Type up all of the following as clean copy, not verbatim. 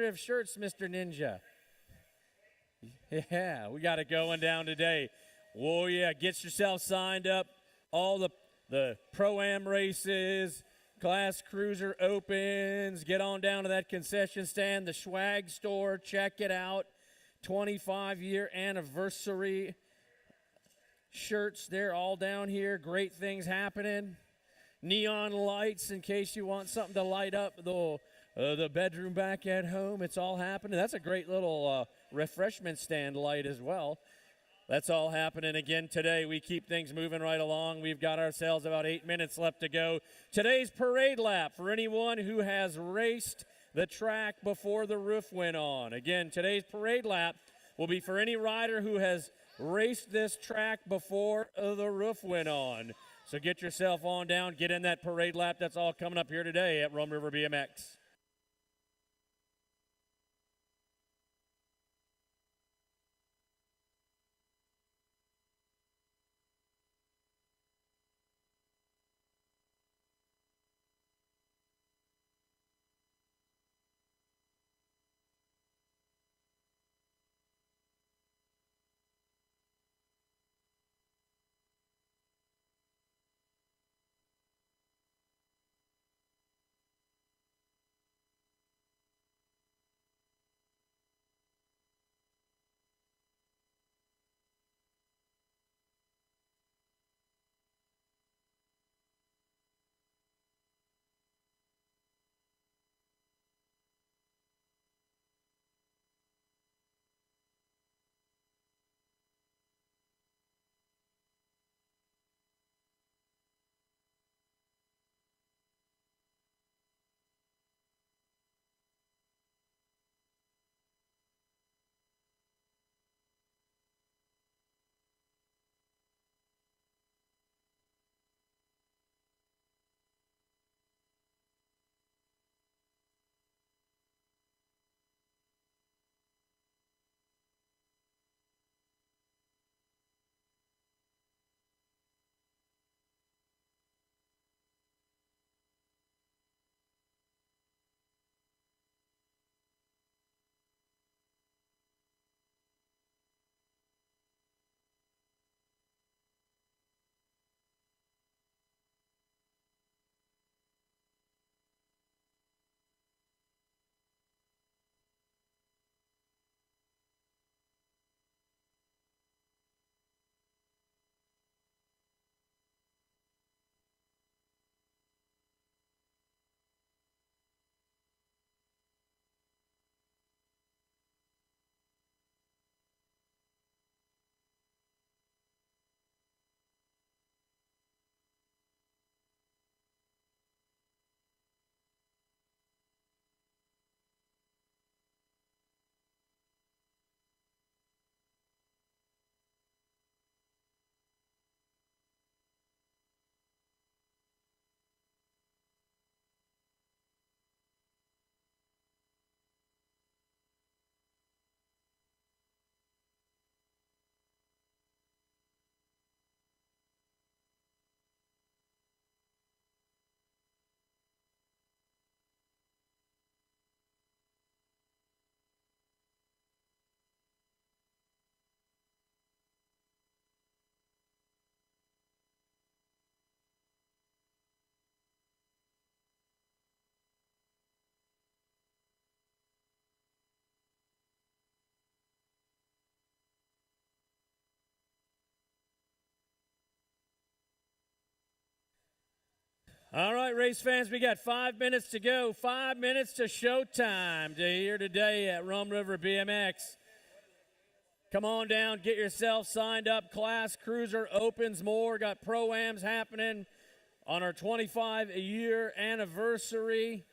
of shirts, Mr. Ninja. Yeah, we got it going down today. Oh, yeah, get yourself signed up. All the Pro-Am races, Class Cruiser Opens. Get on down to that concession stand, the swag store. Check it out. 25-year anniversary shirts. They're all down here. Great things happening. Neon lights in case you want something to light up the bedroom back at home. It's all happening. That's a great little refreshment stand light as well. That's all happening again today. We keep things moving right along. We've got ourselves about 8 minutes left to go. Today's parade lap for anyone who has raced the track before the roof went on. Again, today's parade lap will be for any rider who has raced this track before the roof went on. So get yourself on down, get in that parade lap. That's all coming up here today at Rum River BMX. All right, race fans, we got 5 minutes to go. 5 minutes to showtime to here today at Rum River BMX. Come on down, get yourself signed up. Class Cruiser Opens more. Got Pro-Ams happening on our 25-year anniversary.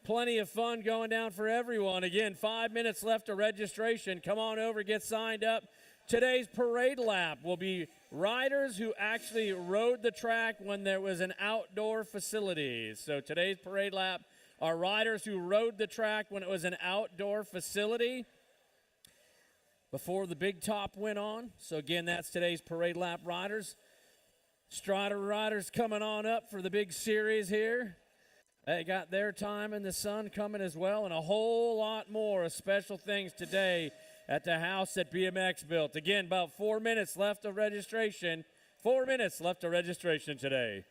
Plenty of fun going down for everyone. Again, 5 minutes left to registration. Come on over, get signed up. Today's parade lap will be riders who actually rode the track when there was an outdoor facility. So today's parade lap are riders who rode the track when it was an outdoor facility before the big top went on. So again, that's today's parade lap riders. Strider riders coming on up for the big series here. They got their time in the sun coming as well, and a whole lot more of special things today at the house that BMX built. Again, about 4 minutes left of registration. 4 minutes left of registration today.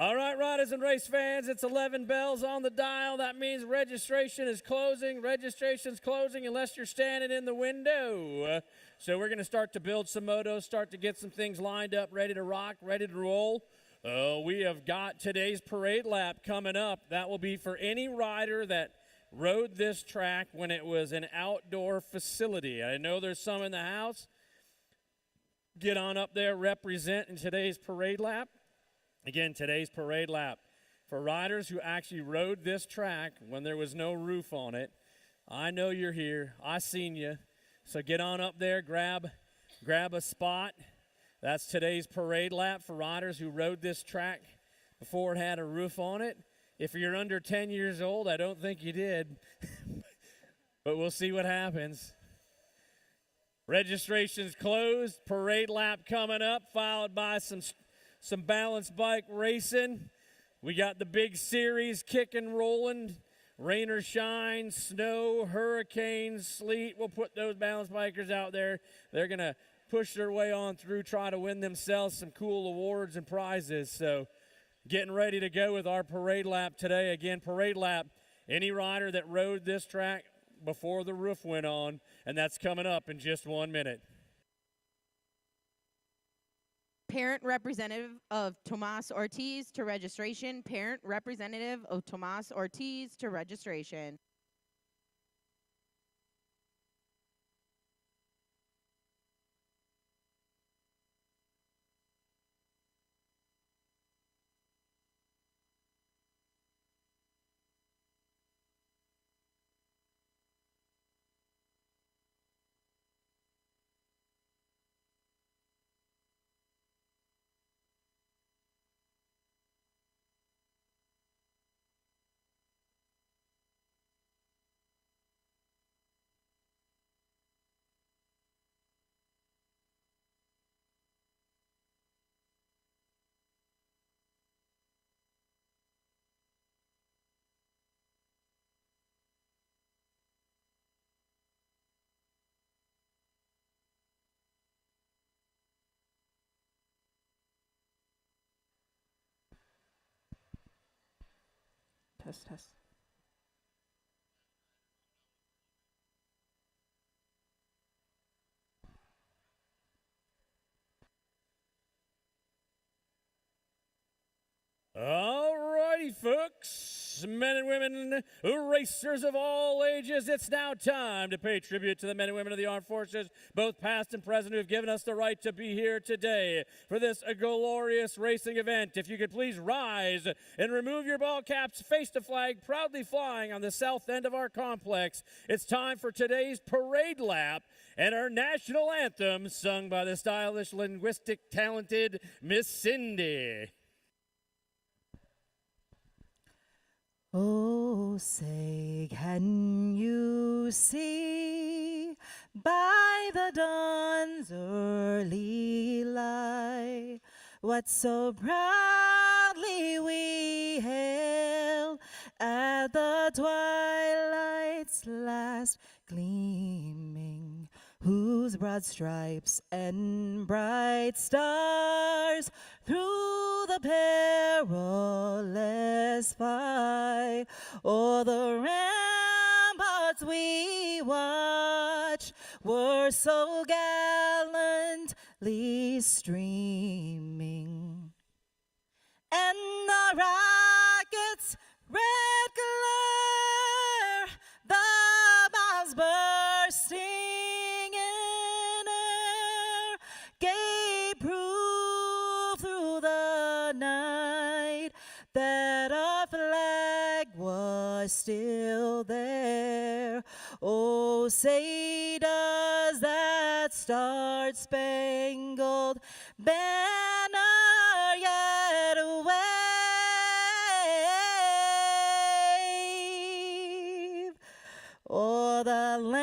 All right, riders and race fans, it's 11 bells on the dial. That means registration is closing. Registration's closing unless you're standing in the window. So we're going to start to build some motos, start to get some things lined up, ready to rock, ready to roll. We have got today's parade lap coming up. That will be for any rider that rode this track when it was an outdoor facility. I know there's some in the house. Get on up there, represent in today's parade lap. Again, today's parade lap for riders who actually rode this track when there was no roof on it. I know you're here. I seen you. So get on up there, grab a spot. That's today's parade lap for riders who rode this track before it had a roof on it. If you're under 10 years old, I don't think you did. But we'll see what happens. Registration's closed. Parade lap coming up, followed by some balance bike racing. We got the big series kicking, rolling. Rain or shine, snow, hurricanes, sleet. We'll put those balance bikers out there. They're going to push their way on through, try to win themselves some cool awards and prizes. So getting ready to go with our parade lap today. Again, parade lap, any rider that rode this track before the roof went on, and that's coming up in just 1 minute. Parent representative of Tomas Ortiz to registration. Parent representative of Tomas Ortiz to registration. Test. All righty, folks, men and women, racers of all ages, it's now time to pay tribute to the men and women of the armed forces, both past and present, who have given us the right to be here today for this glorious racing event. If you could please rise and remove your ball caps, face the flag proudly flying on the south end of our complex. It's time for today's parade lap and our national anthem, sung by the stylish, linguistic, talented Miss Cindy. Oh, say, can you see by the dawn's early light what so proudly we hailed at the twilight's last gleaming, whose broad stripes and bright stars through the perilous fight o'er the ramparts we watched were so gallantly streaming, and the rocket's red glare, the bombs bursting in air, gave proof through the night that our flag was still there. Oh, say does that star-spangled banner yet wave o'er the land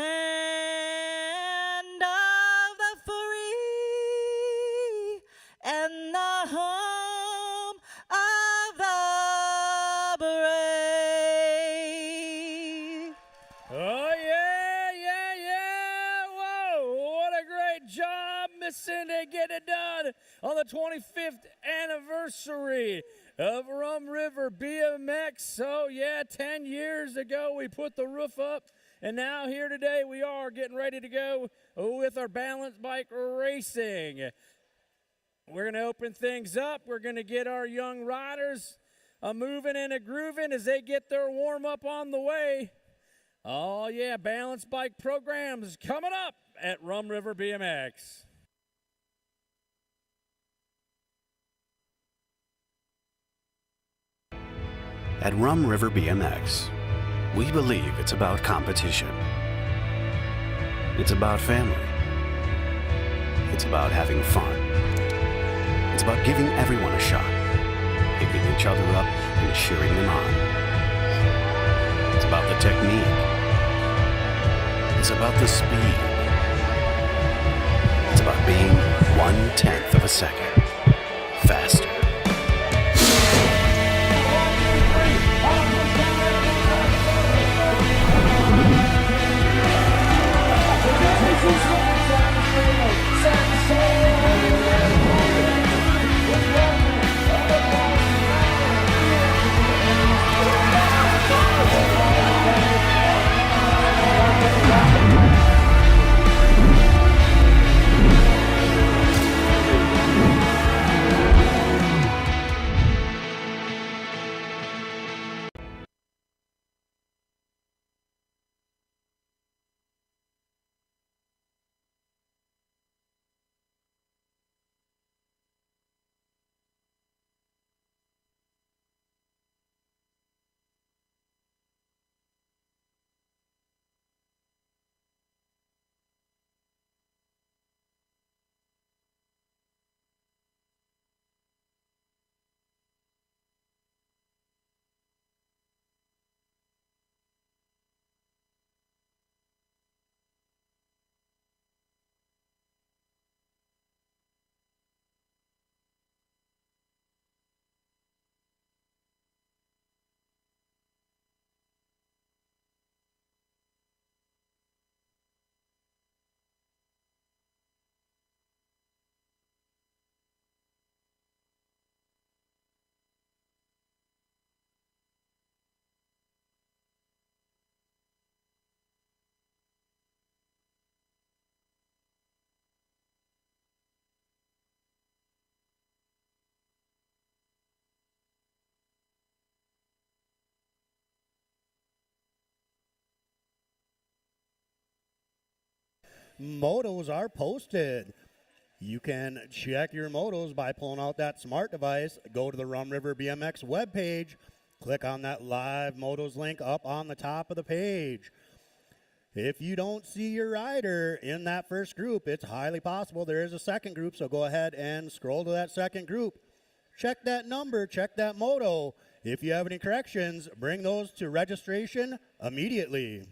of the free and the home of the brave? Oh, yeah. Whoa, what a great job, Miss Cindy, getting it done on the 25th anniversary of Rum River BMX. Oh, yeah, 10 years ago we put the roof up, and now here today we are getting ready to go with our balance bike racing. We're going to open things up. We're going to get our young riders moving and grooving as they get their warm-up on the way. Oh, yeah, balance bike programs coming up at Rum River BMX. At Rum River BMX, we believe it's about competition. It's about family. It's about having fun. It's about giving everyone a shot, picking each other up and cheering them on. It's about the technique. It's about the speed. about being 1/10 of a second faster. Motos are posted. You can check your motos by pulling out that smart device, go to the Rum River BMX webpage, click on that live motos link up on the top of the page. If you don't see your rider in that first group, it's highly possible there is a second group, so go ahead and scroll to that second group. Check that number, check that moto. If you have any corrections, bring those to registration immediately.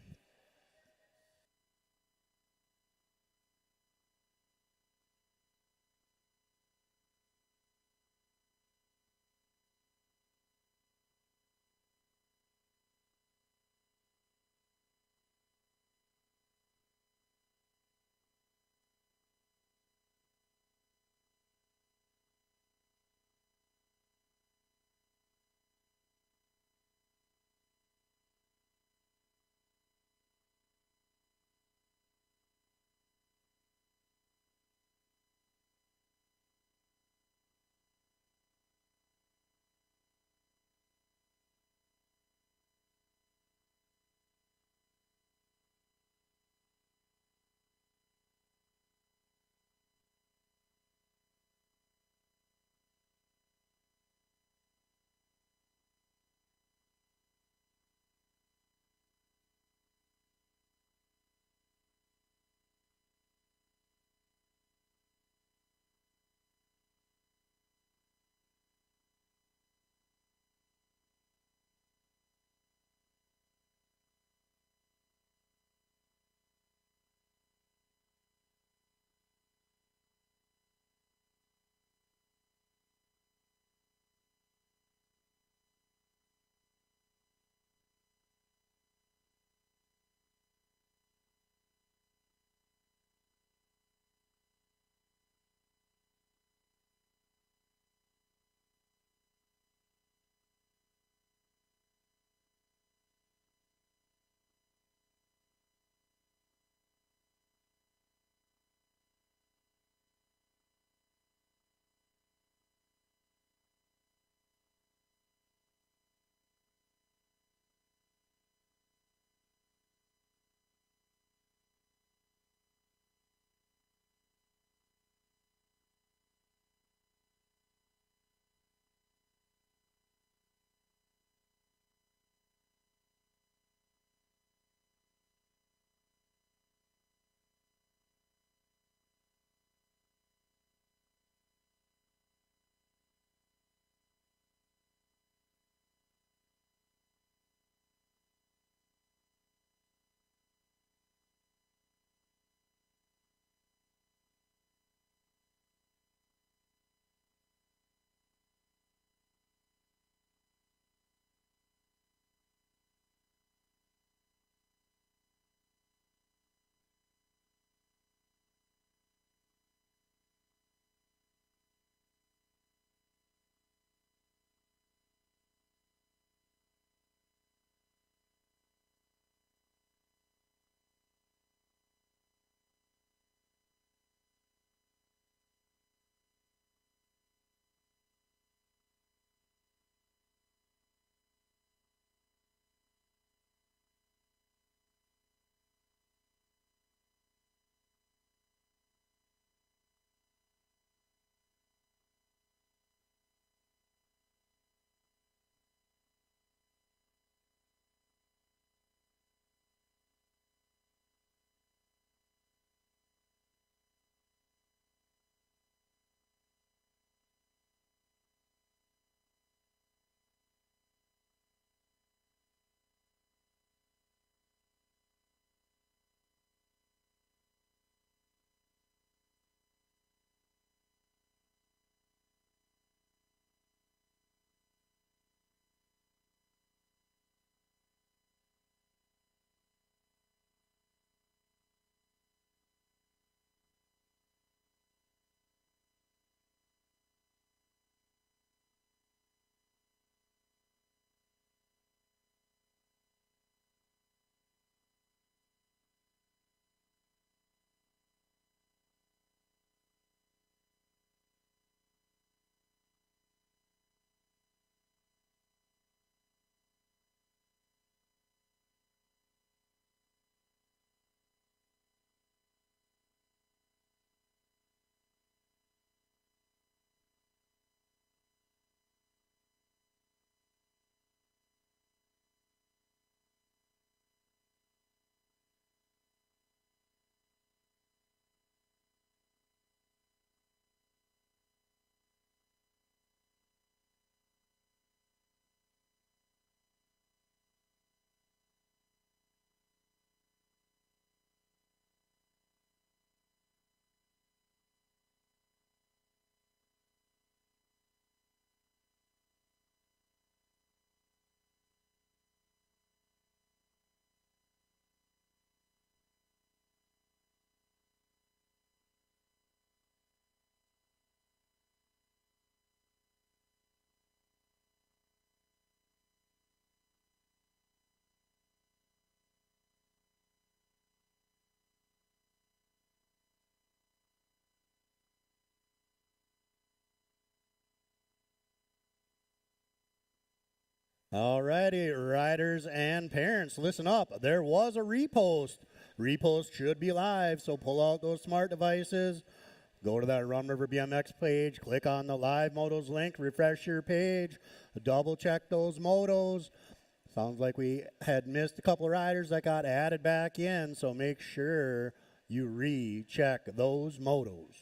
Alrighty, riders and parents, listen up. There was a repost. Repost should be live, so pull out those smart devices. Go to that Rum River BMX page, click on the Live Motos link, refresh your page, double check those motos. Sounds like we had missed a couple of riders that got added back in, so make sure you recheck those motos.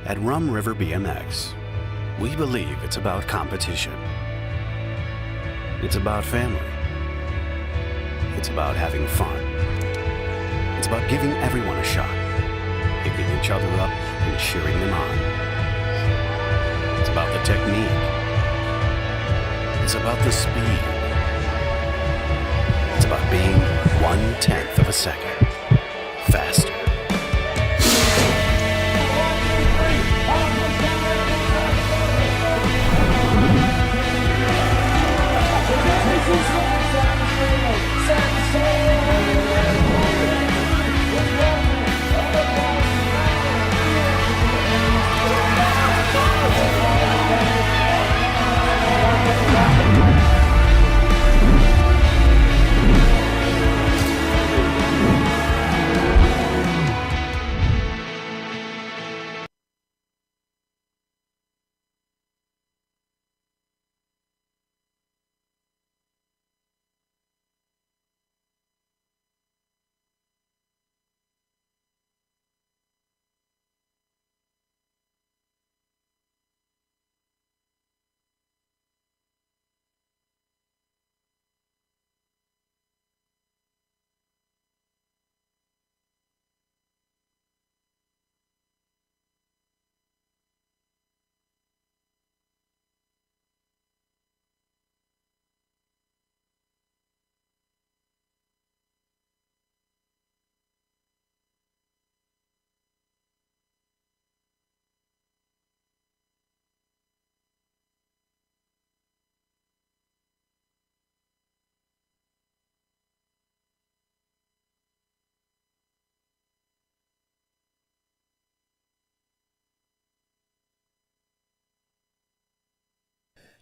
At Rum River BMX, we believe it's about competition. It's about family. It's about having fun. It's about giving everyone a shot, picking each other up and cheering them on. It's about the technique. It's about the speed. It's about being 1/10 of a second faster.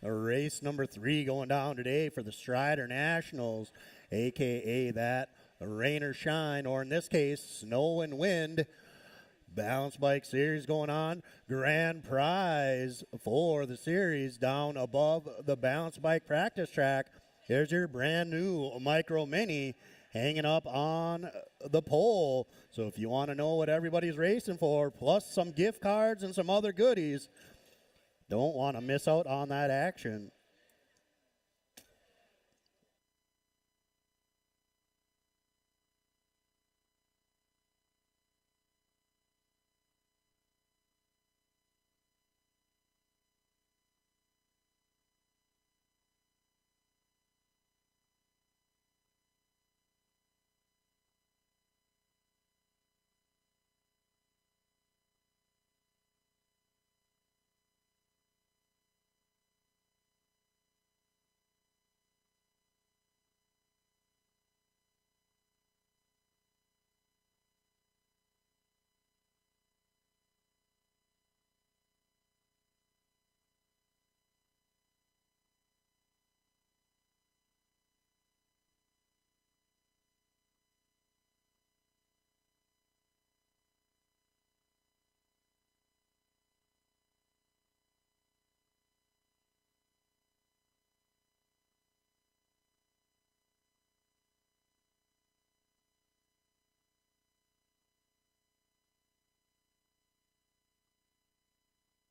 Race number 3 going down today for the Strider Nationals, aka that rain or shine, or in this case, snow and wind. Balance bike series going on. Grand prize for the series down above the balance bike practice track. Here's your brand new Micro Mini hanging up on the pole. So if you want to know what everybody's racing for, plus some gift cards and some other goodies, don't want to miss out on that action.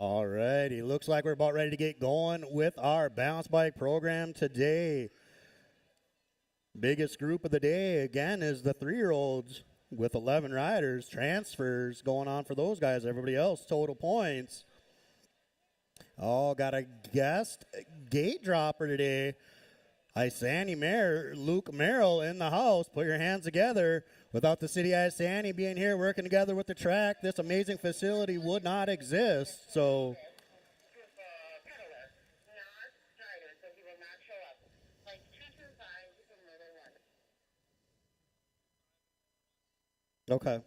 All righty, looks like we're about ready to get going with our balance bike program today. Biggest group of the day, again, is the 3-year-olds with 11 riders. Transfers going on for those guys. Everybody else, total points. Oh, got a guest gate dropper today. Isani Mayor, Luke Merrill in the house. Put your hands together. Without the city of Isani being here working together with the track, this amazing facility would not exist. So okay.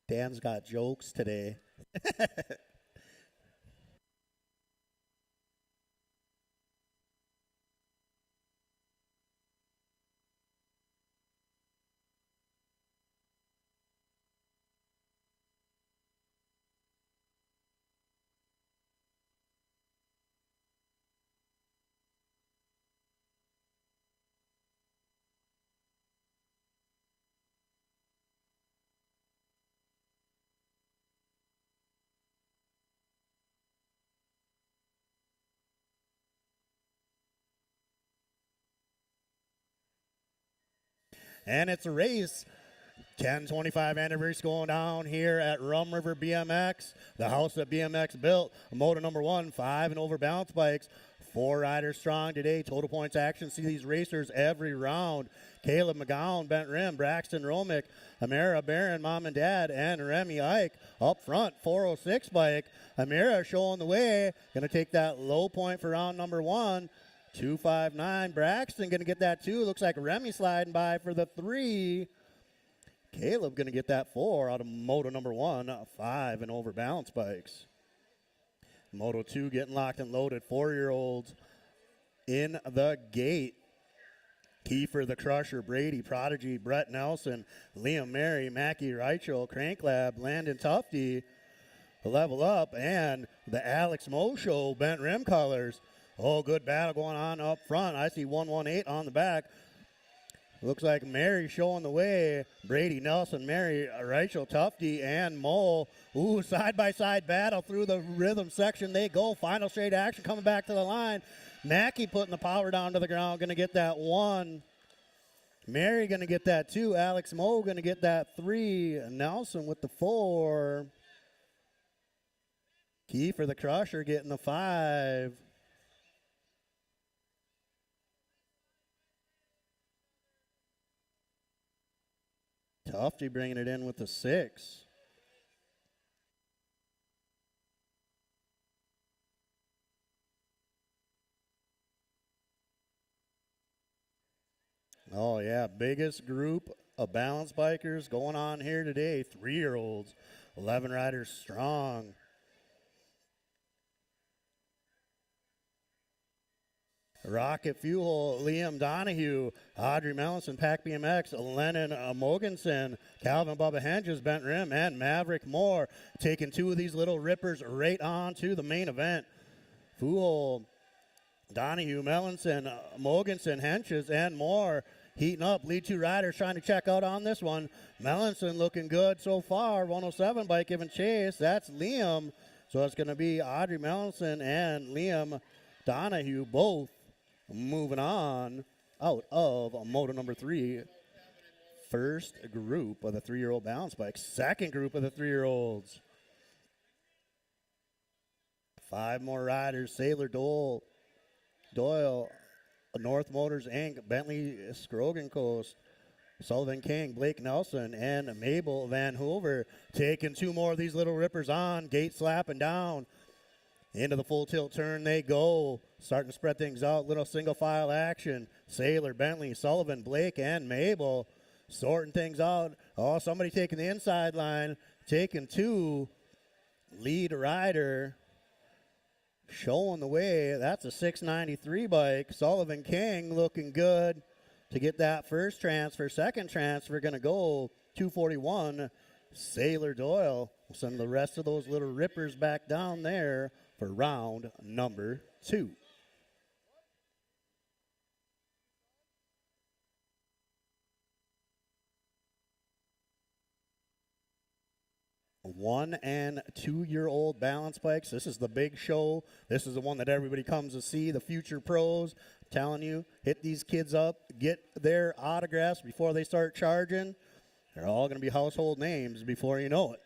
Dan's got jokes today. And it's a race. 1025 anniversary going down here at Rum River BMX, the house that BMX built. Moto number 1, 5 and over balance bikes. 4 riders strong today. Total points action. See these racers every round. Caleb McGowan, Bent Rim, Braxton Romick, Amira Barron, Mom and Dad, and Remy Ike up front. 406 bike. Amira showing the way. Going to take that low point for round number 1. 259. Braxton going to get that 2. Looks like Remy sliding by for the 3. Caleb going to get that 4 out of Moto number 1, 5 and over balance bikes. Moto 2 getting locked and loaded. 4-year-olds in the gate. Kiefer the Crusher, Brady, Prodigy, Brett Nelson, Liam Mary, Mackie Reichel, Crank Lab, Landon Tufty, Level Up, and the Alex Mo Show, Bent Rim Colors. Oh, good battle going on up front. I see 118 on the back. Looks like Mary showing the way. Brady, Nelson, Mary, Rachel, Tufty, and Mo. Ooh, side-by-side battle through the rhythm section. They go. Final straight action coming back to the line. Mackey putting the power down to the ground. Going to get that 1. Mary going to get that 2. Alex Mo going to get that 3. Nelson with the 4. Kiefer the Crusher getting the 5. Tufty bringing it in with the 6. Oh, yeah, biggest group of balance bikers going on here today. 3-year-olds, 11 riders strong. Rocket Fuel, Liam Donahue, Audrey Mellison, Pack BMX, Lennon Mogensen, Calvin Bubba Henges, Bent Rim, and Maverick Moore taking 2 of these little rippers right on to the main event. Fuel, Donahue, Mellison, Mogensen, Henges, and Moore heating up. Lead 2 riders trying to check out on this one. Mellison looking good so far. 107 bike giving chase. That's Liam. So it's going to be Audrey Mellison and Liam Donahue both moving on out of Moto number 3. First group of the 3-year-old balance bikes. Second group of the 3-year-olds. 5 more riders. Sailor Doyle, North Motors Inc., Bentley Scrogan Coast, Sullivan King, Blake Nelson, and Mabel Van Hoover taking 2 more of these little rippers on. Gate slapping down. Into the full tilt turn they go. Starting to spread things out. Little single file action. Sailor, Bentley, Sullivan, Blake, and Mabel sorting things out. Oh, somebody taking the inside line. Taking 2. Lead rider showing the way. That's a 693 bike. Sullivan King looking good to get that first transfer. Second transfer going to go 241. Sailor Doyle will send the rest of those little rippers back down there for round number 2. 1 and 2-year-old balance bikes. This is the big show. This is the one that everybody comes to see, the future pros. I'm telling you, hit these kids up, get their autographs before they start charging. They're all going to be household names before you know it.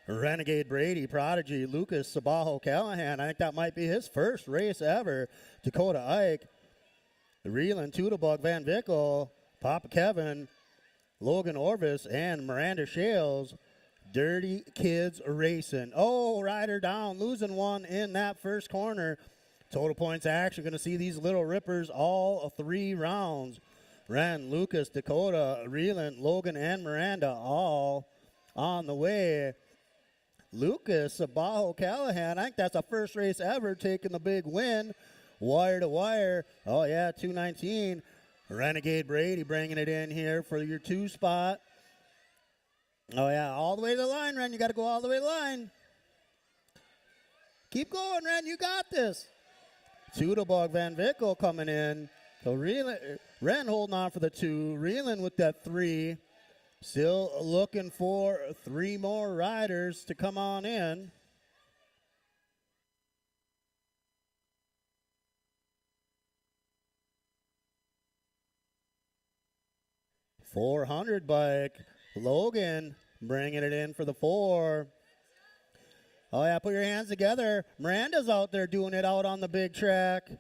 Renegade Brady, Prodigy, Lucas Sabajo Callahan. I think that might be his first race ever. Dakota Ike, Reeland, Tudebug, Van Vickle, Papa Kevin, Logan Orvis, and Miranda Shales. Dirty Kids Racing. Oh, rider down, losing one in that first corner. Total points action. Going to see these little rippers all 3 rounds. Ren, Lucas, Dakota, Reeland, Logan, and Miranda all on the way. Lucas Sabajo Callahan, I think that's the first race ever taking the big win. Wire to wire. Oh, yeah, 219. Renegade Brady bringing it in here for your 2 spot. Oh, yeah, all the way to the line, Ren. You got to go all the way to the line. Keep going, Ren. You got this. Tudebug, Van Vickle coming in. So Ren holding on for the 2. Reeling with that 3. Still looking for 3 more riders to come on in. .400 bike. Logan bringing it in for the 4. Oh, yeah, put your hands together. Miranda's out there doing it out on the big track.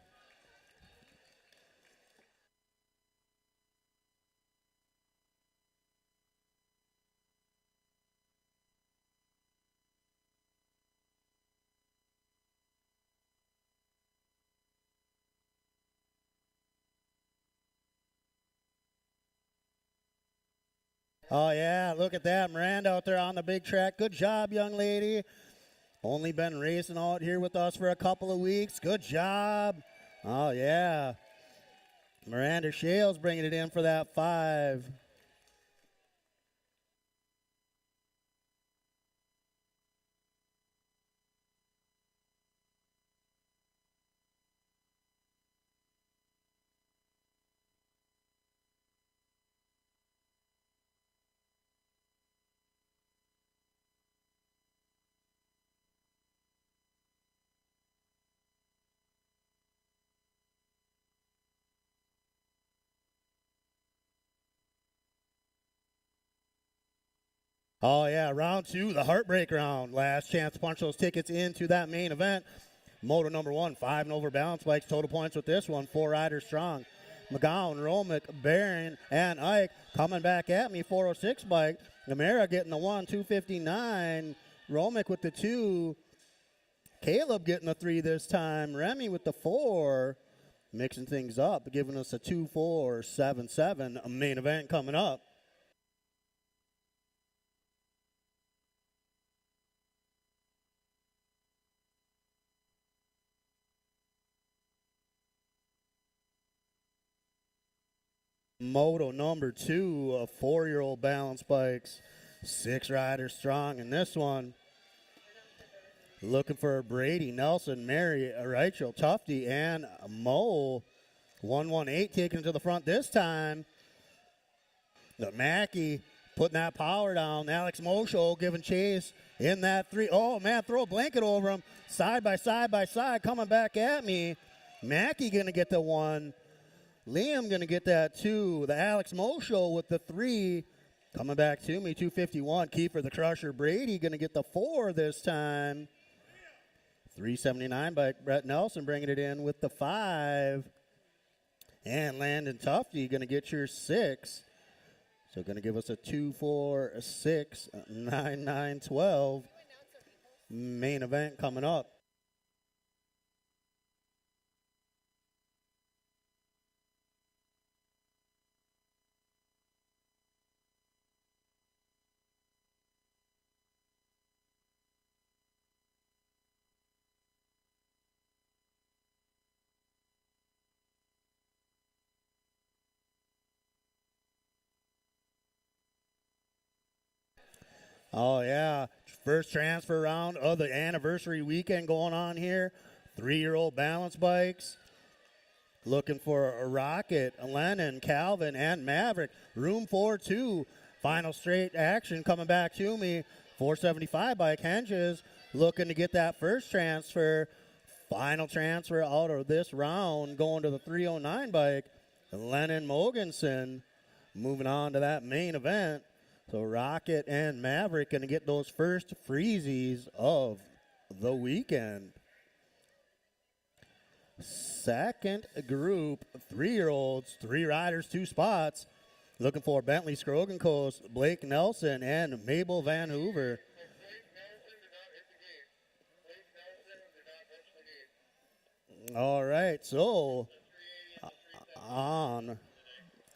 Oh, yeah, look at that. Miranda out there on the big track. Good job, young lady. Only been racing out here with us for a couple of weeks. Good job. Oh, yeah. Miranda Shales bringing it in for that 5. Oh, yeah, round 2, the heartbreak round. Last chance to punch those tickets into that main event. Moto number 1, 5 and over balance bikes. Total points with this one, 4 riders strong. McGowan, Romick, Barron, and Ike coming back at me. 406 bike. Gamera getting the 1, 259. Romick with the 2. Caleb getting the 3 this time. Remy with the 4. Mixing things up, giving us a 2-4-7-7 main event coming up. Moto number 2, 4-year-old balance bikes. 6 riders strong in this one. Looking for Brady, Nelson, Mary, Rachel, Tufty, and Mo. 118 taking it to the front this time. The Mackey putting that power down. Alex Mosho giving chase in that 3. Oh, man, throw a blanket over him. Side by side by side coming back at me. Mackey going to get the 1. Liam going to get that 2. The Alex Mosho with the 3. Coming back to me, 251. Kiefer the Crusher. Brady going to get the 4 this time. 379 by Brett Nelson bringing it in with the 5. And Landon Tufty going to get your 6. So going to give us a 2-4-6-9-9-12 main event coming up. Oh, yeah. First transfer round of the anniversary weekend going on here. 3-year-old balance bikes. looking for a Rocket, Lennon, Calvin, and Maverick. Room 4-2. Final straight action coming back to me. 475 bike Henges looking to get that first transfer. Final transfer out of this round going to the 309 bike. Lennon Mogensen moving on to that main event. So Rocket and Maverick going to get those first freezies of the weekend. Second group, 3-year-olds, 3 riders, 2 spots. Looking for Bentley Scrogan Coast, Blake Nelson, and Mabel Van Hoover. All right, so on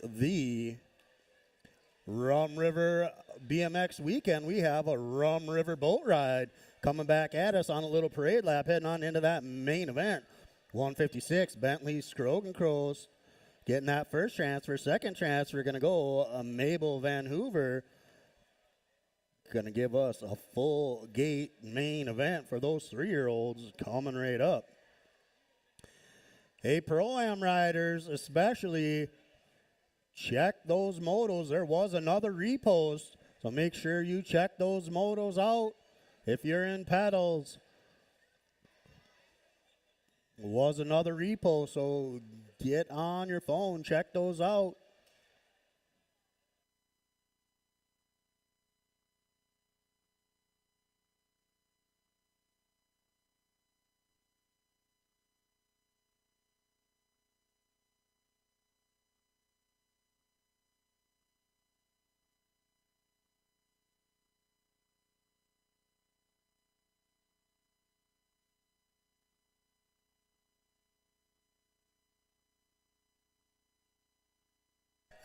the Rum River BMX weekend, we have a Rum River boat ride coming back at us on a little parade lap, heading on into that main event. 156, Bentley Scrogan Coast getting that first transfer. Second transfer going to go Mabel Van Hoover. Going to give us a full gate main event for those 3-year-olds coming right up. Hey, Pro-Am riders, especially, check those motos. There was another repost, so make sure you check those motos out if you're in pedals. Was another repost, so get on your phone, check those out.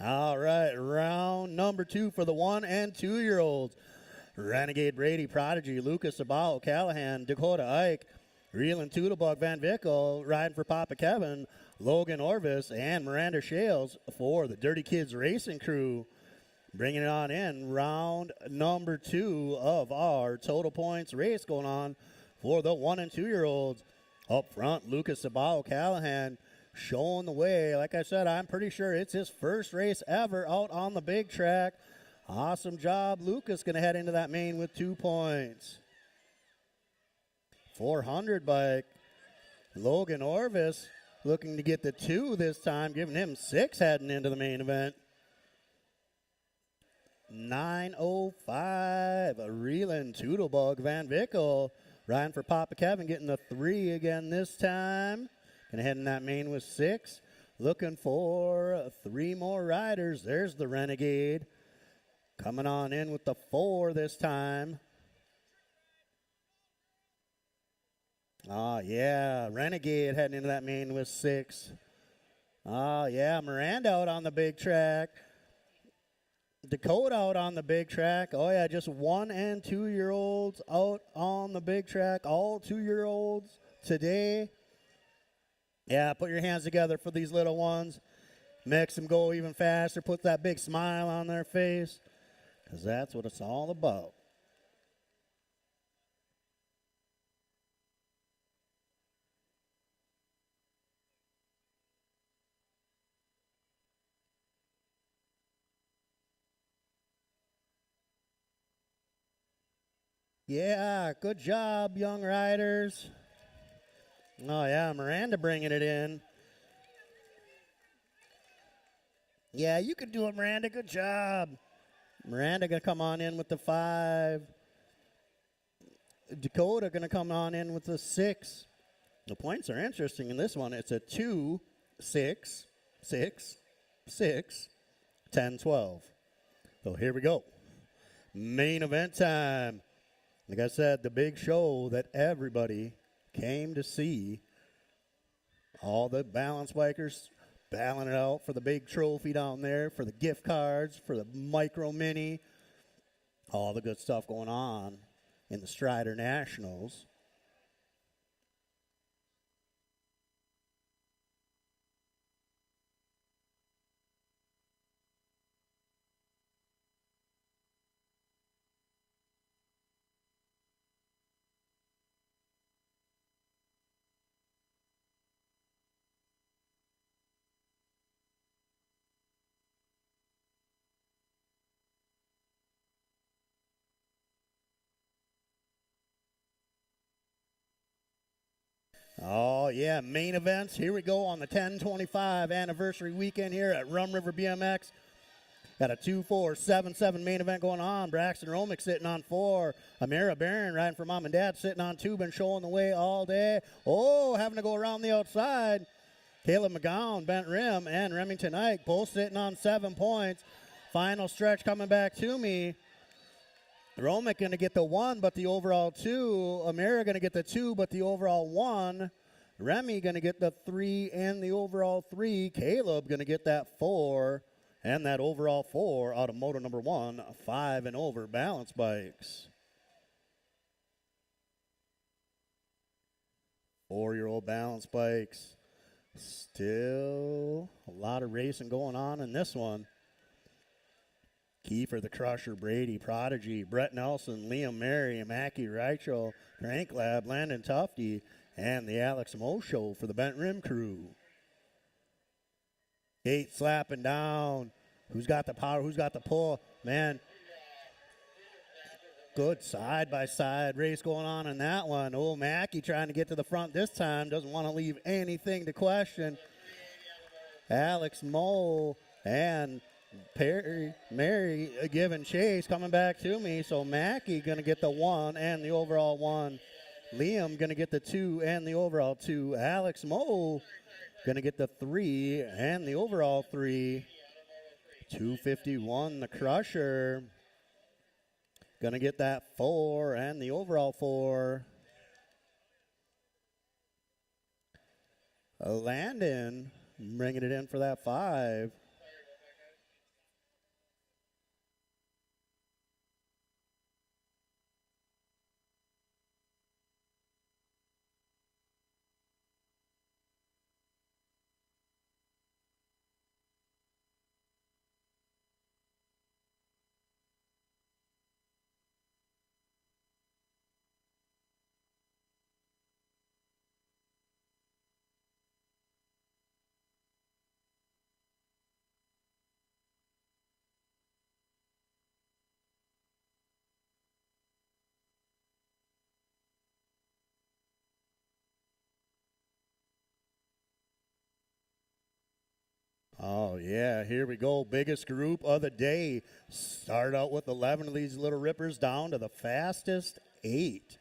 All right, round number 2 for the 1- and 2-year-olds. Renegade Brady Prodigy, Lucas Sabao, Callahan, Dakota Ike, Reelan Toodlebug Van Vickle, riding for Papa Kevin, Logan Orvis, and Miranda Shales for the Dirty Kids Racing Crew. Bringing it on in, round number 2 of our total points race going on for the 1- and 2-year-olds. Up front, Lucas Sabao, Callahan, showing the way. Like I said, I'm pretty sure it's his first race ever out on the big track. Awesome job. Lucas going to head into that main with 2 points. 400 bike. Logan Orvis looking to get the 2 this time, giving him 6 heading into the main event. 905. Reelan Toodlebug Van Vickle riding for Papa Kevin, getting the 3 again this time. Going to head in that main with 6. Looking for 3 more riders. There's the Renegade. Coming on in with the 4 this time. Oh, yeah. Renegade heading into that main with 6. Oh, yeah. Miranda out on the big track. Dakota out on the big track. Oh, yeah. Just 1- and 2-year-olds out on the big track. All 2-year-olds today. Yeah, put your hands together for these little ones. Makes them go even faster. Put that big smile on their face, because that's what it's all about. Yeah, good job, young riders. Oh, yeah, Miranda bringing it in. Yeah, you can do it, Miranda. Good job. Miranda going to come on in with the 5. Dakota going to come on in with the 6. The points are interesting in this one. It's a 2, 6, 6, 6, 10, 12. So here we go. Main event time. Like I said, the big show that everybody came to see. All the balance bikers battling it out for the big trophy down there, for the gift cards, for the micro mini. All the good stuff going on in the Strider Nationals. Oh, yeah, main events. Here we go on the 1025 anniversary weekend here at Rum River BMX. Got a 2-4-7-7 main event going on. Braxton Romick sitting on 4. Amira Barron riding for mom and dad sitting on 2. Been showing the way all day. Oh, having to go around the outside. Caleb McGowan, Bent Rim, and Remington Ike both sitting on 7 points. Final stretch coming back to me. Romick going to get the 1, but the overall 2. Amira going to get the 2, but the overall 1. Remy going to get the 3 and the overall 3. Caleb going to get that 4 and that overall 4 out of Moto number 1, 5 and over balance bikes. 4-year-old balance bikes. Still a lot of racing going on in this one. Kiefer the Crusher, Brady, Prodigy, Brett Nelson, Liam Mary, Mackie Reichel, Crank Lab, Landon Tufty, and the Alex Mo Show for the Bent Rim crew. Gate slapping down. Who's got the power? Who's got the pull? Man, good side-by-side race going on in that one. Oh, Mackie trying to get to the front this time. Doesn't want to leave anything to question. Alex Mo and Mary giving chase, coming back to me. So Mackie going to get the 1 and the overall 1. Liam going to get the 2 and the overall 2. Alex Mo going to get the 3 and the overall 3. 251, the Crusher. Going to get that 4 and the overall 4. Landon bringing it in for that 5. Oh, yeah, here we go. Biggest group of the day. Start out with 11 of these little rippers down to the fastest 8.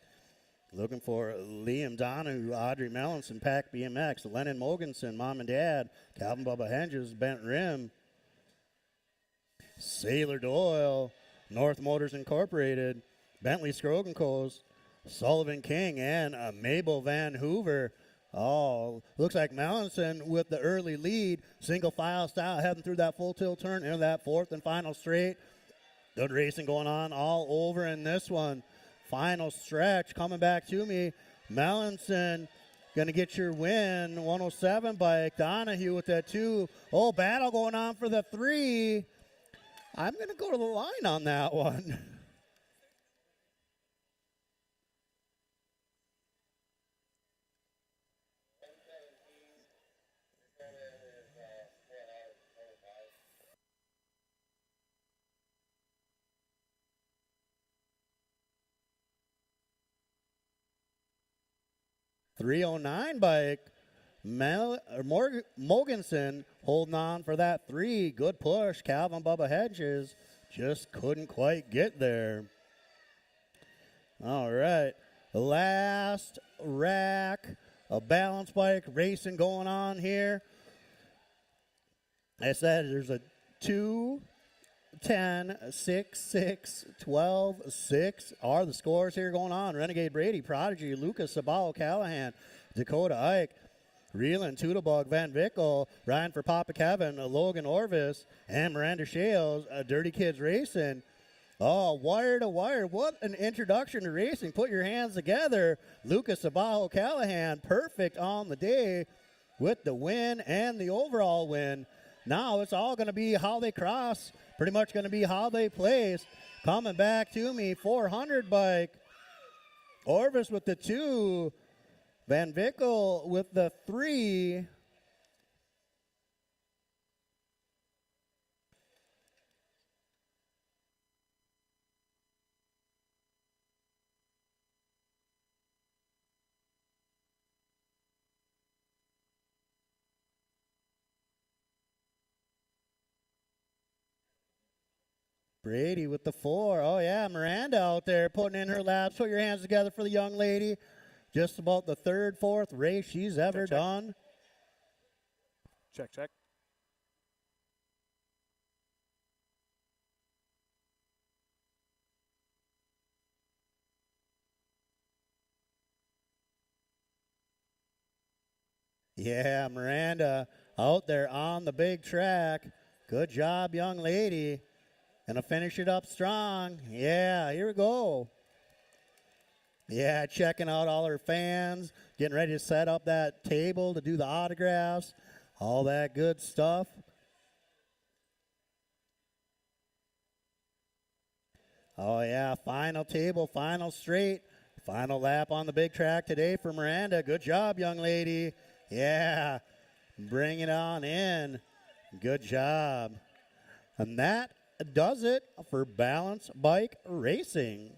Looking for Liam Donahue, Audrey Mellinson, Pack BMX, Lennon Mogensen, Mom and Dad, Calvin Bubba Henges, Bent Rim, Sailor Doyle, North Motors Incorporated, Bentley Scrogan Coast, Sullivan King, and Mabel Van Hoover. Oh, looks like Mellinson with the early lead. Single file style heading through that full tilt turn into that 4th and final straight. Good racing going on all over in this one. Final stretch coming back to me. Mellinson going to get your win. 107 bike. Donahue with that 2. Oh, battle going on for the 3. I'm going to go to the line on that one. .309 bike. Mogensen holding on for that 3. Good push. Calvin Bubba Hedges just couldn't quite get there. All right. Last rack of balance bike racing going on here. I said there's a 2, 10, 6, 6, 12, 6 are the scores here going on. Renegade Brady, Prodigy, Lucas Sabao, Callahan, Dakota Ike, Reelan, Toodlebug, Van Vickle, Ryan for Papa Kevin, Logan Orvis, and Miranda Shales, Dirty Kids Racing. Oh, wire to wire. What an introduction to racing. Put your hands together. Lucas Sabao, Callahan, perfect on the day with the win and the overall win. Now it's all going to be how they cross. Pretty much going to be how they place. Coming back to me, 400 bike. Orvis with the 2. Van Vickle with the 3. Brady with the 4. Oh, yeah, Miranda out there putting in her laps. Put your hands together for the young lady. Just about the 3rd, 4th race she's ever Check. done. Check. Yeah, Miranda out there on the big track. Good job, young lady. Gonna finish it up strong. Yeah, here we go. Yeah, checking out all her fans, getting ready to set up that table to do the autographs, all that good stuff. Oh, yeah, final table, final straight, final lap on the big track today for Miranda. Good job, young lady. Yeah, bring it on in. Good job. And that does it for Balance Bike Racing.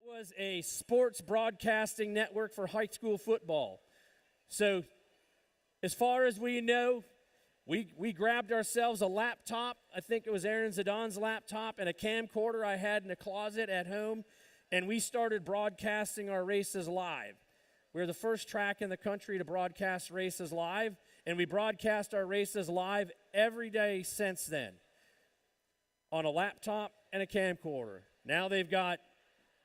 Was a sports broadcasting network for high school football. So as far as we know, we grabbed ourselves a laptop. I think it was Aaron Zidon's laptop, and a camcorder I had in a closet at home, and we started broadcasting our races live. We were the first track in the country to broadcast races live, and we broadcast our races live every day since then on a laptop and a camcorder. Now they've got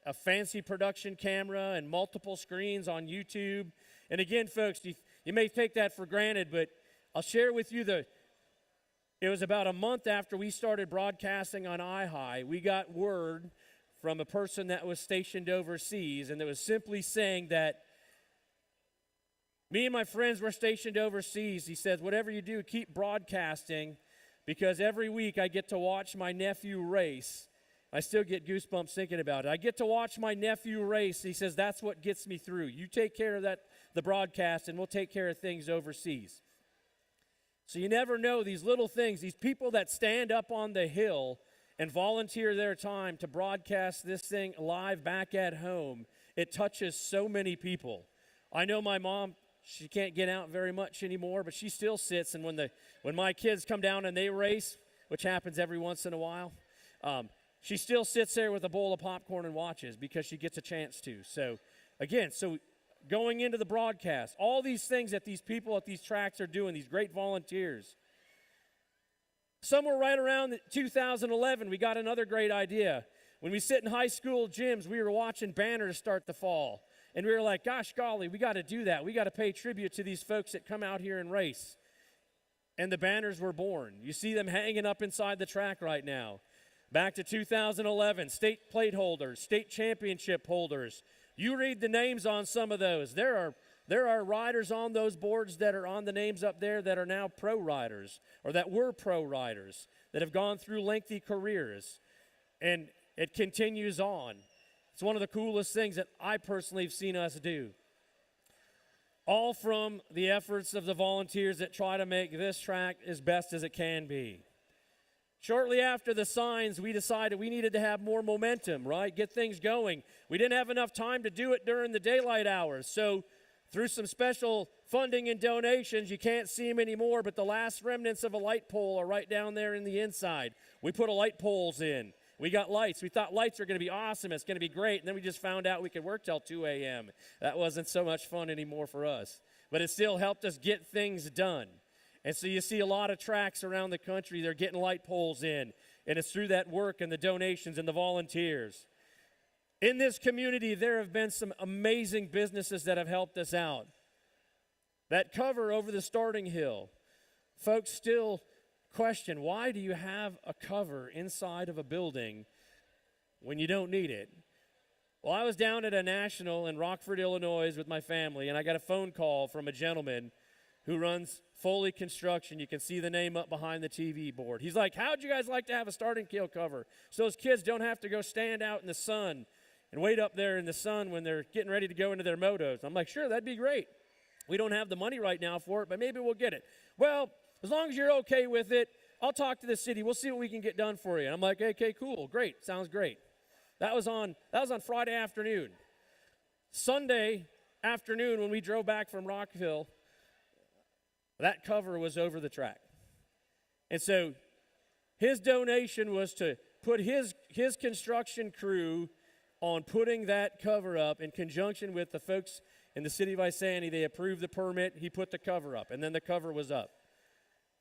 a fancy production camera and multiple screens on YouTube. And again, folks, you may take that for granted, but I'll share with you it was about a month after we started broadcasting on iHigh, we got word from a person that was stationed overseas, and that was simply saying that me and my friends were stationed overseas. He says, whatever you do, keep broadcasting, because every week I get to watch my nephew race. I still get goosebumps thinking about it. I get to watch my nephew race. He says, that's what gets me through. You take care of the broadcast, and we'll take care of things overseas. So you never know, these little things, these people that stand up on the hill and volunteer their time to broadcast this thing live back at home, it touches so many people. I know my mom, she can't get out very much anymore, but she still sits, and when my kids come down and they race, which happens every once in a while, she still sits there with a bowl of popcorn and watches because she gets a chance to. So, again, going into the broadcast, all these things that these people at these tracks are doing, these great volunteers. Somewhere right around 2011, we got another great idea. When we sit in high school gyms, we were watching banners start to fall. And we were like, gosh golly, we got to do that. We got to pay tribute to these folks that come out here and race. And the banners were born. You see them hanging up inside the track right now. Back to 2011, state plate holders, state championship holders. You read the names on some of those. There are riders on those boards that are on the names up there that are now pro riders, or that were pro riders, that have gone through lengthy careers. And it continues on. It's one of the coolest things that I personally have seen us do. All from the efforts of the volunteers that try to make this track as best as it can be. Shortly after the signs, we decided we needed to have more momentum, right? Get things going. We didn't have enough time to do it during the daylight hours. So through some special funding and donations, you can't see them anymore, but the last remnants of a light pole are right down there in the inside. We put light poles in. We got lights. We thought lights are going to be awesome. It's going to be great. And then we just found out we could work till 2 a.m. That wasn't so much fun anymore for us. But it still helped us get things done. And so you see a lot of tracks around the country, they're getting light poles in. And it's through that work and the donations and the volunteers. In this community, there have been some amazing businesses that have helped us out. That cover over the starting hill, folks still question, why do you have a cover inside of a building when you don't need it? Well, I was down at a national in Rockford, Illinois with my family, and I got a phone call from a gentleman who runs Foley Construction. You can see the name up behind the TV board. He's like, how'd you guys like to have a starting hill cover so those kids don't have to go stand out in the sun and wait up there in the sun when they're getting ready to go into their motos? I'm like, sure, that'd be great. We don't have the money right now for it, but maybe we'll get it. Well, as long as you're okay with it, I'll talk to the city. We'll see what we can get done for you. And I'm like, okay, cool, great, sounds great. That was on Friday afternoon. Sunday afternoon when we drove back from Rockville, that cover was over the track. And so his donation was to put his construction crew on putting that cover up in conjunction with the folks in the city of Isani. They approved the permit. He put the cover up, and then the cover was up.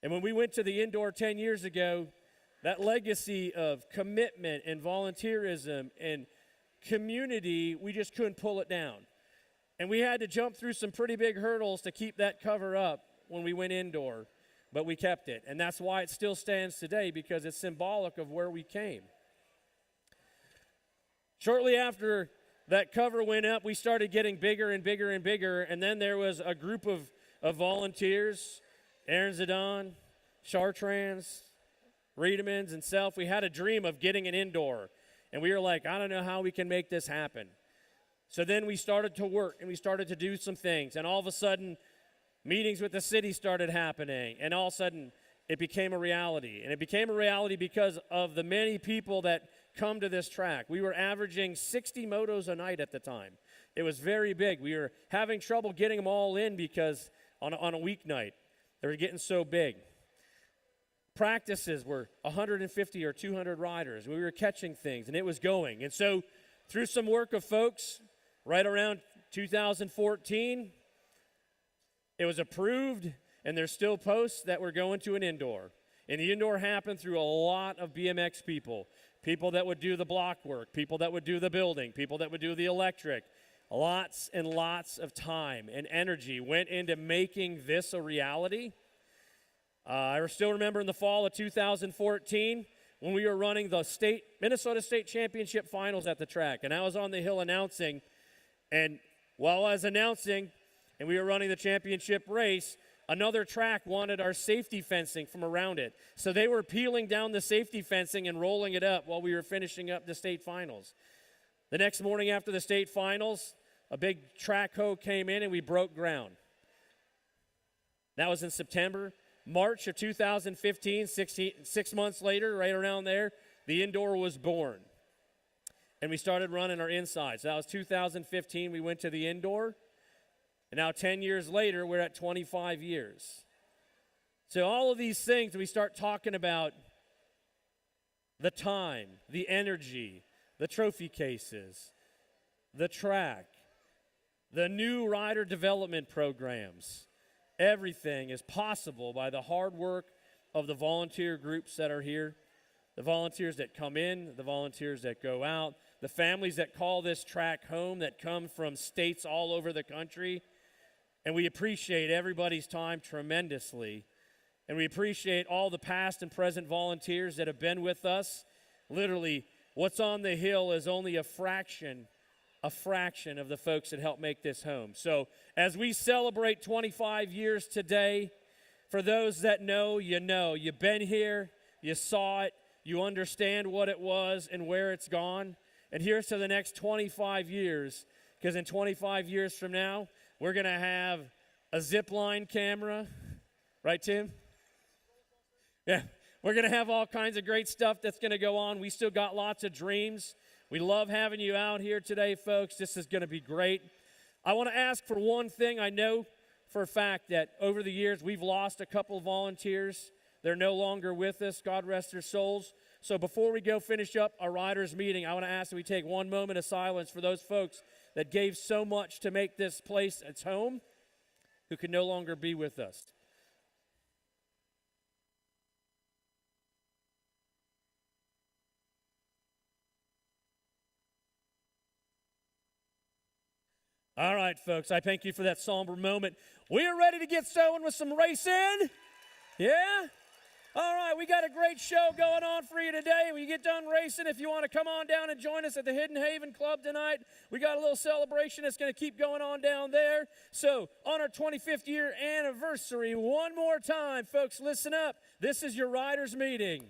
And when we went to the indoor 10 years ago, that legacy of commitment and volunteerism and community, we just couldn't pull it down. And we had to jump through some pretty big hurdles to keep that cover up when we went indoor, but we kept it. And that's why it still stands today, because it's symbolic of where we came. Shortly after that cover went up, we started getting bigger and bigger and bigger, and then there was a group of volunteers, Aaron Zidon, Chartrans, Riedemans, and self. We had a dream of getting an indoor, and we were like, I don't know how we can make this happen. So then we started to work, and we started to do some things, and all of a sudden, meetings with the city started happening, and all of a sudden, it became a reality. And it became a reality because of the many people that come to this track. We were averaging 60 motos a night at the time. It was very big. We were having trouble getting them all in because on a weeknight, they were getting so big. Practices were 150 or 200 riders. We were catching things, and it was going. And so through some work of folks, right around 2014, it was approved, and there's still posts that we're going to an indoor. And the indoor happened through a lot of BMX people that would do the block work, people that would do the building, people that would do the electric. Lots and lots of time and energy went into making this a reality. I still remember in the fall of 2014 when we were running the Minnesota State Championship Finals at the track, and I was on the hill announcing, and while I was announcing and we were running the championship race, another track wanted our safety fencing from around it. So they were peeling down the safety fencing and rolling it up while we were finishing up the state finals. The next morning after the state finals, a big track hoe came in and we broke ground. That was in September. March of 2015, 6 months later, right around there, the indoor was born. And we started running our insides. That was 2015. We went to the indoor. And now 10 years later, we're at 25 years. So all of these things, we start talking about the time, the energy, the trophy cases, the track, the new rider development programs. Everything is possible by the hard work of the volunteer groups that are here, the volunteers that come in, the volunteers that go out, the families that call this track home, that come from states all over the country. And we appreciate everybody's time tremendously. And we appreciate all the past and present volunteers that have been with us. Literally, what's on the hill is only a fraction of the folks that helped make this home. So as we celebrate 25 years today, for those that know, you've been here, you saw it, you understand what it was and where it's gone. And here's to the next 25 years, because in 25 years from now, we're going to have a zip line camera. Right, Tim? Yeah. We're going to have all kinds of great stuff that's going to go on. We still got lots of dreams. We love having you out here today, folks. This is going to be great. I want to ask for one thing. I know for a fact that over the years we've lost a couple of volunteers. They're no longer with us. God rest their souls. So before we go finish up our riders meeting, I want to ask that we take one moment of silence for those folks that gave so much to make this place its home, who can no longer be with us. All right, folks, I thank you for that somber moment. We are ready to get going with some racing. Yeah? All right, we got a great show going on for you today. When you get done racing, if you want to come on down and join us at the Hidden Haven Club tonight, we got a little celebration that's going to keep going on down there. So on our 25th year anniversary, one more time, folks, listen up. This is your riders meeting.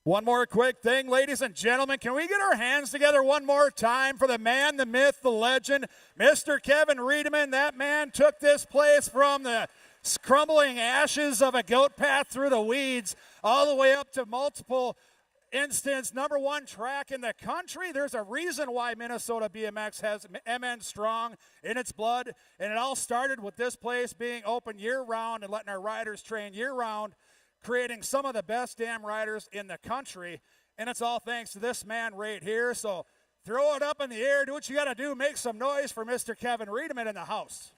One more quick thing, ladies and gentlemen. Can we get our hands together one more time for the man, the myth, the legend, Mr. Kevin Riedemann? That man took this place from the crumbling ashes of a goat path through the weeds all the way up to multiple instance #1 track in the country. There's a reason why Minnesota BMX has MN strong in its blood, and it all started with this place being open year-round and letting our riders train year-round, creating some of the best damn riders in the country, and it's all thanks to this man right here. So throw it up in the air, do what you got to do, make some noise for Mr. Kevin Riedemann in the house.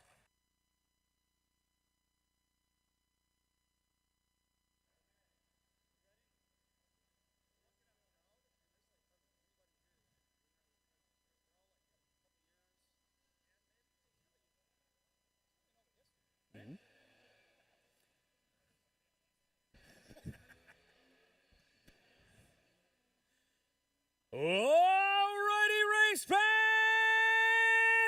Alrighty, race fans,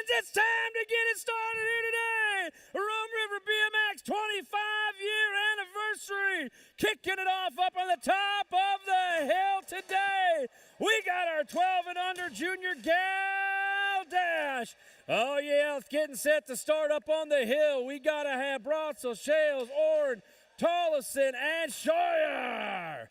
it's time to get it started here today. Rum River BMX 25-year anniversary, kicking it off up on the top of the hill today. We got our 12 and under junior gal dash. Oh yeah, it's getting set to start up on the hill. We gotta have Brotzel, Shales, Ord, Tollison, and Scheuer.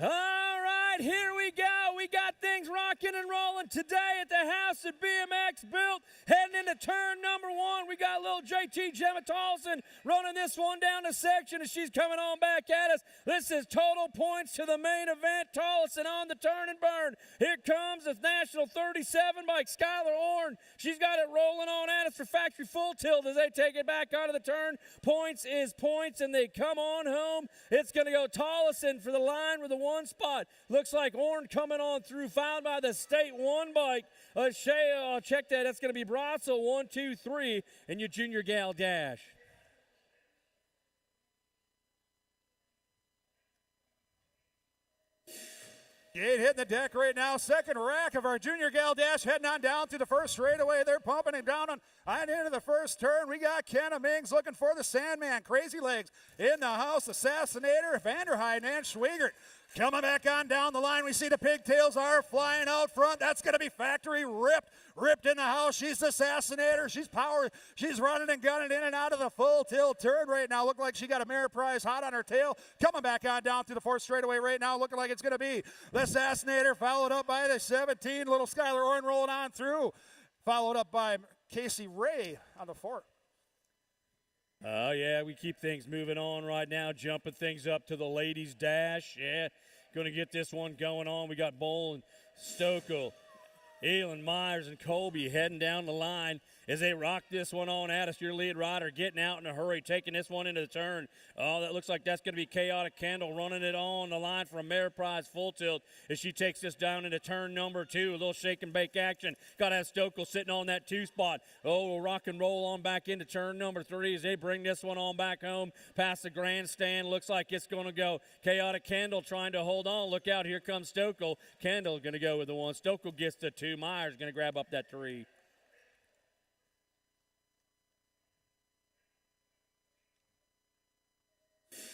All right, here we go. We got things rocking and rolling today at the house that BMX built. Heading into turn #1, we got little JT Gemma Tolson running this one down the section, and she's coming on back at us. This is total points to the main event. Tollison on the turn and burn. Here comes the National 37 by Skylar Orn. She's got it rolling on at us for factory full tilt as they take it back out of the turn. Points is points, and they come on home. It's going to go Tollison for the line with the one spot. Looks like Orn coming on through, fouled by the state one bike. Check that. That's going to be Brotzel 1, 2, 3, and your junior gal dash. Gate hitting the deck right now. Second rack of our junior gal dash heading on down to the first straightaway. They're pumping him down on into the first turn. We got Kenna Mings looking for the Sandman. Crazy Legs in the house. Assassinator, Vanderheiden, and Schwiegert. Coming back on down the line, we see the pigtails are flying out front. That's going to be Factory Ripped in the house. She's the Assassinator. She's power. She's running and gunning in and out of the full tilt turn right now. Look like she got a Mirror Prize hot on her tail. Coming back on down through the fourth straightaway right now. Looking like it's going to be the Assassinator, followed up by the 17. Little Skylar Orn rolling on through. Followed up by Casey Ray on the fourth. Oh, yeah, we keep things moving on right now, jumping things up to the ladies' dash. Yeah, going to get this one going on. We got Bowl and Stokel, Elon, Myers, and Colby heading down the line as they rock this one on at us. Your lead rider getting out in a hurry, taking this one into the turn. Oh, that looks like that's going to be Chaotic Kendall running it on the line for a Mirror Prize full tilt as she takes this down into turn #2. A little shake and bake action. Got to have Stokel sitting on that 2 spot. Oh, we'll rock and roll on back into turn #3 as they bring this one on back home past the grandstand. Looks like it's going to go Chaotic Kendall trying to hold on. Look out, here comes Stokel. Kendall going to go with the 1. Stokel gets the 2. Myers going to grab up that 3.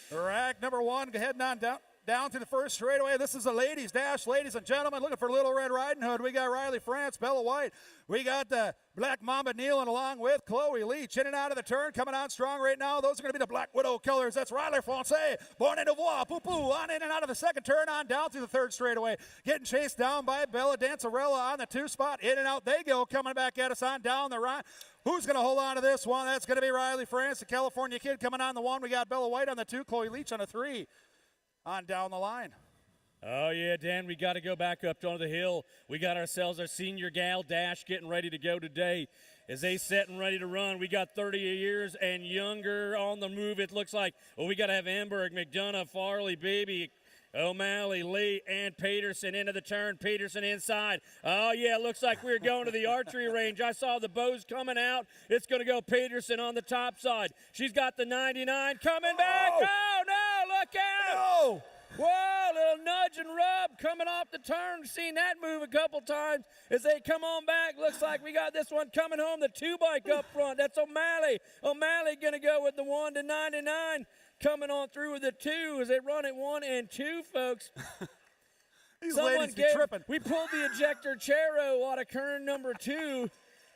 Rack #1 heading on down to the first straightaway. This is a ladies' dash, ladies and gentlemen. Looking for Little Red Riding Hood. We got Riley France, Bella White. We got the Black Mamba kneeling along with Chloe Leach. In and out of the turn, coming on strong right now. Those are going to be the Black Widow killers. That's Riley Francais, Born into Voir, Poo-Poo, on in and out of the second turn, on down through the third straightaway. Getting chased down by Bella Dancerella on the 2 spot. In and out they go, coming back at us on down the right. Who's going to hold on to this one? That's going to be Riley France, the California kid, coming on the 1. We got Bella White on the 2, Chloe Leach on the 3. On down the line. Oh, yeah, Dan, we got to go back up onto the hill. We got ourselves our senior gal dash getting ready to go today. As they set and ready to run, we got 30 years and younger on the move, it looks like. Well, we got to have Emberg, McDonough, Farley, Beebe, O'Malley, Lee, and Peterson into the turn. Peterson inside. Oh, yeah, looks like we're going to the archery range. I saw the bows coming out. It's going to go Peterson on the top side. She's got the 99 coming back. Oh, no, look out. No. Whoa, little nudge and rub coming off the turn. Seen that move a couple times as they come on back. Looks like we got this one coming home. The 2-bike up front. That's O'Malley. O'Malley going to go with the 1 to 99. Coming on through with the 2 as they run it 1 and 2, folks. These ladies be tripping. We pulled the ejector Chero out of turn number 2.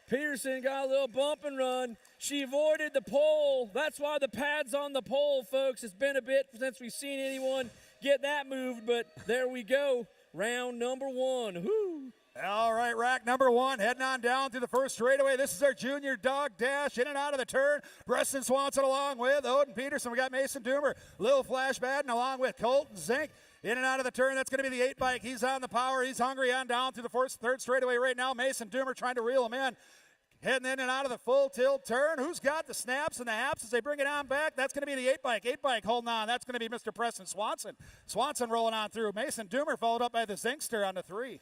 Peterson got a little bump and run. She avoided the pole. That's why the pad's on the pole, folks. It's been a bit since we've seen anyone get that moved, but there we go. Round number 1. Woo! All right, rack number 1 heading on down to the first straightaway. This is our junior dog dash in and out of the turn. Preston Swanson along with Odin Peterson. We got Mason Doomer, Lil Flash Baden along with Colton Zink. In and out of the turn, that's going to be the 8-bike. He's on the power. He's hungry on down to the third straightaway right now. Mason Doomer trying to reel him in. Heading in and out of the full tilt turn. Who's got the snaps and the haps as they bring it on back? That's going to be the 8-bike. 8-bike holding on. That's going to be Mr. Preston Swanson. Swanson rolling on through. Mason Doomer followed up by the Zinkster on the 3.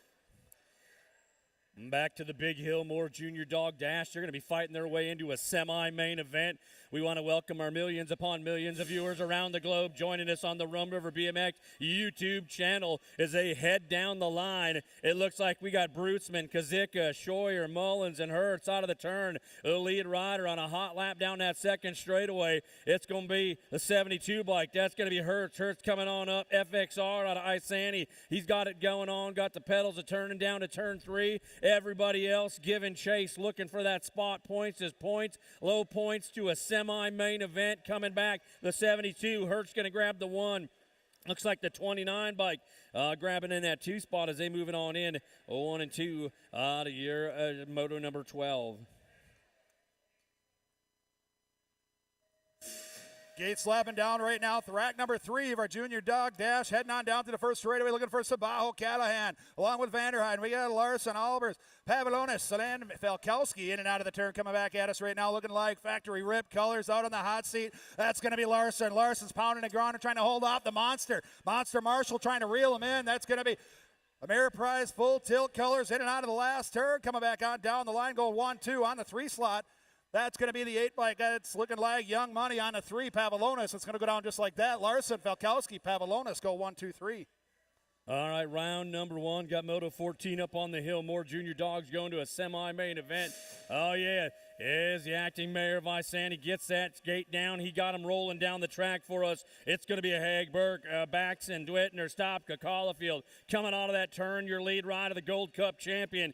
Back to the Big Hill Moore Junior Dog Dash. They're going to be fighting their way into a semi-main event. We want to welcome our millions upon millions of viewers around the globe joining us on the Rum River BMX YouTube channel as they head down the line. It looks like we got Brutsman, Kazika, Scheuer, Mullins, and Hertz out of the turn. The lead rider on a hot lap down that second straightaway. It's going to be the 72 bike. That's going to be Hertz. Hertz coming on up. FXR out of Isani. He's got it going on. Got the pedals turning down to turn 3. Everybody else giving chase, looking for that spot points as points. Low points to a semi-main event coming back. The 72, Hertz going to grab the 1. Looks like the 29 bike grabbing in that 2 spot as they moving on in. 1 and 2 out of your Moto number 12. Gate slapping down right now. Rack number 3 of our junior dog dash heading on down to the first straightaway looking for Sabajo Callahan along with Vanderheiden. We got Larson, Albers, Pavilonis, Solan, Falkowski in and out of the turn coming back at us right now looking like factory rip colors out on the hot seat. That's going to be Larson. Larson's pounding the ground and trying to hold off the Monster. Monster Marshall trying to reel him in. That's going to be Ameriprise full tilt colors in and out of the last turn coming back on down the line going 1-2 on the 3 slot. That's going to be the 8-bike. It's looking like Young Money on the 3. Pavilonis. It's going to go down just like that. Larson, Falkowski, Pavilonis go 1-2-3. All right, round number 1. Got Moto 14 up on the hill. More junior dogs going to a semi-main event. Oh, yeah. Is the acting mayor of Isani gets that gate down. He got him rolling down the track for us. It's going to be a Hagberg, Baxen, Dwittner, Stopka, Caulfield coming out of that turn. Your lead rider, the Gold Cup champion,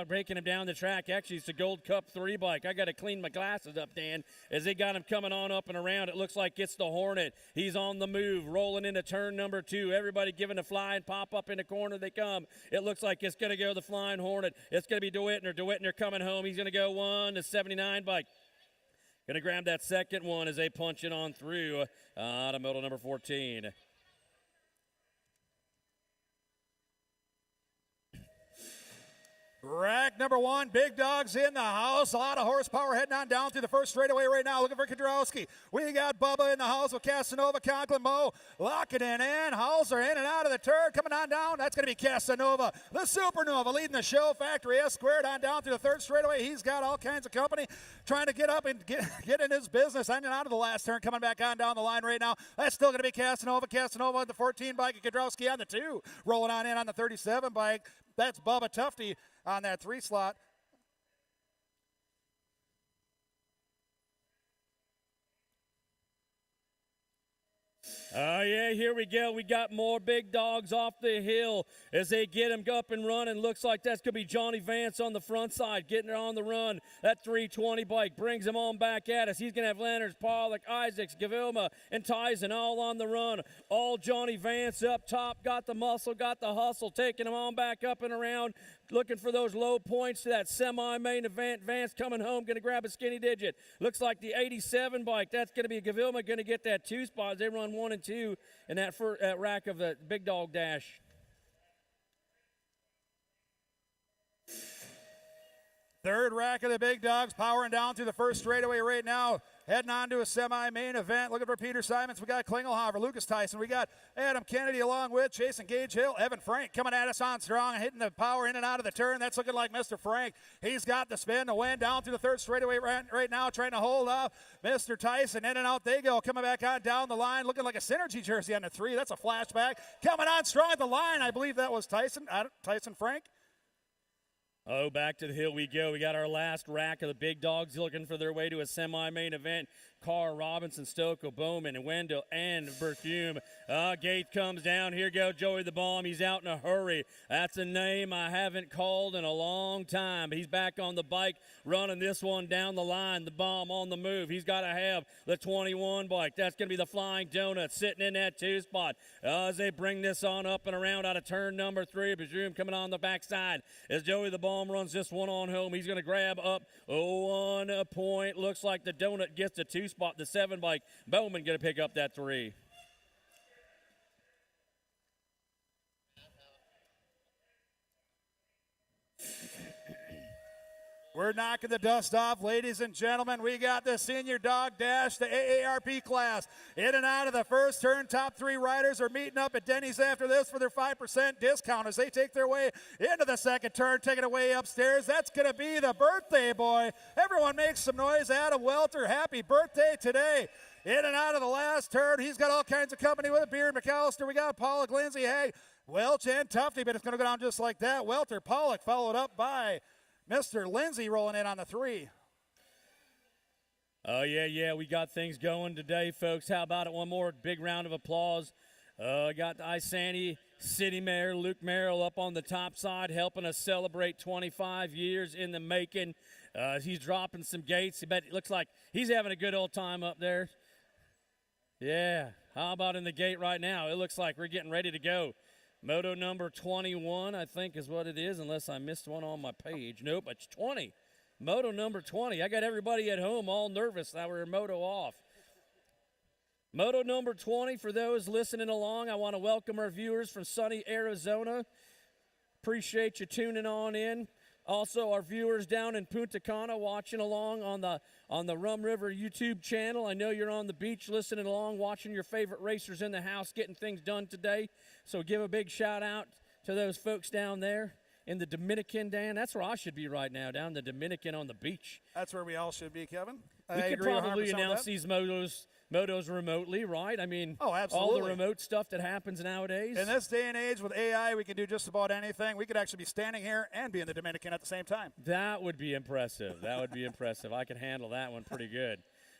breaking him down the track. Actually, it's the Gold Cup 3 bike. I got to clean my glasses up, Dan, as they got him coming on up and around. It looks like it's the Hornet. He's on the move, rolling into turn number 2. Everybody giving a fly and pop up in the corner they come. It looks like it's going to go the Flying Hornet. It's going to be Dwittner. Dwittner coming home. He's going to go 1 to 79 bike. Going to grab that second one as they punch it on through to Moto number 14. Rack number 1, big dogs in the house. A lot of horsepower heading on down through the first straightaway right now. Looking for Kudrowski. We got Bubba in the house with Casanova, Conklin, Mo. Locking it in. Hauser in and out of the turn. Coming on down. That's going to be Casanova. The Supernova leading the show. Factory S squared on down through the third straightaway. He's got all kinds of company trying to get up and get in his business. In and out of the last turn. Coming back on down the line right now. That's still going to be Casanova. Casanova on the 14 bike. And Kudrowski on the 2. Rolling on in on the 37 bike. That's Bubba Tufty on that 3 slot. Oh, yeah, here we go. We got more big dogs off the hill as they get him up and running. Looks like that's going to be Johnny Vance on the front side, getting her on the run. That 320 bike brings him on back at us. He's going to have Leonard, Pollock, Isaacs, Gavilma, and Tyson all on the run. All Johnny Vance up top, got the muscle, got the hustle, taking him on back up and around, looking for those low points to that semi-main event. Vance coming home, going to grab a skinny digit. Looks like the 87 bike. That's going to be Gavilma, going to get that 2 spot. They run 1 and 2 in that rack of the big dog dash. Third rack of the big dogs powering down through the first straightaway right now. Heading on to a semi-main event. Looking for Peter Simons. We got Klingelhofer, Lucas Tyson. We got Adam Kennedy along with Jason Gage Hill. Evan Frank coming at us on strong, hitting the power in and out of the turn. That's looking like Mr. Frank. He's got the spin to win down through the third straightaway right now, trying to hold off Mr. Tyson. In and out they go. Coming back on down the line, looking like a Synergy jersey on the 3. That's a flashback. Coming on strong at the line. I believe that was Tyson. Tyson Frank. Oh, back to the hill we go. We got our last rack of the big dogs looking for their way to a semi-main event. Carr, Robinson, Stokoe, Bowman, Wendell, and Berthume. Gate comes down. Here go Joey the Bomb. He's out in a hurry. That's a name I haven't called in a long time. He's back on the bike running this one down the line. The Bomb on the move. He's got to have the 21 bike. That's going to be the Flying Donut sitting in that 2 spot. As they bring this on up and around out of turn number 3. Berthume coming on the backside. As Joey the Bomb runs this one on home, he's going to grab up 1 point. Looks like the Donut gets the 2 spot, the 7 bike. Bowman going to pick up that 3. We're knocking the dust off, ladies and gentlemen. We got the senior dog dash, the AARP class. In and out of the first turn, top 3 riders are meeting up at Denny's after this for their 5% discount as they take their way into the second turn, taking it away upstairs. That's going to be the birthday boy. Everyone make some noise. Adam Welter, happy birthday today. In and out of the last turn, he's got all kinds of company with it. Beard McAllister, we got Pollock, Lindsay, Haig, Welch, and Tufty, but it's going to go down just like that. Welter, Pollock, followed up by Mr. Lindsay rolling in on the 3. Oh, yeah, we got things going today, folks. How about it? One more big round of applause. Got the Isanti City Mayor Luke Merrill up on the top side helping us celebrate 25 years in the making. He's dropping some gates. It looks like he's having a good old time up there. Yeah, how about in the gate right now? It looks like we're getting ready to go. Moto number 21, I think is what it is, unless I missed one on my page. Nope, it's 20. Moto number 20. I got everybody at home all nervous that we're Moto off. Moto number 20, for those listening along, I want to welcome our viewers from sunny Arizona. Appreciate you tuning on in. Also, our viewers down in Punta Cana watching along on the Rum River YouTube channel. I know you're on the beach listening along, watching your favorite racers in the house, getting things done today. So give a big shout out to those folks down there in the Dominican, Dan. That's where I should be right now, down the Dominican on the beach. That's where we all should be, Kevin. We could probably announce these motos remotely, right? I mean, oh, absolutely. All the remote stuff that happens nowadays. In this day and age with AI, we can do just about anything. We could actually be standing here and be in the Dominican at the same time. That would be impressive. That would be impressive. I could handle that one pretty good.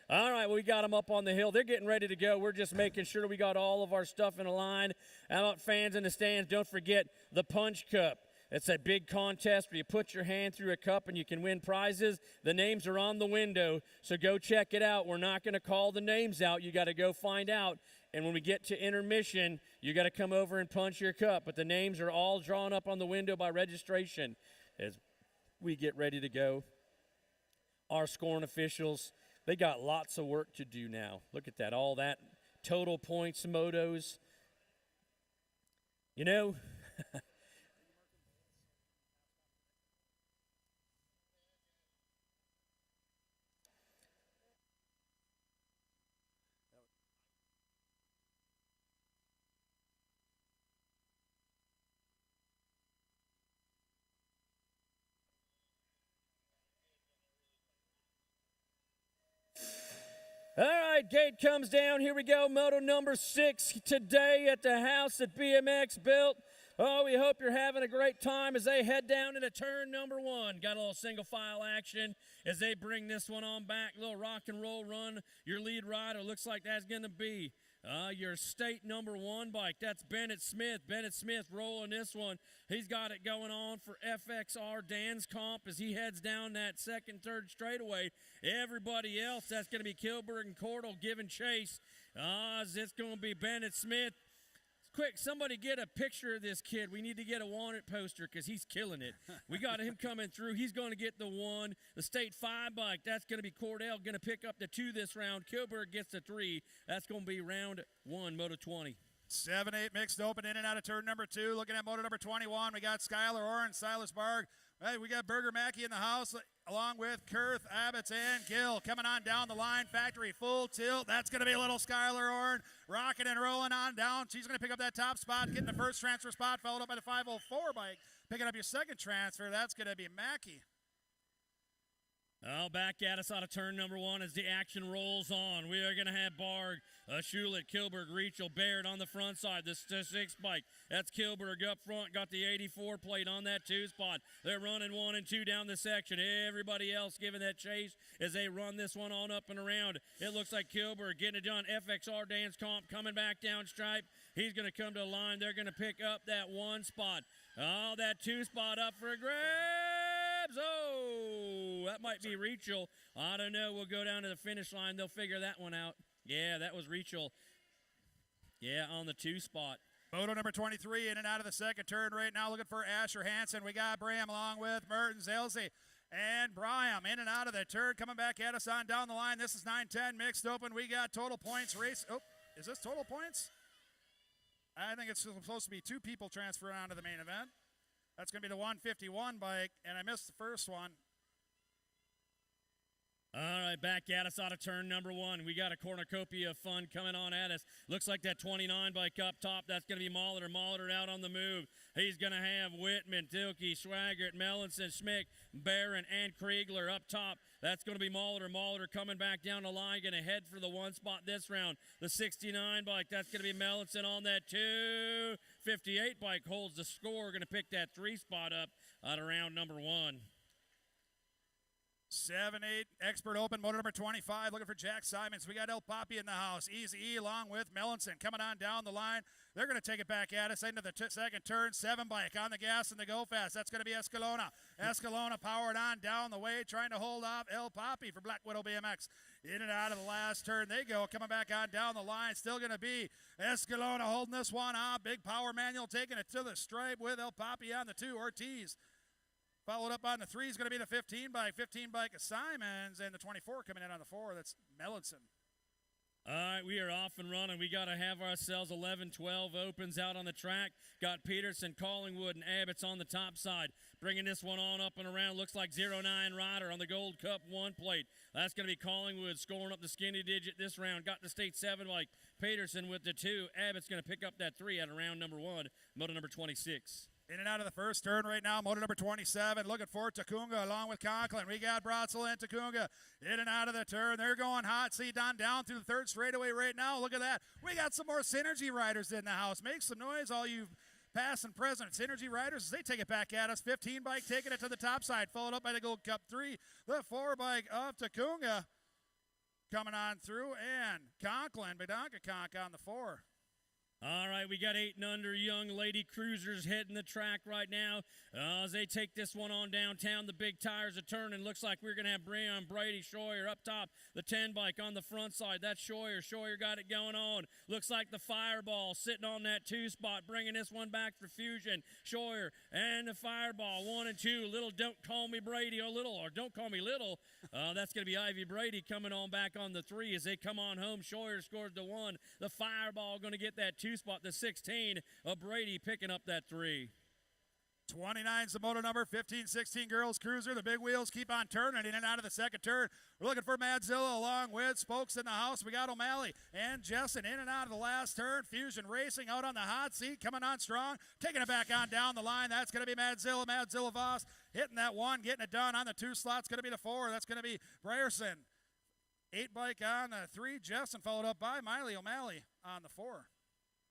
All right, well, we got them up on the hill. They're getting ready to go. We're just making sure we got all of our stuff in a line. How about fans in the stands? Don't forget the Punch Cup. It's a big contest where you put your hand through a cup and you can win prizes. The names are on the window, so go check it out. We're not going to call the names out. You got to go find out. And when we get to intermission, you got to come over and punch your cup. But the names are all drawn up on the window by registration as we get ready to go. Our scoring officials, they got lots of work to do now. Look at that, all that total points, motos. You know, all right, gate comes down. Here we go. Moto number 6 today at the house that BMX built. Oh, we hope you're having a great time as they head down into turn number 1. Got a little single file action as they bring this one on back. A little rock and roll run. Your lead rider looks like that's going to be your state number 1 bike. That's Bennett Smith. Bennett Smith rolling this one. He's got it going on for FXR Dan's comp as he heads down that second, third straightaway. Everybody else, that's going to be Kilberg and Cordell giving chase. It's going to be Bennett Smith. Quick, somebody get a picture of this kid. We need to get a wanted poster because he's killing it. We got him coming through. He's going to get the 1. The state 5 bike, that's going to be Cordell, going to pick up the 2 this round. Kilberg gets the 3. That's going to be round 1, Moto 20. 7-8 mixed open in and out of turn number 2. Looking at moto number 21, we got Skylar Oren, Silas Barg. Hey, we got Burger Mackey in the house, along with Kurth, Abbots, and Gill. Coming on down the line, factory full tilt. That's going to be a little Skylar Orn, rocking and rolling on down. She's going to pick up that top spot, getting the first transfer spot, followed up by the 504 bike. Picking up your second transfer, that's going to be Mackey. Oh, back at us out of turn number 1 as the action rolls on. We are going to have Barg, Schulet, Kilberg, Reachel, Baird on the front side. The 6 bike. That's Kilberg up front. Got the 84 plate on that 2 spot. They're running 1 and 2 down the section. Everybody else giving that chase as they run this one on up and around. It looks like Kilberg getting it done. FXR Dance Comp coming back down stripe. He's going to come to the line. They're going to pick up that 1 spot. Oh, that 2 spot up for a grabs. Oh, that might be Reachel. I don't know. We'll go down to the finish line. They'll figure that one out. Yeah, that was Reachel. Yeah, on the 2 spot. Moto number 23 in and out of the second turn right now, looking for Asher Hansen. We got Bram along with Mertens, Elsie, and Bryam in and out of the turn. Coming back at us on down the line. This is 9-10 mixed open. We got total points race. Oh, is this total points? I think it's supposed to be 2 people transferring onto the main event. That's going to be the 151 bike, and I missed the first one. All right, back at us out of turn number 1. We got a cornucopia of fun coming on at us. Looks like that 29 bike up top. That's going to be Molitor. Molitor out on the move. He's going to have Whitman, Dilkey, Swaggart, Mellinson, Schmick, Barron, and Kriegler up top. That's going to be Molitor. Molitor coming back down the line. Going to head for the 1 spot this round. The 69 bike, that's going to be Mellinson on that 258 bike. Holds the score. Going to pick that 3 spot up out of round number 1. 7-8 Expert Open, motor number 25, looking for Jack Simons. We got El Papi in the house. Easy E along with Mellinson coming on down the line. They're going to take it back at us into the second turn. 7 bike on the gas and the go fast. That's going to be Escalona. Escalona powered on down the way, trying to hold off El Papi for Black Widow BMX. In and out of the last turn they go. Coming back on down the line. Still going to be Escalona holding this one on. Big power manual taking it to the stripe with El Papi on the 2. Ortiz. Followed up on the 3 is going to be the 15 bike of Simons, and the 24 coming in on the 4. That's Mellinson. All right, we are off and running. We got to have ourselves 11-12 opens out on the track. Got Peterson, Collingwood, and Abbott's on the top side. Bringing this one on up and around. Looks like 09 Rider on the Gold Cup 1 plate. That's going to be Collingwood scoring up the skinny digit this round. Got the state 7 bike. Peterson with the 2. Abbott's going to pick up that 3 out of round number 1. Moto number 26. In and out of the first turn right now, motor number 27, looking for Tacunga along with Conklin. We got Brotzel and Tacunga in and out of the turn. They're going hot seat on down through the third straightaway right now. Look at that. We got some more Synergy riders in the house. Make some noise, all you past and present Synergy riders, as they take it back at us. 15 bike taking it to the top side, followed up by the Gold Cup 3. The 4 bike of Tacunga coming on through, and Conklin, Bedonka Conk on the 4. All right, we got 8 and under young lady cruisers heading the track right now. As they take this one on downtown, the big tires are turning. Looks like we're going to have Breon, Brady, Scheuer up top. The 10 bike on the front side. That's Scheuer. Scheuer got it going on. Looks like the Fireball sitting on that 2 spot, bringing this one back for Fusion. Scheuer and the Fireball, 1 and 2. Little Don't Call Me Brady, or Don't Call Me Little. That's going to be Ivy Brady coming on back on the 3 as they come on home. Scheuer scored the 1. The Fireball going to get that 2 spot, the 16 of Brady picking up that 3. 29's the moto number, 15-16 girls cruiser. The big wheels keep on turning in and out of the second turn. We're looking for Madzilla along with Spokes in the house. We got O'Malley and Jessen in and out of the last turn. Fusion racing out on the hot seat, coming on strong, taking it back on down the line. That's going to be Madzilla Voss hitting that 1, getting it done on the 2 slot's going to be the 4. That's going to be Brierson. 8 bike on the 3. Jessen followed up by Miley O'Malley on the 4.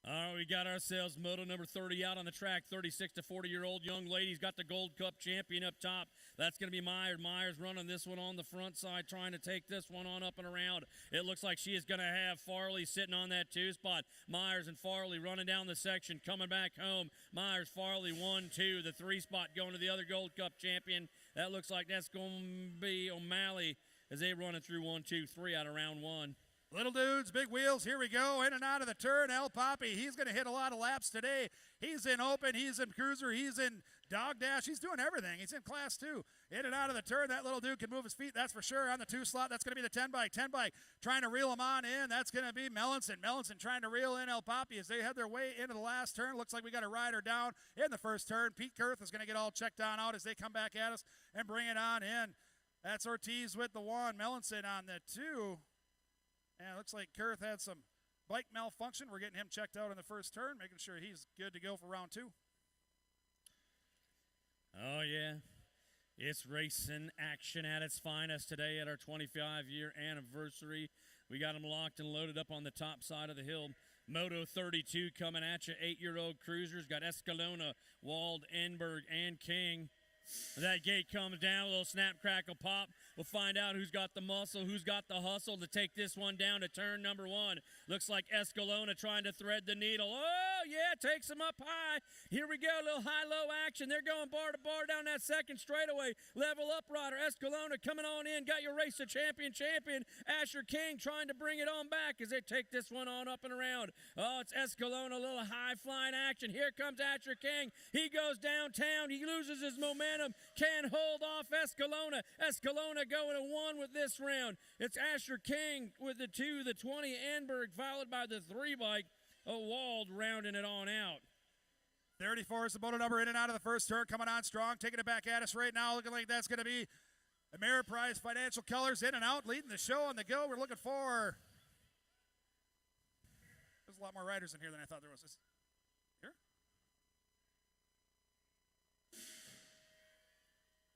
All right, we got ourselves moto number 30 out on the track. 36 to 40-year-old young lady's got the Gold Cup champion up top. That's going to be Myers. Myers running this one on the front side, trying to take this one on up and around. It looks like she is going to have Farley sitting on that 2 spot. Myers and Farley running down the section, coming back home. Myers, Farley, 1-2. The 3 spot going to the other Gold Cup champion. That looks like that's going to be O'Malley as they running through 1, 2, 3 out of round 1. Little dudes, big wheels, here we go, in and out of the turn. El Poppy, he's going to hit a lot of laps today. He's in open, he's in cruiser, he's in dog dash, he's doing everything. He's in class 2. In and out of the turn, that little dude can move his feet, that's for sure. On the 2 slot, that's going to be the 10 bike. 10 bike trying to reel him on in, that's going to be Mellinson. Mellinson trying to reel in El Poppy as they head their way into the last turn. Looks like we got a rider down in the first turn. Pete Kurth is going to get all checked on out as they come back at us and bring it on in. That's Ortiz with the 1, Mellinson on the 2. And it looks like Kurth had some bike malfunction. We're getting him checked out in the first turn, making sure he's good to go for round 2. Oh, yeah. It's racing action at its finest today at our 25-year anniversary. We got them locked and loaded up on the top side of the hill. Moto 32 coming at you. 8-year-old cruisers. Got Escalona, Wald, Enberg, and King. That gate comes down, a little snap, crackle, pop. We'll find out who's got the muscle, who's got the hustle to take this one down to turn number 1. Looks like Escalona trying to thread the needle. Oh, yeah, takes him up high. Here we go, a little high-low action. They're going bar to bar down that second straightaway. Level up rider, Escalona coming on in. Got your race to champion. Asher King trying to bring it on back as they take this one on up and around. Oh, it's Escalona, a little high-flying action. Here comes Asher King. He goes downtown. He loses his momentum. Can't hold off Escalona. Escalona going to 1 with this round. It's Asher King with the 2, the 20, Enberg, followed by the 3 bike. Wald rounding it on out. 34 is the moto number in and out of the first turn, coming on strong, taking it back at us right now. Looking like that's going to be Ameriprise Financial Colors in and out, leading the show on the go. We're looking for... There's a lot more riders in here than I thought there was. Here?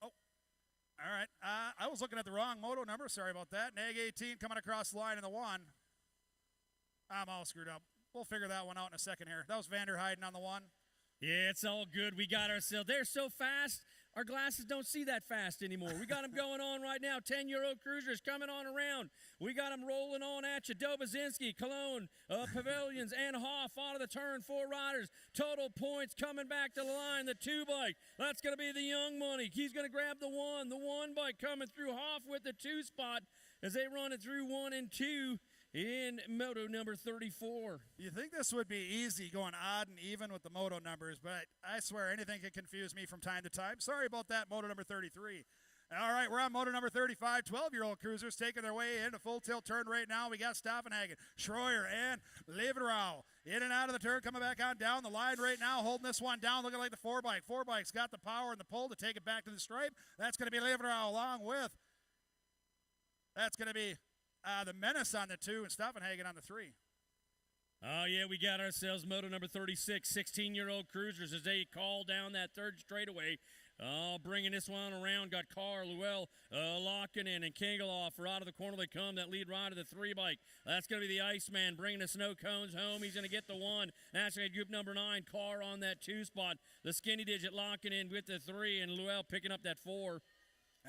Oh, all right. I was looking at the wrong moto number. Sorry about that. Nag 18 coming across the line in the 1. I'm all screwed up. We'll figure that one out in a second here. That was Vander Heiden on the 1. Yeah, it's all good. We got ourselves. They're so fast, our glasses don't see that fast anymore. We got them going on right now. 10-year-old cruisers coming on around. We got them rolling on at you. Dobozinski, Cologne, Pavilions, and Hoff out of the turn. 4 riders. Total points coming back to the line. The 2 bike. That's going to be the young money. He's going to grab the 1. The 1 bike coming through Hoff with the 2 spot as they run it through 1 and 2. In Moto number 34. You think this would be easy going odd and even with the moto numbers, but I swear anything can confuse me from time to time. Sorry about that, moto number 33. All right, we're on moto number 35. 12-year-old cruisers taking their way into full tilt turn right now. We got Staffenhagen, Schroyer, and Levenrau. In and out of the turn, coming back on down the line right now, holding this one down, looking like the 4 bike. 4 bike's got the power and the pull to take it back to the stripe. That's going to be Levenrau along with. That's going to be the Menace on the 2 and Staffenhagen on the 3. Oh, yeah, we got ourselves moto number 36, 16-year-old cruisers as they call down that 3rd straightaway. Oh, bringing this one around. Got Carr, Luell, Lockinen, and Kingeloff. Right out of the corner they come. That lead rider, the 3 bike. That's going to be the Iceman bringing the snow cones home. He's going to get the 1. That's going to group number 9. Carr on that 2 spot. The skinny digit Lockinen with the 3, and Luell picking up that 4.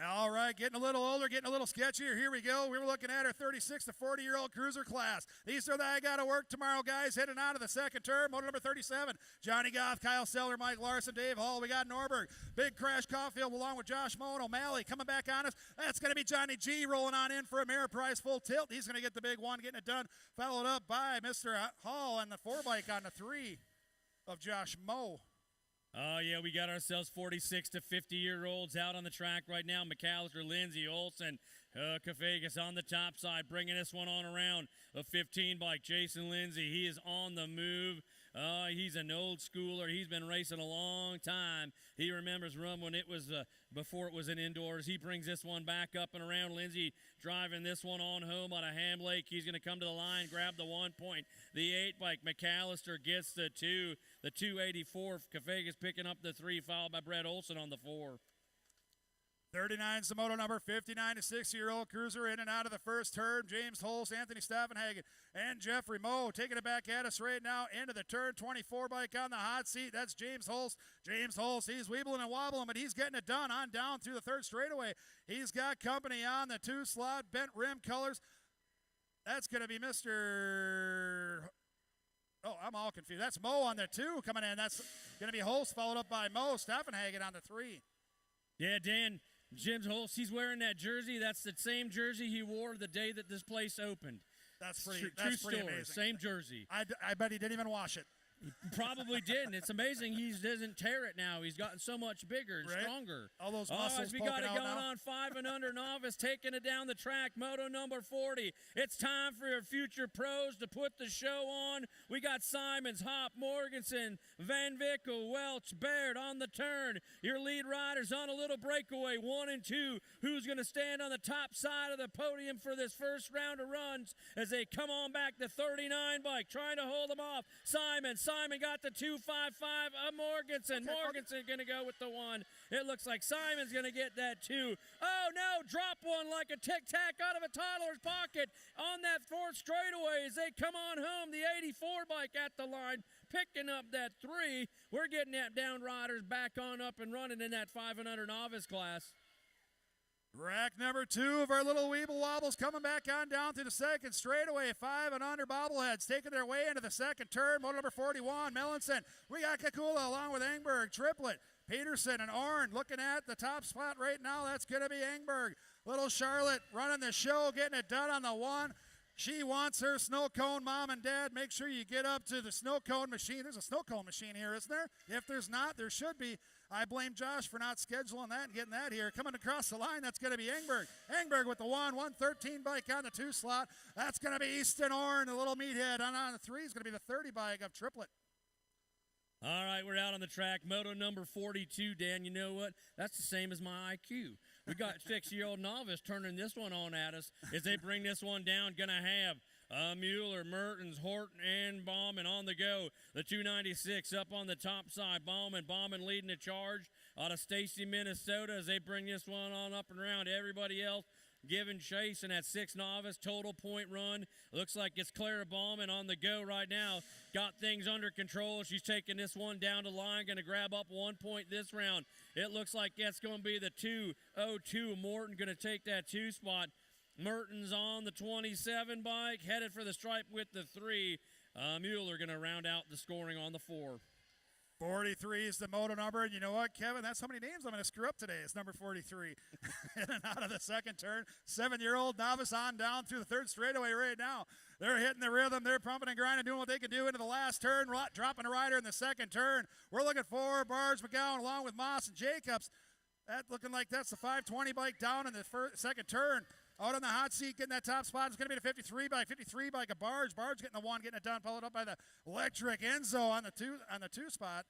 All right, getting a little older, getting a little sketchier. Here we go. We were looking at our 36 to 40-year-old cruiser class. These are the I got to work tomorrow guys heading out of the second turn. Moto number 37, Johnny Goff, Kyle Seller, Mike Larson, Dave Hall. We got Norberg, Big Crash Caulfield along with Josh Moe and O'Malley coming back on us. That's going to be Johnny G rolling on in for Ameriprise full tilt. He's going to get the big 1, getting it done. Followed up by Mr. Hall and the 4 bike on the 3 of Josh Moe. Oh, yeah, we got ourselves 46 to 50-year-olds out on the track right now. McAllister, Lindsay, Olson, Kafegas on the top side, bringing this one on around. A 15 bike, Jason Lindsay. He is on the move. He's an old schooler. He's been racing a long time. He remembers Rum when it was before it was in indoors. He brings this one back up and around. Lindsay driving this one on home out of Ham Lake. He's going to come to the line, grab the 1 point. The 8 bike, McAllister gets the 2. The 284, Kafegas picking up the 3, followed by Brett Olson on the 4. 39 is the moto number, 59 to 60-year-old cruiser in and out of the first turn. James Holst, Anthony Staffenhagen, and Jeffrey Moe taking it back at us right now into the turn. 24 bike on the hot seat. That's James Holst. James Holst, he's weebling and wobbling, but he's getting it done on down through the 3rd straightaway. He's got company on the 2 slot, bent rim colors. That's going to be Mr. Oh, I'm all confused. That's Moe on the 2 coming in. That's going to be Holst followed up by Moe. Staffenhagen on the 3. Yeah, Dan. Jim Holst, he's wearing that jersey. That's the same jersey he wore the day that this place opened. That's pretty True story. amazing. Same jersey. I bet he didn't even wash it. Probably didn't. It's amazing he doesn't tear it now. He's gotten so much bigger and Right? stronger. All those All right, muscles we got poking it out going now. on 5 and under novice, taking it down the track. Moto number 40. It's time for your future pros to put the show on. We got Simons, Hop, Morganson, Van Vickel, Welch, Baird on the turn. Your lead riders on a little breakaway, 1 and 2. Who's going to stand on the top side of the podium for this first round of runs as they come on back the 39 bike, trying to hold them off. Simon got the 255 of Morganson. Morganson going to go with the 1. It looks like Simon's going to get that 2. Oh, no, drop one like a tic-tac out of a toddler's pocket on that 4th straightaway as they come on home. The 84 bike at the line, picking up that 3. We're getting that down riders back on up and running in that 5 and under novice class. Rack number 2 of our little Weeble Wobbles coming back on down to the 2nd straightaway. 5 and under bobbleheads taking their way into the 2nd turn. Moto number 41, Melanson. We got Kakula along with Engberg. Triplet, Peterson, and Orn looking at the top spot right now. That's going to be Engberg. Little Charlotte running the show, getting it done on the 1. She wants her snow cone, Mom and Dad. Make sure you get up to the snow cone machine. There's a snow cone machine here, isn't there? If there's not, there should be. I blame Josh for not scheduling that and getting that here. Coming across the line, that's going to be Engberg. Engberg with the 113 bike on the 2 slot. That's going to be Easton Orn, the little meathead. On the 3 is going to be the 30 bike of Triplet. All right, we're out on the track. Moto number 42, Dan, you know what? That's the same as my IQ. We got 6-year-old novice turning this one on at us as they bring this one down. Going to have Mueller, Mertens, Horton, and Bauman on the go. The 296 up on the top side. Bauman leading the charge out of Stacy, Minnesota as they bring this one on up and around. Everybody else giving chase in that 6 novice total point run. Looks like it's Clara Bauman on the go right now. Got things under control. She's taking this one down the line. Going to grab up 1 point this round. It looks like that's going to be the 202. Morton going to take that 2 spot. Mertens on the 27 bike, headed for the stripe with the 3. Mueller going to round out the scoring on the 4. 43 is the Moto number, and you know what, Kevin? That's how many names I'm going to screw up today. It's number 43. In and out of the 2nd turn. 7-year-old novice on down through the 3rd straightaway right now. They're hitting the rhythm. They're pumping and grinding, doing what they can do into the last turn, dropping a rider in the 2nd turn. We're looking for Barge McGowan along with Moss and Jacobs. That looking like that's the 520 bike down in the 2nd turn. Out on the hot seat, getting that top spot. It's going to be the 53 bike. 53 bike of Barge. Barge getting the 1, getting it done, followed up by the electric Enzo on the 2 spot.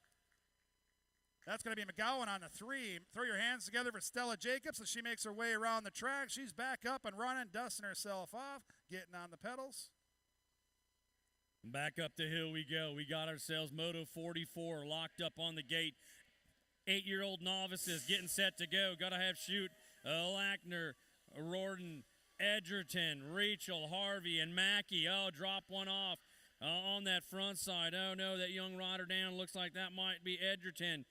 That's going to be McGowan on the 3. Throw your hands together for Stella Jacobs as she makes her way around the track. She's back up and running, dusting herself off, getting on the pedals. Back up the hill we go. We got ourselves Moto 44 locked up on the gate. 8-year-old novices getting set to go. Got to have shoot Lackner, Rorden, Edgerton, Rachel, Harvey, and Mackey. Oh, drop one off on that front side. Oh, no, that young rider down looks like that might be Edgerton.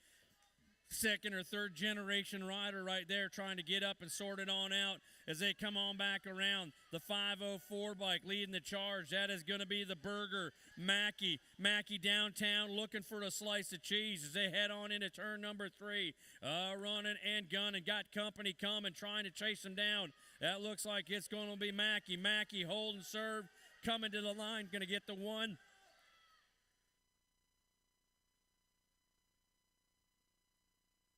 2nd or 3rd generation rider right there trying to get up and sort it on out as they come on back around. The 504 bike leading the charge. That is going to be the Berger. Mackey downtown looking for a slice of cheese as they head on into turn number 3. Running and gunning. Got company coming, trying to chase them down. That looks like it's going to be Mackey. Mackey holding serve, coming to the line, going to get the 1.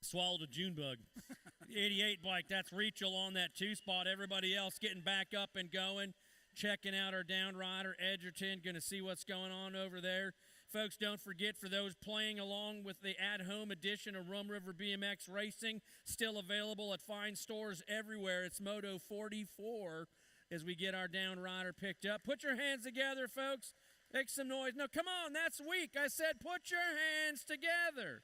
Swallowed a June bug. The 88 bike, that's Rachel on that 2 spot. Everybody else getting back up and going. Checking out our down rider, Edgerton. Going to see what's going on over there. Folks, don't forget, for those playing along with the at-home edition of Rum River BMX Racing, still available at fine stores everywhere. It's Moto 44 as we get our down rider picked up. Put your hands together, folks. Make some noise. No, come on, that's weak. I said put your hands together.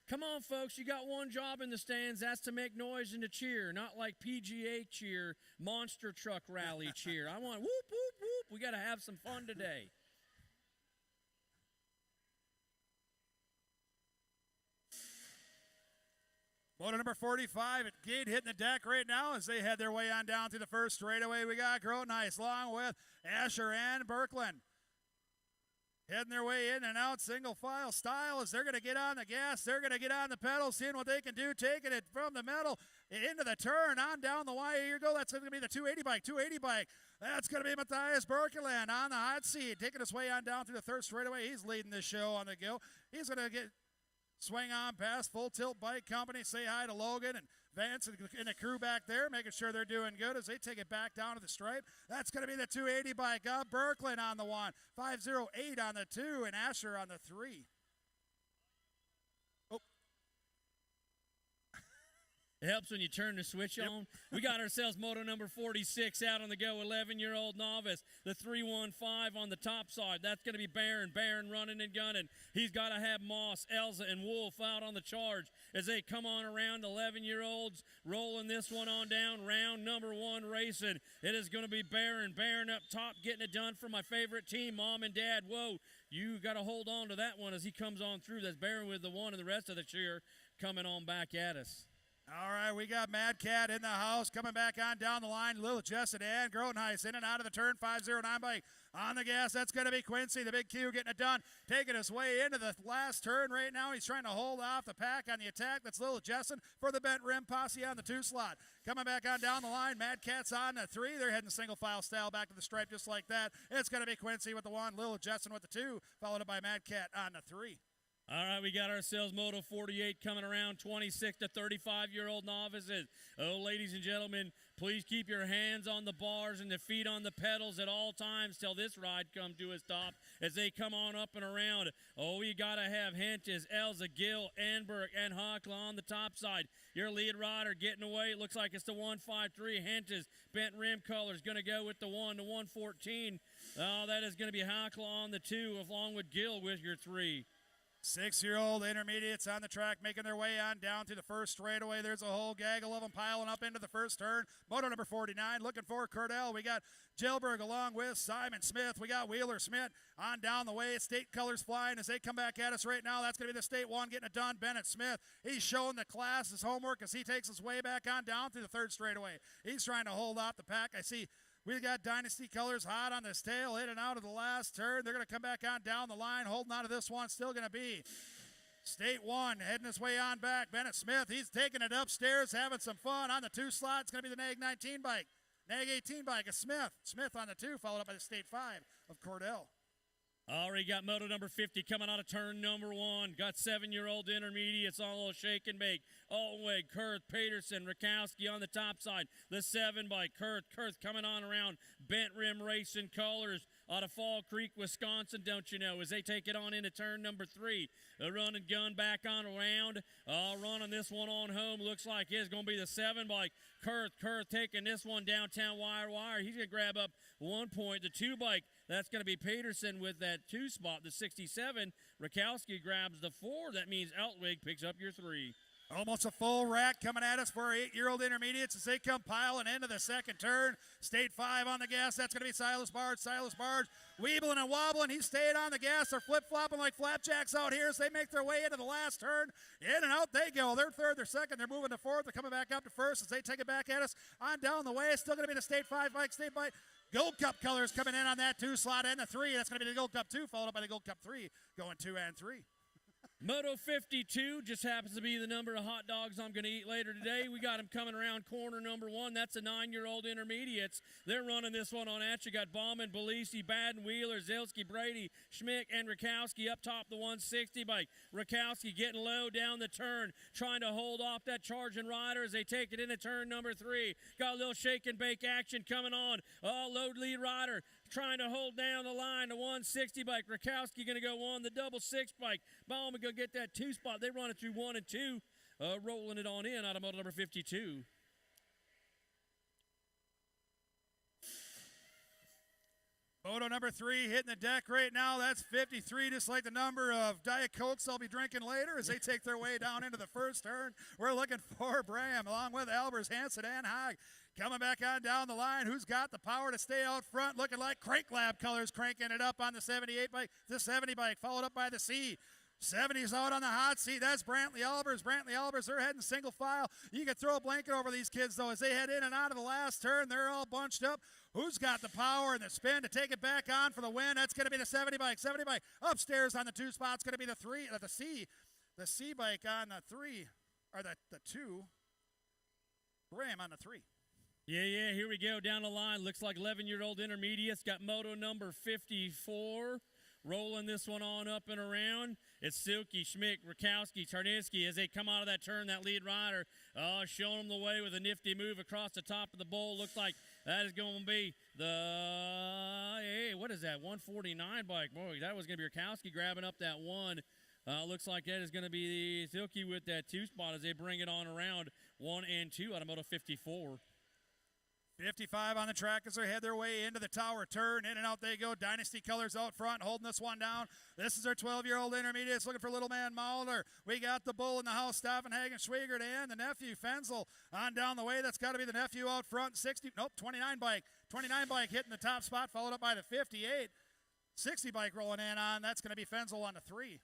Come on, folks, you got one job in the stands. That's to make noise and to cheer, not like PGA cheer, monster truck rally cheer. I want whoop, whoop, whoop. We got to have some fun today. Moto number 45 at gate hitting the deck right now as they head their way on down through the 1st straightaway. We got Grow Nice along with Asher and Birkeland. heading their way in and out, single file style as they're going to get on the gas. They're going to get on the pedal, seeing what they can do, taking it from the metal into the turn, on down the wire. Here you go. That's going to be the 280 bike. 280 bike. That's going to be Matthias Berkeland on the hot seat, taking his way on down through the third straightaway. He's leading this show on the go. He's going to swing on past Full Tilt Bike Company, say hi to Logan and Vance and the crew back there, making sure they're doing good as they take it back down to the stripe. That's going to be the 280 bike of Berkeland on the 1, 508 on the 2, and Asher on the 3. It helps when you turn the switch on. We got ourselves Moto number 46 out on the go, 11-year-old novice. The 315 on the top side. That's going to be Barron. Barron running and gunning. He's got to have Moss, Elza, and Wolf out on the charge as they come on around. 11-year-olds rolling this one on down. Round number 1 racing. It is going to be Barron. Barron up top getting it done for my favorite team, Mom and Dad. Whoa, you got to hold on to that one as he comes on through. That's Barron with the 1 and the rest of the cheer coming on back at us. All right, we got Mad Cat in the house, coming back on down the line. Little Jessup and Grotenheis in and out of the turn, 509 bike. On the gas, that's going to be Quincy, the big Q, getting it done, taking his way into the last turn right now. He's trying to hold off the pack on the attack. That's Little Jessup for the bent rim posse on the 2 slot. Coming back on down the line, Mad Cat's on the 3. They're heading single file style back to the stripe just like that. It's going to be Quincy with the 1, Little Jessup with the 2, followed up by Mad Cat on the 3. All right, we got ourselves Moto 48 coming around, 26 to 35-year-old novices. Oh, ladies and gentlemen, please keep your hands on the bars and the feet on the pedals at all times till this ride comes to a stop as they come on up and around. Oh, you got to have Hentes, Elza, Gill, Anberg, and Hockla on the top side. Your lead rider getting away. It looks like it's the 153. Hentes, bent rim colors, going to go with the 1, the 114. Oh, that is going to be Hockla on the 2 along with Gill with your 3. 6-year-old intermediates on the track making their way on down to the first straightaway. There's a whole gaggle of them piling up into the first turn. Moto number 49 looking for Cordell. We got Gilberg along with Simon Smith. We got Wheeler Smith on down the way. State colors flying as they come back at us right now. That's going to be the State 1 getting it done. Bennett Smith. He's showing the class his homework as he takes his way back on down through the third straightaway. He's trying to hold off the pack. I see we got Dynasty colors hot on this tail, in and out of the last turn. They're going to come back on down the line, holding on to this one. Still going to be State 1 heading his way on back. Bennett Smith, he's taking it upstairs, having some fun on the 2 slot. It's going to be the Nag 19 bike. Nag 18 bike is Smith. Smith on the 2, followed up by the State 5 of Cordell. Already got Moto number 50 coming out of turn number 1. Got 7-year-old intermediates on a little shake and bake. Altweg, Kurth, Peterson, Rakowski on the top side. The 7 by Kurth. Kurth coming on around. Bent rim racing colors out of Fall Creek, Wisconsin, don't you know, as they take it on into turn number 3. A run and gun back on around. Running this one on home. Looks like it's going to be the 7 by Kurth. Kurth taking this one downtown wire. He's going to grab up 1 point. The 2 bike, that's going to be Peterson with that 2 spot, the 67. Rakowski grabs the 4. That means Altwig picks up your 3. Almost a full rack coming at us for our 8-year-old intermediates as they come piling into the second turn. State 5 on the gas. That's going to be Silas Barge. Silas Barge weebling and wobbling. He's staying on the gas. They're flip-flopping like flapjacks out here as they make their way into the last turn. In and out they go. They're third, they're second. They're moving to fourth. They're coming back up to first as they take it back at us on down the way. It's still going to be the State 5 bike. State bike. Gold Cup colors coming in on that 2 slot and the 3. That's going to be the Gold Cup 2, followed up by the Gold Cup 3, going 2 and 3. Moto 52 just happens to be the number of hot dogs I'm going to eat later today. We got them coming around corner number 1. That's a 9-year-old intermediates. They're running this one on at you. Got Bauman, Belisi, Baden, Wheeler, Zilski, Brady, Schmick, and Rakowski up top the 160 bike. Rakowski getting low down the turn, trying to hold off that charging rider as they take it into turn number 3. Got a little shake and bake action coming on. Load lead rider trying to hold down the line. The 160 bike. Rakowski going to go on the double 6 bike. Bauman go get that 2 spot. They run it through 1 and 2, rolling it on in out of Moto number 52. Moto number 3 hitting the deck right now. That's 53, just like the number of Diet Cokes they'll be drinking later as they take their way down into the first turn. We're looking for Bram along with Albers, Hansen, and Haag. Coming back on down the line, who's got the power to stay out front? Looking like Crank Lab colors cranking it up on the 78 bike, the 70 bike, followed up by the C. 70's out on the hot seat. That's Brantley Albers. Brantley Albers, they're heading single file. You can throw a blanket over these kids, though, as they head in and out of the last turn. They're all bunched up. Who's got the power and the spin to take it back on for the win? That's going to be the 70 bike. 70 bike upstairs on the 2 spot's going to be the C bike on the 3, or the 2. Graham on the 3. Yeah, here we go down the line. Looks like 11-year-old intermediates got moto number 54. Rolling this one on up and around. It's Silky, Schmick, Rakowski, Tarniski as they come out of that turn. That lead rider showing them the way with a nifty move across the top of the bowl. Looks like that is going to be the, hey, what is that, 149 bike. Boy, that was going to be Rakowski grabbing up that one. Looks like that is going to be the Silky with that 2 spot as they bring it on around 1 and 2 out of Moto 54. 55 on the track as they head their way into the tower turn. In and out they go. Dynasty Colors out front, holding this one down. This is our 12-year-old intermediates looking for little man Mauler. We got the bull in the house, Staffenhagen, Schwiegert, and the nephew, Fenzel, on down the way. That's got to be the nephew out front. 29 bike. 29 bike hitting the top spot, followed up by the 58. 60 bike rolling in on. That's going to be Fenzel on the 3.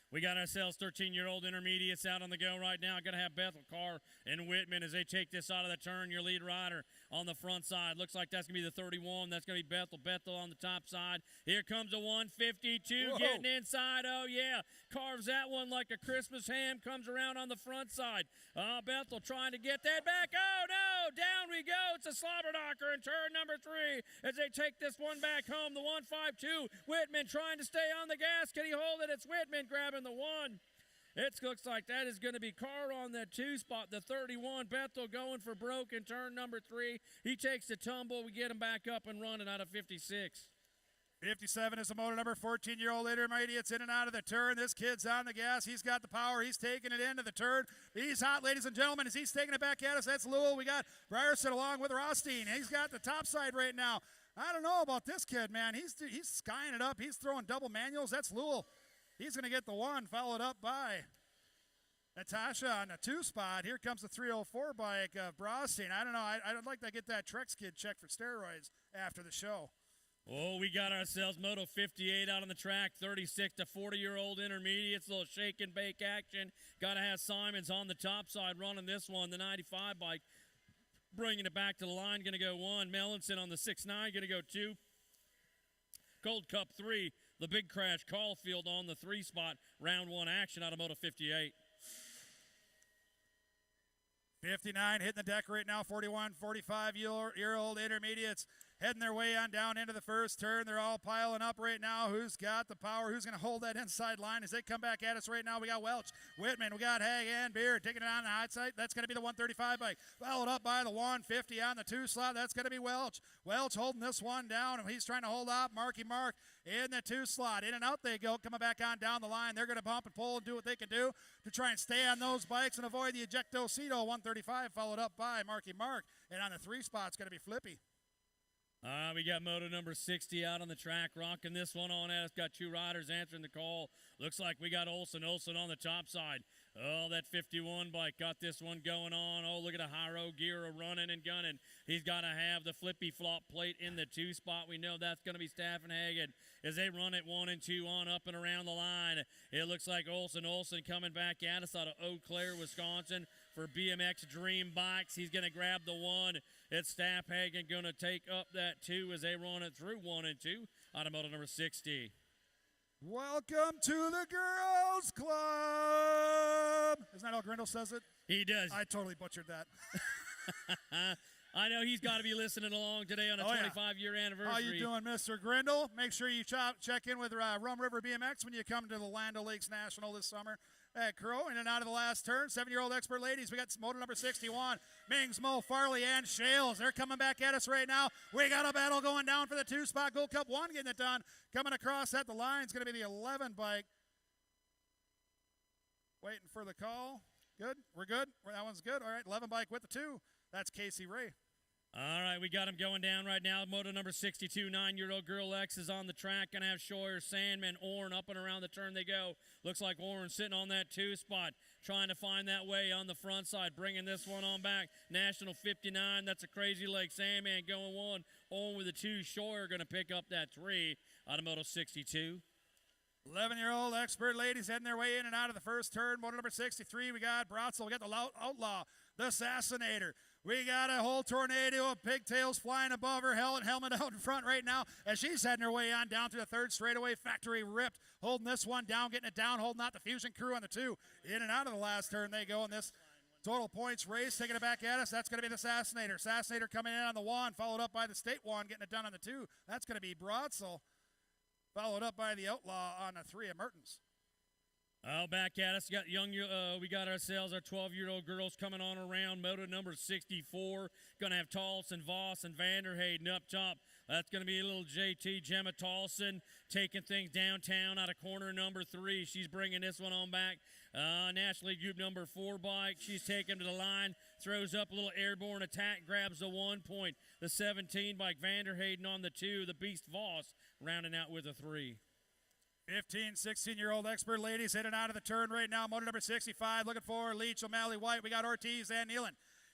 We got ourselves 13-year-old intermediates out on the go right now. Going to have Bethel, Carr, and Whitman as they take this out of the turn. Your lead rider on the front side. Looks like that's going to be the 31. That's going to be Bethel. Bethel on the top side. Here comes a 152 Whoa. getting inside. Oh, yeah. Carves that one like a Christmas ham. Comes around on the front side. Bethel trying to get that back. Oh, no. Down we go. It's a slobber knocker in turn number 3 as they take this one back home. The 152. Whitman trying to stay on the gas. Can he hold it? It's Whitman grabbing the 1. It looks like that is going to be Carr on that 2 spot, the 31. Bethel going for broke in turn number 3. He takes the tumble. We get him back up and running out of 56. 57 is the motor number 14-year-old intermediates in and out of the turn. This kid's on the gas. He's got the power. He's taking it into the turn. He's hot, ladies and gentlemen, as he's taking it back at us. That's Lowell. We got Ryerson along with Rothstein. He's got the top side right now. I don't know about this kid, man. He's skying it up. He's throwing double manuals. That's Lowell. He's going to get the 1, followed up by Natasha on the 2 spot. Here comes the 304 bike of Brostein. I don't know. I'd like to get that Trex kid checked for steroids after the show. Oh, we got ourselves Moto 58 out on the track, 36 to 40-year-old intermediates, a little shake and bake action. Got to have Simons on the top side running this one, the 95 bike, bringing it back to the line, going to go 1. Mellinson on the 6'9", going to go 2. Gold Cup 3, the Big Crash Caulfield on the 3 spot, round 1 action out of Moto 58. 59 hitting the deck right now, 41, 45-year-old intermediates heading their way on down into the first turn. They're all piling up right now. Who's got the power? Who's going to hold that inside line as they come back at us right now? We got Welch, Whitman, we got Haig and Beard taking it on the outside. That's going to be the 135 bike. Followed up by the 150 on the 2 slot. That's going to be Welch. Welch holding this one down, and he's trying to hold up. Marky Mark in the 2 slot. In and out they go, coming back on down the line. They're going to bump and pull and do what they can do to try and stay on those bikes and avoid the Ejectocito 135, followed up by Marky Mark. And on the 3 spot, it's going to be Flippy. We got moto number 60 out on the track, rocking this one on at us. Got 2 riders answering the call. Looks like we got Olson on the top side. Oh, that 51 bike got this one going on. Oh, look at a Hyro gear running and gunning. He's got to have the flippy flop plate in the 2 spot. We know that's going to be Staffenhagen as they run it 1 and 2 on up and around the line. It looks like Olson coming back at us out of Eau Claire, Wisconsin for BMX Dream Bikes. He's going to grab the 1. It's Staffenhagen going to take up that 2 as they run it through 1 and 2 out of moto number 60. Welcome to the Girls Club. Isn't that how Grindle says it? He does. I totally butchered that. I know he's got to be listening along today on a 25-year anniversary. How you doing, Mr. Grindle? Make sure you check in with Rum River BMX when you come to the Land O'Lakes National this summer at Crow. In and out of the last turn, 7-year-old expert ladies. We got motor number 61, Mings, Mo, Farley, and Shales. They're coming back at us right now. We got a battle going down for the 2 spot. Gold Cup 1 getting it done. Coming across at the line is going to be the 11 bike. Waiting for the call. Good. We're good. That one's good. All right, 11 bike with the 2. That's Casey Ray. All right, we got him going down right now. Moto number 62, 9-year-old Girl X is on the track. Going to have Scheuer, Sandman, Orrin up and around the turn they go. Looks like Orrin sitting on that 2 spot, trying to find that way on the front side, bringing this one on back. National 59, that's a Crazy Lake. Sandman going 1, Orrin with a 2. Scheuer going to pick up that 3 out of Moto 62. 11-year-old expert ladies heading their way in and out of the first turn. Moto number 63, we got Brotzel. We got the Outlaw, the Assassinator. We got a whole tornado of pigtails flying above her helmet out in front right now as she's heading her way on down through the third straightaway. Factory Ripped holding this one down, getting it down, holding out the Fusion Crew on the 2. In and out of the last turn they go in this total points race. Taking it back at us, that's going to be the Assassinator. Assassinator coming in on the 1, followed up by the State 1, getting it done on the 2. That's going to be Brotzel, followed up by the Outlaw on the 3 of Mertens. Oh, back at us. We got ourselves our 12-year-old girls coming on around. Moto number 64. Going to have Tolson, Voss, and Vanderhayden up top. That's going to be a little JT Gemma Tolson taking things downtown out of corner number 3. She's bringing this one on back. National League Group number 4 bike. She's taking to the line, throws up a little airborne attack, grabs the 1 point. The 17 bike, Vanderhayden on the 2. The Beast Voss rounding out with a 3. 15, 16-year-old expert ladies in and out of the turn right now. Motor number 65 looking for Leach, O'Malley, White. We got Ortiz and Nealon.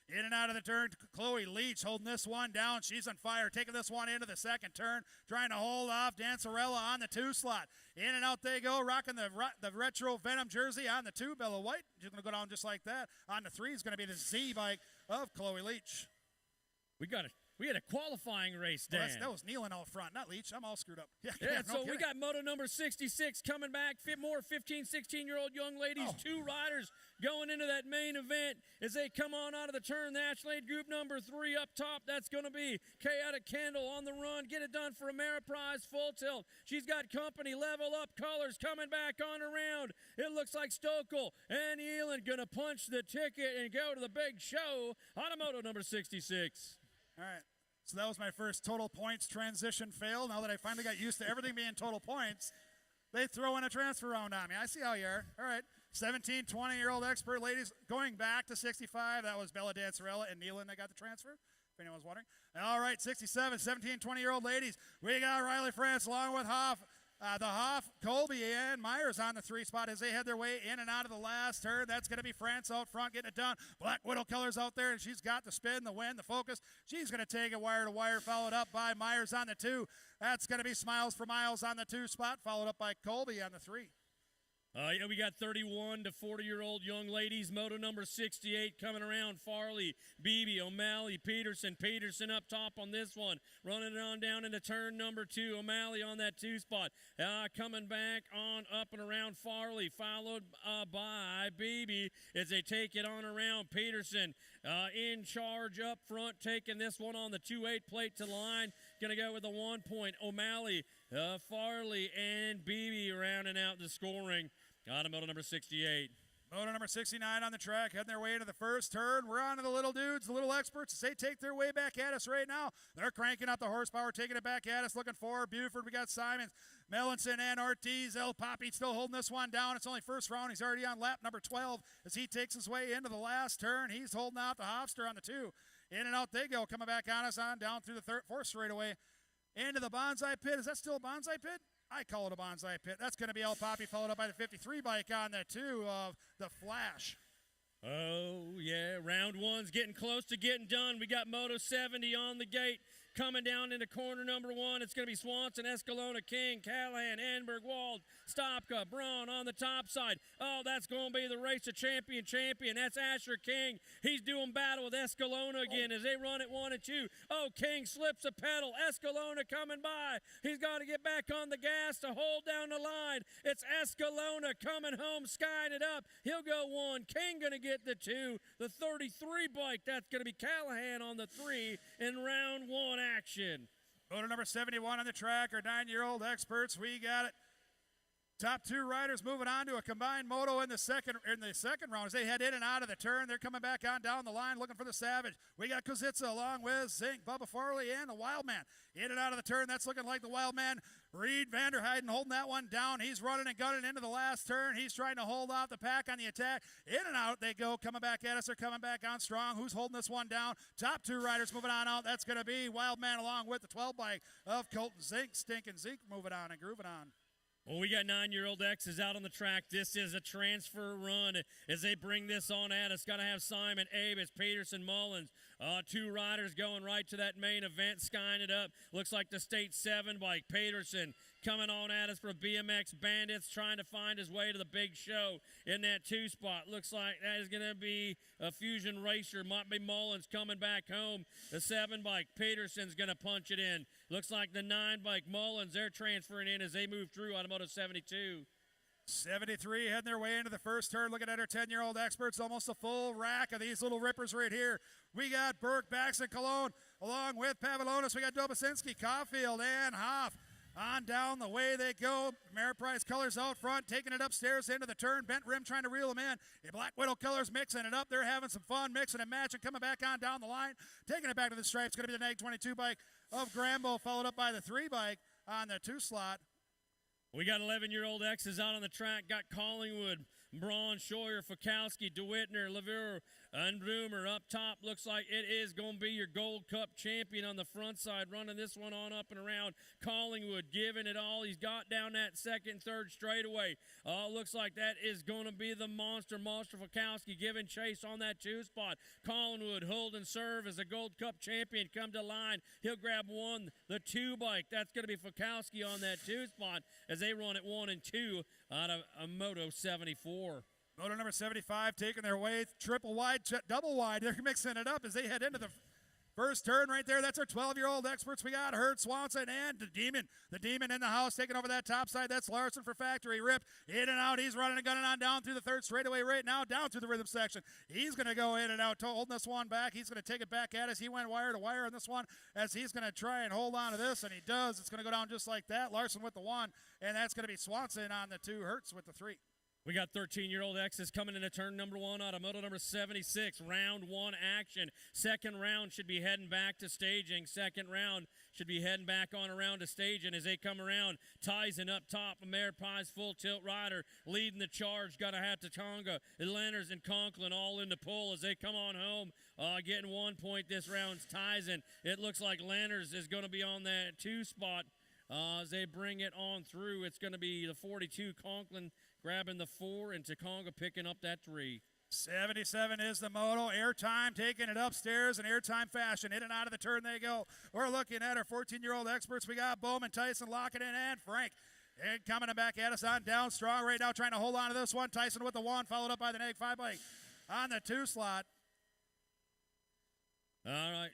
In and out of the turn, Chloe Leach holding this one down. She's on fire, taking this one into the second turn, trying to hold off Dancerella on the 2 slot. In and out they go, rocking the retro Venom jersey on the 2. Bella White, she's going to go down just like that. On the 3 is going to be the Z bike of Chloe Leach. We had a qualifying race, Dan. That was Nealon out front, not Leach. I'm all screwed up. So we got Moto number 66 coming back. More 15, 16-year-old young ladies, 2 riders going into that main event as they come on out of the turn. National League Group number 3 up top. That's going to be Chaotic Kendall on the run. Get it done for Ameriprise Full Tilt. She's got company. Level Up Colors coming back on around. It looks like Stokel and Elin going to punch the ticket and go to the big show on a Moto number 66. All right, so that was my first total points transition fail. Now that I finally got used to everything being total points, they throw in a transfer round on me. I see how you are. All right, 17, 20-year-old expert ladies going back to 65. That was Bella Dancerella and Nealon that got the transfer, if anyone's wondering. All right, 67, 17, 20-year-old ladies. We got Riley France along with Hoff. The Hoff, Colby, and Myers on the 3 spot as they head their way in and out of the last turn. That's going to be France out front getting it done. Black Widow Colors out there, and she's got the spin, the win, the focus. She's going to take it wire to wire, followed up by Myers on the 2. That's going to be Smiles for Miles on the 2 spot, followed up by Colby on the 3. We got 31 to 40-year-old young ladies. Moto number 68 coming around. Farley, Beebe, O'Malley, Peterson. Peterson up top on this one. Running it on down into turn number 2. O'Malley on that 2 spot. Coming back on up and around Farley, followed by Beebe as they take it on around. Peterson in charge up front, taking this one on the 2-8 plate to the line. Going to go with the 1 point. O'Malley, Farley, and Beebe rounding out the scoring. Got Moto number 68. Moto number 69 on the track, heading their way into the first turn. We're on to the little dudes, the little experts. As they take their way back at us right now. They're cranking up the horsepower, taking it back at us, looking for Buford. We got Simons, Melanson, and Ortiz. El Papi still holding this one down. It's only first round. He's already on lap number 12 as he takes his way into the last turn. He's holding out the Hofster on the 2. In and out they go, coming back on us on down through the fourth straightaway into the Bonsai Pit. Is that still a Bonsai Pit? I call it a Bonsai Pit. That's going to be El Papi, followed up by the 53 bike on the 2 of the Flash. Oh, yeah, round 1's getting close to getting done. We got Moto 70 on the gate. Coming down into corner number 1, it's going to be Swanson, Escalona, King, Callahan, Enberg, Wald, Stopka, Braun on the top side. Oh, that's going to be the race of champion. That's Asher King. He's doing battle with Escalona again as they run at 1 and 2. Oh, King slips a pedal. Escalona coming by. He's got to get back on the gas to hold down the line. It's Escalona coming home, skying it up. He'll go 1. King going to get the 2. The 33 bike, that's going to be Callahan on the 3 in round 1 action. Motor number 71 on the track, our 9-year-old experts. We got it. Top 2 riders moving on to a combined moto in the second round as they head in and out of the turn. They're coming back on down the line looking for the Savage. We got Kozitsa along with Zink, Bubba Farley, and the Wildman. In and out of the turn, that's looking like the Wildman. Reed Vanderheyden holding that one down. He's running and gunning into the last turn. He's trying to hold off the pack on the attack. In and out they go, coming back at us. They're coming back on strong. Who's holding this one down? Top 2 riders moving on out. That's going to be Wildman along with the 12 bike of Colton Zink. Stinking Zink moving on and grooving on. Well, we got 9-year-old X's out on the track. This is a transfer run as they bring this on at us. Got to have Simon, Avis, Peterson, Mullins. 2 riders going right to that main event, skying it up. Looks like the State 7 bike. Peterson coming on at us from BMX Bandits, trying to find his way to the big show in that 2 spot. Looks like that is going to be a Fusion Racer. Might be Mullins coming back home. The 7 bike, Peterson's going to punch it in. Looks like the 9 bike, Mullins, they're transferring in as they move through out of Moto 72. 73 heading their way into the first turn. Looking at our 10-year-old experts, almost a full rack of these little rippers right here. We got Burke, Baxton, Cologne, along with Pavilonis. We got Dobosinski, Caulfield, and Hoff. On down the way they go. Ameriprise Colors out front, taking it upstairs into the turn. Bent Rim trying to reel them in. The Black Widow Colors mixing it up. They're having some fun, mixing and matching, coming back on down the line. Taking it back to the stripes. Going to be the NAG 22 bike of Grambo, followed up by the 3 bike on the 2 slot. We got 11-year-old X's out on the track. Got Collingwood, Braun, Scheuer, Fakowski, DeWittner, Levere, and Bloomer up top. Looks like it is going to be your Gold Cup champion on the front side, running this one on up and around. Collingwood giving it all. He's got down that second, third straightaway. Looks like that is going to be the monster Fakowski giving chase on that 2 spot. Collingwood holding serve as a Gold Cup champion. Come to line. He'll grab the 2 bike. That's going to be Fakowski on that 2 spot as they run at 1 and 2 out of a Moto 74. Moto number 75 taking their way triple wide, double wide. They're mixing it up as they head into the first turn right there. That's our 12-year-old experts. We got Hurt, Swanson, and the Demon. The Demon in the house taking over that top side. That's Larson for Factory. Rip in and out. He's running and gunning on down through the third straightaway right now, down through the rhythm section. He's going to go in and out, holding this one back. He's going to take it back at us. He went wire to wire on this one as he's going to try and hold on to this, and he does. It's going to go down just like that. Larson with the 1, and that's going to be Swanson on the 2. Hurts with the 3. We got 13-year-old X's coming into turn number 1 out of Moto number 76. Round 1 action. Second round should be heading back to staging. Second round should be heading back on around to staging as they come around. Tyson up top. Ameriprise full tilt rider leading the charge. Got a hat to Tonga. Leonards and Conklin all in the pull as they come on home. Getting 1 point this round's Tyson. It looks like Leonards is going to be on that 2 spot. As they bring it on through, it's going to be the 42 Conklin grabbing the 4 and Takonga picking up that 3. 77 is the Moto. Airtime taking it upstairs in airtime fashion. In and out of the turn they go. We're looking at our 14-year-old experts. We got Bowman, Tyson locking in, and Frank. And coming back at us on down strong right now, trying to hold on to this one. Tyson with the 1, followed up by the NAG 5 bike on the 2 slot. All right.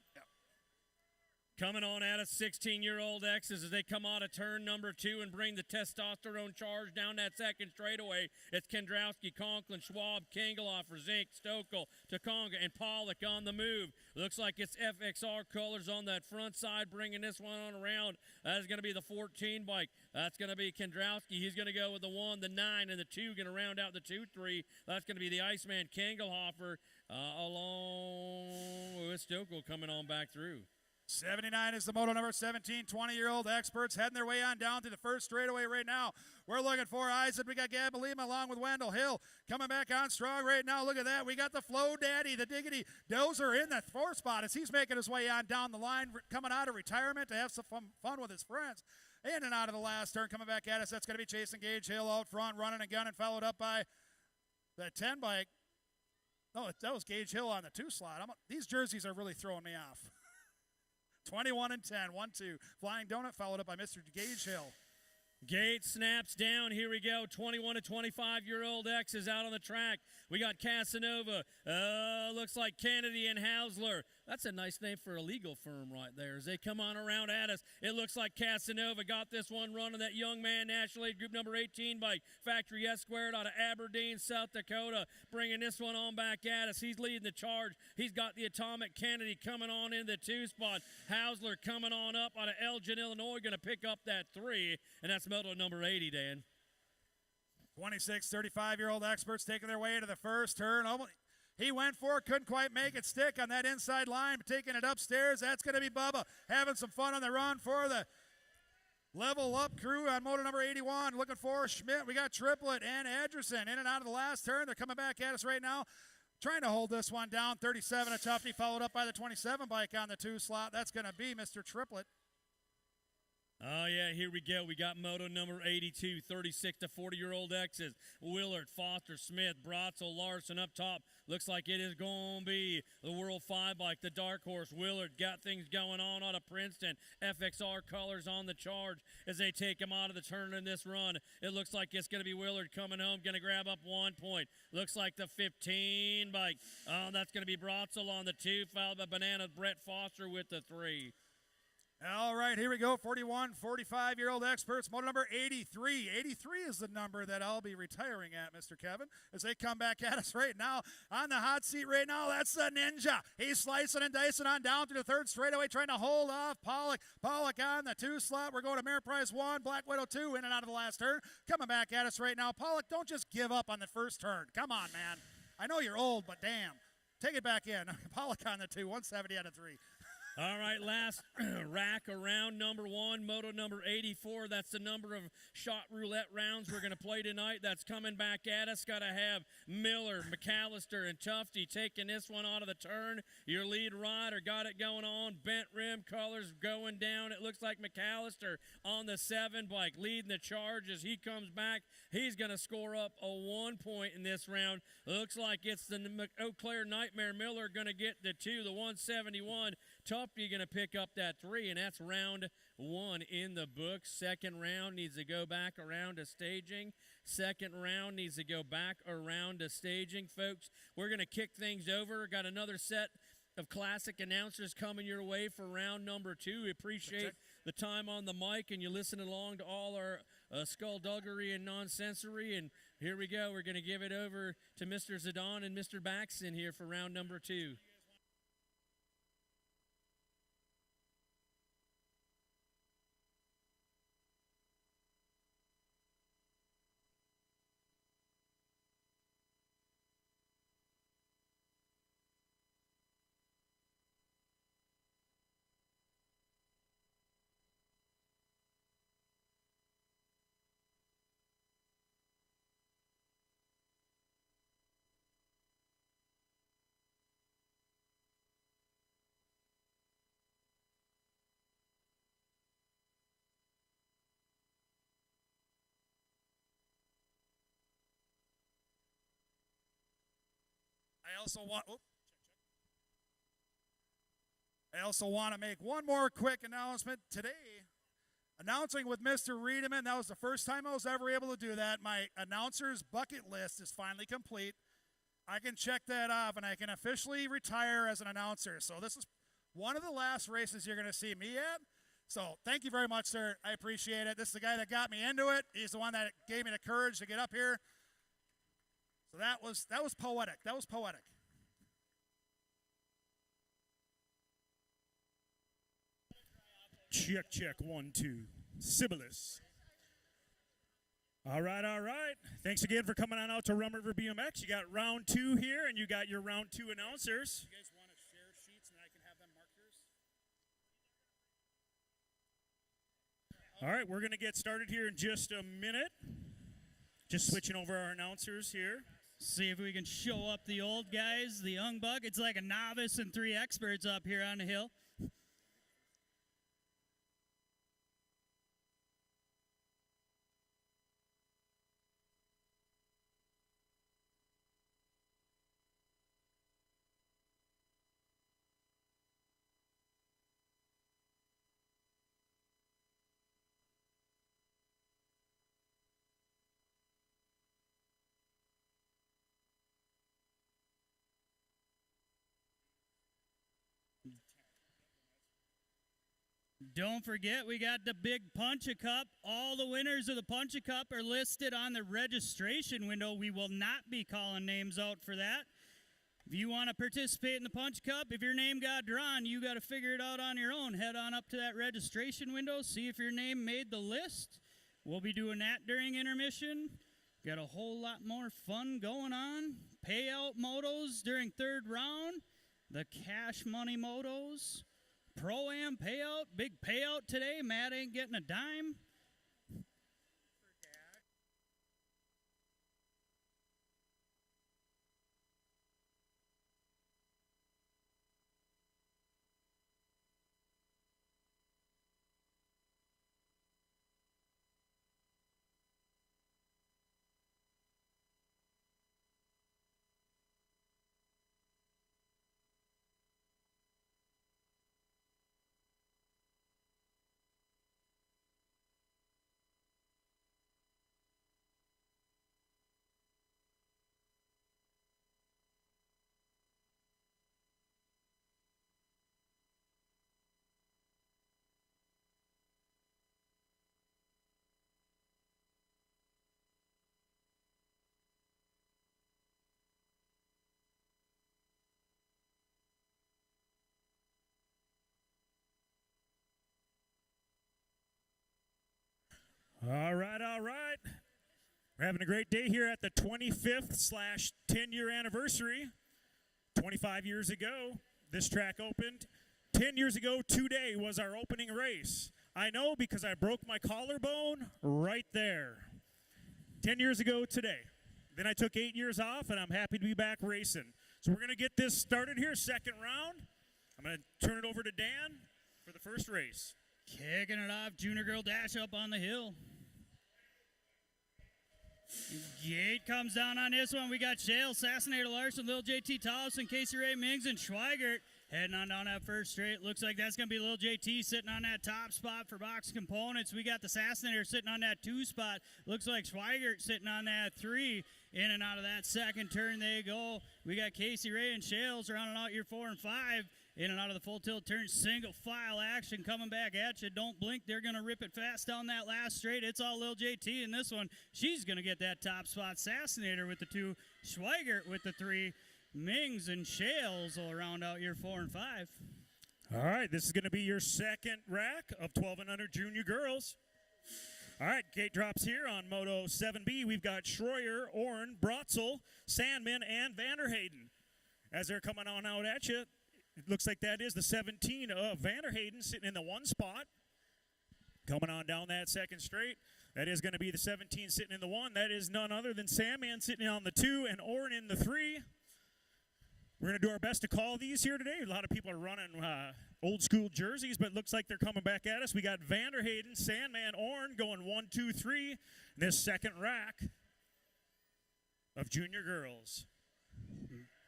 Coming on at us, 16-year-old X's as they come out of turn number 2 and bring the testosterone charge down that second straightaway. It's Kendrowski, Conklin, Schwab, Kangelhofer, Zink, Stokel, Takonga, and Pollock on the move. Looks like it's FXR colors on that front side, bringing this one on around. That is going to be the 14 bike. That's going to be Kendrowski. He's going to go with the 1, the 9, and the 2, going to round out the 2-3. That's going to be the Iceman, Kangelhofer, along with Stokel coming on back through. 79 is the Moto number 17, 20-year-old experts heading their way on down to the first straightaway right now. We're looking for Isaac. We got Gabalima along with Wendell Hill coming back on strong right now. Look at that. We got the Flow Daddy, the Diggity Dozer in the 4 spot as he's making his way on down the line, coming out of retirement to have some fun with his friends. In and out of the last turn, coming back at us. That's going to be Jason Gage Hill out front, running and gunning, followed up by the 10 bike. No, that was Gage Hill on the 2 slot. These jerseys are really throwing me off. 21 and 10, 1-2. Flying Donut followed up by Mr. Gage Hill. Gate snaps down. Here we go. 21 to 25-year-old X is out on the track. We got Casanova. Looks like Kennedy and Hausler. That's a nice name for a legal firm right there. As they come on around at us, it looks like Casanova got this one running. That young man, National Aid Group number 18 by Factory S Squared out of Aberdeen, South Dakota, bringing this one on back at us. He's leading the charge. He's got the Atomic Kennedy coming on in the 2 spot. Hausler coming on up out of Elgin, Illinois, going to pick up that 3, and that's Moto number 80, Dan. 26, 35-year-old experts taking their way into the first turn. He went for it, couldn't quite make it stick on that inside line, but taking it upstairs. That's going to be Bubba having some fun on the run for the Level Up crew on Moto number 81. Looking for Schmidt. We got Triplett and Edgerson in and out of the last turn. They're coming back at us right now, trying to hold this one down. 37, a Tufty, followed up by the 27 bike on the 2 slot. That's going to be Mr. Triplett. Oh, yeah, here we go. We got Moto number 82, 36 to 40-year-old X's. Willard, Foster, Smith, Bratzel, Larson up top. Looks like it is going to be the World 5 bike, the dark horse. Willard got things going on out of Princeton. FXR colors on the charge as they take him out of the turn in this run. It looks like it's going to be Willard coming home, going to grab up 1 point. Looks like the 15 bike. Oh, that's going to be Bratzel on the 2, followed by Banana Brett Foster with the 3. All right, here we go. 41, 45-year-old experts. Moto number 83. 83 is the number that I'll be retiring at, Mr. Kevin, as they come back at us right now. On the hot seat right now, that's the Ninja. He's slicing and dicing on down to the third straightaway, trying to hold off Pollock. Pollock on the 2 slot. We're going to Mirror Prize 1, Black Widow 2, in and out of the last turn. Coming back at us right now. Pollock, don't just give up on the first turn. Come on, man. I know you're old, but damn. Take it back in. Pollock on the 2, 170 out of 3. All right, last rack around number 1, Moto number 84. That's the number of shot roulette rounds we're going to play tonight. That's coming back at us. Got to have Miller, McAllister, and Tufty taking this one out of the turn. Your lead rider got it going on. Bent rim colors going down. It looks like McAllister on the 7 bike leading the charge as he comes back. He's going to score up a 1 point in this round. Looks like it's the Eau Claire Nightmare Miller going to get the 2, the 171. Tufty going to pick up that 3, and that's round 1 in the book. Second round needs to go back around to staging. Second round needs to go back around to staging, folks. We're going to kick things over. Got another set of classic announcers coming your way for round number 2. We appreciate the time on the mic and you listen along to all our skullduggery and nonsensory. And here we go. We're going to give it over to Mr. Zidane and Mr. Baxton here for round number 2. I also want to make one more quick announcement today. Announcing with Mr. Riedemann, that was the first time I was ever able to do that. My announcer's bucket list is finally complete. I can check that off, and I can officially retire as an announcer. So this is one of the last races you're going to see me at. So thank you very much, sir. I appreciate it. This is the guy that got me into it. He's the one that gave me the courage to get up here. So that was poetic. That was poetic. Check, check, 1, 2. Sibyllus. All right, all right. Thanks again for coming on out to Rum River BMX. You got round 2 here, and you got your round 2 announcers. You guys want to share sheets, and I can have them mark yours? All right, we're going to get started here in just a minute. Just switching over our announcers here. See if we can show up the old guys, the young buck. It's like a novice and 3 experts up here on the hill. Don't forget, we got the big Punch-A Cup. All the winners of the Punch-A Cup are listed on the registration window. We will not be calling names out for that. If you want to participate in the Punch Cup, if your name got drawn, you got to figure it out on your own. Head on up to that registration window, see if your name made the list. We'll be doing that during intermission. Got a whole lot more fun going on. Payout motos during third round. The cash money motos. Pro-Am payout, big payout today. Matt ain't getting a dime. All right, all right. We're having a great day here at the 25th/10-year anniversary. 25 years ago, this track opened. 10 years ago today was our opening race. I know because I broke my collarbone right there. 10 years ago today. Then I took 8 years off, and I'm happy to be back racing. So we're going to get this started here, second round. I'm going to turn it over to Dan for the first race. Kicking it off, Junior Girl Dash up on the hill. Gate comes down on this one. We got Shale, Assassinator Larson, Lil JT Tollefson, Casey Ray Mings, and Schweigert heading on down that first straight. Looks like that's going to be Lil JT sitting on that top spot for box components. We got the Assassinator sitting on that 2 spot. Looks like Schweigert sitting on that 3. In and out of that second turn they go. We got Casey Ray and Shales rounding out your 4 and 5. In and out of the full tilt turn, single file action coming back at you. Don't blink. They're going to rip it fast down that last straight. It's all Lil JT in this one. She's going to get that top spot. Assassinator with the 2. Schweigert with the 3. Mings and Shales will round out your 4 and 5. All right, this is going to be your second rack of 12 and under junior girls. All right, gate drops here on Moto 7B. We've got Schroyer, Orn, Brotzel, Sandman, and Vanderhayden. As they're coming on out at you, it looks like that is the 17 of Vanderhayden sitting in the 1 spot. Coming on down that second straight, that is going to be the 17 sitting in the 1. That is none other than Sandman sitting on the 2 and Orn in the 3. We're going to do our best to call these here today. A lot of people are running old school jerseys, but it looks like they're coming back at us. We got Vanderhayden, Sandman, Orn going 1, 2, 3 in this second rack of junior girls.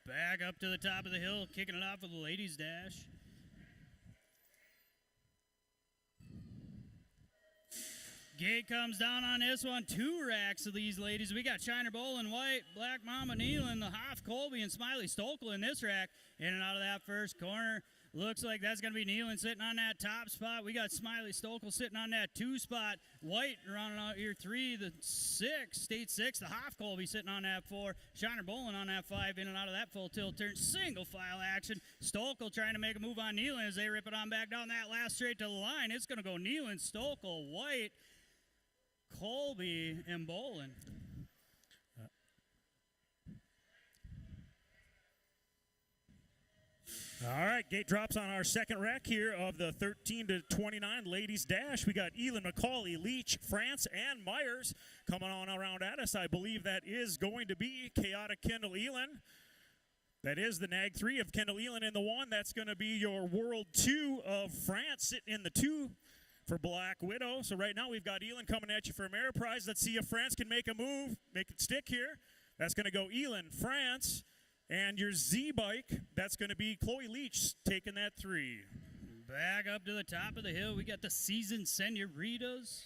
Back up to the top of the hill, kicking it off with the ladies' dash. Gate comes down on this one. 2 racks of these ladies. We got Shiner Bowl in white, Black Mama Nealon, the Hoff Colby, and Smiley Stokel in this rack. In and out of that first corner. Looks like that's going to be Nealon sitting on that top spot. We got Smiley Stokel sitting on that 2 spot. White rounding out your 3, the 6, state 6. The Hoff Colby sitting on that 4. Shiner Bowling on that 5. In and out of that full tilt turn. Single file action. Stokel trying to make a move on Nealon as they rip it on back down that last straight to the line. It's going to go Nealon, Stokel, White, Colby, and Bolin. All right, gate drops on our second rack here of the 13 to 29 ladies dash. We got Elin, McCauley, Leach, France, and Myers coming on around at us. I believe that is going to be Chaotic Kendall Elin. That is the NAG 3 of Kendall Elin in the 1. That's going to be your World 2 of France sitting in the 2 for Black Widow. So right now we've got Elin coming at you for Ameriprise. Let's see if France can make a move, make it stick here. That's going to go Elin, France. And your Z-Bike, that's going to be Chloe Leach taking that 3. Back up to the top of the hill, we got the Seasoned Senoritas.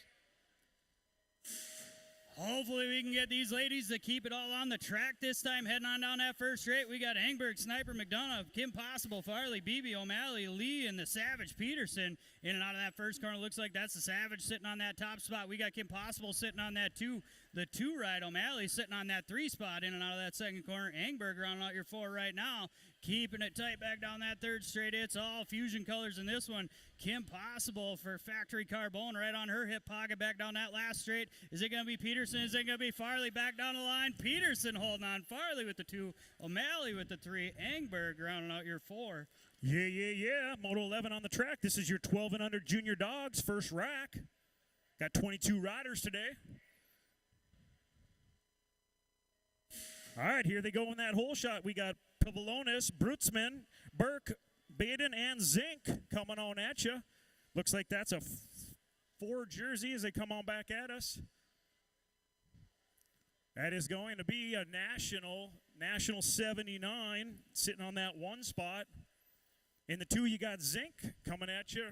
Hopefully we can get these ladies to keep it all on the track this time. Heading on down that first straight, we got Engberg, Sniper, McDonough, Kim Possible, Farley, BB, O'Malley, Lee, and the Savage Peterson. In and out of that first corner, looks like that's the Savage sitting on that top spot. We got Kim Possible sitting on that 2. The 2 ride, O'Malley sitting on that 3 spot. In and out of that second corner, Engberg rounding out your 4 right now. Keeping it tight back down that third straight. It's all fusion colors in this one. Kim Possible for Factory Carbone right on her hip pocket back down that last straight. Is it going to be Peterson? Is it going to be Farley back down the line? Peterson holding on. Farley with the 2. O'Malley with the 3. Engberg rounding out your 4. Yeah. Moto 11 on the track. This is your 12 and under junior dogs, first rack. Got 22 riders today. All right, here they go in that hole shot. We got Pavlonis, Brutzman, Burke, Baden, and Zink coming on at you. Looks like that's a 4 jersey as they come on back at us. That is going to be a national 79 sitting on that 1 spot. In the 2, you got Zink coming at you.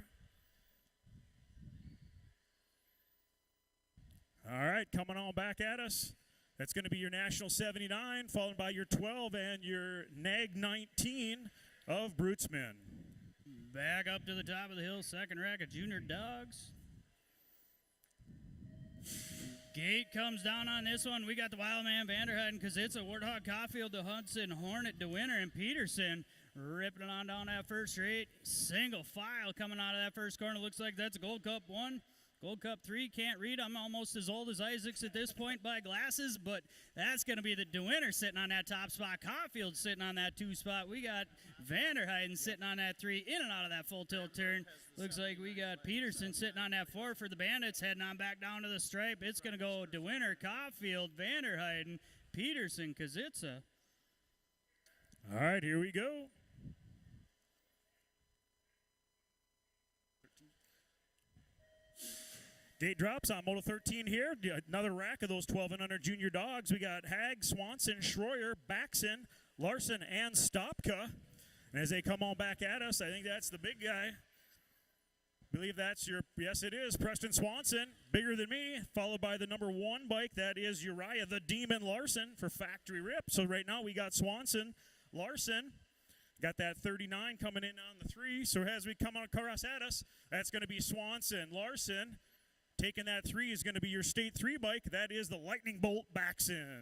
All right, coming on back at us. That's going to be your National 79, followed by your 12 and your NAG 19 of Brutzman. Back up to the top of the hill, second rack of junior dogs. Gate comes down on this one. We got the Wildman Vanderhuyden because it's a Warthog Caulfield to Hudson, Hornet to Winter, and Peterson ripping it on down that first straight. Single file coming out of that first corner. Looks like that's a Gold Cup 1. Gold Cup 3, can't read. I'm almost as old as Isaacs at this point by glasses, but that's going to be the DeWinter sitting on that top spot. Caulfield sitting on that 2 spot. We got Vanderheiden sitting on that 3, in and out of that full tilt turn. Looks like we got Peterson sitting on that 4 for the Bandits, heading on back down to the stripe. It's going to go DeWinter, Caulfield, Vanderheiden, Peterson, Kazitsa. All right, here we go. Gate drops on Moto 13 here. Another rack of those 12 and under junior dogs. We got Hag, Swanson, Schroyer, Baxen, Larson, and Stopka. And as they come on back at us, I think that's the big guy. Believe that's your, yes it is, Preston Swanson, bigger than me, followed by the number 1 bike. That is Uriah the Demon Larson for Factory Rip. So right now we got Swanson, Larson. Got that 39 coming in on the 3. So as we come across at us, that's going to be Swanson, Larson. Taking that 3 is going to be your State 3 bike. That is the Lightning Bolt Baxen.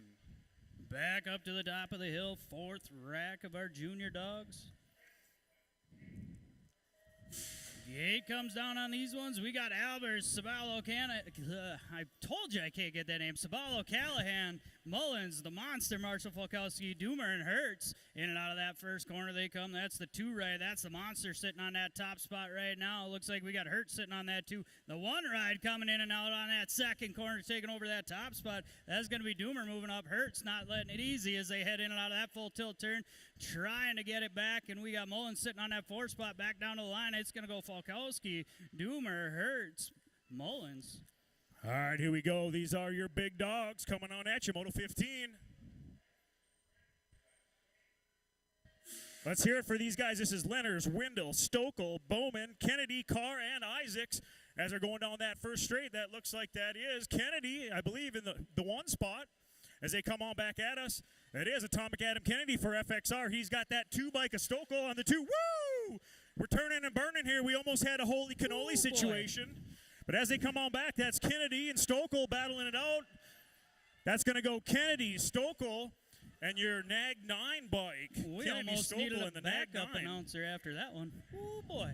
Back up to the top of the hill, 4th rack of our junior dogs. Gate comes down on these ones. We got Albers, Sabalo, I told you I can't get that name. Sabalo, Callahan, Mullins, the monster, Marshall, Falkowski, Doomer, and Hertz. In and out of that first corner they come. That's the 2 ride. That's the monster sitting on that top spot right now. Looks like we got Hertz sitting on that 2. The 1 ride coming in and out on that second corner, taking over that top spot. That's going to be Doomer moving up. Hertz not letting it easy as they head in and out of that full tilt turn, trying to get it back. And we got Mullins sitting on that 4 spot back down to the line. It's going to go Falkowski, Doomer, Hertz, Mullins. All right, here we go. These are your big dogs coming on at you, Moto 15. Let's hear it for these guys. This is Lenners, Windle, Stokel, Bowman, Kennedy, Carr, and Isaacs. As they're going down that first straight, that looks like that is Kennedy, I believe, in the 1 spot. As they come on back at us, it is Atomic Adam Kennedy for FXR. He's got that 2 bike of Stokel on the 2. Woo! We're turning and burning here. We almost had a holy cannoli situation. Boy. But as they come on back, that's Kennedy and Stokel battling it out. That's going to go Kennedy, Stokel, and your Nag 9 bike. We Kennedy, almost Stokel, needed a and the Nag backup 9. announcer after that one. Oh, boy.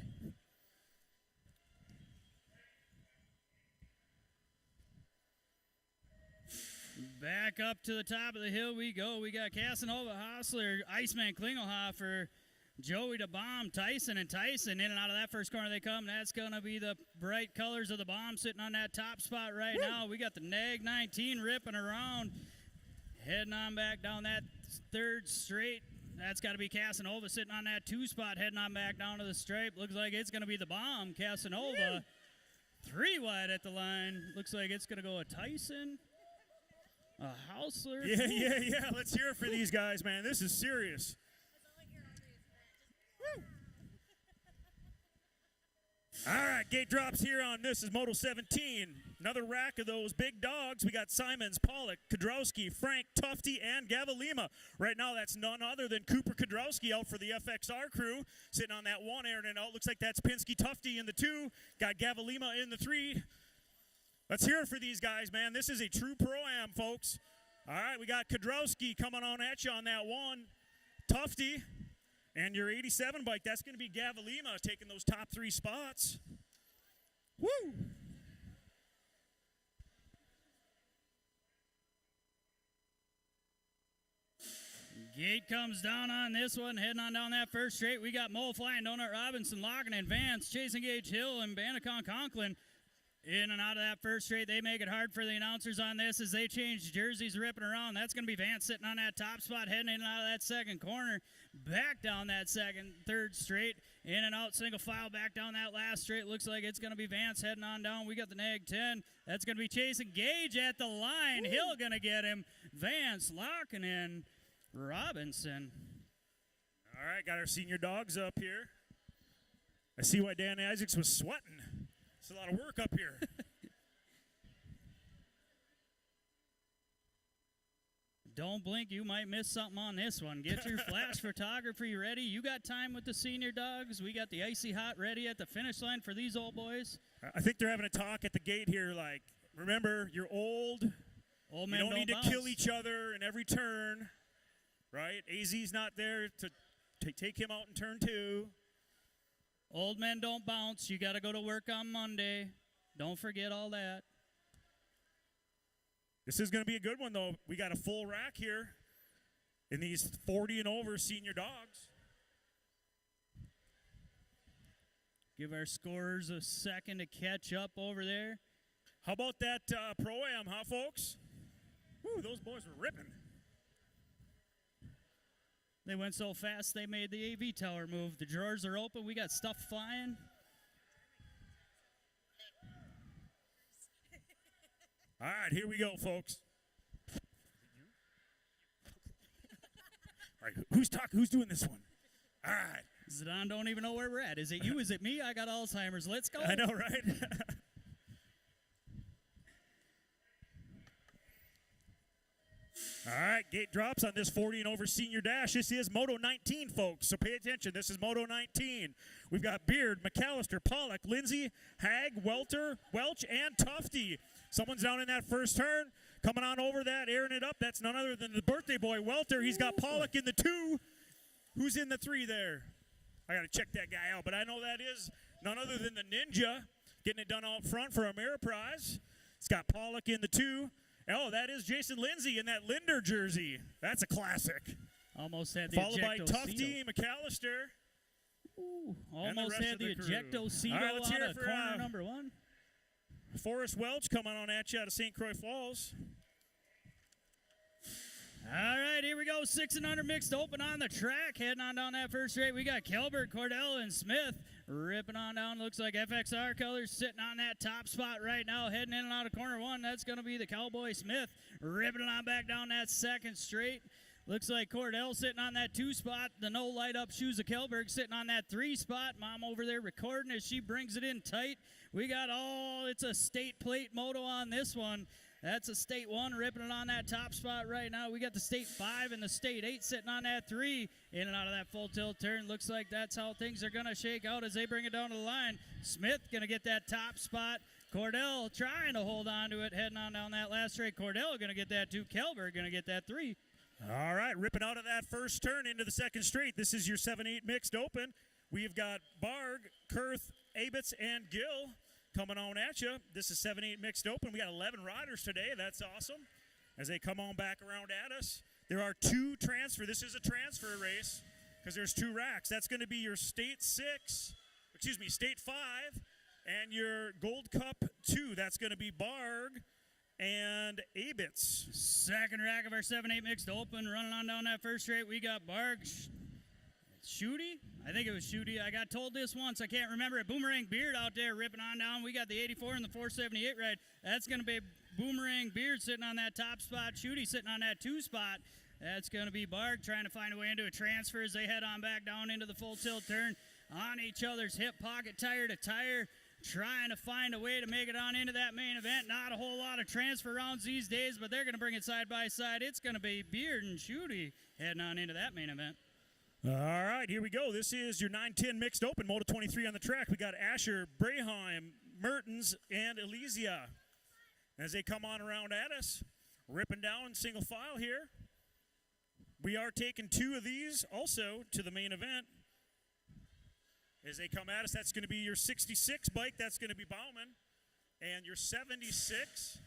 Back up to the top of the hill we go. We got Casanova, Hostler, Iceman, Klingelhofer, Joey the Bomb, Tyson, and Tyson. In and out of that first corner they come. That's going to be the bright colors of the Bomb sitting on that top spot right now. We got the Nag 19 ripping around, heading on back down that 3rd straight. That's got to be Casanova sitting on that 2 spot, heading on back down to the stripe. Looks like it's going to be the Bomb, Casanova. 3 wide at the line. Looks like it's going to go a Tyson, a Hausler. Yeah. Let's hear it for these guys, man. This is serious. All right, gate drops here on this is Moto 17. Another rack of those big dogs. We got Simons, Pollock, Kodrowski, Frank, Tufty, and Gavalima. Right now, that's none other than Cooper Kodrowski out for the FXR crew. Sitting on that 1 airing it out. Looks like that's Pinsky, Tufty in the 2. Got Gavalima in the 3. Let's hear it for these guys, man. This is a true pro-am, folks. All right, we got Kodrowski coming on at you on that 1. Tufty. And your 87 bike, that's going to be Gavalima taking those top 3 spots. Woo! Gate comes down on this one, heading on down that first straight. We got Mo Flying, Donut Robinson, Logan and Vance, Chasing Gage Hill, and Banacon Conklin. In and out of that first straight, they make it hard for the announcers on this as they change jerseys, ripping around. That's going to be Vance sitting on that top spot, heading in and out of that second corner. Back down that 3rd straight. In and out, single file, back down that last straight. Looks like it's going to be Vance heading on down. We got the Nag 10. That's going to be Chasing Gage at the line. Woo. Hill going to get him. Vance locking in Robinson. All right, got our senior dogs up here. I see why Dan Isaacs was sweating. It's a lot of work up here. Don't blink, you might miss something on this one. Get your flash photography ready. You got time with the senior dogs. We got the Icy Hot ready at the finish line for these old boys. I think they're having a talk at the gate here like, remember, you're old. Old men you don't need bounce. to kill each other in every turn, right? AZ's not there to take him out in turn 2. Old men don't bounce. You got to go to work on Monday. Don't forget all that. This is going to be a good one, though. We got a full rack here in these 40 and over senior dogs. Give our scorers a second to catch up over there. How about that Pro-Am, huh, folks? Woo, those boys were ripping. They went so fast they made the AV tower move. The drawers are open. We got stuff flying. All right, here we go, folks. All right, who's talking? Who's doing this one? All right. Zidane don't even know where we're at. Is it you? Is it me? I got Alzheimer's. Let's go. I know, right? All right, gate drops on this 40 and over senior dash. This is Moto 19, folks, so pay attention. This is Moto 19. We've got Beard, McAllister, Pollock, Lindsay, Hag, Welter, Welch, and Tufty. Someone's down in that first turn. Coming on over that, airing it up. That's none other than the birthday boy, Welter. He's got Pollock in the 2. Who's in the 3 there? I got to check that guy out, but I know that is none other than the Ninja getting it done out front for Ameriprise. It's got Pollock in the 2. Oh, that is Jason Lindsay in that Linder jersey. That's a classic. Almost had the Followed by ejecto Tufty, McAllister. Ooh, and the almost rest had of the crew. ejecto-cedo All right, let's hear out it of for, corner number 1. Forrest Welch coming on at you out of St. Croix Falls. All right, here we go. 6 and under mixed open on the track. Heading on down that first straight, we got Kelberg, Cordell, and Smith ripping on down. Looks like FXR colors sitting on that top spot right now, heading in and out of corner 1. That's going to be the Cowboy Smith ripping it on back down that second straight. Looks like Cordell sitting on that 2 spot. The no light up shoes of Kelberg sitting on that 3 spot. Mom over there recording as she brings it in tight. We got it's a state plate moto on this one. That's a state 1 ripping it on that top spot right now. We got the state 5 and the state 8 sitting on that 3. In and out of that full tilt turn. Looks like that's how things are going to shake out as they bring it down to the line. Smith going to get that top spot. Cordell trying to hold on to it, heading on down that last straight. Cordell going to get that 2. Kelberg going to get that 3. All right, ripping out of that first turn into the second straight. This is your 7-8 mixed open. We've got Barg, Kurth, Abitz, and Gill coming on at you. This is 7-8 mixed open. We got 11 riders today. That's awesome. As they come on back around at us. There are 2 transfer. This is a transfer race because there's 2 racks. That's going to be your state 5 and your Gold Cup 2. That's going to be Barg and Abitz. Second rack of our 7-8 mixed open. Running on down that first straight, we got Barg. Shooty? I think it was Shooty. I got told this once. I can't remember it. Boomerang Beard out there ripping on down. We got the 84 and the 478 ride. That's going to be Boomerang Beard sitting on that top spot. Shooty sitting on that 2 spot. That's going to be Barg trying to find a way into a transfer as they head on back down into the full tilt turn. On each other's hip pocket, tire to tire. Trying to find a way to make it on into that main event. Not a whole lot of transfer rounds these days, but they're going to bring it side by side. It's going to be Beard and Shooty heading on into that main event. All right, here we go. This is your 9-10 mixed open, Moto 23 on the track. We got Asher, Breheim, Mertens, and Elysia. As they come on around at us, ripping down single file here. We are taking 2 of these also to the main event. As they come at us, that's going to be your 66 bike. That's going to be Bauman. And your 76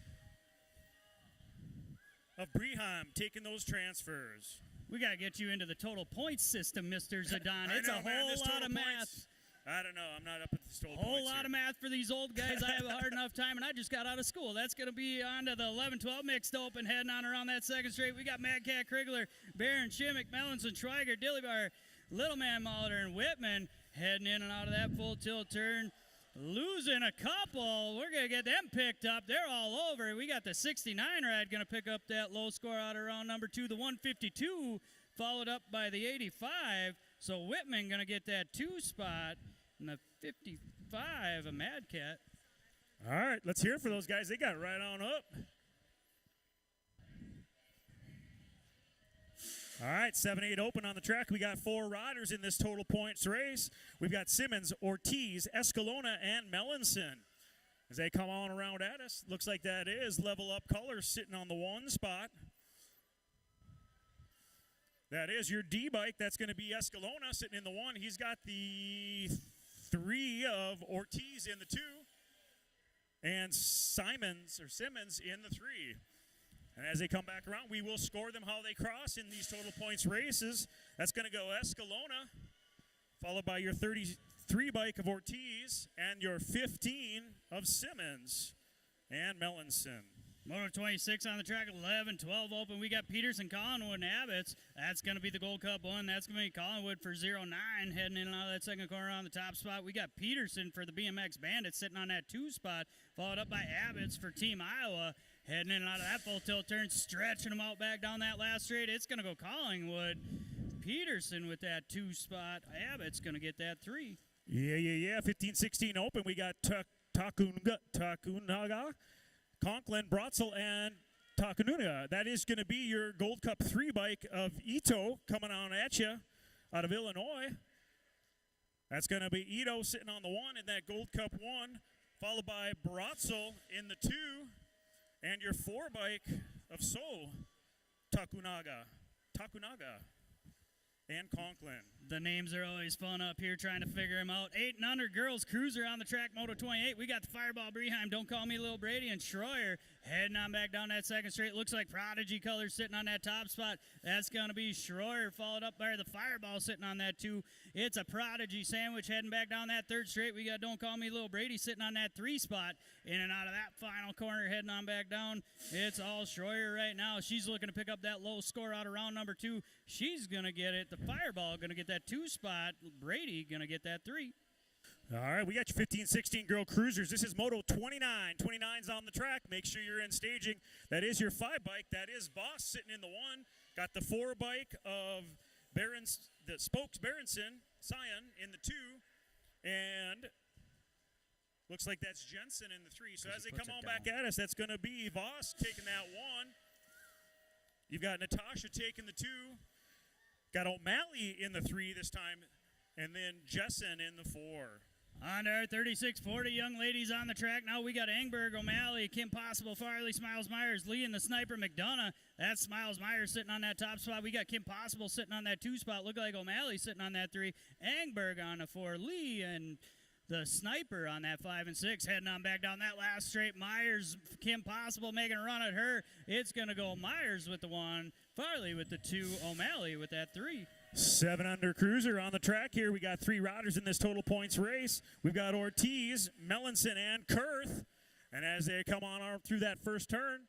of Breheim taking those transfers. We got to get you into the total points system, Mr. Zidane. It's a whole lot of math. I don't know. I'm not up at this total points. Whole lot of math for these old guys. I have a hard enough time, and I just got out of school. That's going to be on to the 11-12 mixed open, heading on around that second straight. We got Mad Cat Krigler, Barron, Shimmick, Mellinson, Schweiger, Dillybar, Little Man Molitor, and Whitman heading in and out of that full tilt turn. Losing a couple. We're going to get them picked up. They're all over. We got the 69 ride going to pick up that low score out of round number 2, the 152, followed up by the 85. So Whitman going to get that 2 spot, and the 55, a Mad Cat. All right, let's hear it for those guys. They got right on up. All right, 7-8 open on the track. We got 4 riders in this total points race. We've got Simmons, Ortiz, Escalona, and Mellinson. As they come on around at us, looks like that is Level Up Colors sitting on the 1 spot. That is your D bike. That's going to be Escalona sitting in the 1. He's got the 3 of Ortiz in the 2. and Simmons in the 3. And as they come back around, we will score them how they cross in these total points races. That's going to go Escalona, followed by your 33 bike of Ortiz, and your 15 of Simmons and Mellinson. Moto 26 on the track, 11, 12 open. We got Peterson, Collinwood, and Abbott's. That's going to be the Gold Cup one. That's going to be Collinwood for 09, heading in and out of that second corner on the top spot. We got Peterson for the BMX Bandits sitting on that 2 spot, followed up by Abbott's for Team Iowa, heading in and out of that full tilt turn, stretching them out back down that last straight. It's going to go Collingwood. Peterson with that 2 spot. Abbott's going to get that 3. Yeah. 15-16 open. We got Takunaga, Conklin, Brotzel, and Takunaga. That is going to be your Gold Cup 3 bike of Ito coming on at you out of Illinois. That's going to be Ito sitting on the 1 in that Gold Cup 1, followed by Brotzel in the 2, and your 4 bike of Seoul, Takunaga, and Conklin. The names are always fun up here trying to figure them out. 8 and under girls cruiser on the track, Moto 28. We got the Fireball Breheim, Don't Call Me Little Brady, and Schroyer heading on back down that second straight. Looks like Prodigy colors sitting on that top spot. That's going to be Schroyer, followed up by the Fireball sitting on that 2. It's a Prodigy sandwich heading back down that third straight. We got Don't Call Me Little Brady sitting on that 3 spot. In and out of that final corner, heading on back down. It's all Schroyer right now. She's looking to pick up that low score out of round number 2. She's going to get it. The Fireball going to get that 2 spot. Brady going to get that 3. All right, we got your 15-16 girl cruisers. This is Moto 29. 29's on the track. Make sure you're in staging. That is your 5 bike. That is Boss sitting in the 1. Got the 4 bike of the Spokes Berenson, Sion in the 2. And looks like that's Jensen in the 3. So as they come on back at us, that's going to be Voss taking that 1. You've got Natasha taking the 2. Got O'Malley in the 3 this time. And then Jessen in the 4. On to our 36-40 young ladies on the track. Now we got Engberg, O'Malley, Kim Possible, Farley, Smiles Myers, Lee and the Sniper, McDonough. That's Smiles Myers sitting on that top spot. We got Kim Possible sitting on that 2 spot. Look like O'Malley sitting on that 3. Engberg on the 4. Lee and the Sniper on that 5 and 6. Heading on back down that last straight. Myers, Kim Possible making a run at her. It's going to go Myers with the 1. Farley with the 2. O'Malley with that 3. 7 under cruiser on the track here. We got 3 riders in this total points race. We've got Ortiz, Mellinson, and Kurth. And as they come on through that first turn,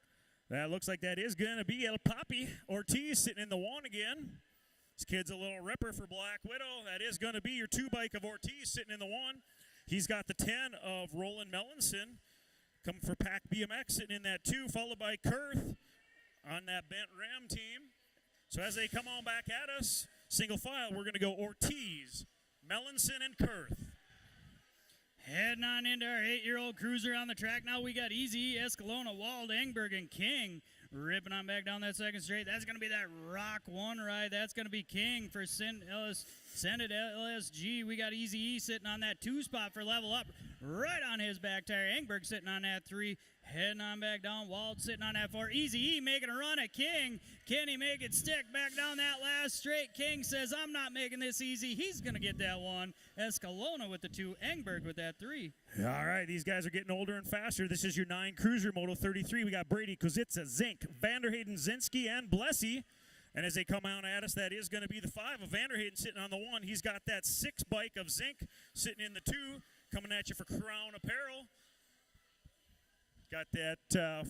that looks like that is going to be El Papi. Ortiz sitting in the 1 again. This kid's a little ripper for Black Widow. That is going to be your 2 bike of Ortiz sitting in the 1. He's got the 10 of Roland Mellinson. Coming for Pack BMX sitting in that 2, followed by Kurth on that bent rim team. So as they come on back at us, single file, we're going to go Ortiz, Mellinson, and Kurth. Heading on into our 8-year-old cruiser on the track. Now we got Easy, Escalona, Wald, Engberg, and King ripping on back down that second straight. That's going to be that Rock 1 ride. That's going to be King for Send It LSG. We got Easy E sitting on that 2 spot for level up. Right on his back tire. Engberg sitting on that 3. Heading on back down. Wald sitting on that 4. Easy E making a run at King. Can he make it stick back down that last straight? King says, I'm not making this easy. He's going to get that 1. Escalona with the 2. Engberg with that 3. All right, these guys are getting older and faster. This is your 9 cruiser, Moto 33. We got Brady, Kozitsa, Zink, Vanderhayden, Zinski, and Blessy. And as they come out at us, that is going to be the 5 of Vanderhayden sitting on the 1. He's got that 6 bike of Zink sitting in the 2. Coming at you for Crown Apparel. Got that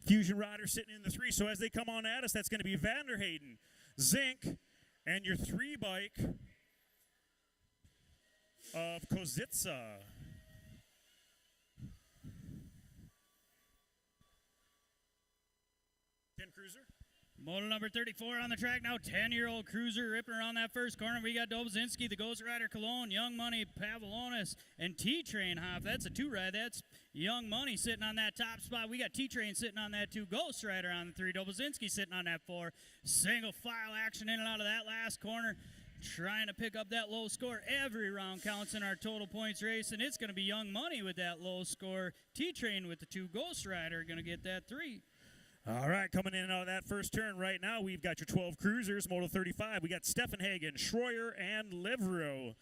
Fusion Rider sitting in the 3. So as they come on at us, that's going to be Vanderhayden, Zink, and your 3 bike of Kozitsa. Cruiser. Moto number 34 on the track now. 10-year-old cruiser ripping around that first corner. We got Dobzinski, the Ghost Rider Cologne, Young Money, Pavlonis, and T-Train Hoff. That's a 2 ride. That's Young Money sitting on that top spot. We got T-Train sitting on that 2. Ghost Rider on the 3. Dobzinski sitting on that 4. Single file action in and out of that last corner. Trying to pick up that low score. Every round counts in our total points race, and it's going to be Young Money with that low score. T-Train with the 2. Ghost Rider going to get that 3. All right, coming in and out of that first turn right now, we've got your 12 cruisers, Moto 35. We got Steffenhagen, Schroyer, and Levrow.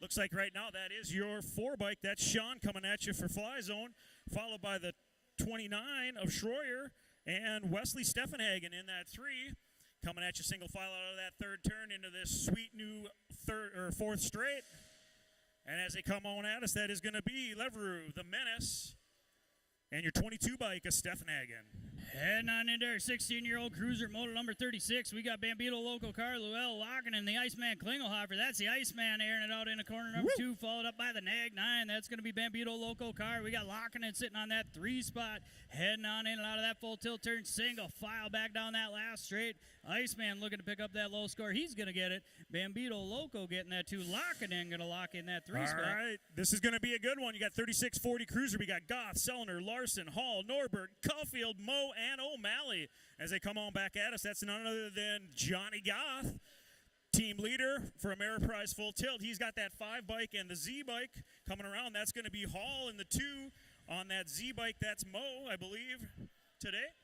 Looks like right now that is your 4 bike. That's Sean coming at you for Fly Zone, followed by the 29 of Schroyer and Wesley Steffenhagen in that 3. Coming at you single file out of that 3rd turn into this sweet new 4th straight. And as they come on at us, that is going to be Levereau, the Menace, and your 22 bike is Steffenhagen. Heading on into our 16-year-old cruiser, Moto number 36. We got Bambino Local Car, Luell Locken, and the Iceman Klingelhofer. That's the Iceman airing it out into corner number 2, followed up by the Nag 9. That's going to be Bambino Local Car. We got Locken sitting on that 3 spot. Heading on in and out of that full tilt turn, single file back down that last straight. Iceman looking to pick up that low score. He's going to get it. Bambino Loco getting that 2. Locken going to lock in that 3 spot. All right, this is going to be a good one. You got 3640 Cruiser. We got Goth, Sellner, Larson, Hall, Norbert, Caulfield, Moe, and O'Malley. As they come on back at us, that's none other than Johnny Goth, team leader for Ameriprise Full Tilt. He's got that 5 bike and the Z bike coming around. That's going to be Hall in the 2. On that Z bike, that's Moe, I believe, today.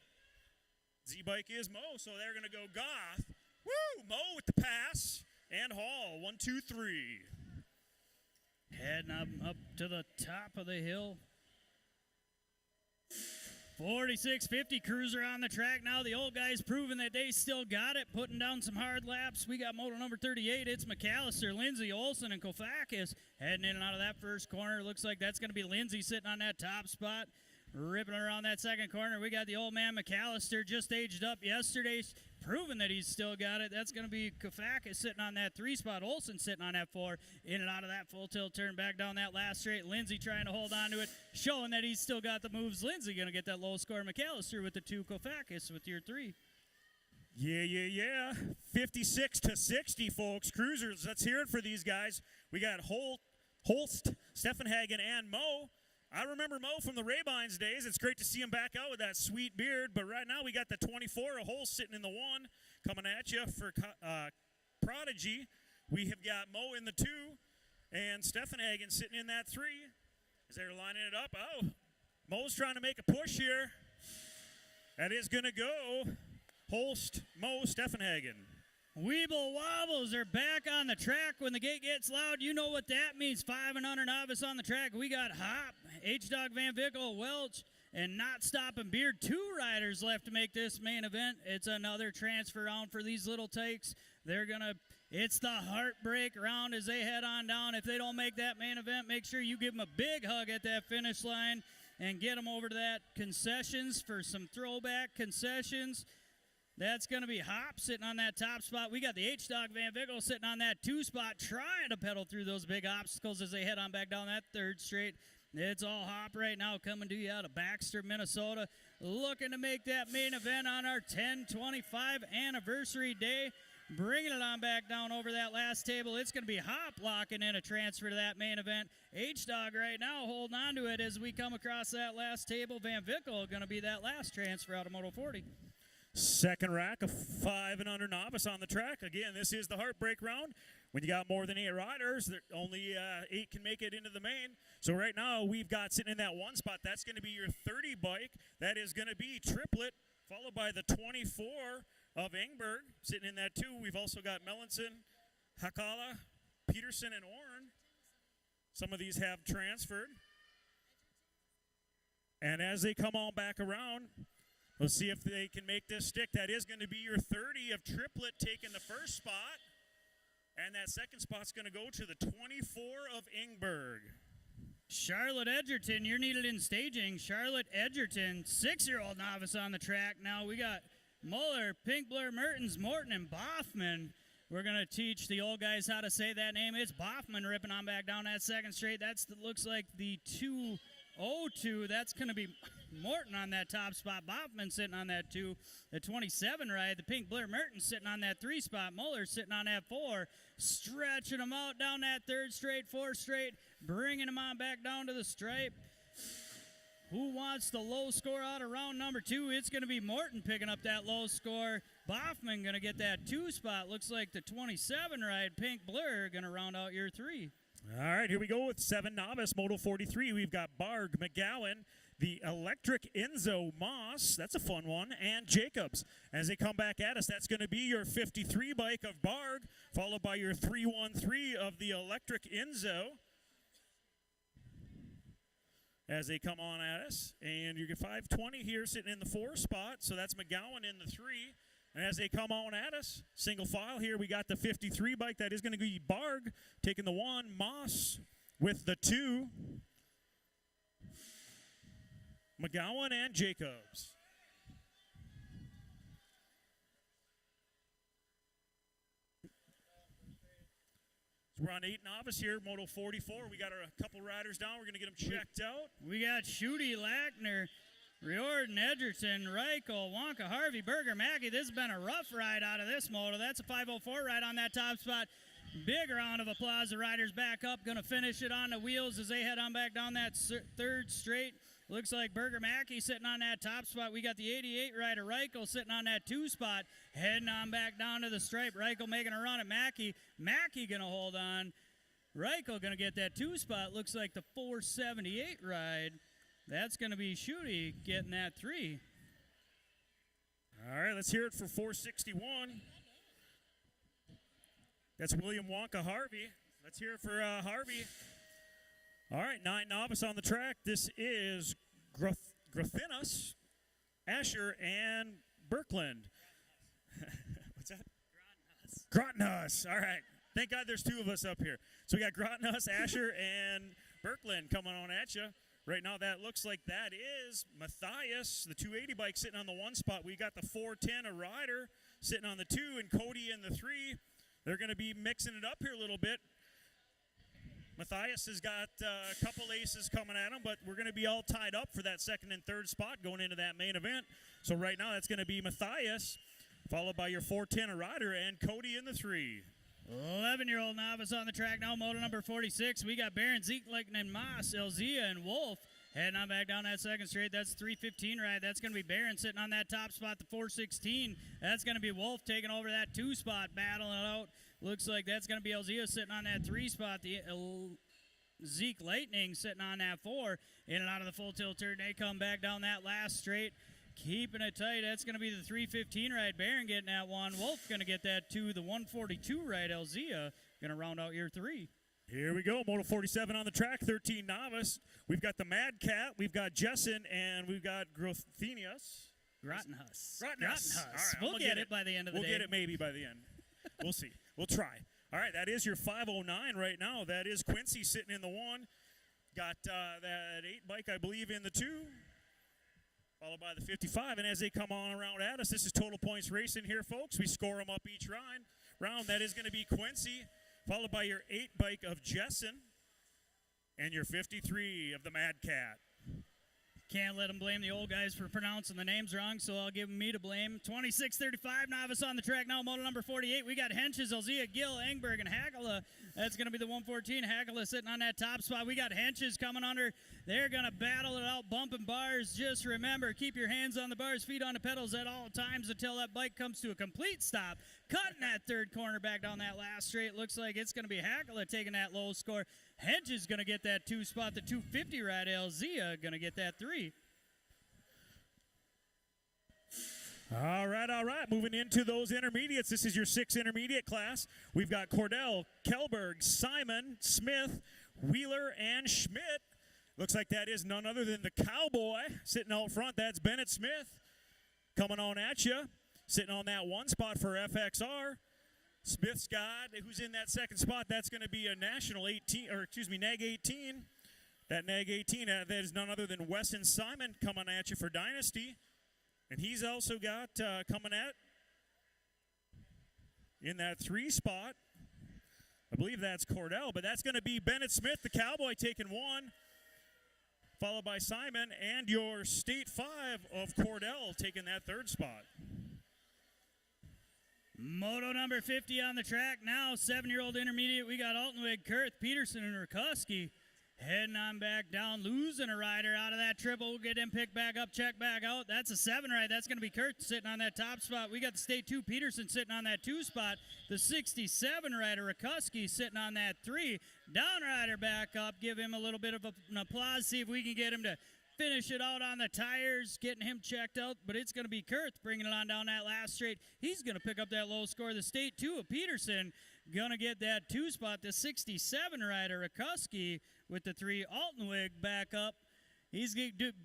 Z bike is Moe, so they're going to go Goth. Woo! Moe with the pass. And Hall, 1, 2, 3. Heading up to the top of the hill. 4650 Cruiser on the track now. The old guys proving that they still got it, putting down some hard laps. We got Moto number 38. It's McAllister, Lindsey, Olson, and Kofakis heading in and out of that first corner. Looks like that's going to be Lindsey sitting on that top spot. Ripping around that second corner, we got the old man McAllister, just aged up yesterday, proving that he's still got it. That's going to be Kofakis sitting on that 3 spot. Olson sitting on that 4. In and out of that full tilt turn, back down that last straight. Lindsey trying to hold on to it, showing that he's still got the moves. Lindsey going to get that low score. McAllister with the 2. Kofakis with your 3. Yeah. 56-60, folks. Cruisers, let's hear it for these guys. We got Holst, Steffenhagen, and Moe. I remember Moe from the Rabines days. It's great to see him back out with that sweet beard. But right now we got the 24 of Holst sitting in the 1 coming at you for Prodigy. We have got Moe in the 2 and Steffenhagen sitting in that 3 as they're lining it up. Oh, Moe's trying to make a push here. That is going to go Holst, Moe, Steffenhagen. Weeble Wobbles are back on the track. When the gate gets loud, you know what that means. 5 and under novice on the track. We got Hop, H-Dog Van Vickle, Welch, and Not Stopping Beard. 2 riders left to make this main event. It's another transfer round for these little takes. It's the heartbreak round as they head on down. If they don't make that main event, make sure you give them a big hug at that finish line and get them over to that concessions for some throwback concessions. That's going to be Hop sitting on that top spot. We got the H-Dog Van Vickle sitting on that 2 spot, trying to pedal through those big obstacles as they head on back down that 3rd straight. It's all Hop right now coming to you out of Baxter, Minnesota, looking to make that main event on our 1025 anniversary day. Bringing it on back down over that last table. It's going to be Hop locking in a transfer to that main event. H-Dog right now holding on to it as we come across that last table. Van Vickle going to be that last transfer out of Moto 40. Second rack of 5 and under novice on the track. Again, this is the heartbreak round. When you got more than 8 riders, only 8 can make it into the main. So right now we've got sitting in that 1 spot. That's going to be your 30 bike. That is going to be Triplet, followed by the 24 of Engberg sitting in that 2. We've also got Melanson, Hakala, Peterson, and Orn. Some of these have transferred. And as they come on back around, let's see if they can make this stick. That is going to be your 30 of Triplet taking the first spot. And that second spot's going to go to the 24 of Ingberg. Charlotte Edgerton, you're needed in staging. Charlotte Edgerton, 6-year-old novice on the track. Now we got Muller, Pinkblur, Mertens, Morton, and Boffman. We're going to teach the old guys how to say that name. It's Boffman ripping on back down that second straight. Looks like the 202. That's going to be Morton on that top spot. Boffman sitting on that 2. The 27 ride. The Pink Blair Mertens sitting on that 3 spot. Muller sitting on that 4. Stretching them out down that 3rd straight, 4th straight. Bringing them on back down to the stripe. Who wants the low score out of round number 2? It's going to be Morton picking up that low score. Boffman going to get that 2 spot. Looks like the 27 ride. Pink Blur going to round out your 3. All right, here we go with 7 novice, Moto 43. We've got Barg, McGowan, the Electric Enzo Moss. That's a fun one. And Jacobs. As they come back at us, that's going to be your 53 bike of Barg, followed by your 313 of the Electric Enzo. As they come on at us. And you get 520 here sitting in the 4 spot. So that's McGowan in the 3. And as they come on at us, single file here, we got the 53 bike. That is going to be Barg taking the 1, Moss with the 2, McGowan and Jacobs. So we're on 8 novice here, Moto 44. We got a couple riders down. We're going to get them checked out. We got Shooty, Lackner, Riordan, Edgerton, Reichel, Wonka, Harvey, Berger, Mackey. This has been a rough ride out of this moto. That's a 504 ride on that top spot. Big round of applause. The riders back up, going to finish it on the wheels as they head on back down that 3rd straight. Looks like Berger Mackey sitting on that top spot. We got the 88 rider, Reichel, sitting on that 2 spot, heading on back down to the stripe. Reichel making a run at Mackey. Mackey going to hold on. Reichel going to get that 2 spot. Looks like the 478 ride. That's going to be Shooty getting that 3. All right, let's hear it for 461. That's William Wonka Harvey. Let's hear it for Harvey. All right, 9 novice on the track. This is Grothinus, Asher, and Birkland. What's that? Grothinus. All right. Thank God there's 2 of us up here. So we got Grothinus, Asher, and Birkland coming on at you. Right now, that looks like that is Matthias, the 280 bike sitting on the 1 spot. We got the 410, a rider, sitting on the 2, and Cody in the 3. They're going to be mixing it up here a little bit. Matthias has got a couple aces coming at him, but we're going to be all tied up for that 2nd and 3rd spot going into that main event. So right now, that's going to be Matthias, followed by your 410, a rider, and Cody in the 3. 11-year-old novice on the track now, moto number 46. We got Baron, Zeke, Leighton, Moss, Elzia, and Wolf heading on back down that 2nd straight. That's 315 ride. That's going to be Baron sitting on that top spot, the 416. That's going to be Wolf taking over that 2 spot, battling it out. Looks like that's going to be Elzia sitting on that 3 spot. The Zeke Lightning sitting on that 4. In and out of the full tilt turn. They come back down that last straight. Keeping it tight. That's going to be the 315 ride. Baron getting that 1. Wolf going to get that 2. The 142 ride. Elzia going to round out your 3. Here we go. Moto 47 on the track. 13 novice. We've got the Mad Cat. We've got Jessen. And we've got Grothenius. Grottenhuss. All right, We'll get it by the end of the day. We'll get it maybe by the end. We'll see. We'll try. All right, that is your 509 right now. That is Quincy sitting in the 1. Got that 8 bike, I believe, in the 2. Followed by the 55. And as they come on around at us, this is total points racing here, folks. We score them up each round. That is going to be Quincy, followed by your 8 bike of Jessen, and your 53 of the Mad Cat. Can't let them blame the old guys for pronouncing the names wrong, so I'll give me to blame. 26:35 novice on the track now, moto number 48. We got Henches, Elzia, Gill, Engberg, and Hagela. That's going to be the 114. Hagela sitting on that top spot. We got Henches coming under. They're going to battle it out, bumping bars. Just remember, keep your hands on the bars, feet on the pedals at all times until that bike comes to a complete stop. Cutting that 3rd corner back down that last straight. Looks like it's going to be Hagela taking that low score. Hedges going to get that 2 spot, the 250 ride. Elzia going to get that 3. All right. Moving into those intermediates. This is your 6 intermediate class. We've got Cordell, Kelberg, Simon, Smith, Wheeler, and Schmidt. Looks like that is none other than the Cowboy sitting out front. That's Bennett Smith coming on at you. Sitting on that 1 spot for FXR. Smith's got, who's in that 2nd spot, that's going to be a national 18, or excuse me, NAG 18. That NAG 18, that is none other than Wesson Simon coming at you for Dynasty. And he's also got coming at, in that 3 spot, I believe that's Cordell, but that's going to be Bennett Smith, the Cowboy, taking 1. Followed by Simon, and your State 5 of Cordell taking that 3rd spot. Moto number 50 on the track now, 7-year-old intermediate. We got Altenweg, Kurth, Peterson, and Rukuski Heading on back down, losing a rider out of that triple. We'll get him picked back up, check back out. That's a 7 ride. That's going to be Kurt sitting on that top spot. We got the State 2 Peterson sitting on that 2 spot. The 67 rider Rakuski sitting on that 3. Down rider back up. Give him a little bit of an applause. See if we can get him to finish it out on the tires, getting him checked out. But it's going to be Kurt bringing it on down that last straight. He's going to pick up that low score. The State 2 of Peterson going to get that 2 spot. The 67 rider Rakuski with the 3 Altenweg back up. He's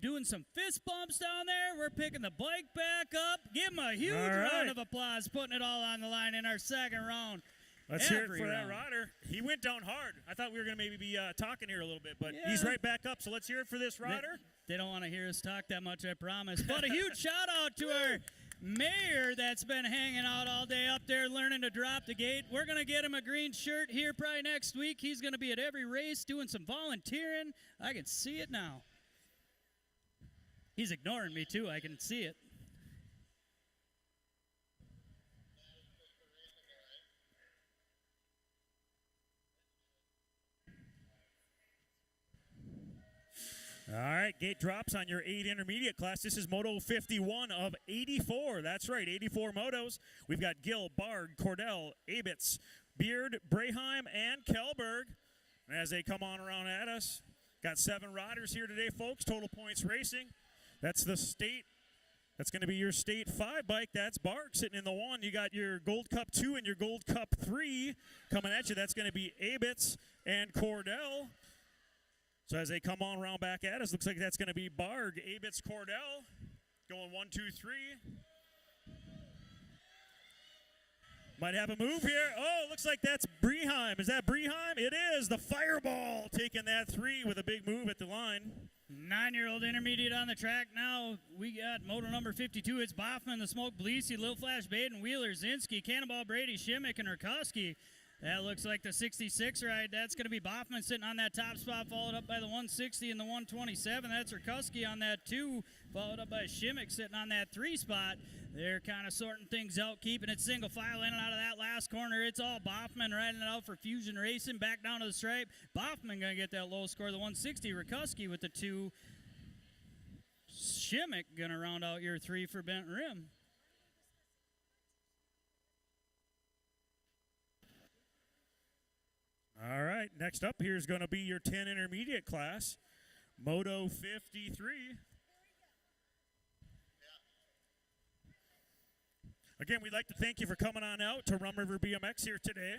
doing some fist bumps down there. We're picking the bike back up. Give him a huge round of applause, putting it all on the line in our second round. Let's hear it for that rider. He went down hard. I thought we were going to maybe be talking here a little bit, but he's right back up. So let's hear it for this rider. They don't want to hear us talk that much, I promise. But a huge shout out to our mayor that's been hanging out all day up there learning to drop the gate. We're going to get him a green shirt here probably next week. He's going to be at every race doing some volunteering. I can see it now. He's ignoring me, too. I can see it. All right, gate drops on your 8 intermediate class. This is Moto 51 of 84. That's right, 84 motos. We've got Gill, Bard, Cordell, Abitz, Beard, Breheim, and Kelberg. And as they come on around at us, got 7 riders here today, folks. Total Points Racing. That's the state. That's going to be your state 5 bike. That's Bard sitting in the 1. You got your Gold Cup 2 and your Gold Cup 3 coming at you. That's going to be Abitz and Cordell. So as they come on around back at us, looks like that's going to be Bard, Abitz, Cordell, going 1, 2, 3. Might have a move here. Oh, looks like that's Breheim. Is that Breheim? It is. The Fireball taking that 3 with a big move at the line. 9-year-old intermediate on the track now. We got moto number 52. It's Boffman, the Smoke, Bleasy, Little Flash, Baden, Wheeler, Zinski, Cannonball, Brady, Shimmick, and Rakuski. That looks like the 66 ride. That's going to be Boffman sitting on that top spot, followed up by the 160 and the 127. That's Rakuski on that 2, followed up by Shimmick sitting on that 3 spot. They're kind of sorting things out, keeping it single file in and out of that last corner. It's all Boffman riding it out for Fusion Racing. Back down to the stripe. Boffman going to get that low score, the 160. Rakuski with the 2. Shimmick going to round out your 3 for Bent Rim. All right, next up here is going to be your 10 intermediate class, Moto 53. Again, we'd like to thank you for coming on out to Rum River BMX here today.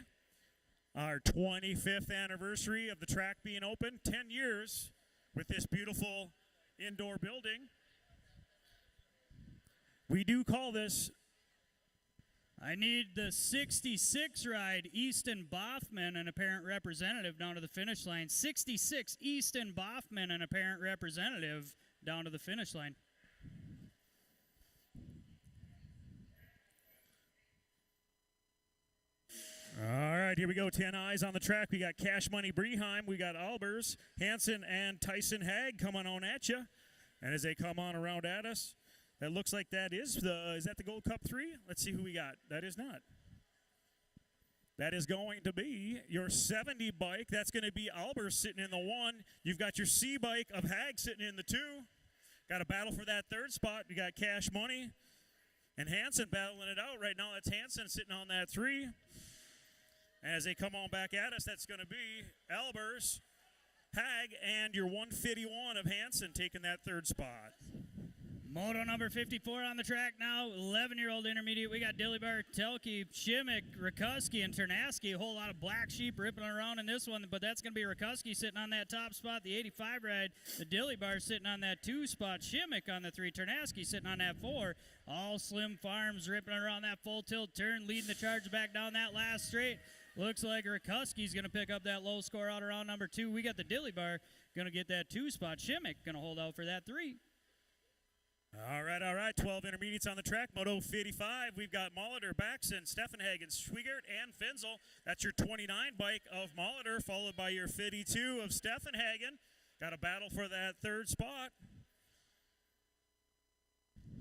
Our 25th anniversary of the track being open, 10 years with this beautiful indoor building. We do call this I need the 66 ride, Easton Boffman, an apparent representative, down to the finish line. 66, Easton Boffman, an apparent representative, down to the finish line. All right, here we go. 10 eyes on the track. We got Cash Money Breheim. We got Albers, Hansen, and Tyson Hag coming on at you. And as they come on around at us, that looks like that is that the Gold Cup 3? Let's see who we got. That is not. That is going to be your 70 bike. That's going to be Albers sitting in the 1. You've got your C bike of Hag sitting in the 2. Got a battle for that 3rd spot. You got Cash Money and Hansen battling it out right now. That's Hansen sitting on that 3. As they come on back at us, that's going to be Albers, Hag, and your 151 of Hansen taking that 3rd spot. Moto number 54 on the track now, 11-year-old intermediate. We got Dillybar, Telke, Shimmick, Rakuski, and Ternaski. A whole lot of black sheep ripping around in this one, but that's going to be Rakuski sitting on that top spot, the 85 ride. The Dillybar sitting on that 2 spot. Shimmick on the 3. Ternaski sitting on that 4. All Slim Farms ripping around that full tilt turn, leading the charge back down that last straight. Looks like Rakuski's going to pick up that low score out around number 2. We got the Dillybar going to get that 2 spot. Shimmick going to hold out for that 3. All right. 12 intermediates on the track. Moto 55. We've got Molitor, Baxen, Steffenhagen, Schwiegert, and Finzel. That's your 29 bike of Molitor, followed by your 52 of Steffenhagen. Got a battle for that 3rd spot.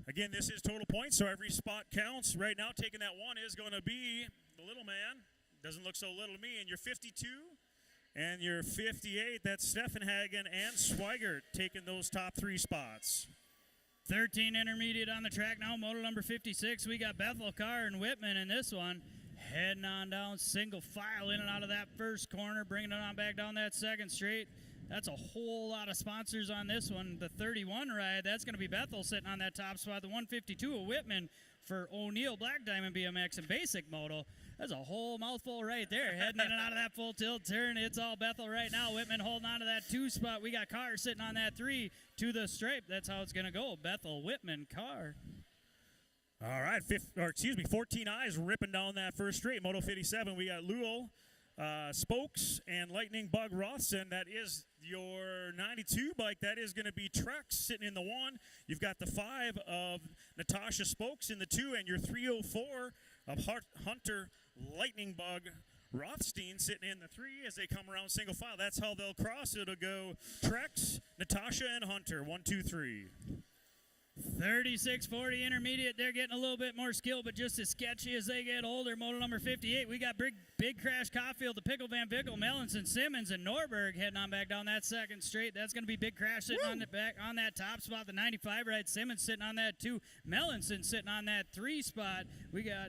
Again, this is total points, so every spot counts. Right now, taking that 1 is going to be the little man. Doesn't look so little to me. And your 52 And your 58, that's Steffenhagen and Swigert taking those top 3 spots. 13 intermediate on the track now. Moto number 56. We got Bethel, Carr, and Whitman in this one. Heading on down, single file in and out of that first corner, bringing it on back down that second straight. That's a whole lot of sponsors on this one. The 31 ride, that's going to be Bethel sitting on that top spot. The 152 of Whitman for O'Neill, Black Diamond BMX, and Basic Moto. That's a whole mouthful right there. Heading in and out of that full tilt turn. It's all Bethel right now. Whitman holding on to that 2 spot. We got Carr sitting on that 3 to the stripe. That's how it's going to go. Bethel, Whitman, Carr. All right, 14 eyes ripping down that first straight. Moto 57, we got Luo, Spokes, and Lightning Bug Rothson. That is your 92 bike. That is going to be Trex sitting in the 1. You've got the 5 of Natasha Spokes in the 2, and your 304 of Hunter Lightning Bug Rothstein sitting in the 3 as they come around single file. That's how they'll cross. It'll go Trex, Natasha, and Hunter. 1, 2, 3. 36-40 intermediate. They're getting a little bit more skill, but just as sketchy as they get older. Moto number 58. We got Big Crash Caulfield, the Pickle Van Vickle, Mellinson, Simmons, and Norberg heading on back down that second straight. That's going to be Big Crash sitting on the back on that top spot. The 95 ride. Simmons sitting on that 2. Mellinson sitting on that 3 spot. We got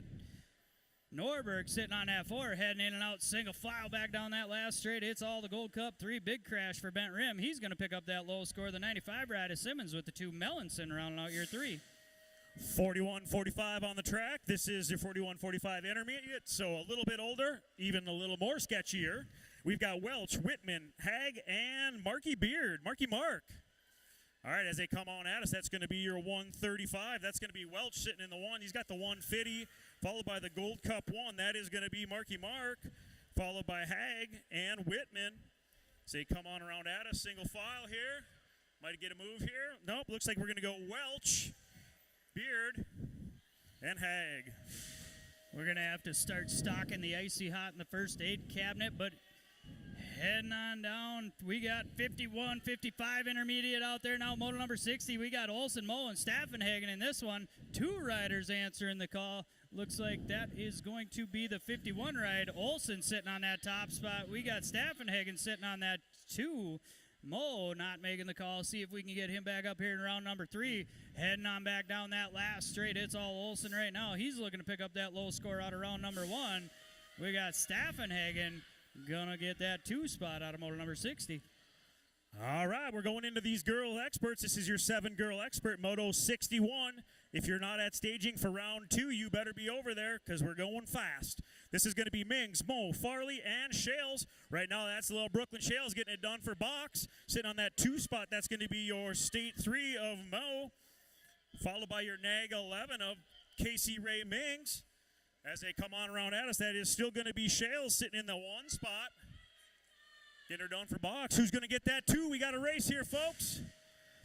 Norberg sitting on that 4, heading in and out single file back down that last straight. It's all the Gold Cup 3. Big Crash for Bent Rim. He's going to pick up that low score. The 95 ride is Simmons with the 2. Mellinson rounding out your 3. 41-45 on the track. This is your 41-45 intermediate, so a little bit older, even a little more sketchier. We've got Welch, Whitman, Hag, and Marky Beard. Marky Mark. All right, as they come on at us, that's going to be your 135. That's going to be Welch sitting in the 1. He's got the 150, followed by the Gold Cup 1. That is going to be Marky Mark, followed by Hag and Whitman. As they come on around at us, single file here. Might get a move here. Nope, looks like we're going to go Welch, Beard, and Hag. We're going to have to start stocking the Icy Hot in the first aid cabinet, but heading on down, we got 51, 55 intermediate out there now. Moto number 60, we got Olsen, Moe, and Staffenhagen in this one. 2 riders answering the call. Looks like that is going to be the 51 ride. Olsen sitting on that top spot. We got Staffenhagen sitting on that 2. Moe not making the call. See if we can get him back up here in round number 3. Heading on back down that last straight. It's all Olsen right now. He's looking to pick up that low score out of round number 1. We got Staffenhagen gonna get that 2 spot out of motor number 60. All right, we're going into these girl experts. This is your 7 girl expert, Moto 61. If you're not at staging for round 2, you better be over there because we're going fast. This is going to be Mings, Moe, Farley, and Shales. Right now, that's the little Brooklyn Shales getting it done for box. Sitting on that 2 spot, that's going to be your State 3 of Moe, followed by your NAG 11 of Casey Ray Mings. As they come on around at us, that is still going to be Shales sitting in the 1 spot. Getting her done for box. Who's going to get that 2? We got a race here, folks.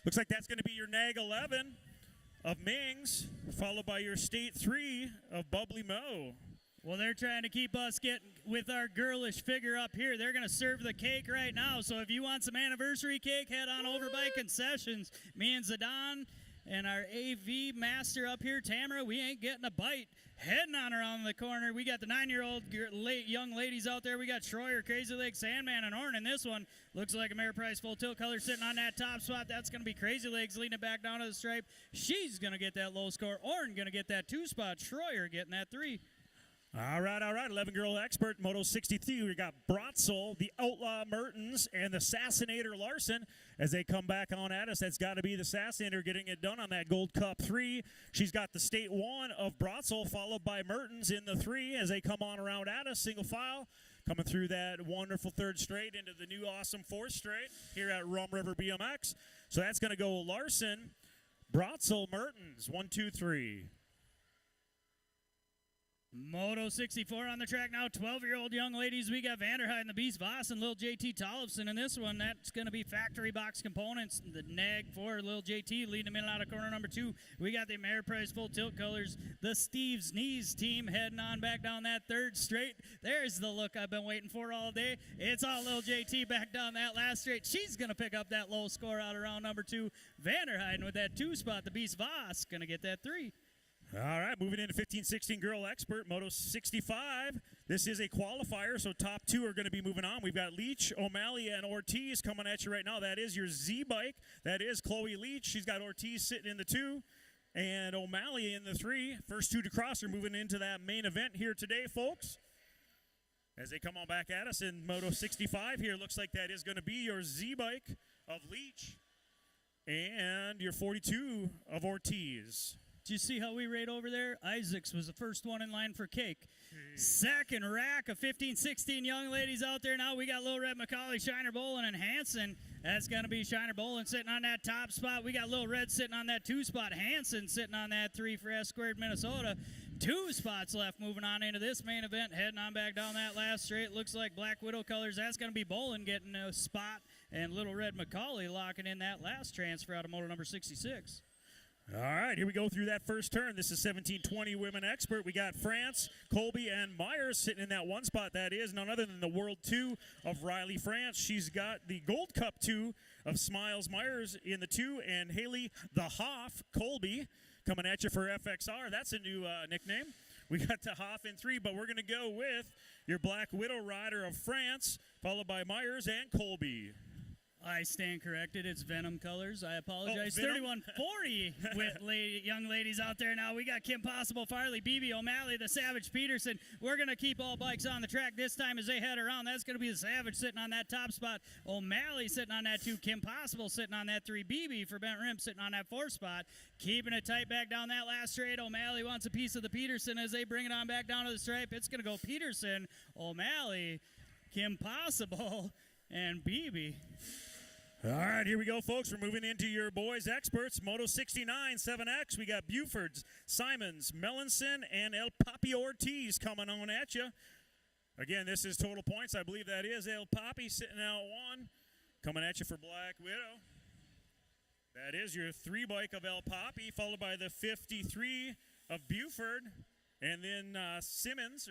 Looks like that's going to be your NAG 11 of Mings, followed by your State 3 of Bubbly Moe. Well, they're trying to keep us getting with our girlish figure up here. They're going to serve the cake right now. So if you want some anniversary cake, head on over by concessions. Me and Zidane and our AV master up here, Tamara, we ain't getting a bite. Heading on around the corner, we got the 9-year-old young ladies out there. We got Schroyer, Crazy Legs, Sandman, and Orn in this one. Looks like Ameriprise full tilt color sitting on that top spot. That's going to be Crazy Legs leading it back down to the stripe. She's going to get that low score. Orn going to get that 2 spot. Schroyer getting that 3. All right. 11-girl expert, Moto 63. We got Brotzel, the Outlaw Mertens, and the Assassinator Larson. As they come back on at us, that's got to be the Assassinator getting it done on that Gold Cup 3. She's got the State 1 of Brotzel, followed by Mertens in the 3 as they come on around at us, single file. Coming through that wonderful 3rd straight into the new awesome 4th straight here at Rum River BMX. So that's going to go Larson, Brotzel, Mertens, 1, 2, 3. Moto 64 on the track now. 12-year-old young ladies. We got Vanderheiden, the Beast Voss, and Lil JT Tollefson in this one. That's going to be factory box components. The NAG 4, Lil JT leading them in and out of corner number 2. We got the Ameriprise full tilt colors. The Steve's Knees team heading on back down that 3rd straight. There's the look I've been waiting for all day. It's all Lil JT back down that last straight. She's going to pick up that low score out of round number 2. Vanderheiden with that 2 spot. The Beast Voss going to get that 3. All right, moving into 15-16 girl expert, Moto 65. This is a qualifier, so top two are going to be moving on. We've got Leach, O'Malley, and Ortiz coming at you right now. That is your Z bike. That is Chloe Leach. She's got Ortiz sitting in the 2 and O'Malley in the 3. First two to cross are moving into that main event here today, folks. As they come on back at us in Moto 65 here, looks like that is going to be your Z bike of Leach and your 42 of Ortiz. Did you see how we rate over there? Isaacs was the first one in line for cake. Second rack of 15-16 young ladies out there now. We got Little Red McCauley, Shiner Bolin, and Hanson. That's going to be Shiner Bolin sitting on that top spot. We got Little Red sitting on that 2 spot. Hanson sitting on that 3 for S Squared Minnesota. 2 spots left moving on into this main event. Heading on back down that last straight. Looks like Black Widow colors. That's going to be Bolin getting a spot. And Little Red McCauley locking in that last transfer out of motor number 66. All right, here we go through that first turn. This is 1720 women expert. We got France, Colby, and Myers sitting in that 1 spot. That is none other than the World 2 of Riley France. She's got the Gold Cup 2 of Smiles Myers in the 2, and Haley the Hoff Colby coming at you for FXR. That's a new nickname. We got the Hoff in 3, but we're going to go with your Black Widow rider of France, followed by Myers and Colby. I stand corrected. It's Venom colors. I apologize. Oh, Venom? 3140 with young ladies out there now. We got Kim Possible, Farley, BB, O'Malley, the Savage Peterson. We're going to keep all bikes on the track this time as they head around. That's going to be the Savage sitting on that top spot. O'Malley sitting on that 2. Kim Possible sitting on that 3. BB for Bent Rim sitting on that 4 spot. Keeping it tight back down that last straight. O'Malley wants a piece of the Peterson as they bring it on back down to the stripe. It's going to go Peterson, O'Malley, Kim Possible, and BB. All right, here we go, folks. We're moving into your boys experts. Moto 69, 7X. We got Buford's, Simons, Mellinson, and El Papi Ortiz coming on at you. Again, this is total points. I believe that is El Papi sitting out 1. Coming at you for Black Widow. That is your 3 bike of El Papi, followed by the 53 of Buford. And then Simons.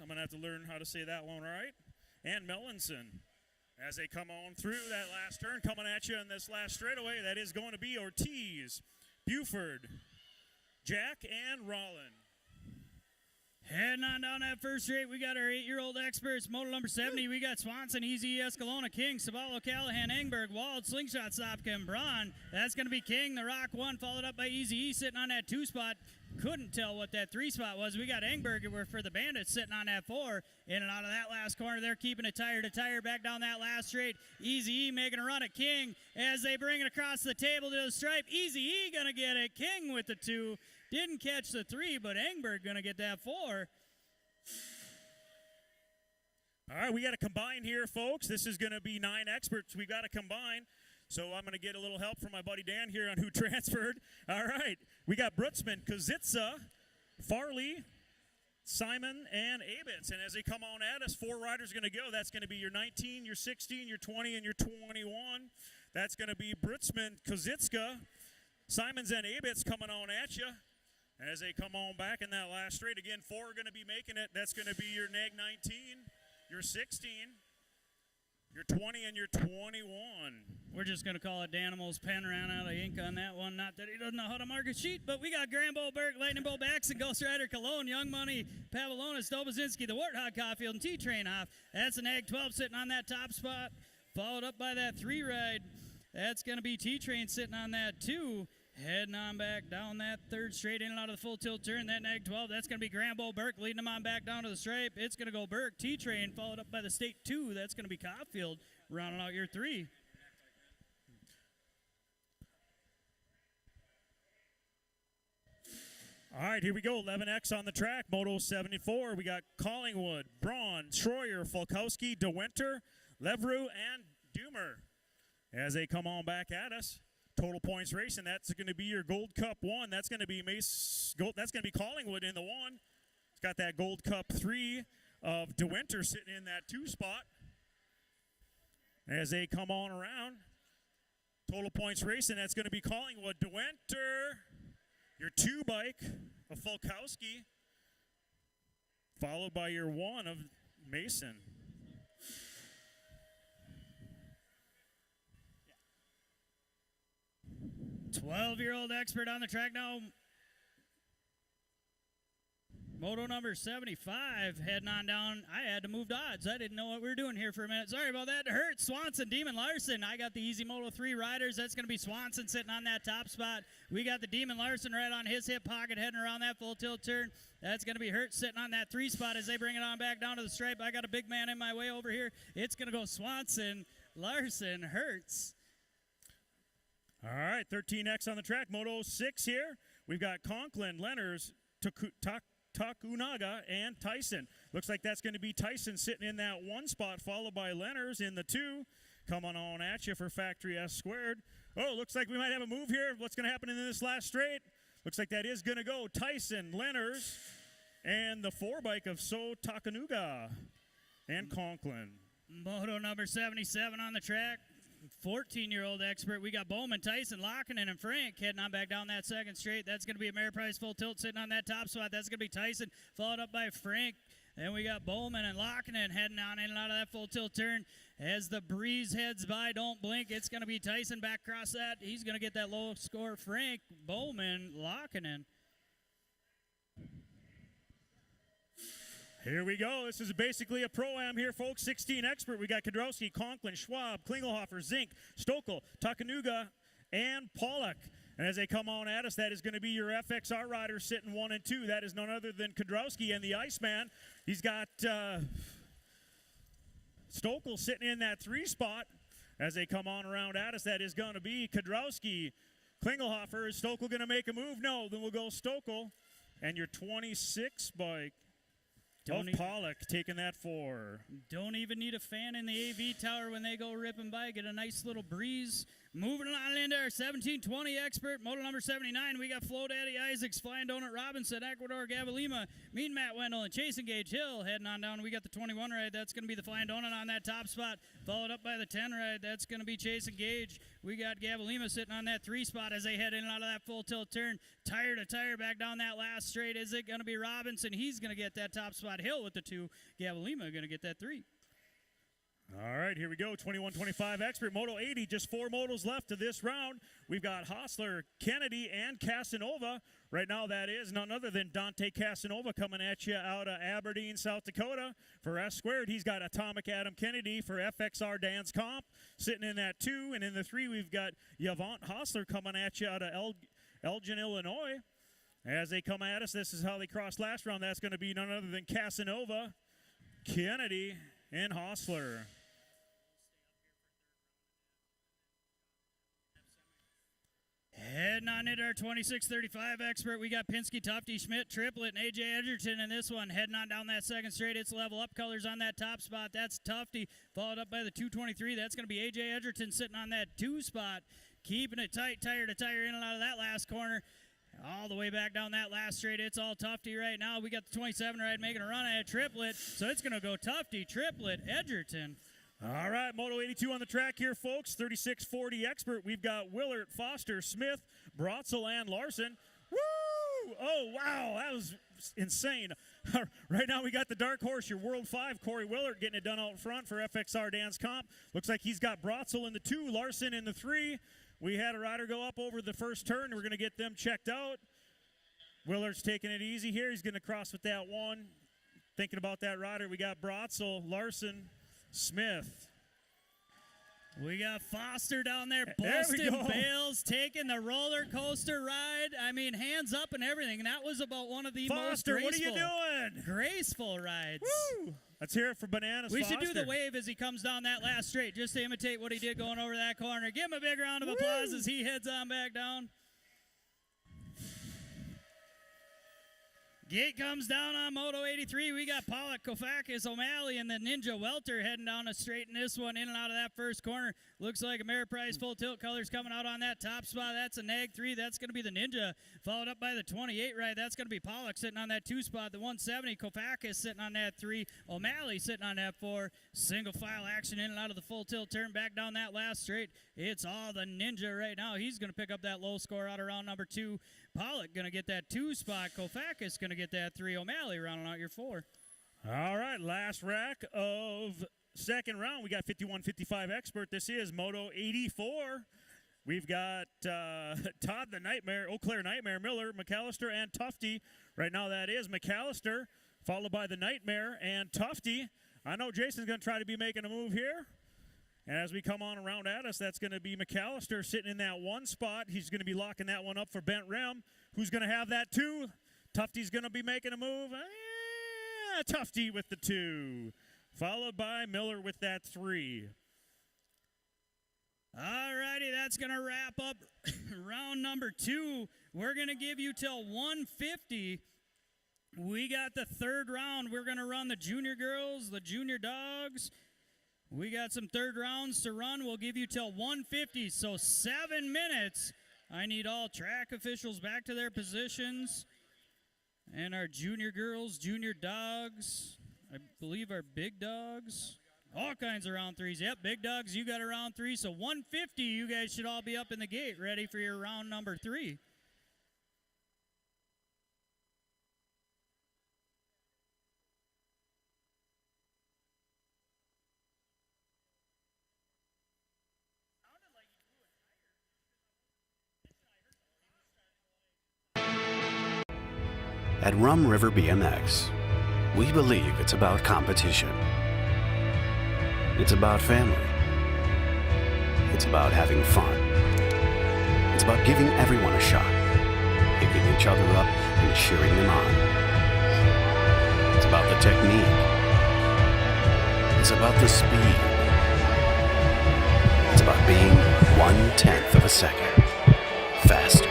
I'm going to have to learn how to say that one right. And Mellinson. As they come on through that last turn, coming at you in this last straightaway, that is going to be Ortiz, Buford, Jack, and Rollin. Heading on down that first straight, we got our 8-year-old experts. Moto number 70, we got Swanson, Easy, Escalona, King, Savallo, Callahan, Engberg, Wald, Slingshot, Sopka, and Braun. That's going to be King, the Rock 1, followed up by Easy E sitting on that 2 spot. Couldn't tell what that 3 spot was. We got Engberg for the Bandits sitting on that 4. In and out of that last corner. They're keeping it tire to tire back down that last straight. Easy E making a run at King as they bring it across the table to the stripe. Easy E going to get it. King with the 2. Didn't catch the 3, but Engberg going to get that 4. All right, we got to combine here, folks. This is going to be 9 experts. We got to combine. So I'm going to get a little help from my buddy Dan here on who transferred. All right, we got Brutzman, Kozitsa, Farley, Simon, and Abitz. And as they come on at us, 4 riders are going to go. That's going to be your 19, your 16, your 20, and your 21. That's going to be Brutzman, Kozitska, Simons, and Abitz coming on at you. As they come on back in that last straight, again, 4 are going to be making it. That's going to be your neg 19, your 16, your 20, and your 21. We're just going to call it Danimal's pen ran out of ink on that one. Not that he doesn't know how to mark a sheet, but we got Grambo, Burke, Lightning Bolt, Baxton, Ghost Rider, Cologne, Young Money, Pavlonis, Dobozinski, the Warthog, Caulfield, and T-Train off. That's an Ag 12 sitting on that top spot, followed up by that 3 ride. That's going to be T-Train sitting on that 2. Heading on back down that 3rd straight in and out of the full tilt turn. That neg 12, that's going to be Grambo Burke leading them on back down to the stripe. It's going to go Burke, T-Train, followed up by the State 2. That's going to be Caulfield rounding out your 3. All right, here we go. 11X on the track. Moto 74. We got Collingwood, Braun, Schroyer, Falkowski, DeWinter, Levereau, and Doomer. As they come on back at us. Total points racing. That's going to be your Gold Cup 1. That's going to be That's going to be Collingwood in the 1. It's got that Gold Cup 3 of DeWinter sitting in that 2 spot. As they come on around. Total points racing. That's going to be Collingwood, DeWinter, your 2 bike of Falkowski, followed by your 1 of Mason. 12-year-old expert on the track now. Moto number 75 heading on down. I had to move odds. I didn't know what we were doing here for a minute. Sorry about that. Hurt Swanson, Demon Larson. I got the easy Moto 3 riders. That's going to be Swanson sitting on that top spot. We got the Demon Larson right on his hip pocket heading around that full tilt turn. That's going to be Hurt sitting on that 3 spot as they bring it on back down to the stripe. I got a big man in my way over here. It's going to go Swanson, Larson, Hurts. All right, 13X on the track. Moto 6 here. We've got Conklin, Lenners, Takunaga, and Tyson. Looks like that's going to be Tyson sitting in that 1 spot, followed by Lenners in the 2. Coming on at you for Factory S Squared. Oh, looks like we might have a move here. What's going to happen in this last straight? Looks like that is going to go Tyson, Lenners, and the 4 bike of So Takanuga and Conklin. Moto number 77 on the track. 14-year-old expert. We got Bowman, Tyson, Lockinen, and Frank heading on back down that second straight. That's going to be Ameriprise full tilt sitting on that top spot. That's going to be Tyson, followed up by Frank. And we got Bowman and Lockinen heading on in and out of that full tilt turn. As the breeze heads by, don't blink. It's going to be Tyson back across that. He's going to get that low score. Frank, Bowman, Lockinen. Here we go. This is basically a Pro-Am here, folks. 16 expert. We got Kudrowski, Conklin, Schwab, Klingelhofer, Zink, Stokel, Takanuga, and Pollock. And as they come on at us, that is going to be your FXR rider sitting 1 and 2. That is none other than Kudrowski and the Iceman. He's got Stokel sitting in that 3 spot. As they come on around at us, that is going to be Kudrowski, Klingelhofer. Is Stokel going to make a move? No. Then we'll go Stokel. And your 26 bike. Pollock taking that 4. Don't even need a fan in the AV tower when they go ripping by. Get a nice little breeze. Moving on into our 1720 expert, Moto number 79. We got Flo Daddy Isaacs, Flying Donut Robinson, Ecuador, Gavalima, Mean Matt Wendell, and Chase Engage Hill heading on down. We got the 21 ride. That's going to be the Flying Donut on that top spot. Followed up by the 10 ride. That's going to be Chase Engage. We got Gavalima sitting on that 3 spot as they head in and out of that full tilt turn. Tire to tire back down that last straight. Is it going to be Robinson? He's going to get that top spot. Hill with the 2. Gavalima going to get that 3. All right, here we go. 21-25 expert. Moto 80, just 4 motos left to this round. We've got Hostler, Kennedy, and Casanova. Right now, that is none other than Dante Casanova coming at you out of Aberdeen, South Dakota. For S Squared, he's got Atomic Adam Kennedy. For FXR, Dan's Comp sitting in that 2. And in the 3, we've got Yvonne Hostler coming at you out of Elgin, Illinois. As they come at us, this is how they crossed last round. That's going to be none other than Casanova, Kennedy, and Hostler. Heading on into our 26-35 expert, we got Pinsky, Tufty, Schmidt, Triplet, and A.J. Edgerton in this one. Heading on down that second straight, it's level up colors on that top spot. That's Tufty, followed up by the 223. That's going to be A.J. Edgerton sitting on that 2 spot. Keeping it tight, tire to tire in and out of that last corner. All the way back down that last straight, it's all Tufty right now. We got the 27 ride making a run at Triplet, so it's going to go Tufty, Triplet, Edgerton. All right, Moto 82 on the track here, folks. 36-40 expert. We've got Willert, Foster, Smith, Brotzel, and Larson. Woo! Oh, wow, that was insane. Right now we got the dark horse, your World 5, Corey Willert, getting it done out front for FXR Dan's Comp. Looks like he's got Brotzel in the 2, Larson in the 3. We had a rider go up over the first turn. We're going to get them checked out. Willert's taking it easy here. He's going to cross with that 1. Thinking about that rider, we got Brotzel, Larson, Smith. We got Foster down there busting Bales, taking the roller coaster ride. I mean, hands up and everything. That was about one of the most graceful. Foster, what are you doing? Graceful rides. Woo! Let's hear it for Bananas We Foster. should do the wave as he comes down that last straight, just to imitate what he did going over that corner. Give him a big round of applause as he heads on back down. Gate comes down on Moto 83. We got Pollock, Kofakis, O'Malley, and the Ninja Welter heading down a straight in this one, in and out of that first corner. Looks like Ameriprise full tilt colors coming out on that top spot. That's a nag 3. That's going to be the Ninja, followed up by the 28 ride. That's going to be Pollock sitting on that 2 spot. The 170, Kofakis sitting on that 3. O'Malley sitting on that 4. Single file action in and out of the full tilt turn back down that last straight. It's all the Ninja right now. He's going to pick up that low score out of round number 2. Pollock going to get that 2 spot. Kofakis going to get that 3. O'Malley rounding out your 4. All right, last rack of second round. We got 51-55 expert. This is Moto 84. We've got Todd the Nightmare, Eau Claire Nightmare Miller, McAllister, and Tufty. Right now that is McAllister, followed by the Nightmare and Tufty. I know Jason's going to try to be making a move here. And as we come on around at us, that's going to be McAllister sitting in that one spot. He's going to be locking that one up for Bent Rim. Who's going to have that 2? Tufty's going to be making a move. Tufty with the 2. Followed by Miller with that 3. All righty, that's going to wrap up round number 2. We're going to give you till 1:50. We got the third round. We're going to run the junior girls, the junior dogs. We got some third rounds to run. We'll give you till 1:50, so 7 minutes. I need all track officials back to their positions. And our junior girls, junior dogs, I believe our big dogs. All kinds of round 3s. Yep, big dogs, you got a round 3. So 1:50, you guys should all be up in the gate ready for your round number 3. At Rum River BMX, we believe it's about competition. It's about family. It's about having fun. It's about giving everyone a shot, picking each other up and cheering them on. It's about the technique. It's about the speed. It's about being 1/10 of a second faster.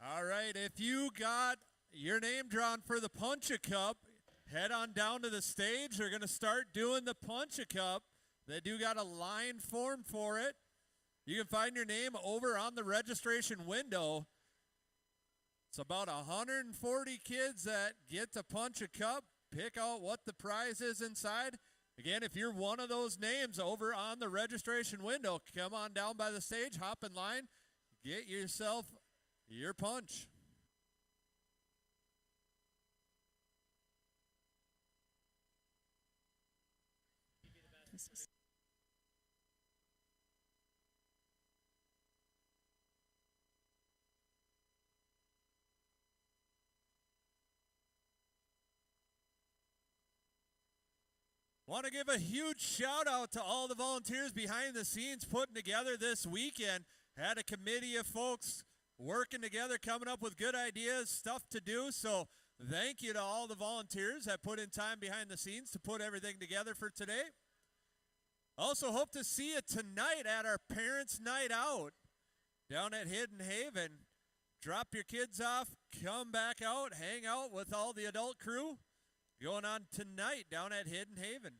All right, if you got your name drawn for the Punch-A Cup, head on down to the stage. They're going to start doing the Punch-A Cup. They do got a line formed for it. You can find your name over on the registration window. It's about 140 kids that get to Punch-A Cup, pick out what the prize is inside. Again, if you're one of those names over on the registration window, come on down by the stage, hop in line, get yourself your punch. Want to give a huge shout out to all the volunteers behind the scenes putting together this weekend. Had a committee of folks working together, coming up with good ideas, stuff to do. So thank you to all the volunteers that put in time behind the scenes to put everything together for today. Also hope to see you tonight at our Parents' Night Out down at Hidden Haven. Drop your kids off, come back out, hang out with all the adult crew. Going on tonight down at Hidden Haven.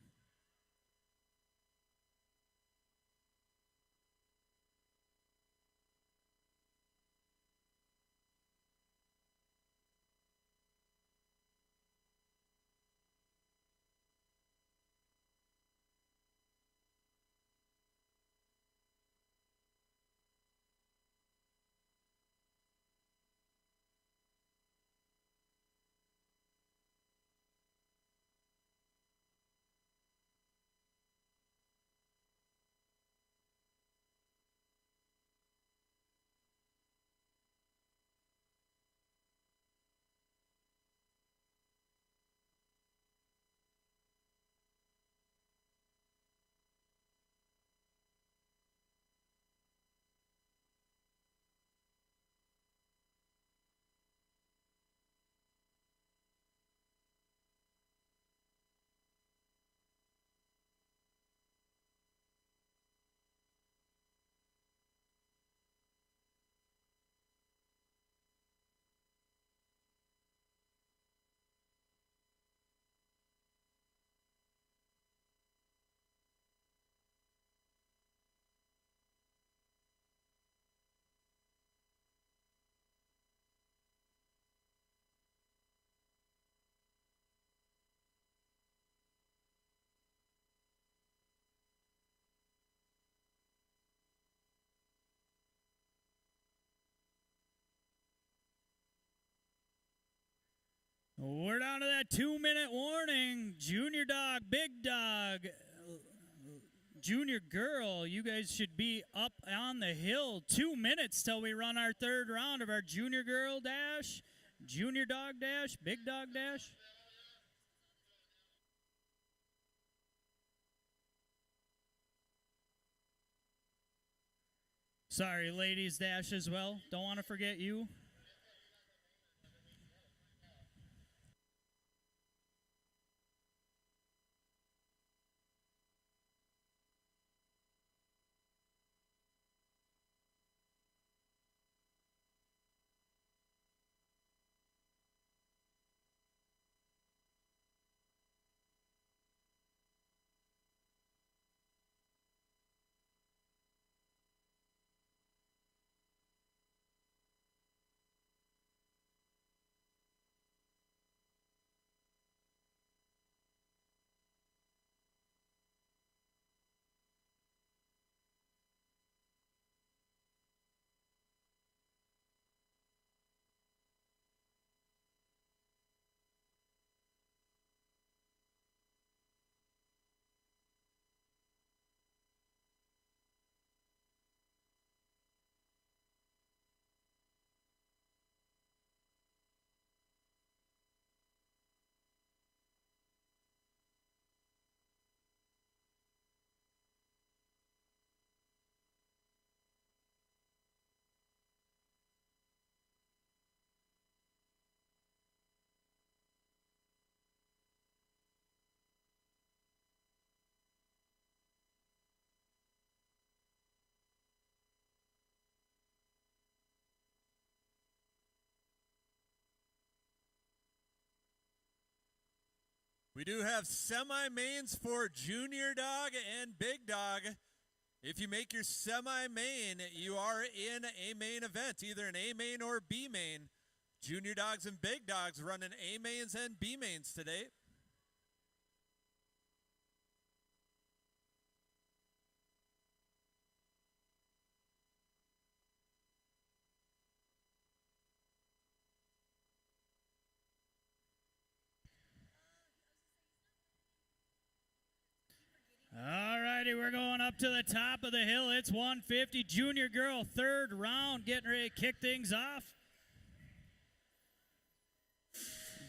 We're down to that 2-minute warning. Junior dog, big dog, junior girl, you guys should be up on the hill. 2 minutes till we run our third round of our junior girl dash, junior dog dash, big dog dash. Sorry, ladies dash as well. Don't want to forget you. We do have semi-mains for junior dog and big dog. If you make your semi-main, you are in a main event, either an A main or B main. Junior dogs and big dogs running A mains and B mains today. All righty, we're going up to the top of the hill. It's 150. Junior girl, third round, getting ready to kick things off.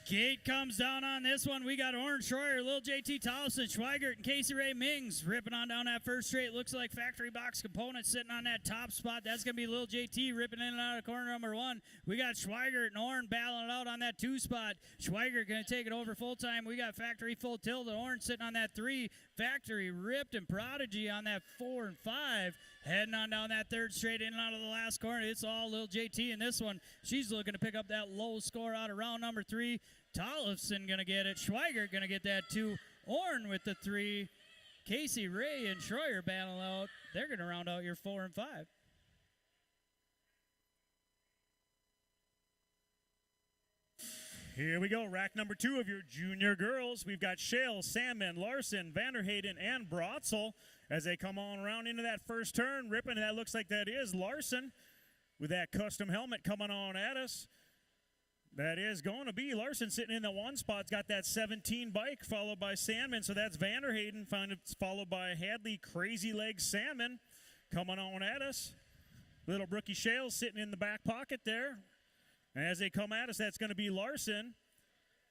Gate comes down on this one. We got Oren Schroyer, Lil JT Tollefson, Schweigert, and Casey Ray Mings ripping on down that first straight. Looks like Factory Box Components sitting on that top spot. That's going to be Lil JT ripping in and out of corner number one. We got Schweigert and Oren battling it out on that 2 spot. Schweigert going to take it over full time. We got Factory full tilt. Oren sitting on that 3. Factory ripped and Prodigy on that 4 and 5. Heading on down that third straight in and out of the last corner. It's all Lil JT in this one. She's looking to pick up that low score out of round number 3. Tollefson going to get it. Schweigert going to get that 2. Orn with the 3. Casey Ray and Schroyer battle out. They're going to round out your 4 and 5. Here we go, rack number 2 of your junior girls. We've got Shale, Sandman, Larson, Vanderhayden, and Brotzel as they come on around into that first turn. Ripping, that looks like that is Larson with that custom helmet coming on at us. That is going to be Larson sitting in the 1 spot. Got that 17 bike, followed by Sandman. So that's Vanderhayden, followed by Hadley, Crazy Legs Salmon coming on at us. Little Brookie Shale sitting in the back pocket there. And as they come at us, that's going to be Larson,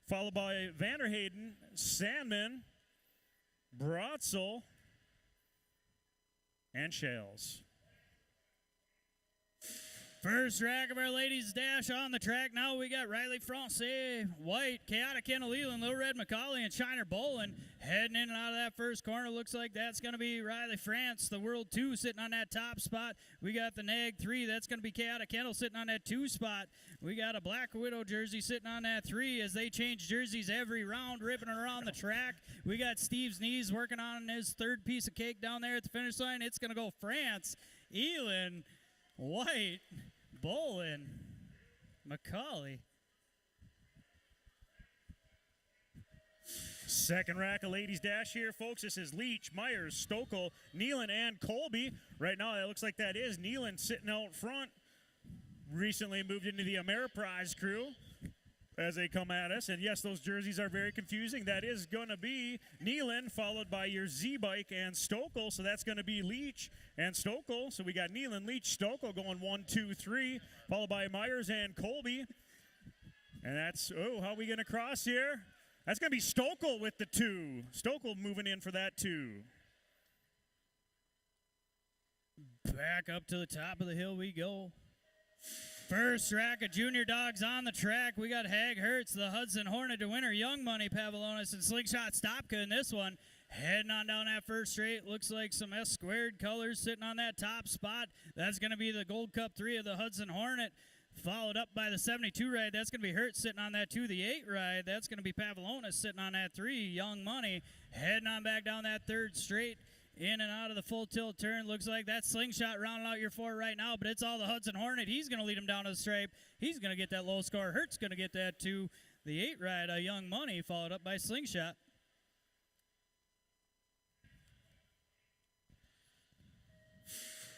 followed by Vanderhayden, Sandman, Brotzel, and Shales. First rack of our ladies dash on the track. Now we got Riley Francais, White, Chaotic Kendall Leland, Little Red McCauley, and Shiner Bolin heading in and out of that first corner. Looks like that's going to be Riley France, the World 2, sitting on that top spot. We got the Nag 3. That's going to be Chaotic Kendall sitting on that 2 spot. We got a Black Widow jersey sitting on that 3 as they change jerseys every round, ripping around the track. We got Steve's knees working on his 3rd piece of cake down there at the finish line. It's going to go France, Elin, White, Bolin, McCauley. Second rack of ladies dash here, folks. This is Leach, Myers, Stokel, Nealon, and Colby. Right now, it looks like that is Nealon sitting out front. Recently moved into the Ameriprise crew. as they come at us. And yes, those jerseys are very confusing. That is going to be Nealon, followed by your Z-Bike and Stokel. So that's going to be Leach and Stokel. So we got Nealon, Leach, Stokel going 1, 2, 3, followed by Myers and Colby. And that's, how are we going to cross here? That's going to be Stokel with the 2. Stokel moving in for that 2. Back up to the top of the hill we go. First rack of junior dogs on the track. We got Hag Hertz, the Hudson Hornet to winner, Young Money, Pavlonis, and Slingshot Stopka in this one. Heading on down that first straight. Looks like some S-squared colors sitting on that top spot. That's going to be the Gold Cup 3 of the Hudson Hornet. Followed up by the 72 ride. That's going to be Hertz sitting on that 2. The 8 ride. That's going to be Pavlonis sitting on that 3. Young Money. Heading on back down that third straight. In and out of the full tilt turn. Looks like that Slingshot rounding out your 4 right now, but it's all the Hudson Hornet. He's going to lead him down to the stripe. He's going to get that low score. Hertz going to get that 2. The 8 ride, Young Money, followed up by Slingshot.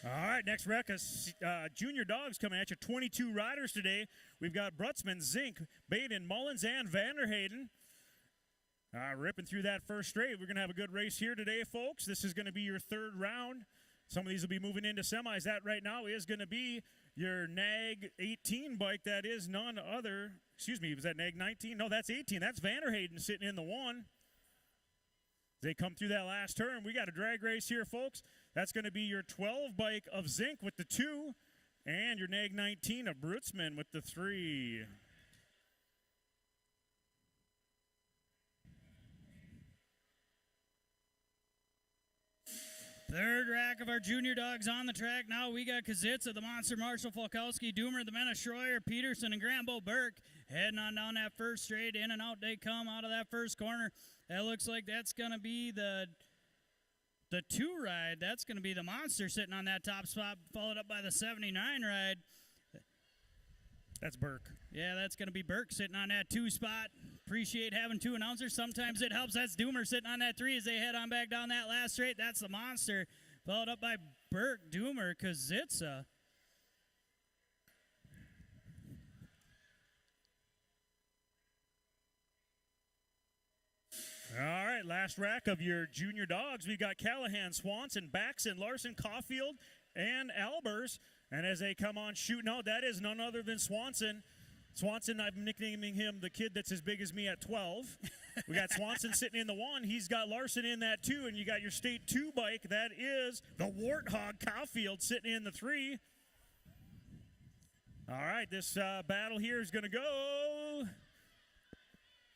All right, next wreck is junior dogs coming at you. 22 riders today. We've got Brutzman, Zink, Baden, Mullins, and Vanderhayden. Ripping through that first straight. We're going to have a good race here today, folks. This is going to be your 3rd round. Some of these will be moving into semis. That right now is going to be your NAG 18 bike. That is none other. Excuse me, was that NAG 19? No, that's 18. That's Vanderhayden sitting in the 1. They come through that last turn. We got a drag race here, folks. That's going to be your 12 bike of Zink with the 2 and your NAG 19 of Brutzman with the 3. Third rack of our junior dogs on the track. Now we got Kazitza, the Monster, Marshall, Falkowski, Doomer, the Mena, Schroyer, Peterson, and Grambo Burke. Heading on down that first straight. In and out they come out of that first corner. That looks like that's going to be the 2 ride. That's going to be the Monster sitting on that top spot, followed up by the 79 ride. That's Burke. Yeah, that's going to be Burke sitting on that 2 spot. Appreciate having 2 announcers. Sometimes it helps. That's Doomer sitting on that 3 as they head on back down that last straight. That's the Monster, followed up by Burke, Doomer, Kazitza. All right, last rack of your junior dogs. We've got Callahan, Swanson, Baxton, Larson, Caulfield, and Albers. And as they come on shooting out, that is none other than Swanson. Swanson, I'm nicknaming him the kid that's as big as me at 12. We got Swanson sitting in the 1. He's got Larson in that 2, and you got your state 2 bike. That is the Warthog Caulfield sitting in the 3. All right, this battle here is going to go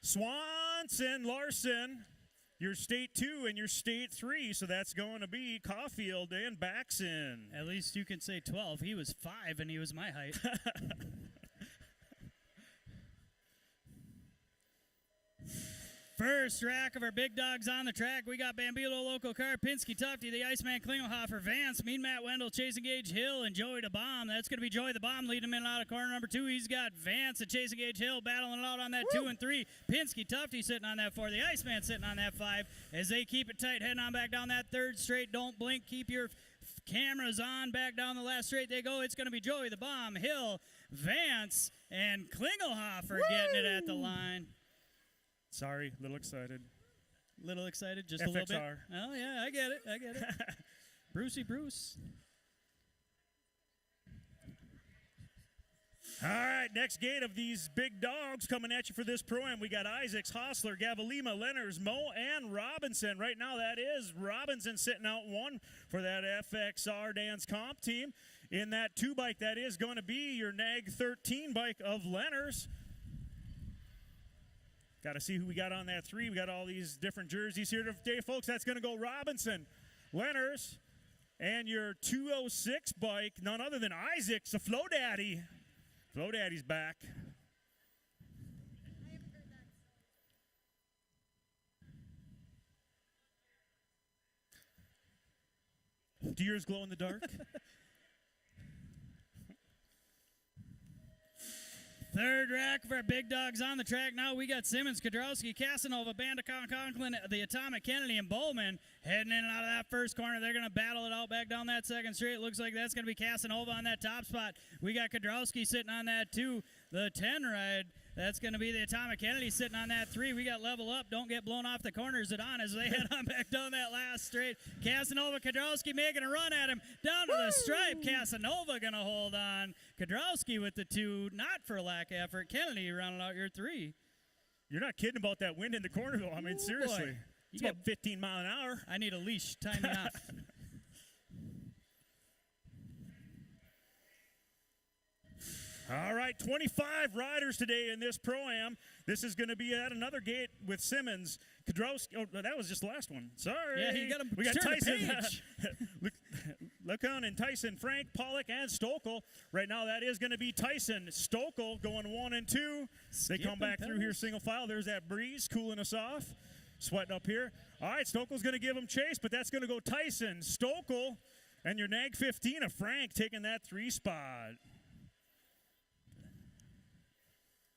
Swanson, Larson, your state 2 and your state 3. So that's going to be Caulfield and Baxton. At least you can say 12. He was 5, and he was my height. First rack of our big dogs on the track. We got Bambino, Local Car, Pinsky, Tufty, the Iceman, Klingelhofer, Vance, Mean Matt Wendell, Chasing Gage Hill, and Joey the Bomb. That's going to be Joey the Bomb leading him in and out of corner number 2. He's got Vance and Chasing Gage Hill battling it out on that 2 and 3. Pinsky, Tufty sitting on that 4. The Iceman sitting on that 5. As they keep it tight, heading on back down that third straight. Don't blink. Keep your cameras on. Back down the last straight they go. It's going to be Joey the Bomb, Hill, Vance, and Klingelhofer getting it at the line. Sorry, a little excited. Little excited, just FXR. a little bit. Oh, yeah, I get it. Brucey Bruce. All right, next gate of these big dogs coming at you for this pro-am. We got Isaacs, Hostler, Gavalima, Lenners, Mo, and Robinson. Right now, that is Robinson sitting out 1 for that FXR Dance Comp team. In that 2 bike, that is going to be your NAG 13 bike of Lenners. Got to see who we got on that 3. We got all these different jerseys here today, folks. That's going to go Robinson, Lenners, and your 206 bike, none other than Isaacs, the Flow Daddy. Flow Daddy's back. Do yours glow in the dark? Third rack for our big dogs on the track. Now we got Simmons, Kodrowski, Casanova, Bandicon, Conklin, the Atomic Kennedy, and Bowman heading in and out of that first corner. They're going to battle it out back down that second straight. Looks like that's going to be Casanova on that top spot. We got Kodrowski sitting on that 2. The 10 ride That's going to be the Atomic Kennedy sitting on that 3. We got level up. Don't get blown off the corners at on as they head on back down that last straight. Casanova Kadrowski making a run at him down to the stripe. Casanova going to hold on. Kadrowski with the 2, not for lack of effort. Kennedy rounding out your 3. You're not kidding about that wind in the corner, though. I mean, seriously. Boy. It's about 15 mile an hour. I need a leash. Tie me off. All right, 25 riders today in this Pro-Am. This is going to be at another gate with Simmons. Kadrowski, oh, that was just the last one. Sorry. Yeah, you got him. We got turn the Tyson, page. Lecon and Tyson, Frank, Pollock, and Stokel. Right now, that is going to be Tyson. Stokel going 1 and 2. They come back through here single file. There's that breeze cooling us off. Sweating up here. All right, Stokel's going to give him chase, but that's going to go Tyson, Stokel, and your nag 15 of Frank taking that 3 spot.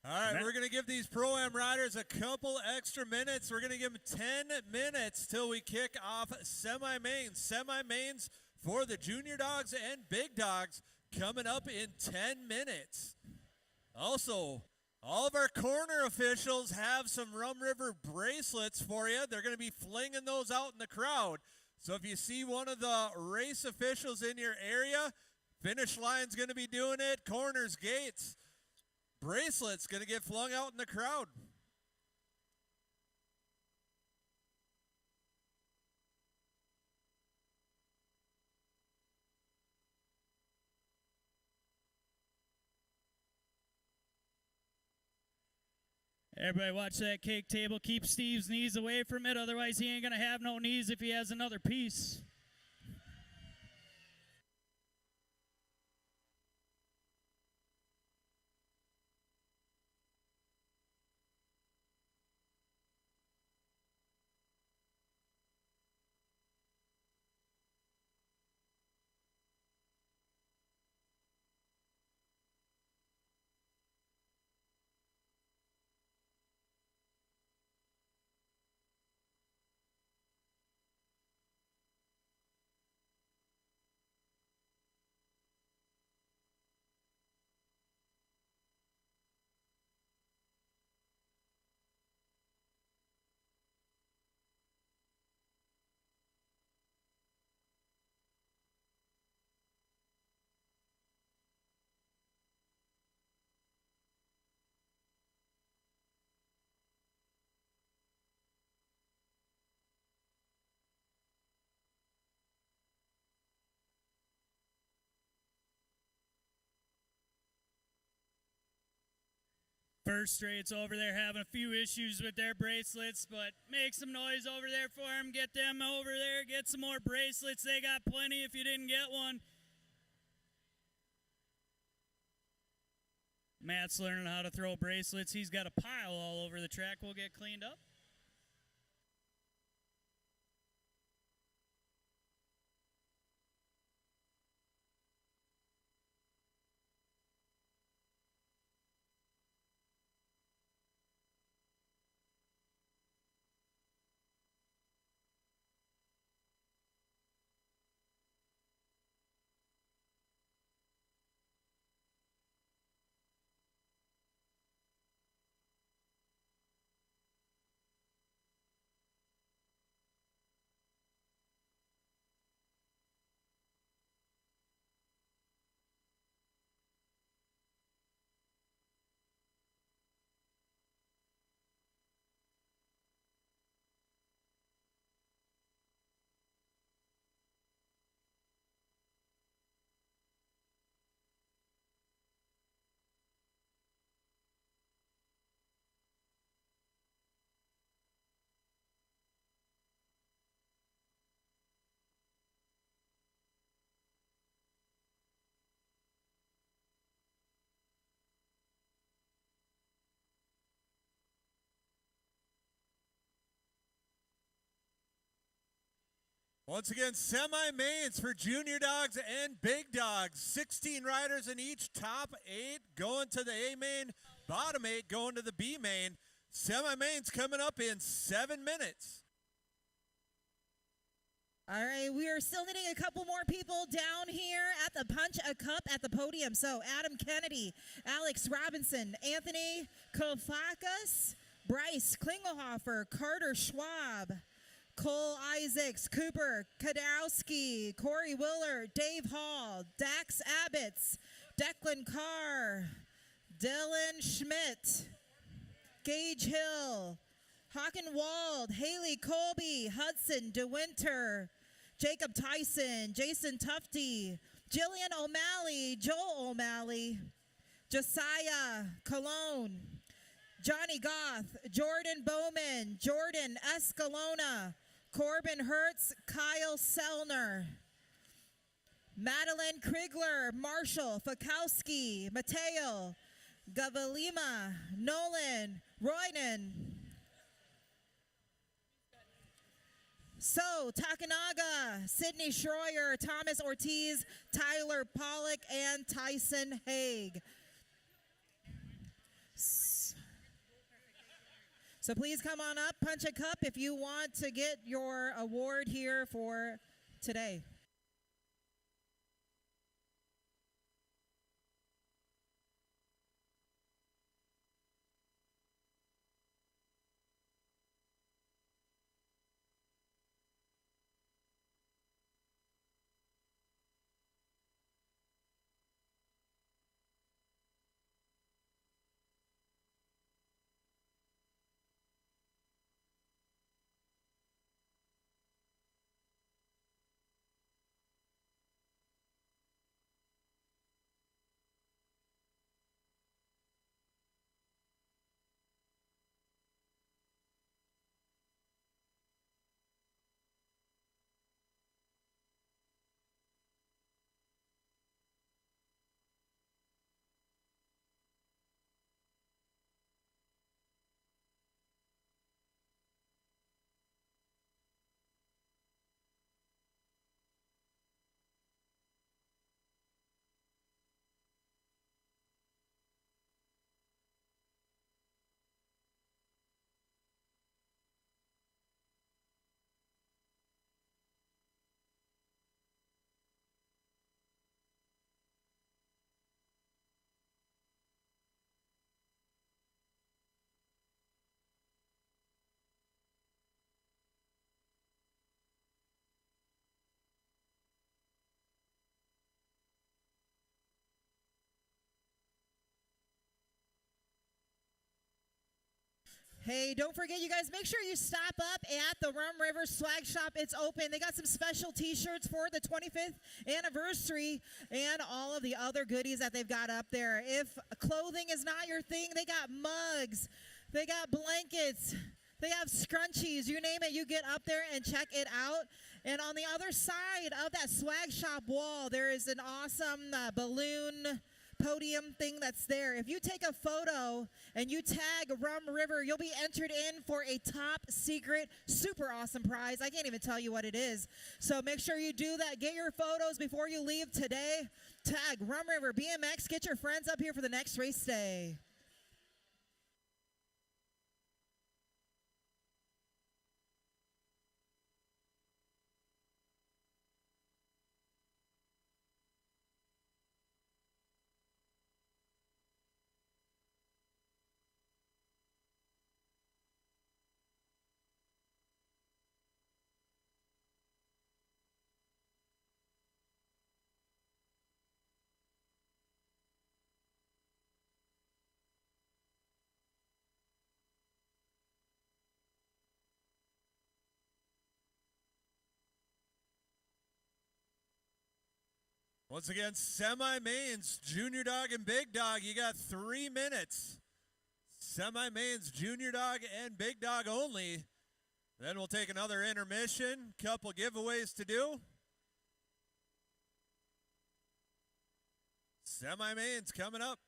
All right, we're going to give these Pro-Am riders a couple extra minutes. We're going to give them 10 minutes till we kick off semi-mains. Semi-mains for the junior dogs and big dogs coming up in 10 minutes. Also, all of our corner officials have some Rum River bracelets for you. They're going to be flinging those out in the crowd. So if you see one of the race officials in your area, finish line's going to be doing it, corners, gates, bracelets going to get flung out in the crowd. Everybody watch that cake table. Keep Steve's knees away from it. Otherwise, he ain't going to have no knees if he has another piece. First Straight's over there having a few issues with their bracelets, but make some noise over there for them. Get them over there. Get some more bracelets. They got plenty if you didn't get one. Matt's learning how to throw bracelets. He's got a pile all over the track. We'll get cleaned up. Once again, semi-mains for junior dogs and big dogs. 16 riders in each, top 8 going to the A main, bottom 8 going to the B main. Semi-mains coming up in 7 minutes. All right, we are still needing a couple more people down here at the Punch a Cup at the podium. So Adam Kennedy, Alex Robinson, Anthony Kofakas, Bryce Klingelhofer, Carter Schwab, Cole Isaacs, Cooper Kadowski, Corey Willer, Dave Hall, Dax Abbots, Declan Carr, Dylan Schmidt, Gage Hill, Hawken Wald, Haley Colby, Hudson DeWinter, Jacob Tyson, Jason Tufty, Jillian O'Malley, Joel O'Malley, Josiah Cologne, Johnny Goth, Jordan Bowman, Jordan Escalona, Corbin Hertz, Kyle Sellner, Madeline Krigler, Marshall Fakowski, Mateo, Gavalima, Nolan, Royden. So, Takanaga, Sydney Schroyer, Thomas Ortiz, Tyler Pollock, and Tyson Haig. So please come on up, Punch a Cup, if you want to get your award here for today. Hey, don't forget, you guys, make sure you stop up at the Rum River Swag Shop. It's open. They got some special T-shirts for the 25th anniversary and all of the other goodies that they've got up there. If clothing is not your thing, they got mugs. They got blankets. They have scrunchies. You name it, you get up there and check it out. And on the other side of that Swag Shop wall, there is an awesome balloon podium thing that's there. If you take a photo and you tag Rum River, you'll be entered in for a top secret, super awesome prize. I can't even tell you what it is. So make sure you do that. Get your photos before you leave today. Tag Rum River BMX. Get your friends up here for the next race day. Once again, semi-mains, junior dog and big dog. You got 3 minutes. Semi-mains, junior dog and big dog only. Then we'll take another intermission. Couple giveaways to do. Semi-mains coming up.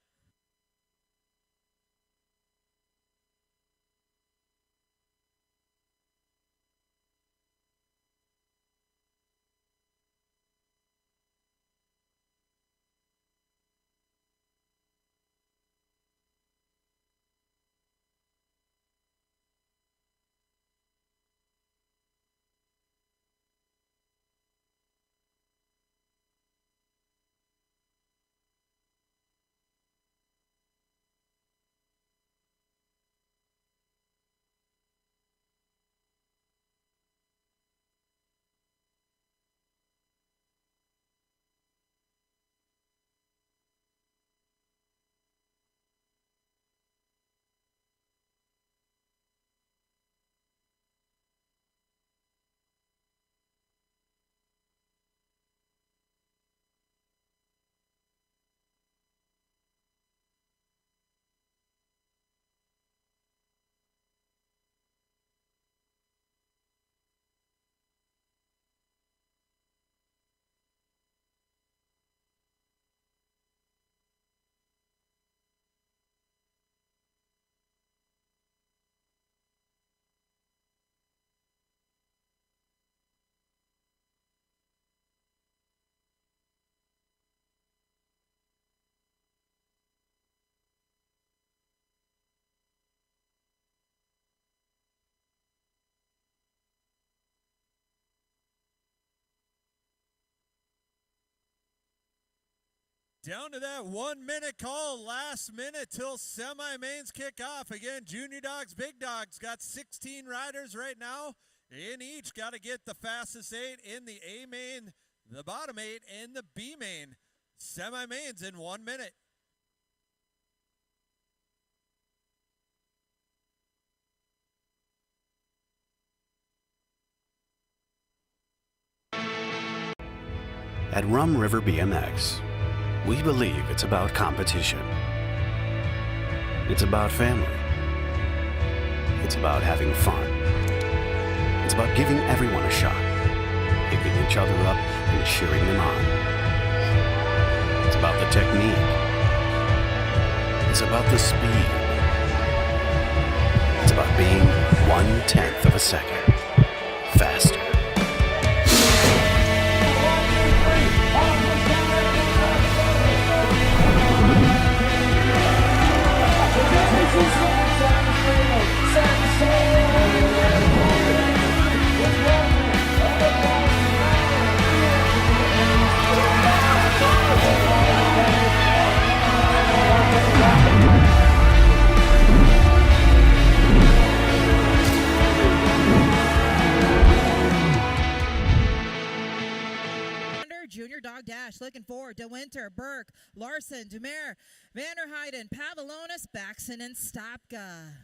Down to that 1 minute call, last minute till semi-mains kick off. Again, junior dogs, big dogs, got 16 riders right now in each. Got to get the fastest 8 in the A main, the bottom 8 in the B main. Semi-mains in 1 minute. At Rum River BMX, we believe it's about competition. It's about family. It's about having fun. It's about giving everyone a shot, picking each other up and cheering them on. It's about the technique. It's about the speed. It's about being 1/10 of a second faster. Junior Dog Dash looking forward to Winter, Burke, Larson, Dumer, Vanderheiden, Pavlonis, Baxen, and Stopka.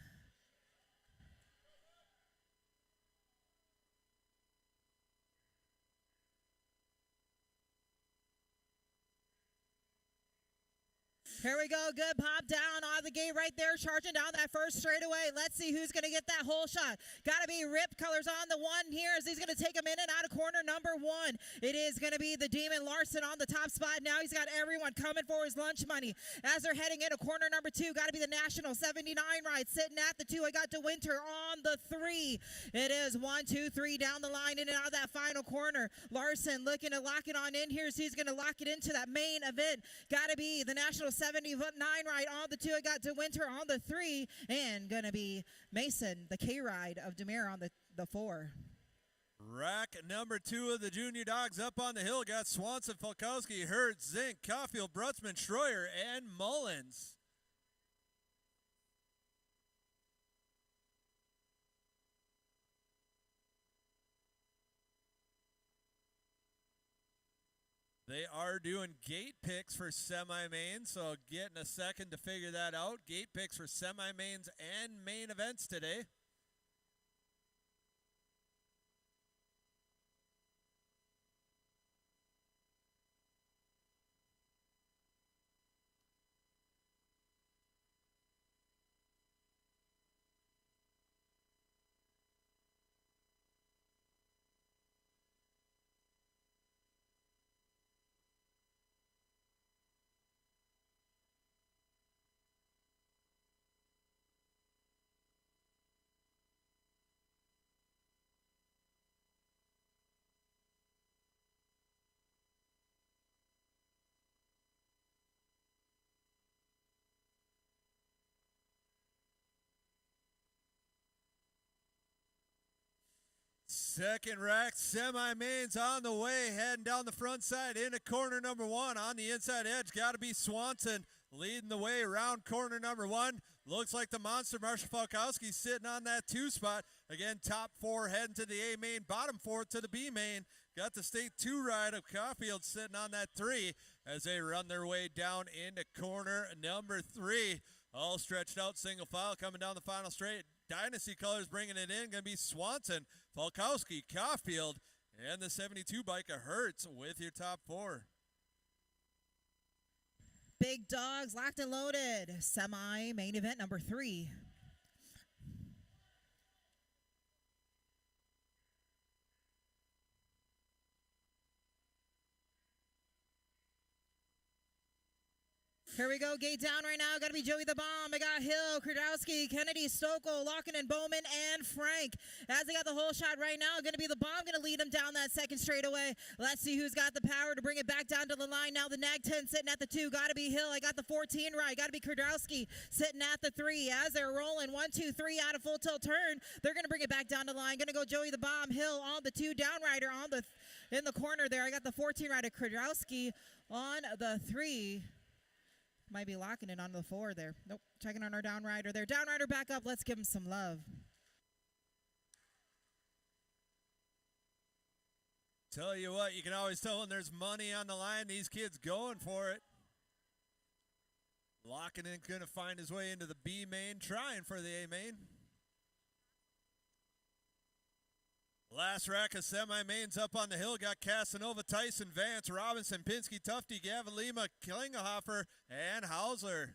Here we go. Good pop down on the gate right there, charging down that first straightaway. Let's see who's going to get that whole shot. Got to be Rip Colors on the one here as he's going to take him in and out of corner number 1. It is going to be the Demon Larson on the top spot. Now he's got everyone coming for his lunch money. As they're heading into corner number 2, got to be the National 79 ride sitting at the 2. I got DeWinter on the 3. It is 1, 2, 3 down the line in and out of that final corner. Larson looking to lock it on in here, so he's going to lock it into that main event. Got to be the National 79 ride on the 2. I got DeWinter on the 3, and going to be Mason, the K ride of Demir on the 4. Rack number 2 of the junior dogs up on the hill. Got Swanson, Falkowski, Hurd, Zink, Caulfield, Brutzman, Schroyer, and Mullins. They are doing gate picks for semi-mains, so getting a second to figure that out. Gate picks for semi-mains and main events today. Second rack, semi-mains on the way, heading down the front side into corner number 1. On the inside edge, got to be Swanson leading the way around corner number 1. Looks like the monster Marshall Falkowski sitting on that 2 spot. Again, top 4 heading to the A main, bottom 4 to the B main. Got the state 2 ride of Caulfield sitting on that 3 as they run their way down into corner number 3. All stretched out, single file coming down the final straight. Dynasty Colors bringing it in. Going to be Swanson, Falkowski, Caulfield, and the 72 bike of Hertz with your top 4. Big dogs locked and loaded. Semi-main event number 3. Here we go. Gate down right now. Got to be Joey the Bomb. I got Hill, Kradowski, Kennedy, Stokel, Lockinen, Bowman, and Frank. As they got the whole shot right now, going to be the Bomb going to lead them down that second straightaway. Let's see who's got the power to bring it back down to the line. Now the nag 10 sitting at the 2. Got to be Hill. I got the 14 right. Got to be Kradowski sitting at the 3. As they're rolling 1, 2, 3 out of full tilt turn, they're going to bring it back down to the line. Going to go Joey the Bomb, Hill on the 2, downrider on the in the corner there. I got the 14 rider Kradowski on the 3. Might be locking it on the 4 there. Nope. Checking on our downrider there. Downrider back up. Let's give him some love. Tell you what, you can always tell when there's money on the line. These kids going for it. Locking in, going to find his way into the B main, trying for the A main. Last rack of semi-mains up on the hill got Casanova, Tyson, Vance, Robinson, Pinsky, Tufty, Gavin Lima, Klingelhofer, and Hausler.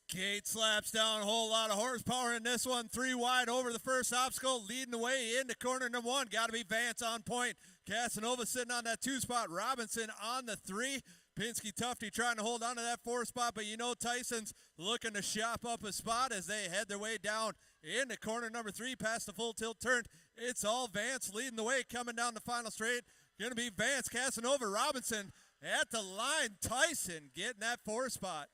Gate slaps down, a whole lot of horsepower in this one. 3 wide over the first obstacle, leading the way into corner number 1. Got to be Vance on point. Casanova sitting on that 2 spot. Robinson on the 3. Pinsky, Tufty trying to hold on to that 4 spot, but you know Tyson's looking to shop up a spot as they head their way down into corner number 3 past the full tilt turn. It's all Vance leading the way coming down the final straight. Going to be Vance, Casanova, Robinson at the line. Tyson getting that 4 spot.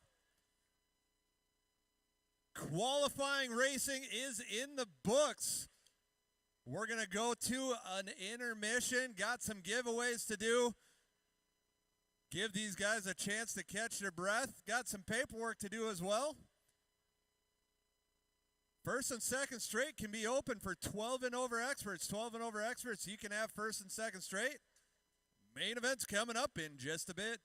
Qualifying racing is in the books. We're going to go to an intermission. Got some giveaways to do. Give these guys a chance to catch their breath. Got some paperwork to do as well. First and second straight can be open for 12 and over experts. 12 and over experts, you can have first and second straight. Main event's coming up in just a bit.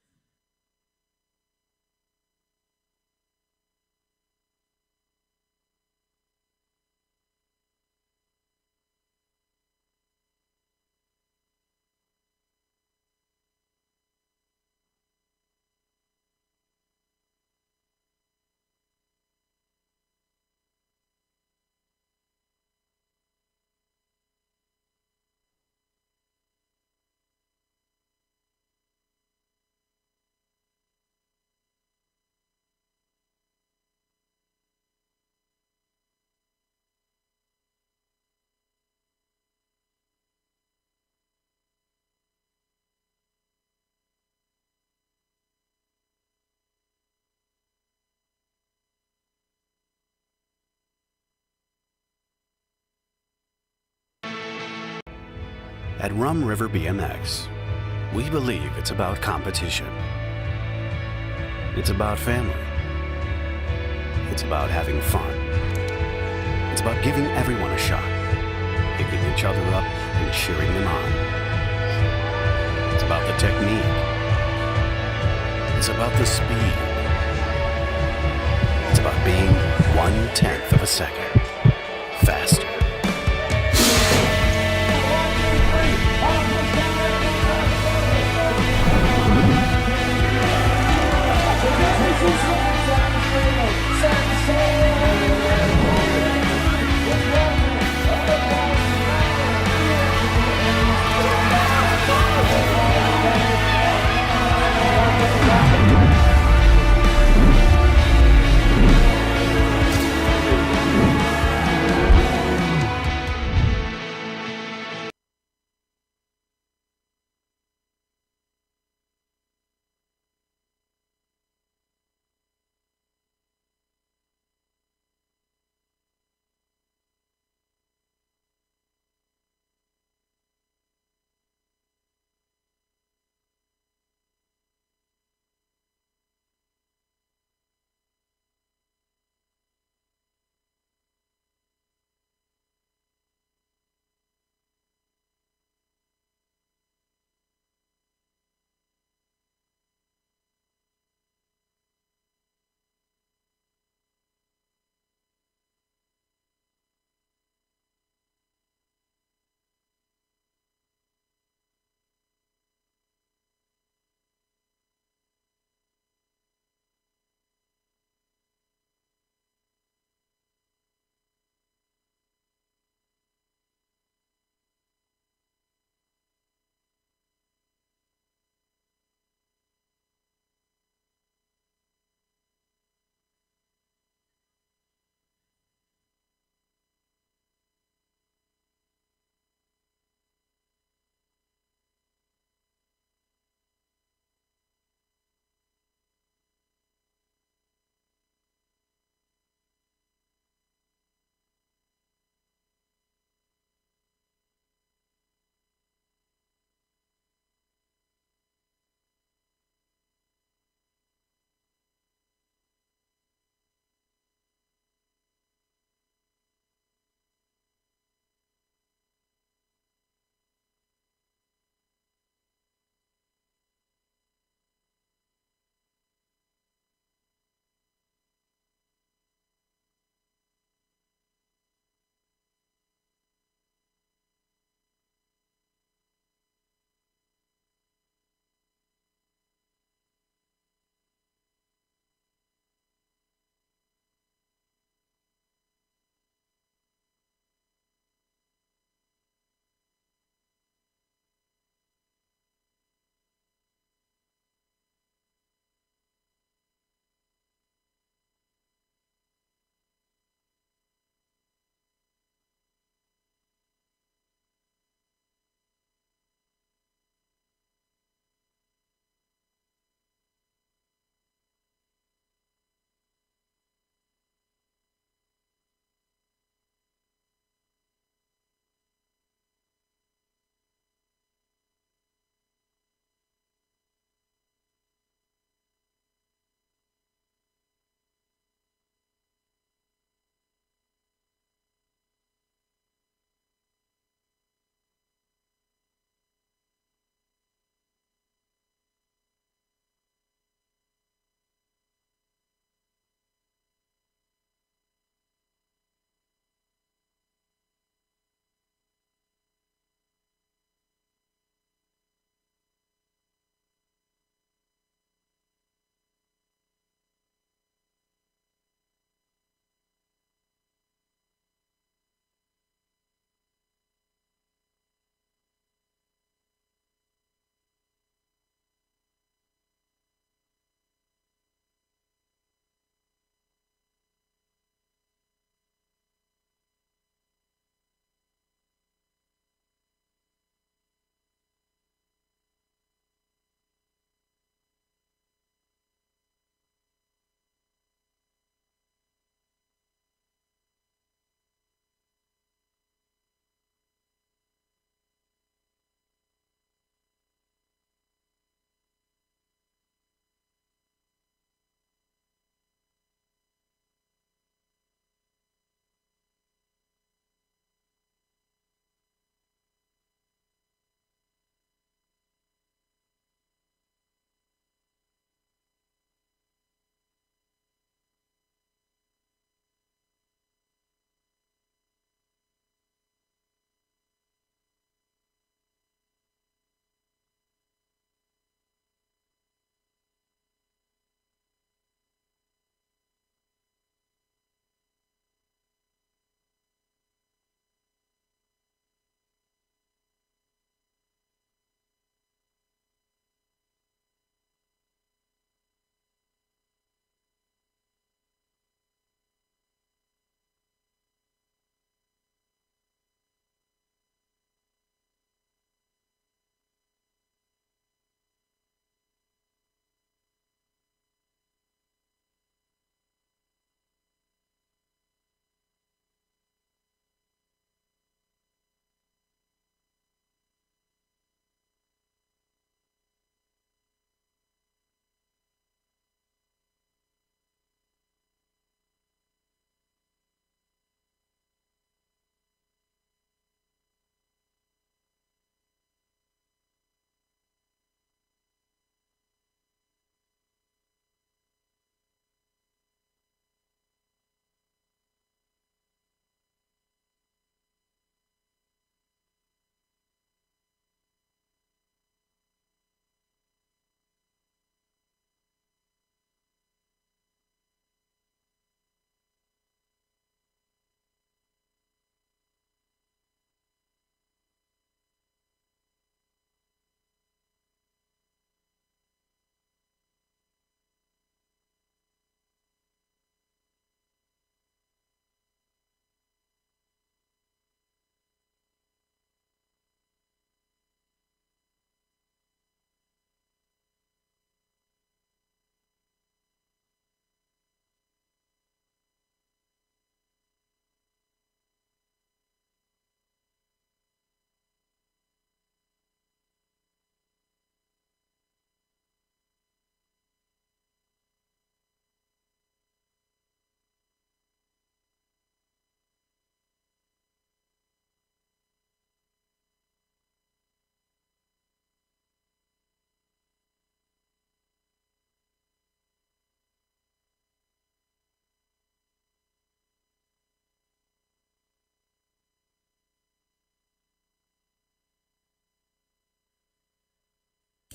At Rum River BMX, we believe it's about competition. It's about family. It's about having fun. It's about giving everyone a shot, picking each other up and cheering them on. It's about the technique. It's about the speed. It's about being 1/10 of a second faster.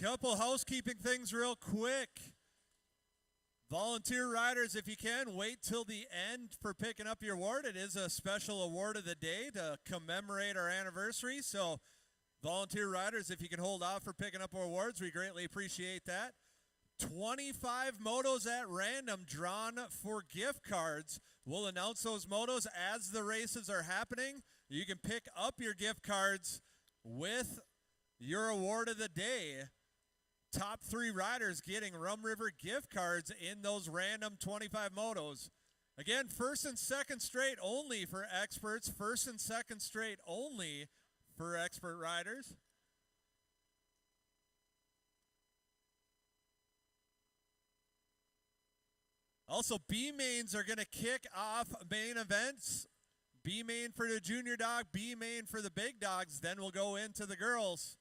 Couple housekeeping things real quick. Volunteer riders, if you can, wait till the end for picking up your award. It is a special award of the day to commemorate our anniversary. So volunteer riders, if you can hold off for picking up our awards, we greatly appreciate that. 25 motos at random drawn for gift cards. We'll announce those motos as the races are happening. You can pick up your gift cards with your award of the day. Top 3 riders getting Rum River gift cards in those random 25 motos. Again, first and second straight only for experts. First and second straight only for expert riders. Also, B mains are going to kick off main events. B main for the junior dog, B main for the big dogs. Then we'll go into the girls.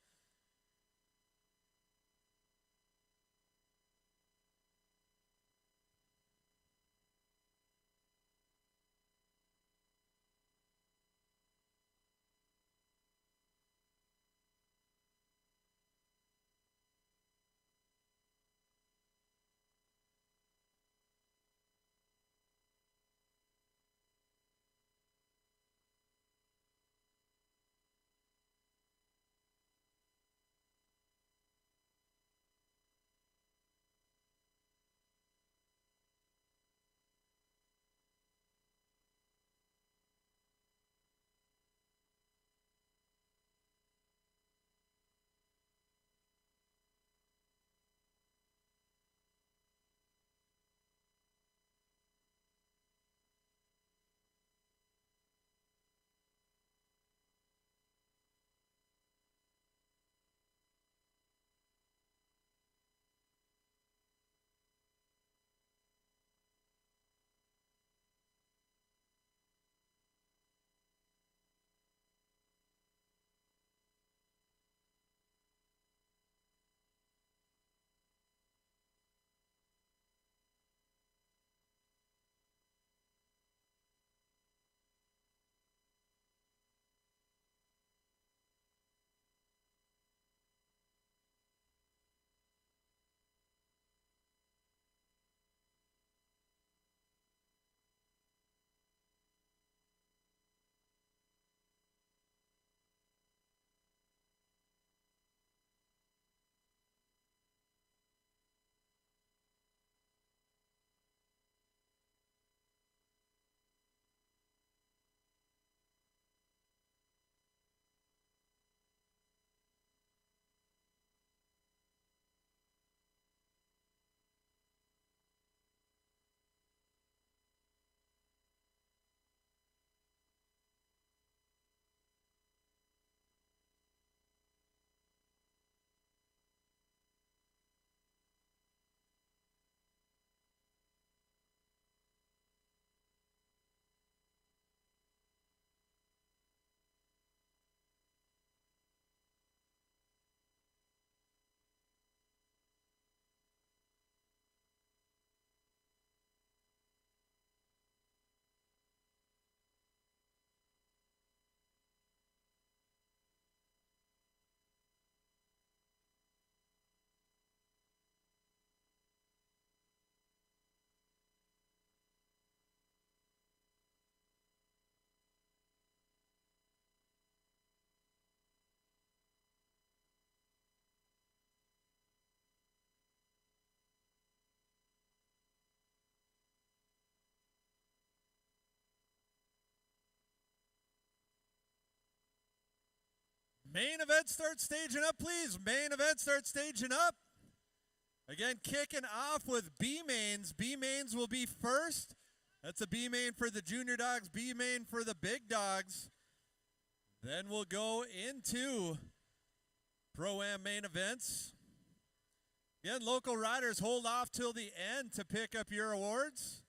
Main event start staging up, please. Main event start staging up. Again, kicking off with B mains. B mains will be first. That's a B main for the junior dogs, B main for the big dogs. Then we'll go into Pro-Am main events. Again, local riders hold off till the end to pick up your awards.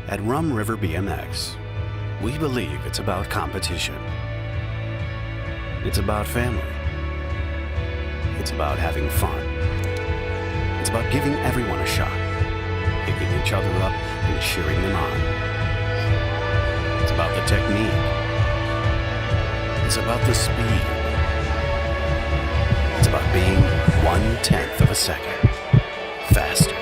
At Rum River BMX, we believe it's about competition. It's about family. It's about having fun. It's about giving everyone a shot, picking each other up and cheering them on. It's about the technique. It's about the speed. It's about being 1/10 of a second faster.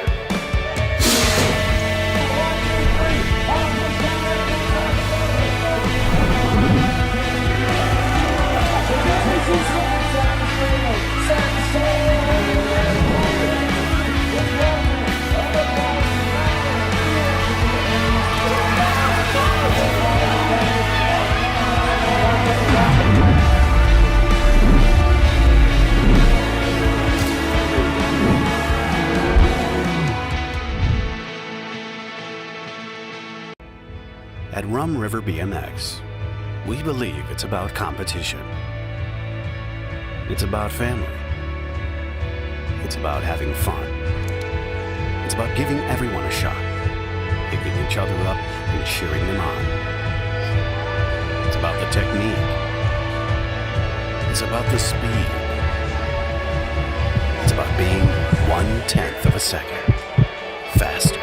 At Rum River BMX, we believe it's about competition. It's about family. It's about having fun. It's about giving everyone a shot, picking each other up and cheering them on. It's about the technique. It's about the speed. It's about being 1/10 of a second faster.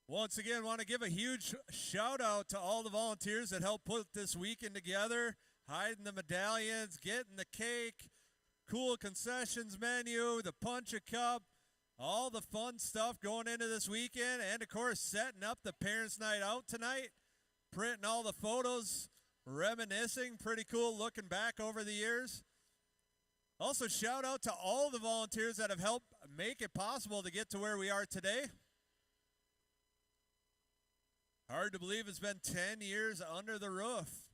Once again, want to give a huge shout out to all the volunteers that helped put this weekend together, hiding the medallions, getting the cake, cool concessions menu, the Punch-A-Cup, all the fun stuff going into this weekend, and of course setting up the Parents' Night Out tonight, printing all the photos, reminiscing, pretty cool looking back over the years. Also shout out to all the volunteers that have helped make it possible to get to where we are today. Hard to believe it's been 10 years under the roof.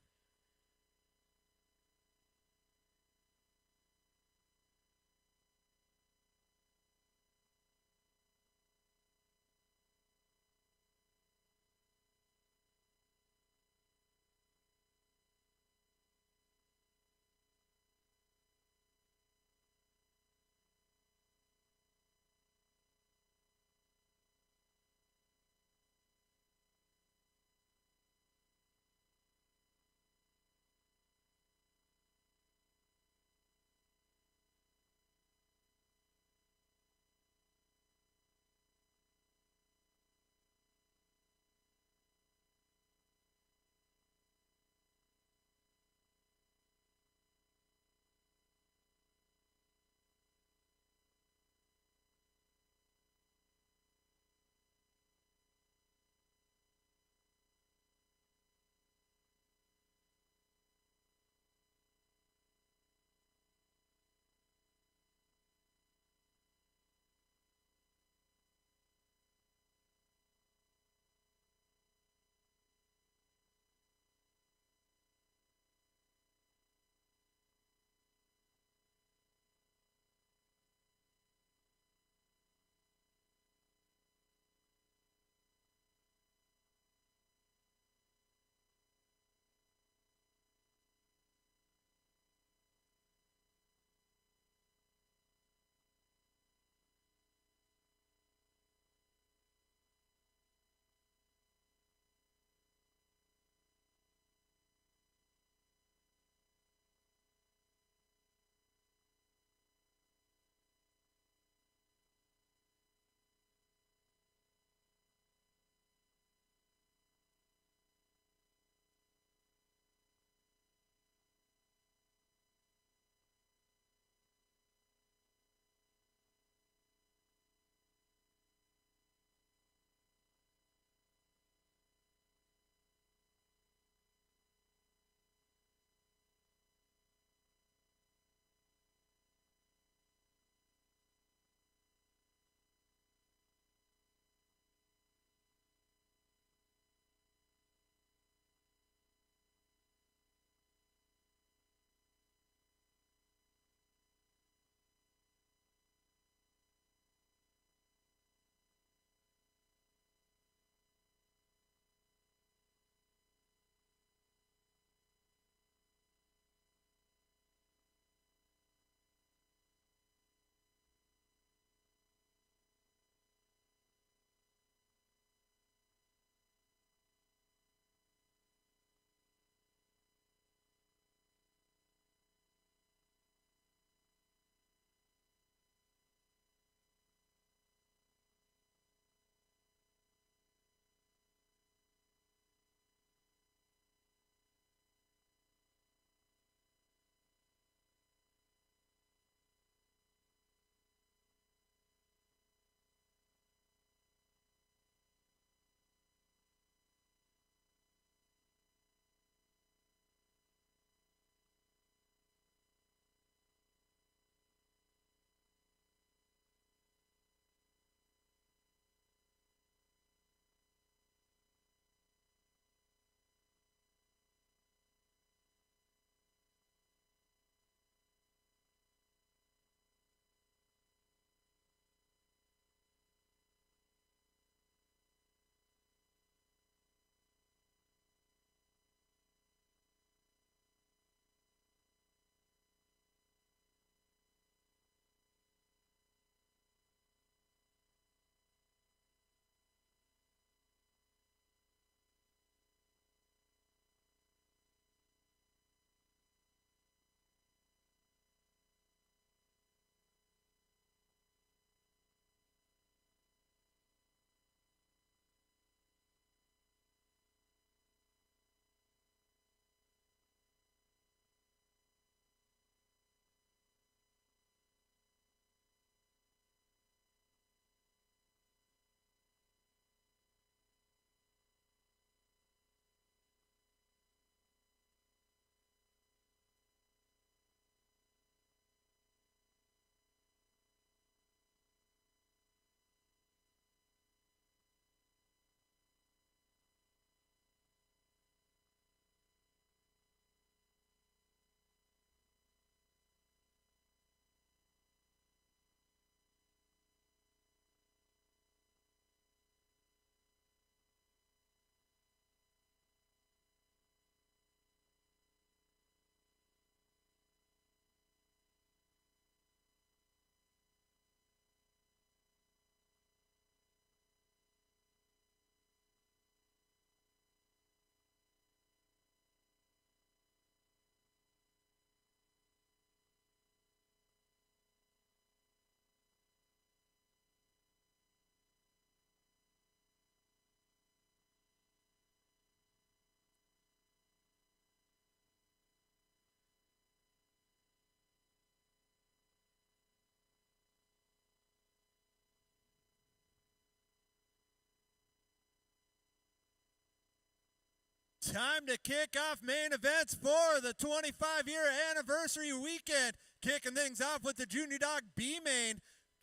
Time to kick off main events for the 25-year anniversary weekend. Kicking things off with the Junior Dog B main.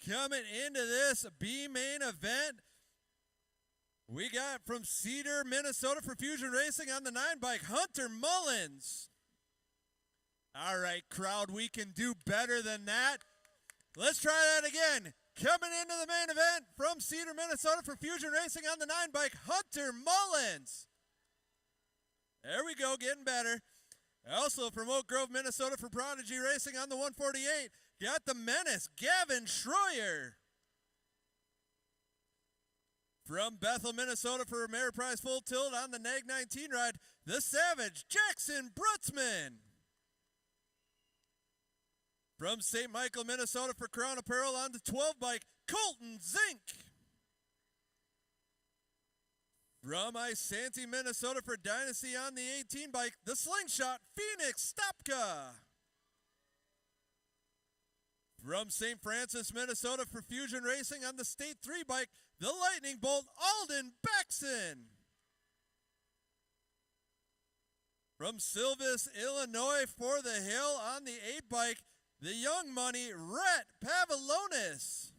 Coming into this B main event, we got from Cedar, Minnesota for Fusion Racing on the 9-bike, Hunter Mullins. All right, crowd, we can do better than that. Let's try that again. Coming into the main event from Cedar, Minnesota for Fusion Racing on the 9-bike, Hunter Mullins. There we go, getting better. Also from Oak Grove, Minnesota for Prodigy Racing on the 148, got the Menace, Gavin Schroyer. From Bethel, Minnesota for Ameriprise Full Tilt on the Nag 19 ride, the Savage, Jackson Brutzman. From St. Michael, Minnesota for Crown Apparel on the 12-bike, Colton Zink. From Isanti, Minnesota for Dynasty on the 18-bike, the Slingshot, Phoenix Stopka. From St. Francis, Minnesota for Fusion Racing on the State 3-bike, the Lightning Bolt, Alden Baxon. From Silvis, Illinois for the Hill on the 8-bike, the Young Money, Rhett Pavlonis.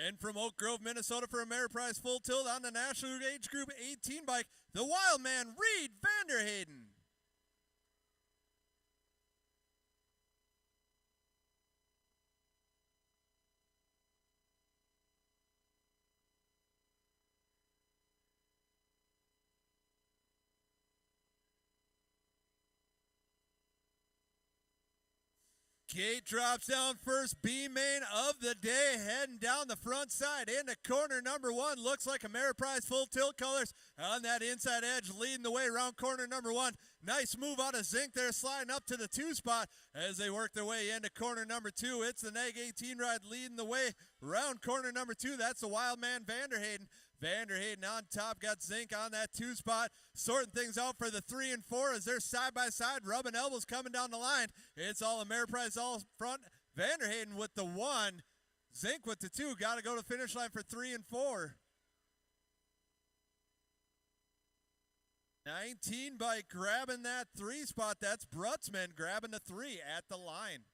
And from Oak Grove, Minnesota for Ameriprise Full Tilt on the National Age Group 18 bike, the Wild Man, Reed Vanderhayden. Gate drops down first, B main of the day, heading down the front side into corner number 1. Looks like Ameriprise Full Tilt colors on that inside edge, leading the way around corner number 1. Nice move out of Zink there, sliding up to the 2 spot as they work their way into corner number 2. It's the Nag 18 ride leading the way around corner number 2. That's the Wild Man Vanderhayden. Vanderhayden on top, got Zink on that 2 spot, sorting things out for the 3 and 4 as they're side by side, rubbing elbows coming down the line. It's all Ameriprise all front. Vanderhayden with the 1, Zink with the 2. Got to go to finish line for 3 and 4. 19 by grabbing that 3 spot. That's Brutzman grabbing the 3 at the line.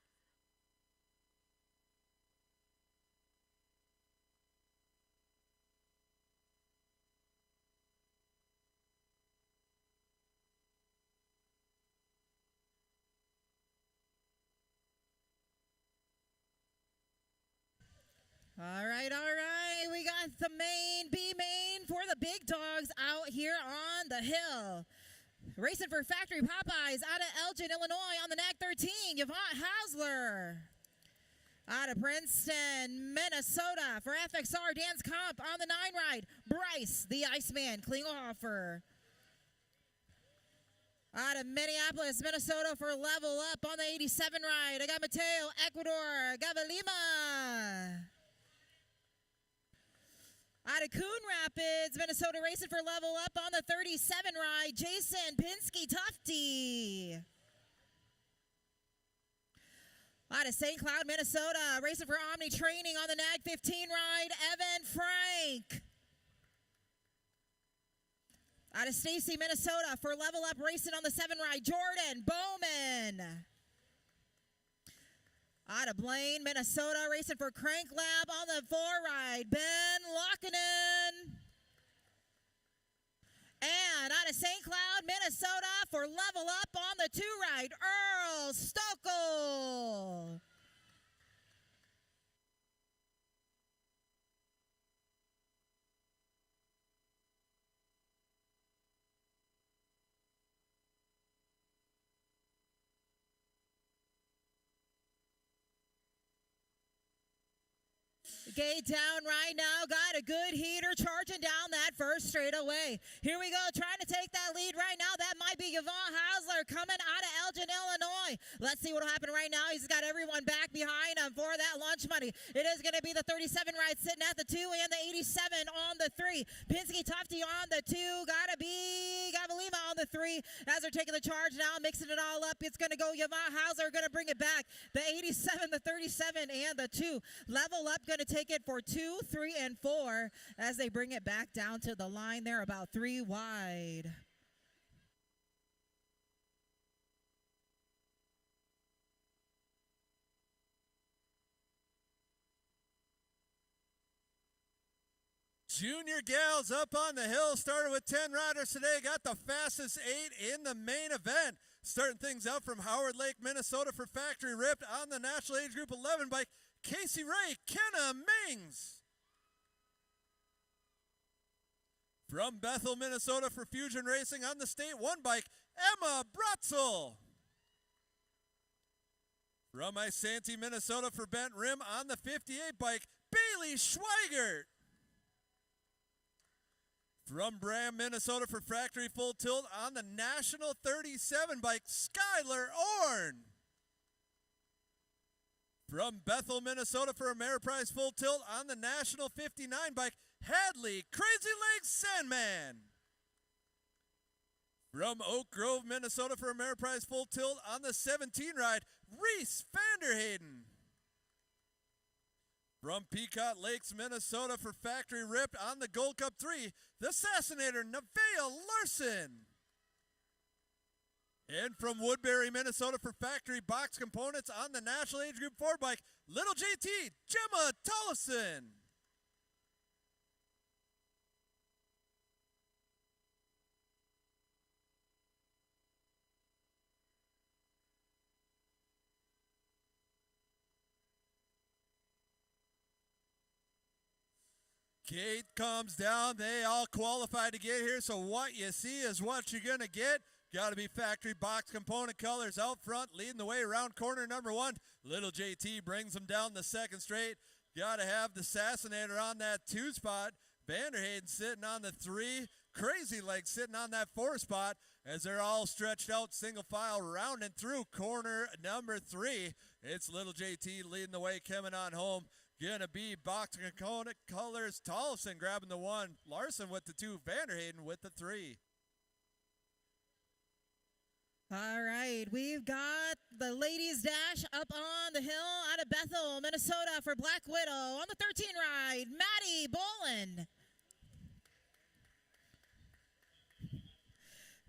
All right. We got the B main for the big dogs out here on the hill. Racing for Factory Popeyes out of Elgin, Illinois on the NAC 13, Yvonne Hausler. Out of Princeton, Minnesota for FXR, Dance Comp on the 9 ride, Bryce, the Iceman, Klingelhofer. Out of Minneapolis, Minnesota for Level Up on the 87 ride, I got Mateo, Ecuador, Gavalima. Out of Coon Rapids, Minnesota racing for Level Up on the 37 ride, Jason Pinsky Tufty. Out of St. Cloud, Minnesota, racing for Omni Training on the NAG 15 ride, Evan Frank. Out of Stacy, Minnesota, for Level Up racing on the 7 ride, Jordan Bowman. Out of Blaine, Minnesota, racing for Crank Lab on the 4 ride, Ben Lockinen. And out of St. Cloud, Minnesota, for Level Up on the 2 ride, Earl Stokel. Gate down right now, got a good heater charging down that first straightaway. Here we go, trying to take that lead right now. That might be Yvonne Hausler coming out of Elgin, Illinois. Let's see what will happen right now. He's got everyone back behind him for that lunch money. It is going to be the 37 ride sitting at the 2 and the 87 on the 3. Pinsky Tufty on the 2. Gotta be Gavalima on the 3. As they're taking the charge now, mixing it all up. It's going to go Yvonne Hausler, going to bring it back. The 87, the 37, and the 2. Level Up going to take it for 2, 3, and 4 as they bring it back down to the line there about 3 wide. Junior gals up on the hill, started with 10 riders today, got the fastest 8 in the main event. Starting things out from Howard Lake, Minnesota for Factory Ripped on the National Age Group 11 bike, Casey Ray, Kenna Mings. From Bethel, Minnesota for Fusion Racing on the State 1 bike, Emma Brutzel. From Isanti, Minnesota for Bent Rim on the 58 bike, Bailey Schweigert. From Bram, Minnesota for Factory Full Tilt on the National 37 bike, Skylar Orn. From Bethel, Minnesota for Ameriprise Full Tilt on the National 59 bike, Hadley Crazy Legs Sandman. From Oak Grove, Minnesota for Ameriprise Full Tilt on the 17 ride, Reese Vanderhayden. From Peacock Lakes, Minnesota for Factory Ripped on the Gold Cup 3, the Assassinator, Nevaeh Larson. And from Woodbury, Minnesota for Factory Box Components on the National Age Group 4 bike, Little JT, Gemma Tollefson. Gate comes down. They all qualify to get here, so what you see is what you're going to get. Got to be Factory Box Component colors out front, leading the way around corner number 1. Little JT brings them down the second straight. Got to have the Assassinator on that 2 spot. Vanderhayden sitting on the 3. Crazy Legs sitting on that 4 spot as they're all stretched out single file rounding through corner number 3. It's Little JT leading the way coming on home. Gonna be Box Component colors. Tollefson grabbing the 1. Larson with the 2. Vanderhayden with the 3. All right, we've got the ladies dash up on the hill out of Bethel, Minnesota for Black Widow. On the 13 ride, Maddie Bolin.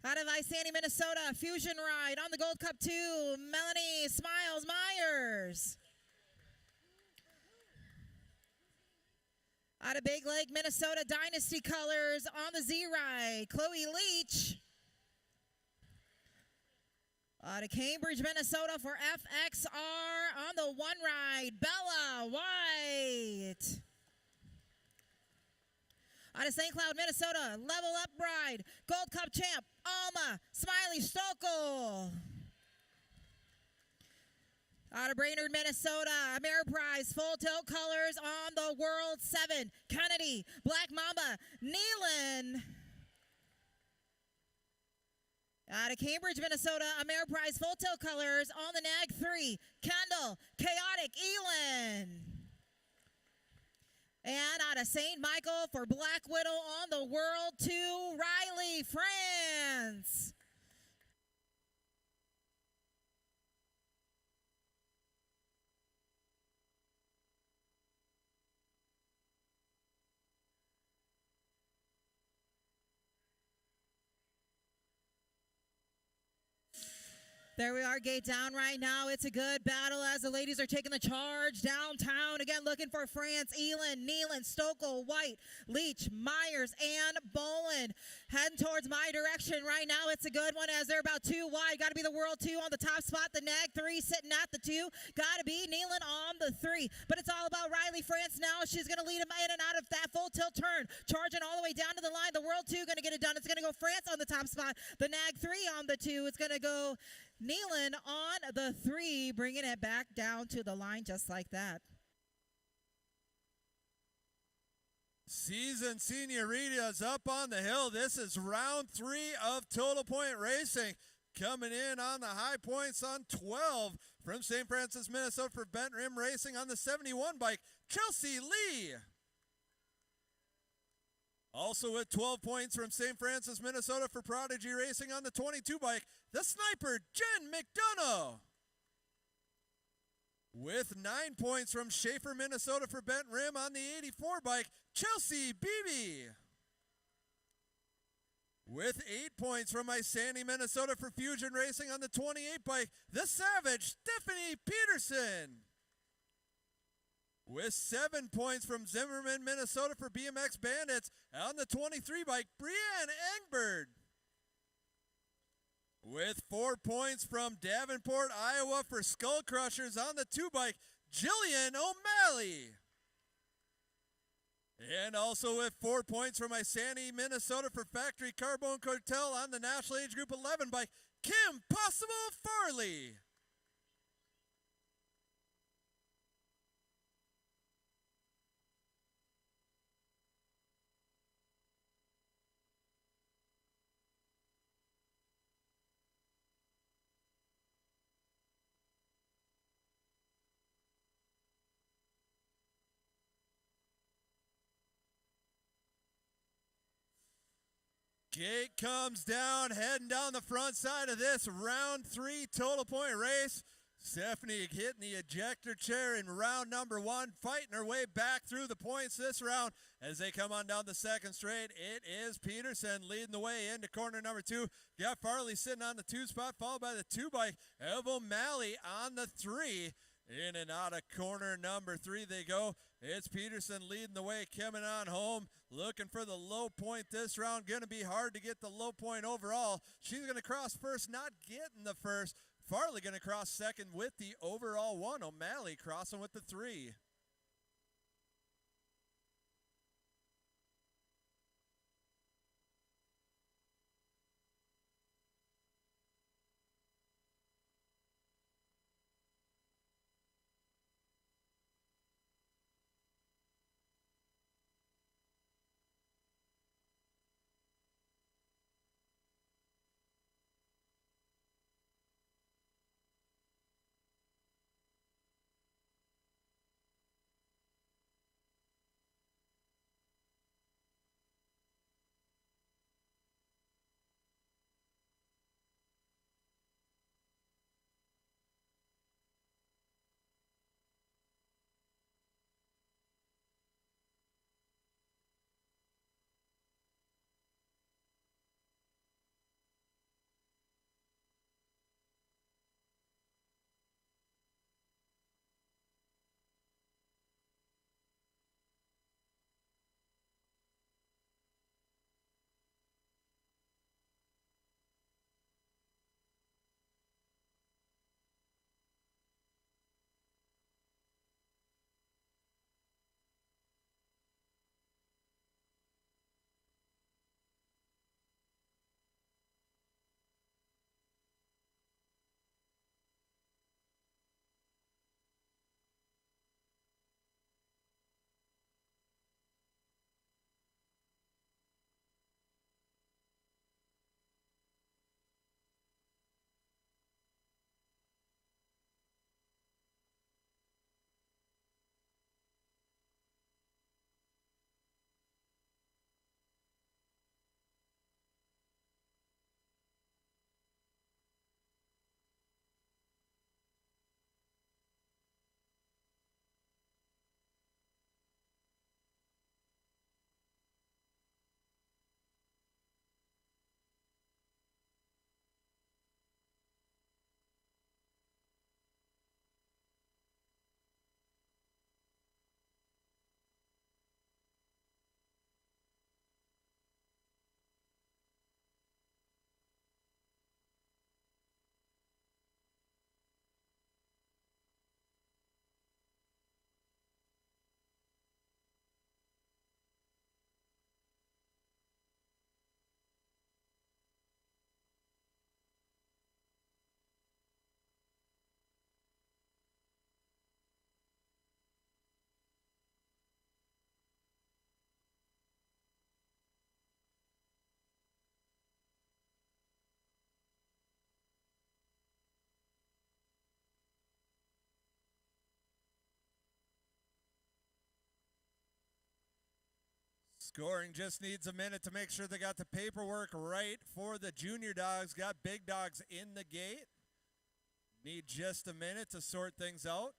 Out of Isanti, Minnesota, Fusion ride on the Gold Cup 2, Melanie Smiles Myers. Out of Big Lake, Minnesota, Dynasty colors on the Z-Ride, Chloe Leach. Out of Cambridge, Minnesota for FXR on the 1 ride, Bella White. Out of St. Cloud, Minnesota, Level Up ride, Gold Cup champ, Alma Smiley Stokel. Out of Brainerd, Minnesota, Ameriprise Full Tilt colors on the World 7, Kennedy, Black Mamba, Nealon. Out of Cambridge, Minnesota, Ameriprise Full Tilt colors on the NAG 3, Kendall, Chaotic Elin. And out of St. Michael for Black Widow on the World 2, Riley France. There we are, gate down right now. It's a good battle as the ladies are taking the charge downtown. Again, looking for France, Elin, Nealon, Stokel, White, Leach, Myers, and Bolin. Heading towards my direction right now. It's a good one as they're about 2 wide. Got to be the World 2 on the top spot. The NAG 3 sitting at the 2. Got to be Nealon on the 3. But it's all about Riley France now. She's going to lead him in and out of that full tilt turn. Charging all the way down to the line. The World 2 going to get it done. It's going to go France on the top spot. The NAG 3 on the 2. It's going to go Nealon on the 3, bringing it back down to the line just like that. Seasoned Senoritas up on the hill. This is round 3 of Total Point Racing. Coming in on the high points on 12 from St. Francis, Minnesota for Bent Rim Racing on the 71 bike, Chelsea Lee. Also with 12 points from St. Francis, Minnesota for Prodigy Racing on the 22 bike, the sniper, Jen McDonough. With 9 points from Schaefer, Minnesota for Bent Rim on the 84 bike, Chelsea Beebe. With 8 points from Isani, Minnesota for Fusion Racing on the 28 bike, the Savage, Stephanie Peterson. With 7 points from Zimmerman, Minnesota for BMX Bandits on the 23 bike, Brianne Engbird. With 4 points from Davenport, Iowa for Skull Crushers on the 2 bike, Jillian O'Malley. And also with 4 points from Isani, Minnesota for Factory Carbone Cartel on the National Age Group 11 bike, Kim Possible Farley. Gate comes down, heading down the front side of this round 3 Total Point race. Stephanie hitting the ejector chair in round number 1, fighting her way back through the points this round as they come on down the second straight. It is Peterson leading the way into corner number 2. Got Farley sitting on the 2 spot, followed by the 2 bike of O'Malley on the 3. In and out of corner number 3 they go. It's Peterson leading the way, coming on home, looking for the low point this round. Going to be hard to get the low point overall. She's going to cross first, not getting the first. Farley going to cross second with the overall 1. O'Malley crossing with the 3. Scoring just needs a minute to make sure they got the paperwork right for the junior dogs. Got big dogs in the gate. Need just a minute to sort things out.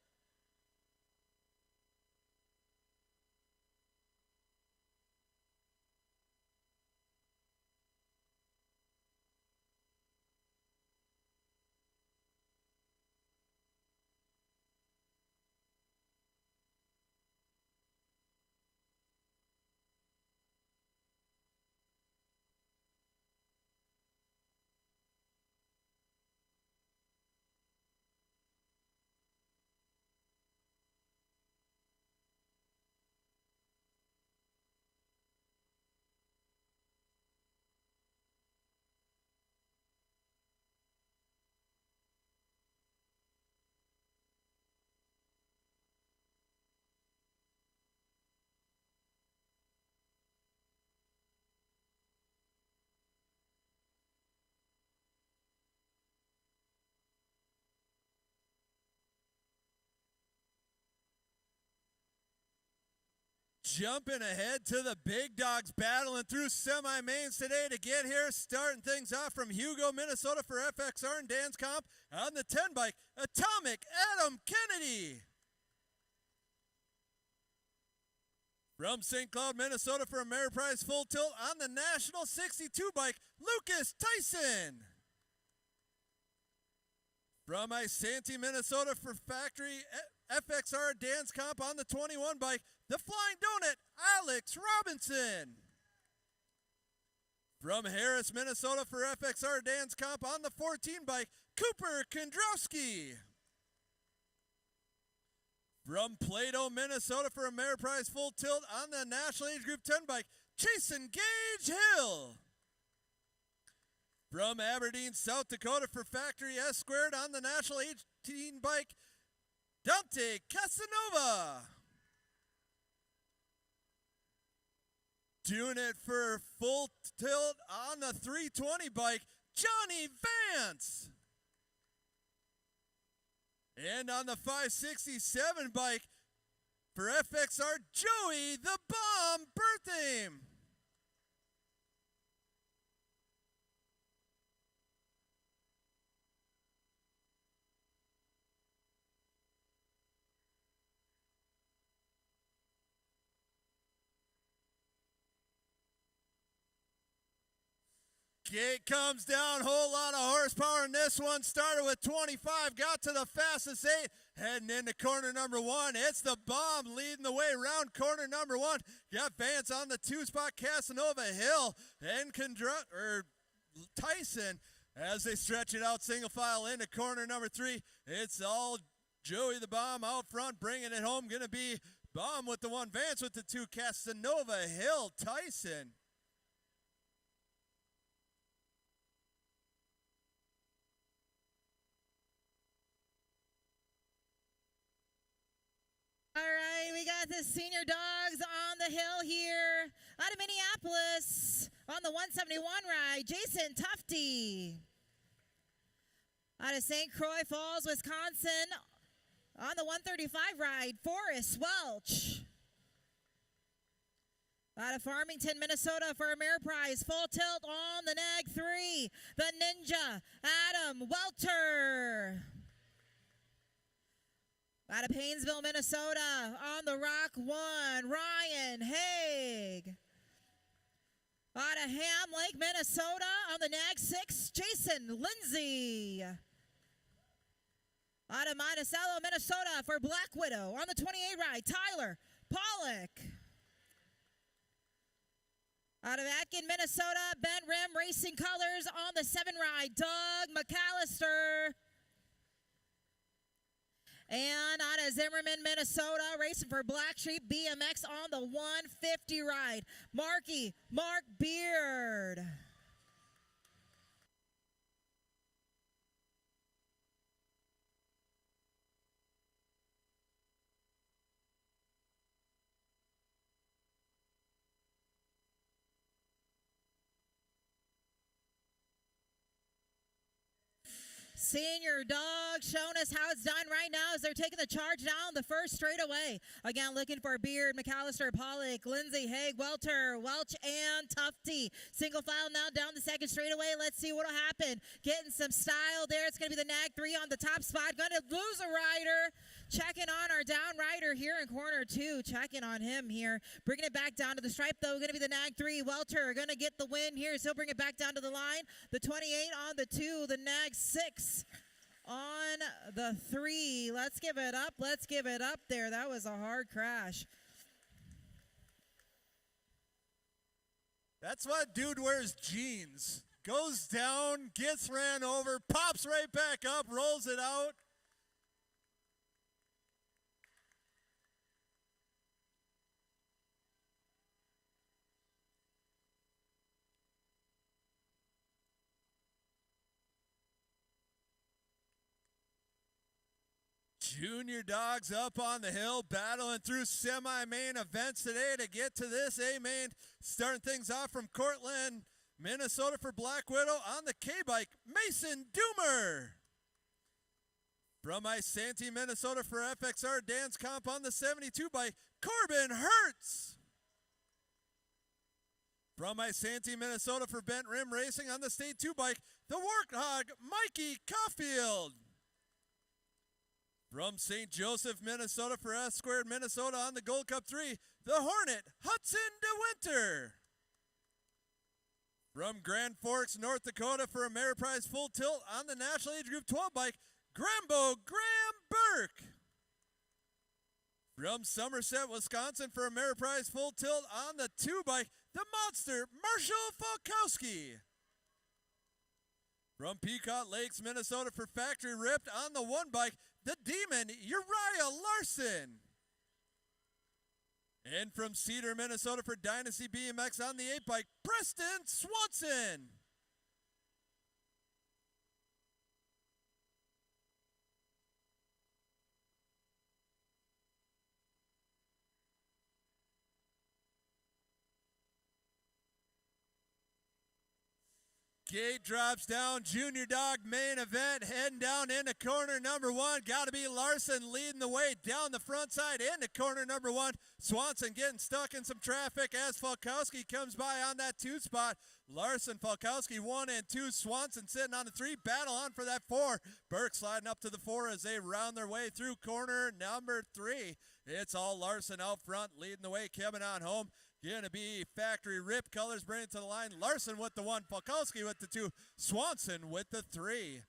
Jumping ahead to the big dogs, battling through semi-mains today to get here. Starting things off from Hugo, Minnesota for FXR and Dan's Comp. On the 10 bike, Atomic Adam Kennedy. From St. Cloud, Minnesota for Ameriprise Full Tilt on the National 62 bike, Lucas Tyson. From Isanti, Minnesota for Factory FXR Dance Comp on the 21 bike, the Flying Donut, Alex Robinson. From Harris, Minnesota for FXR Dance Comp on the 14 bike, Cooper Kondrowski. From Plato, Minnesota for Ameriprise Full Tilt on the National Age Group 10 bike, Jason Gage Hill. From Aberdeen, South Dakota for Factory S Squared on the National 18 bike, Dante Casanova. Doing it for Full Tilt on the 320 bike, Johnny Vance. And on the 567 bike for FXR, Joey the Bomb Berthame. Gate comes down, whole lot of horsepower in this one. Started with 25, got to the fastest 8, heading into corner number 1. It's the Bomb leading the way around corner number 1. Got Vance on the 2 spot, Casanova, Hill, and Tyson as they stretch it out single file into corner number 3. It's all Joey the Bomb out front, bringing it home. Gonna be Bomb with the 1, Vance with the 2, Casanova, Hill, Tyson. All right, we got the senior dogs on the hill here out of Minneapolis on the 171 ride, Jason Tufty. Out of St. Croix Falls, Wisconsin on the 135 ride, Forrest Welch. Out of Farmington, Minnesota for Ameriprise Full Tilt on the Nag 3, the Ninja, Adam Welter. Out of Painesville, Minnesota, on the Rock 1, Ryan Haig. Out of Ham Lake, Minnesota, on the Nag 6, Jason Lindsay. Out of Monticello, Minnesota, for Black Widow, on the 28 ride, Tyler Pollock. Out of Atkin, Minnesota, Bent Rim Racing Colors, on the 7 ride, Doug McAllister. And out of Zimmerman, Minnesota, racing for Black Sheep BMX on the 150 ride, Mark Beard. Senior Dog showing us how it's done right now as they're taking the charge down the first straightaway. Again, looking for Beard, McAllister, Pollock, Lindsay, Haig, Welter, Welch, and Tufty. Single file now down the second straightaway. Let's see what'll happen. Getting some style there. It's going to be the Nag 3 on the top spot. Going to lose a rider. Checking on our down rider here in corner 2. Checking on him here. Bringing it back down to the stripe, though. Going to be the Nag 3. Welter going to get the win here. So he'll bring it back down to the line. The 28 on the 2. The Nag 6 on the 3. Let's give it up. Let's give it up there. That was a hard crash. That's why dude wears jeans. Goes down, gets ran over, pops right back up, rolls it out. Junior Dogs up on the hill, battling through semi-main events today to get to this A-main. Starting things off from Cortland, Minnesota for Black Widow on the K-Bike, Mason Doomer. From Isanti, Minnesota for FXR Dance Comp on the 72 bike, Corbin Hertz. From Isanti, Minnesota for Bent Rim Racing on the State 2 bike, the Warthog, Mikey Caulfield. From St. Joseph, Minnesota for S Squared Minnesota on the Gold Cup 3, the Hornet, Hudson DeWinter. From Grand Forks, North Dakota for Ameriprise Full Tilt on the National Age Group 12 bike, Grambo Graham Burke. From Somerset, Wisconsin for Ameriprise Full Tilt on the 2 bike, the Monster, Marshall Falkowski. From Peacock Lakes, Minnesota for Factory Ripped on the 1 bike, the Demon, Uriah Larson. And from Cedar, Minnesota for Dynasty BMX on the 8 bike, Preston Swanson. Gate drops down, Junior Dog main event, heading down into corner number 1. Got to be Larson leading the way down the front side into corner number 1. Swanson getting stuck in some traffic as Falkowski comes by on that 2 spot. Larson, Falkowski 1 and 2. Swanson sitting on the 3. Battle on for that 4. Burke sliding up to the 4 as they round their way through corner number 3. It's all Larson out front leading the way, coming on home. Going to be Factory Rip colors, bringing it to the line. Larson with the 1, Falkowski with the 2, Swanson with the 3.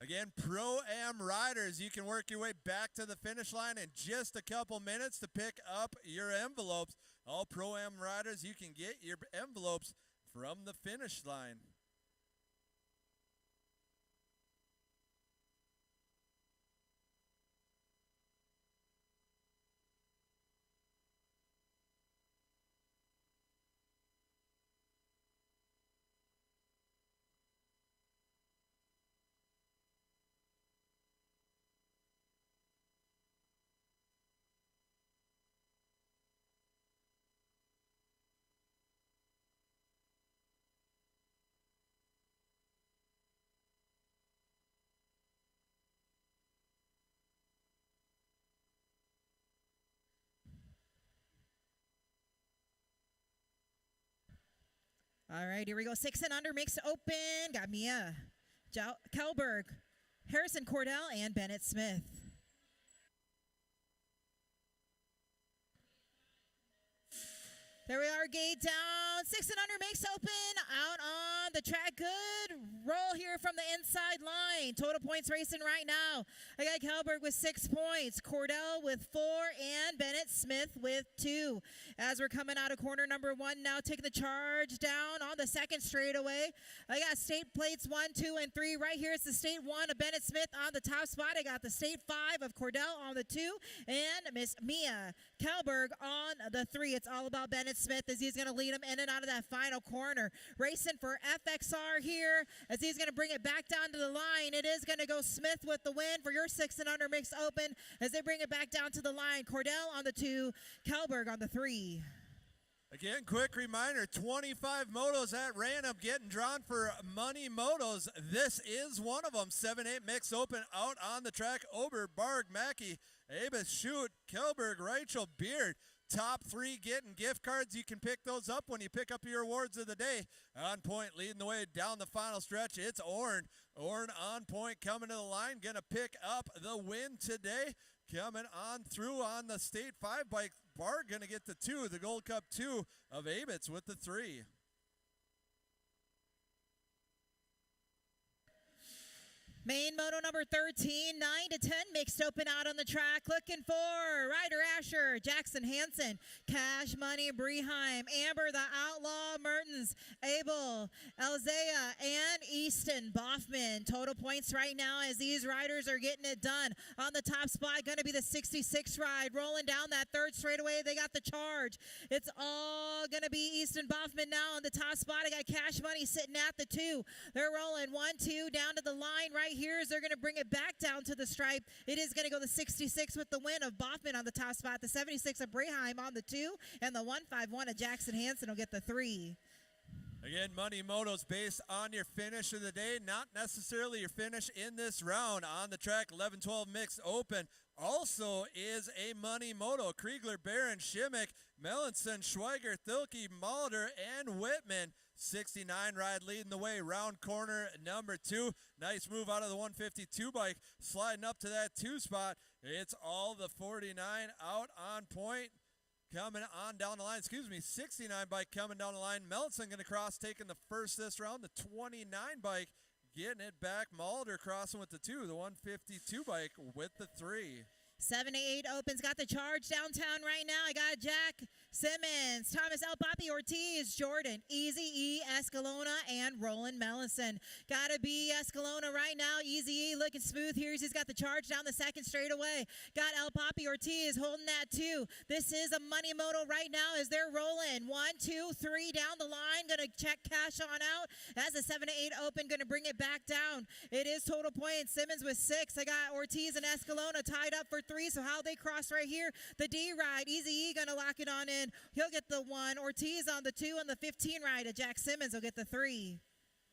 Again, Pro-Am riders, you can work your way back to the finish line in just a couple minutes to pick up your envelopes. All Pro-Am riders, you can get your envelopes from the finish line. All right, here we go. 6 and under mix open. Got Mia, Kelberg, Harrison Cordell, and Bennett Smith. There we are, gate down. 6 and under makes open out on the track. Good roll here from the inside line. Total points racing right now. I got Kelberg with 6 points, Cordell with 4, and Bennett Smith with 2. As we're coming out of corner number 1 now, taking the charge down on the second straightaway. I got state plates 1, 2, and 3. Right here it's the state 1 of Bennett Smith on the top spot. I got the state 5 of Cordell on the 2, and Miss Mia Kelberg on the 3. It's all about Bennett Smith as he's going to lead him in and out of that final corner. Racing for FXR here as he's going to bring it back down to the line. It is going to go Smith with the win for your 6 and under mix open as they bring it back down to the line. Cordell on the 2, Kelberg on the 3. Again, quick reminder, 25 motos at random getting drawn for money motos. This is one of them. 7-8 mix open out on the track. Ober, Barg, Mackey, Abus, Shoot, Kelberg, Reichel, Beard. Top 3 getting gift cards. You can pick those up when you pick up your awards of the day. On point, leading the way down the final stretch. It's Orn. Orn on point, coming to the line. Going to pick up the win today. Coming on through on the State 5 bike. Barg going to get the 2, the Gold Cup 2 of Abitz with the 3. Main moto number 13, 9 to 10 mixed open out on the track. Looking for Ryder Asher, Jackson Hansen, Cash Money Breheim, Amber the Outlaw Mertens, Abel, Elzea, and Easton Boffman. Total points right now as these riders are getting it done. On the top spot, going to be the 66 ride. Rolling down that third straightaway, they got the charge. It's all going to be Easton Boffman now on the top spot. I got Cash Money sitting at the 2. They're rolling 1, 2 down to the line right here as they're going to bring it back down to the stripe. It is going to go the 66 with the win of Boffman on the top spot, the 76 of Breheim on the 2, and the 151 of Jackson Hansen will get the 3. Again, money motos based on your finish of the day, not necessarily your finish in this round. On the track, 11-12 mixed open. Also is a money moto. Kriegler, Barron, Schimmick, Melanson, Schweiger, Thilke, Mulder, and Whitman. 69 ride leading the way, round corner number 2. Nice move out of the 152 bike, sliding up to that 2 spot. It's all the 49 out on point. Coming on down the line, 69 bike coming down the line. Melanson going to cross, taking the first this round. The 29 bike getting it back. Mulder crossing with the 2. The 152 bike with the 3. 7 to 8 opens, got the charge downtown right now. I got Jack Simmons, Thomas El Papi Ortiz, Jordan, Easy E, Escalona, and Roland Mellison. Gotta be Escalona right now. Easy E looking smooth here. He's got the charge down the second straightaway. Got El Papi Ortiz holding that 2. This is a money moto right now as they're rolling. 1, 2, 3 down the line. Gonna check cash on out. As a 7 to 8 open, gonna bring it back down. It is total points. Simmons with 6. I got Ortiz and Escalona tied up for 3. So how they cross right here, the D ride, Easy E gonna lock it on in. He'll get the 1. Ortiz on the 2, and the 15 ride of Jack Simmons will get the 3.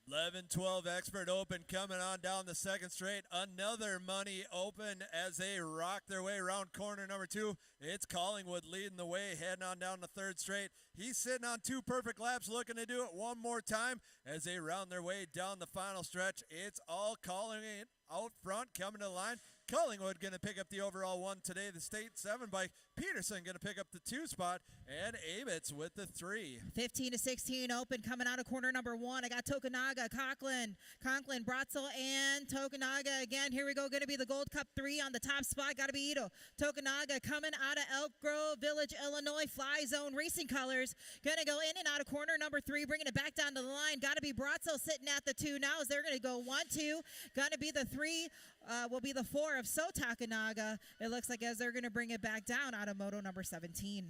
11-12 expert open coming on down the second straight. Another money open as they rock their way around corner number 2. It's Collingwood leading the way, heading on down the third straight. He's sitting on 2 perfect laps, looking to do it one more time as they round their way down the final stretch. It's all Collingwood out front, coming to the line. Collingwood going to pick up the overall 1 today. The State 7 bike. Peterson going to pick up the 2 spot. And Abitz with the 3. 15 to 16 open coming out of corner number 1. I got Tokunaga, Conklin, Bratzel, and Tokunaga again. Here we go. Going to be the Gold Cup 3 on the top spot. Got to be Ito. Tokunaga coming out of Elk Grove Village, Illinois. Fly Zone Racing Colors. Going to go in and out of corner number 3. Bringing it back down to the line. Got to be Bratzel sitting at the 2 now as they're going to go 1, 2. Going to be the 3. Will be the 4 of Sotakaga. It looks like as they're going to bring it back down out of moto number 17.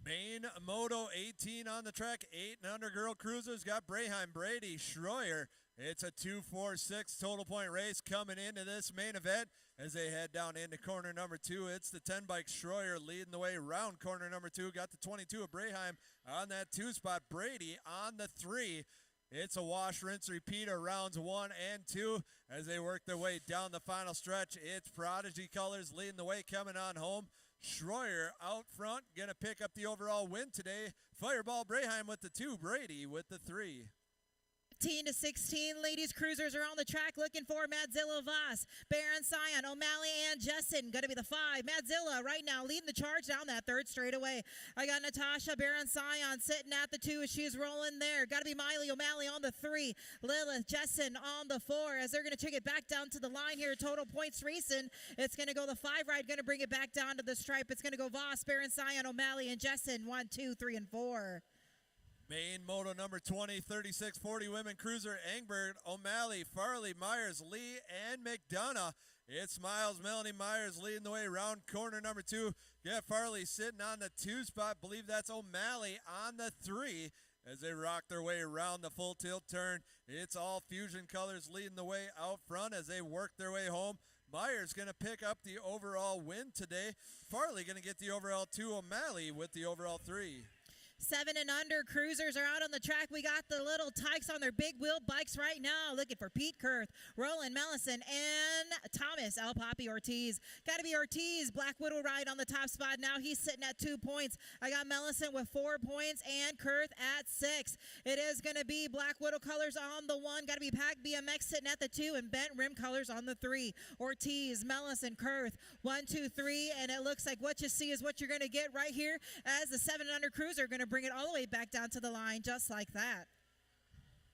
Main moto 18 on the track. 8 and under girl cruisers got Breheim, Brady, Schroyer. It's a 2-4-6 total point race coming into this main event as they head down into corner number 2. It's the 10 bike Schroyer leading the way around corner number 2. Got the 22 of Breheim on that 2 spot. Brady on the 3. It's a wash, rinse, repeat of rounds 1 and 2 as they work their way down the final stretch. It's Prodigy Colors leading the way coming on home. Schroyer out front, going to pick up the overall win today. Fireball Breheim with the 2, Brady with the 3. 15 to 16 ladies cruisers are on the track looking for Madzilla Voss, Baron Sion, O'Malley, and Jessen. Going to be the 5. Madzilla right now leading the charge down that third straightaway. I got Natasha Baron Sion sitting at the 2 as she's rolling there. Got to be Miley O'Malley on the 3. Lilith Jessen on the 4 as they're going to take it back down to the line here. Total points racing. It's going to go the 5 ride, going to bring it back down to the stripe. It's going to go Voss, Baron Sion, O'Malley, and Jessen 1, 2, 3, and 4. Main moto number 20, 36-40 women cruiser, Engberg, O'Malley, Farley, Myers, Lee, and McDonough. It's Miles, Melanie Myers leading the way around corner number 2. Yeah, Farley sitting on the 2 spot. Believe that's O'Malley on the 3 as they rock their way around the full tilt turn. It's all Fusion Colors leading the way out front as they work their way home. Myers going to pick up the overall win today. Farley going to get the overall 2. O'Malley with the overall 3. 7 and under cruisers are out on the track. We got the little tykes on their big wheel bikes right now, looking for Pete Kurth, Roland Mellison, and Thomas El Papi Ortiz. Got to be Ortiz. Black Widow ride on the top spot now. He's sitting at 2 points. I got Mellison with 4 points and Kurth at 6. It is going to be Black Widow colors on the 1. Got to be Pack BMX sitting at the 2 and Bent Rim colors on the 3. Ortiz, Mellison, Kurth, 1, 2, 3, and it looks like what you see is what you're going to get right here as the 7 and under cruiser are going to bring it all the way back down to the line just like that.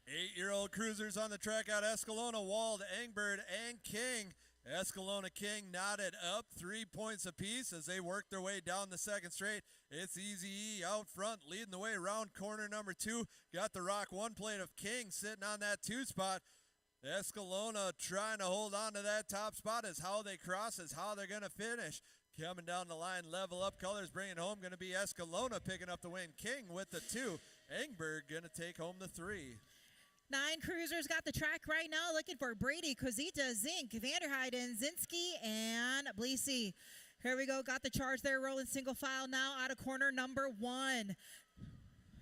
8-year-old cruisers on the track out Escalona, Wald, Engbird, and King. Escalona King knotted up 3 points apiece as they work their way down the second straight. It's Easy E out front, leading the way around corner number 2. Got the rock 1 plate of King sitting on that 2 spot. Escalona trying to hold on to that top spot is how they cross, is how they're going to finish. Coming down the line, level up colors, bringing home going to be Escalona picking up the win. King with the 2. Engberg going to take home the 3. 9 cruisers got the track right now, looking for Brady, Kozita, Zink, Vanderheiden, Zinski, and Bleesy. Here we go, got the charge there, rolling single file now out of corner number 1.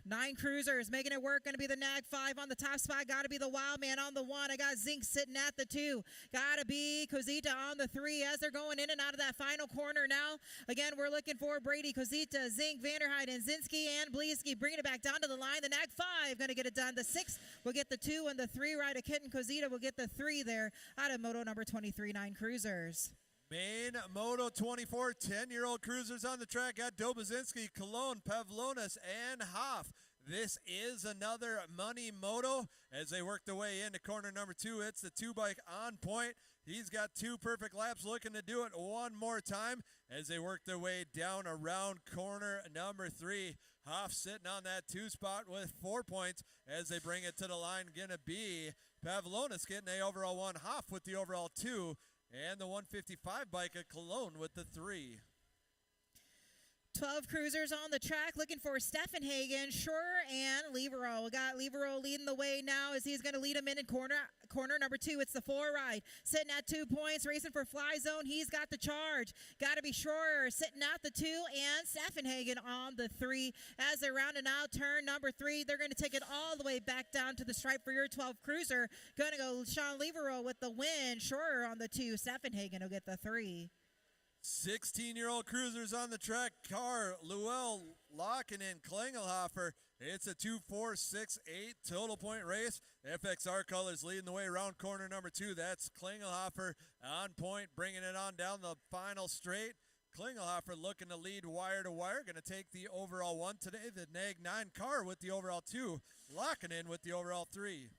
9 cruisers making it work. Going to be the Nag 5 on the top spot. Got to be the Wild Man on the 1. I got Zink sitting at the 2. Got to be Kozita on the 3 as they're going in and out of that final corner now. Again, we're looking for Brady, Kozita, Zink, Vanderheiden, Zinski, and Bleesky. Bringing it back down to the line. The Nag 5 going to get it done. The 6 will get the 2, and the 3 right of Kitten Kozita will get the 3 there out of Moto number 23, 9 cruisers. Main Moto 24, 10-year-old cruisers on the track. Got Dobozinski, Cologne, Pavlonis, and Hoff. This is another money moto as they work their way into corner number 2. It's the 2 bike on point. He's got 2 perfect laps, looking to do it one more time as they work their way down around corner number 3. Hoff sitting on that 2 spot with 4 points as they bring it to the line. Gonna be Pavlonis getting a overall 1, Hoff with the overall 2, and the 155 bike at Cologne with the 3. 12 cruisers on the track looking for Steffenhagen, Schroer, and Levero. We got Levero leading the way now as he's going to lead him in corner number 2. It's the 4 ride. Sitting at 2 points, racing for Fly Zone. He's got the charge. Got to be Schroer sitting at the 2 and Steffenhagen on the 3. As they're rounding out turn number 3, they're going to take it all the way back down to the stripe for your 12 cruiser. Going to go Sean Levero with the win. Schroer on the 2. Steffenhagen will get the 3. 16-year-old cruisers on the track. Carr, Luell, Lockinen, Klingelhofer. It's a 2-4-6-8 total point race. FXR colors leading the way around corner number 2. That's Klingelhofer on point, bringing it on down the final straight. Klingelhofer looking to lead wire to wire. Going to take the overall 1 today. The Nag 9 Carr with the overall 2. Lockinen with the overall 3.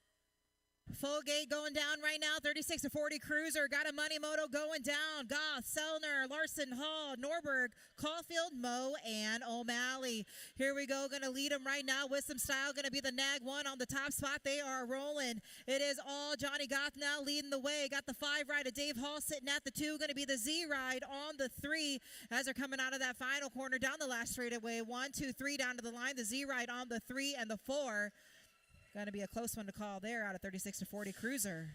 Full gate going down right now, 36 to 40 cruiser. Got a money moto going down. Goff, Selner, Larson, Hall, Norberg, Caulfield, Moe, and O'Malley. Here we go. Going to lead them right now with some style. Going to be the Nag 1 on the top spot. They are rolling. It is all Johnny Goff now leading the way. Got the 5 ride of Dave Hall sitting at the 2. Going to be the Z ride on the 3 as they're coming out of that final corner down the last straightaway. 1, 2, 3 down to the line. The Z ride on the 3 and the 4. Going to be a close one to call there out of 36 to 40 cruiser.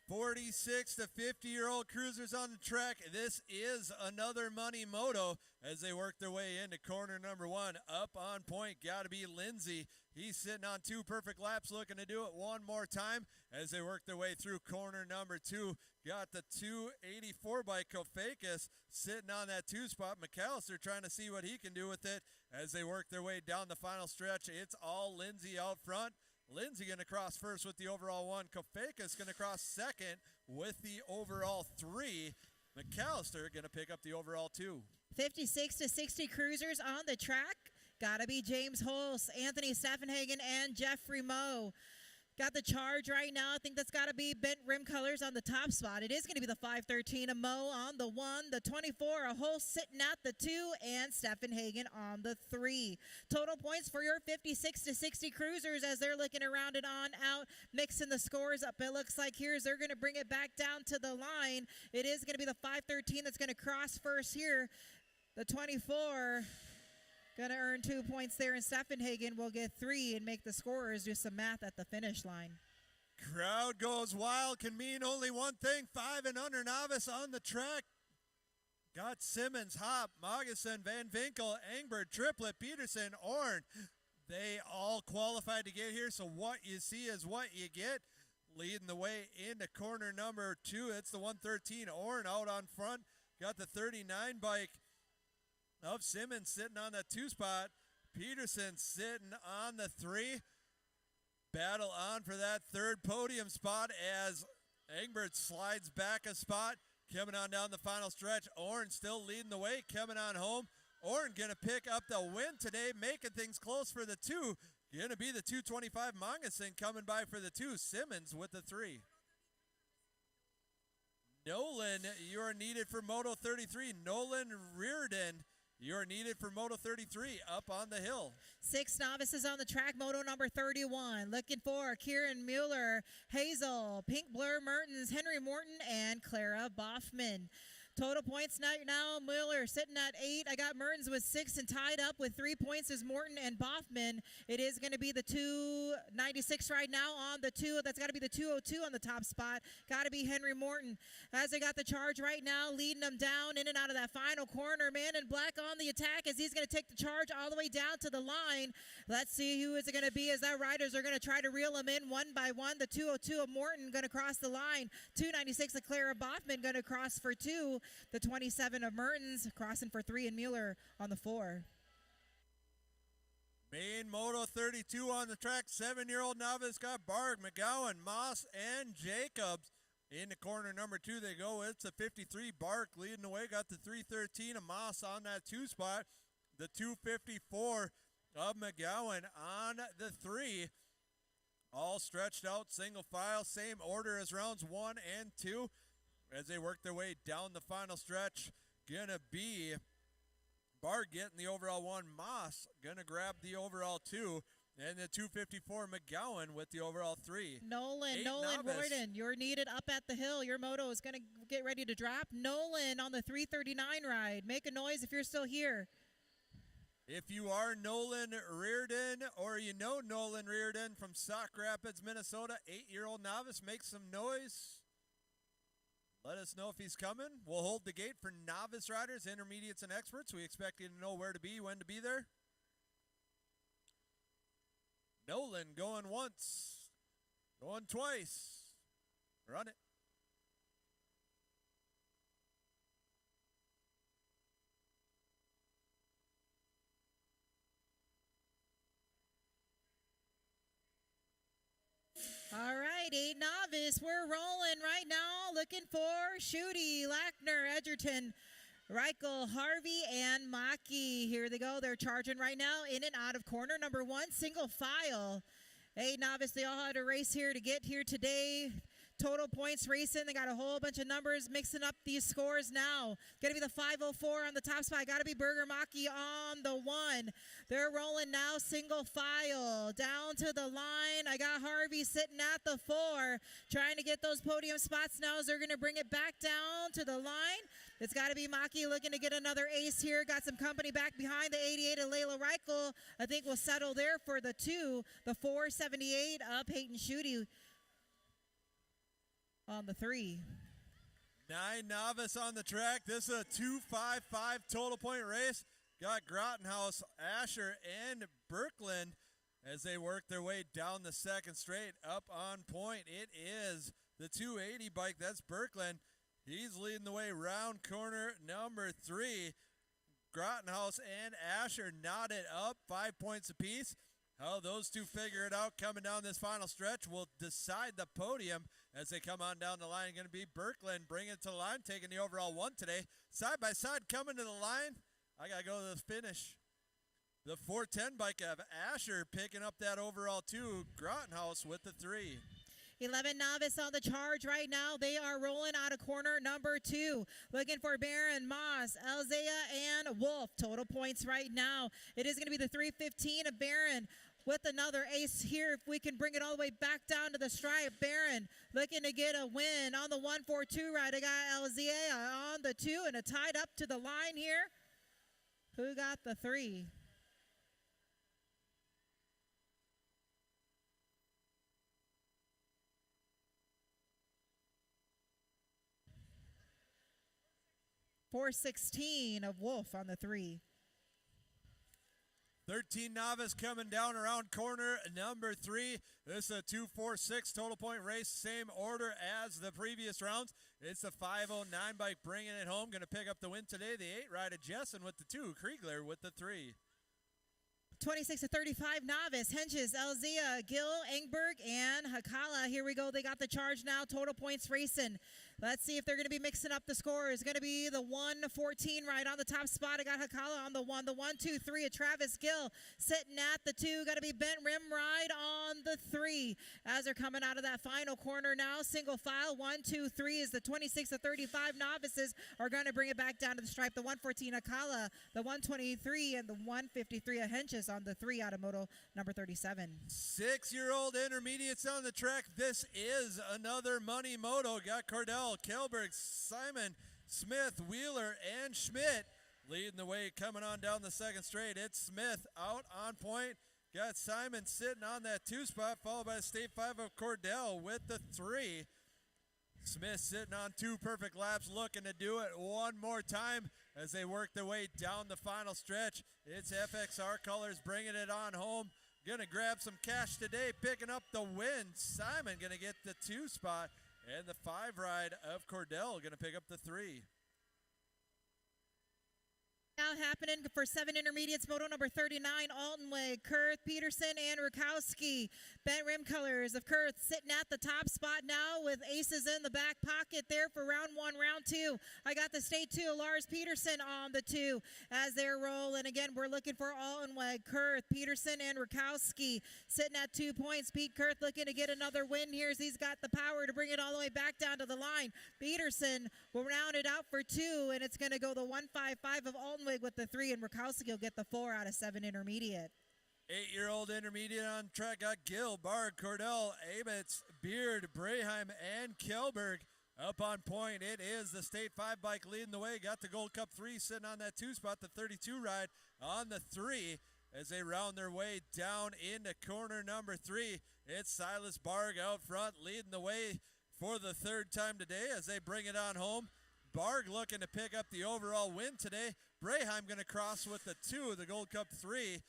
46 to 50-year-old cruisers on the track. This is another money moto as they work their way into corner number 1. Up on point, got to be Lindsay. He's sitting on 2 perfect laps, looking to do it one more time as they work their way through corner number 2. Got the 284 by Kofakis sitting on that 2 spot. McAllister trying to see what he can do with it as they work their way down the final stretch. It's all Lindsay out front. Lindsay going to cross first with the overall 1. Kofakis going to cross second with the overall 3. McAllister going to pick up the overall 2. 56 to 60 cruisers on the track. Got to be James Holst, Anthony Steffenhagen, and Jeffrey Moe. Got the charge right now. I think that's got to be Bent Rim colors on the top spot. It is going to be the 513 of Moe on the 1, the 24 a Holst sitting at the 2, and Steffenhagen on the 3. Total points for your 56 to 60 cruisers as they're looking around and on out, mixing the scores up. It looks like here's they're going to bring it back down to the line. It is going to be the 513 that's going to cross first here. The 24 going to earn 2 points there, and Steffenhagen will get 3 and make the scorers do some math at the finish line. Crowd goes wild can mean only one thing. 5 and under novice on the track. got Simmons, Hop, Moguson, Van Winkle, Engberg, Triplett, Peterson, Orn. They all qualified to get here, so what you see is what you get. Leading the way into corner number 2, it's the 113, Orn out on front. Got the 39 bike of Simmons sitting on that 2 spot. Peterson sitting on the 3. Battle on for that 3rd podium spot as Engbert slides back a spot. Coming on down the final stretch. Orn still leading the way, coming on home. Orn going to pick up the win today, making things close for the 2. Going to be the 225 Moguson coming by for the 2. Simmons with the 3. Nolan, you are needed for Moto 33. Nolan Reardon, you are needed for Moto 33 up on the hill. 6 novices on the track, Moto number 31. Looking for Kieran Mueller, Hazel, Pink Blur Mertens, Henry Morton, and Clara Boffman. Total points now, Mueller sitting at 8. I got Mertens with 6, and tied up with 3 points is Morton and Boffman. It is going to be the 296 right now on the 2. That's got to be the 202 on the top spot. Got to be Henry Morton. As they got the charge right now, leading them down in and out of that final corner. Man in black on the attack as he's going to take the charge all the way down to the line. Let's see who is it going to be as that riders are going to try to reel them in one by one. The 202 of Morton going to cross the line. 296 of Clara Boffman going to cross for 2. The 27 of Mertens crossing for 3, and Mueller on the 4. Main Moto 32 on the track. 7-year-old novice got Barg, McGowan, Moss, and Jacobs. In the corner number 2 they go. It's a 53. Bark leading the way. Got the 313 of Moss on that 2 spot. The 254 of McGowan on the 3. All stretched out, single file, same order as rounds 1 and 2. As they work their way down the final stretch, gonna be Bard getting the overall 1, Moss gonna grab the overall 2, and the 254 McGowan with the overall 3. Nolan novice. Royden, you're needed up at the hill. Your moto is gonna get ready to drop. Nolan on the 339 ride. Make a noise if you're still here. If you are Nolan Reardon, or you know Nolan Reardon from Sauk Rapids, Minnesota, 8-year-old novice, make some noise. Let us know if he's coming. We'll hold the gate for novice riders, intermediates, and experts. We expect you to know where to be, when to be there. Nolan going once, going twice. Run it. All right, 8 novice. We're rolling right now. Looking for Shooty, Lackner, Edgerton, Reichel, Harvey, and Maki. Here they go. They're charging right now in and out of corner number 1, single file. 8 novice. They all had a race here to get here today. Total points racing. They got a whole bunch of numbers mixing up these scores now. Going to be the 504 on the top spot. Got to be Berger Maki on the 1. They're rolling now single file down to the line. I got Harvey sitting at the 4, trying to get those podium spots now as they're going to bring it back down to the line. It's got to be Maki looking to get another ace here. Got some company back behind the 88 of Layla Reichel. I think we'll settle there for the 2. The 478 of Peyton Shooty on the 3. 9 novice on the track. This is a 255 total point race. Got Grottenhouse, Asher, and Birkland as they work their way down the second straight. Up on point, it is the 280 bike. That's Birkland. He's leading the way round corner number 3. Grottenhouse and Asher knotted up, 5 points apiece. How those two figure it out coming down this final stretch will decide the podium as they come on down the line. Going to be Birkland bringing it to the line, taking the overall 1 today. Side by side coming to the line. I got to go to the finish. The 410 bike of Asher picking up that overall 2. Grottenhouse with the 3. 11 novice on the charge right now. They are rolling out of corner number 2. Looking for Barron, Moss, Elzea, and Wolf. Total points right now. It is going to be the 315 of Barron with another ace here. If we can bring it all the way back down to the stripe. Barron looking to get a win on the 142 ride. I got Elzea on the 2 and a tied up to the line here. Who got the 3? 416 of Wolf on the 3. 13 novice coming down around corner number 3. This is a 2-4-6 total point race, same order as the previous rounds. It's a 509 bike bringing it home. Going to pick up the win today. The 8 ride of Jessen with the 2, Kriegler with the 3. 26 to 35 novice, Henches, Elzea, Gill, Engberg, and Hakala. Here we go. They got the charge now. Total points racing. Let's see if they're going to be mixing up the score. It's going to be the 114 right on the top spot. I got Hakala on the 1. The 1, 2, 3 of Travis Gill sitting at the 2. Got to be Bent Rim Ride on the 3. As they're coming out of that final corner now, single file, 1, 2, 3 is the 26 to 35 novices are going to bring it back down to the stripe. The 114 Hakala, the 123, and the 153 of Henches on the 3 out of Moto number 37. 6-year-old intermediates on the track. This is another money moto. Got Cordell, Kelberg, Simon, Smith, Wheeler, and Schmidt leading the way coming on down the second straight. It's Smith out on point. Got Simon sitting on that 2 spot, followed by State 5 of Cordell with the 3. Smith sitting on 2 perfect laps, looking to do it one more time as they work their way down the final stretch. It's FXR Colors bringing it on home. Going to grab some cash today, picking up the win. Simon going to get the 2 spot, and the 5 ride of Cordell going to pick up the 3. Now happening for 7 intermediates, Moto number 39, Altenweg, Kurth, Peterson, and Rukowski. Bent rim colors of Kurth sitting at the top spot now with aces in the back pocket there for round 1, round 2. I got the state 2, Lars Peterson on the 2 as they're rolling. Again, we're looking for Altenweg, Kurth, Peterson, and Rukowski sitting at 2 points. Pete Kurth looking to get another win here as he's got the power to bring it all the way back down to the line. Peterson will round it out for 2, and it's going to go the 155 of Altenweg with the 3, and Rukowski will get the 4 out of 7 intermediate. 8-year-old intermediate on track got Gill, Bard, Cordell, Abitz, Beard, Brayheim, and Kelberg up on point. It is the State 5 bike leading the way. Got the Gold Cup 3 sitting on that 2 spot, the 32 ride on the 3 as they round their way down into corner number 3. It's Silas Barg out front leading the way for the 3rd time today as they bring it on home. Barg looking to pick up the overall win today. Brayheim going to cross with the 2, the Gold Cup 3.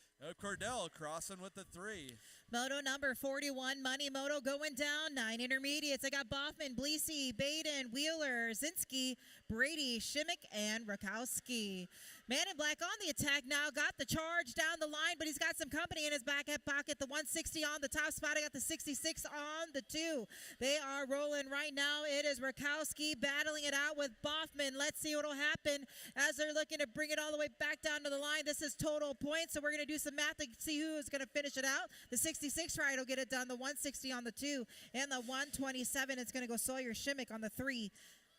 Cordell crossing with the 3. Moto number 41, Money Moto going down. 9 intermediates. I got Boffman, Bleesey, Baden, Wheeler, Zinski, Brady, Shimmick, and Rakowski. Man in Black on the attack now. Got the charge down the line, but he's got some company in his back hip pocket. The 160 on the top spot. I got the 66 on the 2. They are rolling right now. It is Rakowski battling it out with Boffman. Let's see what will happen as they're looking to bring it all the way back down to the line. This is total points, so we're going to do some math to see who is going to finish it out. The 66 ride will get it done. The 160 on the 2, and the 127 is going to go Sawyer Shimmick on the 3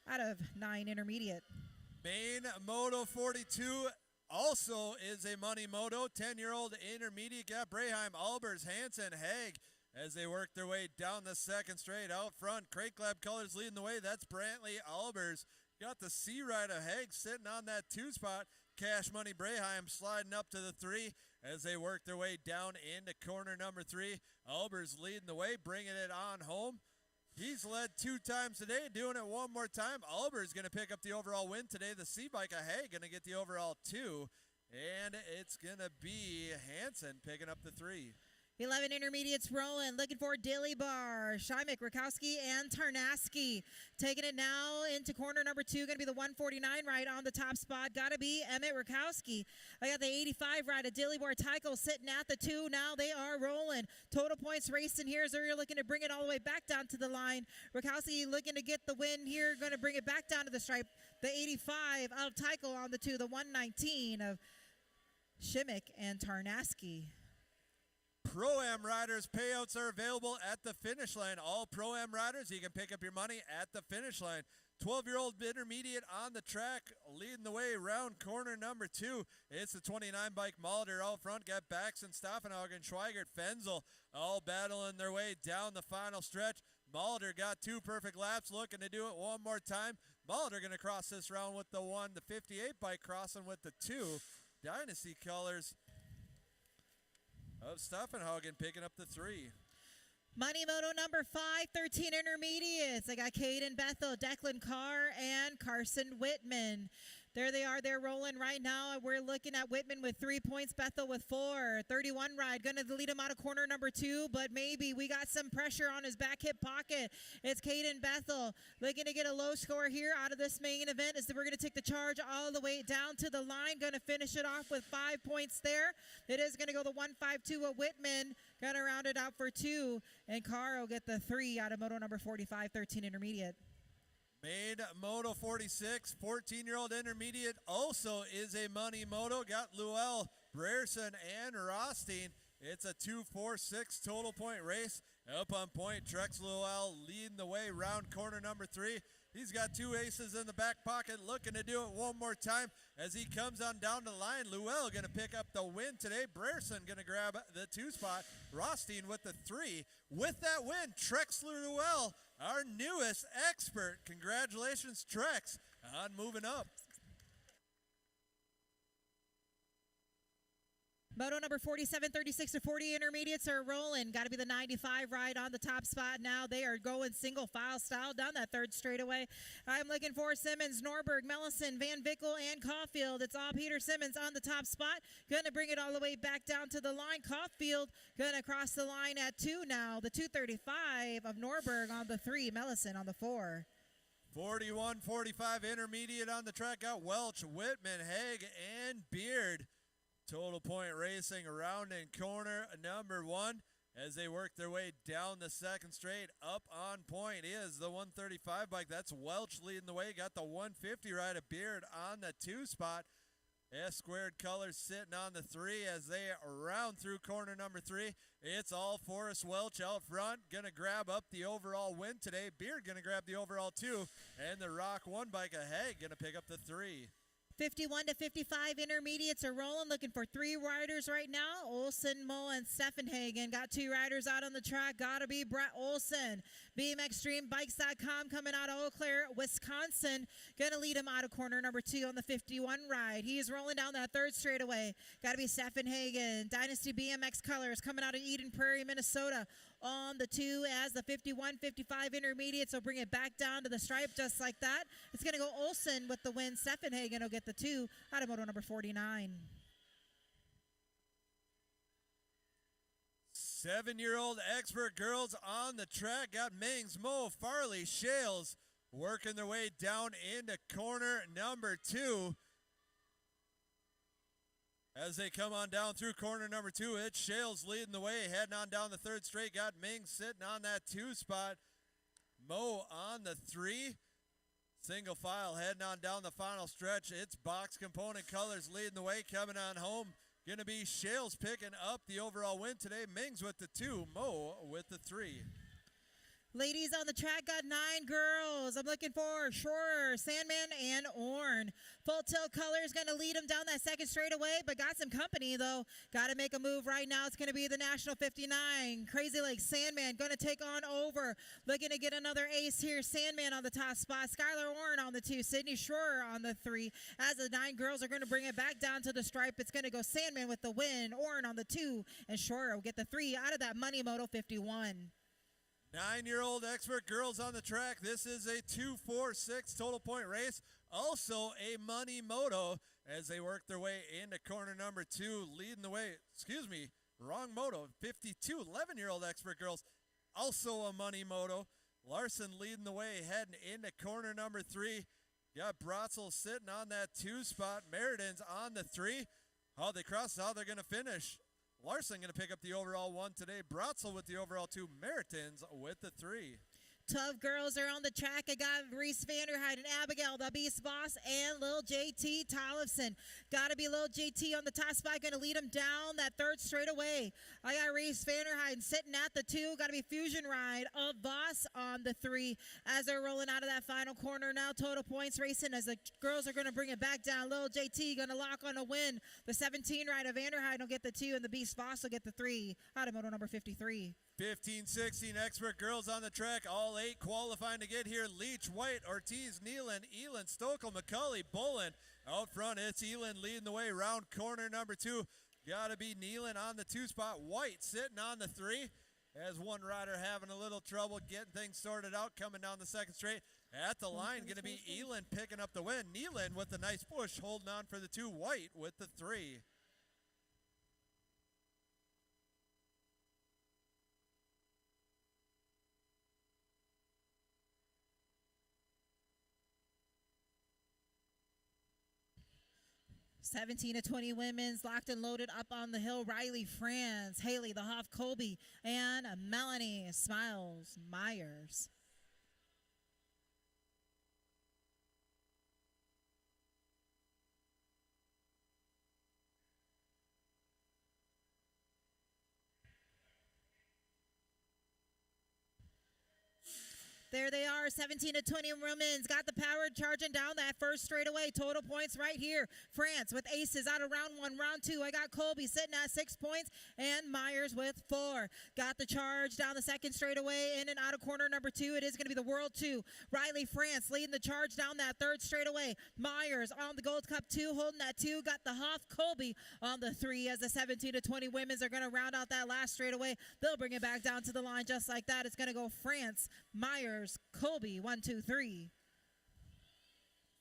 out of 9 intermediate. Main Moto 42 also is a money moto. 10-year-old intermediate got Brayheim, Albers, Hansen, Haig as they work their way down the second straight. Out front, Crate Club Colors leading the way. That's Brantley, Albers. Got the C ride of Haig sitting on that 2 spot. Cash Money Brayheim sliding up to the 3 as they work their way down into corner number 3. Albers leading the way, bringing it on home. He's led 2 times today, doing it one more time. Albers going to pick up the overall win today. The C-Bike of Hay going to get the overall 2. And it's going to be Hansen picking up the 3. 11 intermediates rolling, looking for Dilly Bar, Shymick, Rakowski, and Tarnaski. Taking it now into corner number 2, going to be the 149 ride on the top spot. Got to be Emmett Rakowski. I got the 85 ride of Dilly Bar Tycho sitting at the 2. Now they are rolling. Total points racing here as they're looking to bring it all the way back down to the line. Rakowski looking to get the win here, going to bring it back down to the stripe. The 85 of Tycho on the 2, the 119 of Shimmick and Tarnaski. Pro-Am riders payouts are available at the finish line. All Pro-Am riders, you can pick up your money at the finish line. 12-year-old intermediate on the track, leading the way around corner number 2. It's the 29 bike Mulder out front. Got Baxen, Staffenhagen, Schweigert, Fenzel all battling their way down the final stretch. Mulder got 2 perfect laps, looking to do it one more time. Mulder going to cross this round with the 1. The 58 bike crossing with the 2. Dynasty colors of Staffenhagen picking up the 3. Money Moto number 5, 13 intermediates. I got Caden Bethel, Declan Carr, and Carson Whitman. There they are. They're rolling right now. We're looking at Whitman with 3 points, Bethel with 4. 31 ride. Going to lead him out of corner number 2, but maybe we got some pressure on his back hip pocket. It's Caden Bethel looking to get a low score here out of this main event as we're going to take the charge all the way down to the line. Going to finish it off with 5 points there. It is going to go the 1-5-2 of Whitman. Going to round it out for 2. And Carr will get the 3 out of Moto number 45, 13 intermediate. Made Moto 46, 14-year-old intermediate, also is a money moto. Got Luell, Brierson, and Rothstein. It's a 2-4-6 total point race. Up on point, Trex Luell leading the way round corner number 3. He's got 2 aces in the back pocket, looking to do it one more time as he comes on down the line. Luell going to pick up the win today. Brierson going to grab the 2 spot. Rothstein with the 3. With that win, Trex Luell, our newest expert. Congratulations, Trex, on moving up. Moto number 47, 36 to 40 intermediates are rolling. Got to be the 95 ride on the top spot now. They are going single file style down that third straightaway. I'm looking for Simmons, Norberg, Mellison, Van Vickel, and Caulfield. It's all Peter Simmons on the top spot. Going to bring it all the way back down to the line. Caulfield going to cross the line at 2 now. The 235 of Norberg on the 3, Mellison on the 4. 41-45 intermediate on the track. Got Welch, Whitman, Haig, and Beard. Total point racing around in corner number 1 as they work their way down the second straight. Up on point is the 135 bike. That's Welch leading the way. Got the 150 ride of Beard on the 2 spot. S squared colors sitting on the 3 as they round through corner number 3. It's all Forrest Welch out front. Gonna grab up the overall win today. Beard gonna grab the overall 2. And the Rock 1 bike ahead gonna pick up the 3. 51 to 55 intermediates are rolling, looking for 3 riders right now. Olsen, Moe, and Steffenhagen. Got 2 riders out on the track. Gotta be Brett Olsen. BMXstreambikes.com coming out of Eau Claire, Wisconsin. Gonna lead him out of corner number 2 on the 51 ride. He's rolling down that third straightaway. Gotta be Steffenhagen. Dynasty BMX Colors coming out of Eden Prairie, Minnesota on the 2 as the 51-55 intermediates will bring it back down to the stripe just like that. It's going to go Olsen with the win. Steffenhagen will get the 2 out of Moto number 49. 7-year-old expert girls on the track. Got Mings, Moe, Farley, Shales working their way down into corner number 2. As they come on down through corner number 2, it's Shales leading the way, heading on down the third straight. Got Mings sitting on that 2 spot. Moe on the 3. Single file heading on down the final stretch. It's Box Component Colors leading the way, coming on home. Going to be Shales picking up the overall win today. Mings with the 2, Moe with the 3. Ladies on the track got 9 girls. I'm looking for Schroer, Sandman, and Orn. Full tilt colors going to lead them down that second straightaway, but got some company, though. Got to make a move right now. It's going to be the National 59. Crazy Lake Sandman going to take on over. Looking to get another ace here. Sandman on the top spot. Skylar Orn on the 2. Sydney Schroer on the 3. As the 9 girls are going to bring it back down to the stripe, it's going to go Sandman with the win. Orn on the 2. And Schroer will get the 3 out of that Money Moto 51. 9-year-old expert girls on the track. This is a 2-4-6 total point race. Also a money moto as they work their way into corner number 2, leading the way. Excuse me, wrong moto. 52, 11-year-old expert girls. Also a money moto. Larson leading the way, heading into corner number 3. Got Brotzel sitting on that 2 spot. Meriden's on the 3. How they cross, how they're going to finish. Larson going to pick up the overall 1 today. Brotzel with the overall 2. Meritons with the 3. Tough girls are on the track. I got Reese Vanderheiden, Abigail, the Beast Boss, and Lil JT Tollefson. Got to be Lil JT on the top spot. Going to lead him down that third straightaway. I got Reese Vanderheiden sitting at the 2. Got to be Fusion Ride of Voss on the 3. As they're rolling out of that final corner now, total points racing as the girls are going to bring it back down. Lil JT going to lock on a win. The 17 ride of Vanderheiden will get the 2, and the Beast Boss will get the 3 out of Moto number 53. 15-16 expert girls on the track. All 8 qualifying to get here. Leach, White, Ortiz, Nealon, Elin, Stokel, McCulley, Bolin. Out front, it's Elin leading the way. Round corner number 2. Got to be Nealon on the 2 spot. White sitting on the 3. As one rider having a little trouble getting things sorted out, coming down the second straight. At the line, going to be Elin picking up the win. Nealon with a nice push, holding on for the 2. White with the 3. Seventeen to 20 women's locked and loaded up on the hill. Riley France, Haley the Hoff Colby, and Melanie Smiles Myers. There they are, 17 to 20 women's. Got the power charging down that first straightaway. Total points right here. France with aces out of round 1. Round 2, I got Colby sitting at 6 points and Myers with 4. Got the charge down the second straightaway in and out of corner number 2. It is going to be the World 2. Riley France leading the charge down that third straightaway. Myers on the Gold Cup 2, holding that 2. Got the Hoff Colby on the 3 as the 17 to 20 women's are going to round out that last straightaway. They'll bring it back down to the line just like that. It's going to go France, Myers, Colby, 1, 2, 3.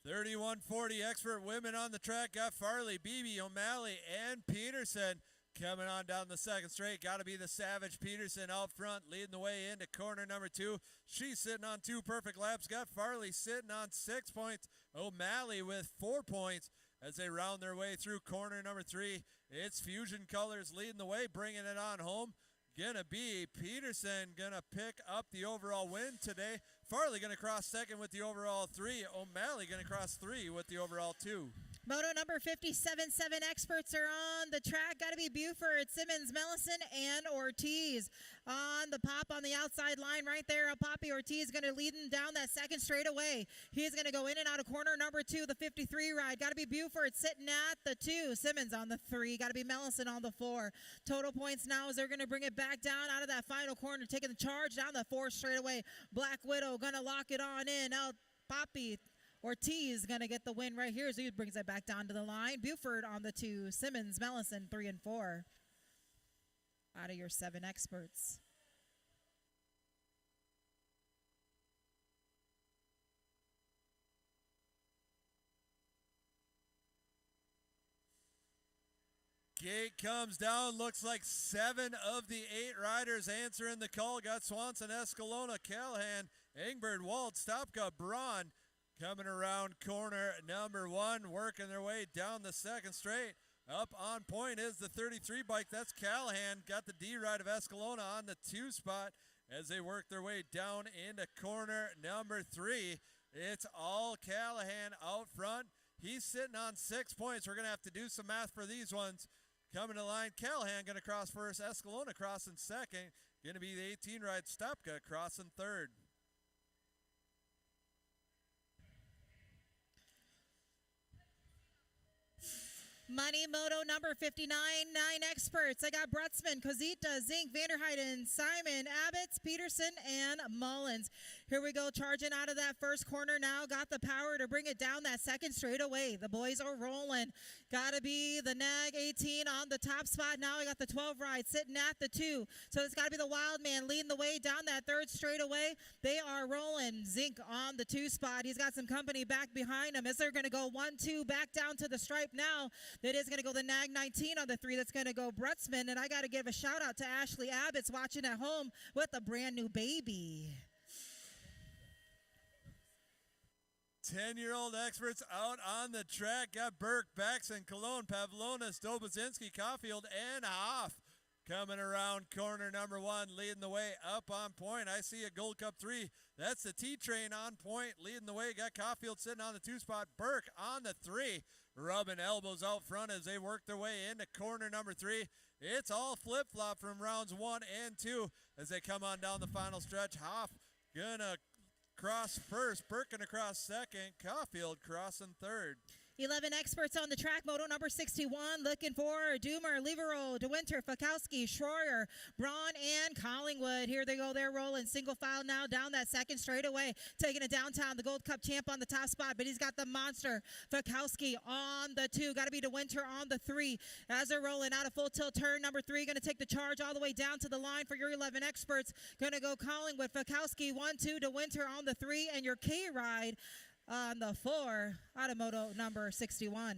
31-40 expert women on the track. Got Farley, Beebe, O'Malley, and Peterson coming on down the second straight. Got to be the Savage Peterson out front, leading the way into corner number 2. She's sitting on 2 perfect laps. Got Farley sitting on 6 points. O'Malley with 4 points as they round their way through corner number 3. It's Fusion Colors leading the way, bringing it on home. Gonna be Peterson gonna pick up the overall win today. Farley gonna cross second with the overall 3. O'Malley gonna cross 3 with the overall 2. Moto number 57-7 experts are on the track. Got to be Buford, Simmons, Mellison, and Ortiz. On the pop on the outside line right there, Poppy Ortiz going to lead him down that second straightaway. He's going to go in and out of corner number 2, the 53 ride. Got to be Buford sitting at the 2. Simmons on the 3. Got to be Mellison on the 4. Total points now as they're going to bring it back down out of that final corner, taking the charge down the 4 straightaway. Black Widow going to lock it on in. Now Poppy Ortiz going to get the win right here, so he brings it back down to the line. Buford on the 2. Simmons, Mellison, 3 and 4. Out of your 7 experts. Gate comes down. Looks like 7 of the 8 riders answering the call. Got Swanson, Escalona, Callahan, Engbird, Wald, Stopka, Braun coming around corner number 1, working their way down the second straight. Up on point is the 33 bike. That's Callahan. Got the D ride of Escalona on the 2 spot as they work their way down into corner number 3. It's all Callahan out front. He's sitting on 6 points. We're going to have to do some math for these ones. Coming to line, Callahan going to cross first. Escalona crossing second. Going to be the 18 ride Stopka crossing third. Money Moto number 59, 9 experts. I got Brutzman, Cosita, Zink, Vanderheiden, Simon, Abbots, Peterson, and Mullins. Here we go, charging out of that first corner now. Got the power to bring it down that second straightaway. The boys are rolling. Got to be the Nag 18 on the top spot now. I got the 12 ride sitting at the 2. So it's got to be the Wild Man leading the way down that third straightaway. They are rolling. Zink on the 2 spot. He's got some company back behind him as they're going to go 1-2 back down to the stripe now. That is going to go the Nag 19 on the 3. That's going to go Brutzman. And I got to give a shout out to Ashley Abbott's watching at home with a brand new baby. 10-year-old experts out on the track. Got Burke, Baxon, Cologne, Pavlonis, Dobozinski, Caulfield, and Hoff coming around corner number 1, leading the way up on point. I see a Gold Cup 3. That's the T-Train on point, leading the way. Got Caulfield sitting on the 2 spot. Burke on the 3, rubbing elbows out front as they work their way into corner number 3. It's all flip-flop from rounds 1 and 2 as they come on down the final stretch. Hoff gonna cross first, Burke gonna cross second, Caulfield crossing third. 11 experts on the track. Moto number 61, looking for Doomer, Leverol, DeWinter, Fakowski, Schroyer, Braun, and Collingwood. Here they go. They're rolling single file now down that second straightaway, taking it downtown. The Gold Cup champ on the top spot, but he's got the monster Fakowski on the 2. Got to be DeWinter on the 3. As they're rolling out of full tilt turn number 3, going to take the charge all the way down to the line for your 11 experts. Going to go Collingwood, Fakowski, 1-2, DeWinter on the 3, and your K-Ride on the 4, Moto number 61.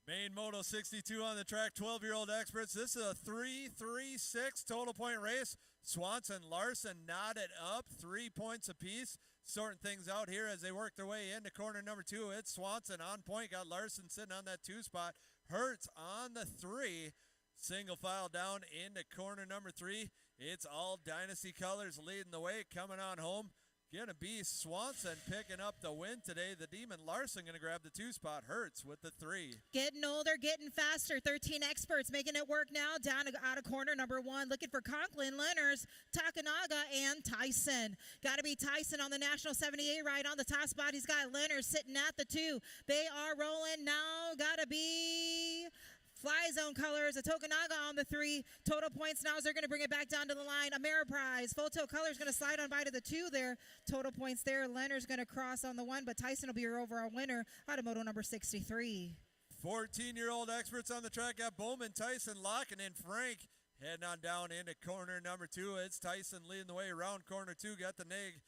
Main Moto 62 on the track, 12-year-old experts. This is a 3-3-6 total point race. Swanson, Larson knotted up, 3 points apiece. Sorting things out here as they work their way into corner number 2. It's Swanson on point, got Larson sitting on that 2 spot. Hertz on the 3. Single file down into corner number 3. It's all Dynasty colors leading the way, coming on home. Gonna be Swanson picking up the win today. The Demon Larson gonna grab the 2 spot. Hertz with the 3. Getting older, getting faster. 13 experts making it work now. Down out of corner number 1. Looking for Conklin, Lenners, Takanaga, and Tyson. Got to be Tyson on the National 78 ride on the top spot. He's got Lenners sitting at the 2. They are rolling now. Got to be Fly Zone colors, a Tokunaga on the 3. Total points now as they're going to bring it back down to the line. Ameriprise. Photo colors going to slide on by to the 2 there. Total points there. Leonard's going to cross on the 1, but Tyson will be your overall winner. Moto number 63. 14-year-old experts on the track got Bowman, Tyson, locking in Frank. Heading on down into corner number 2. It's Tyson leading the way around corner 2. Got the Nig.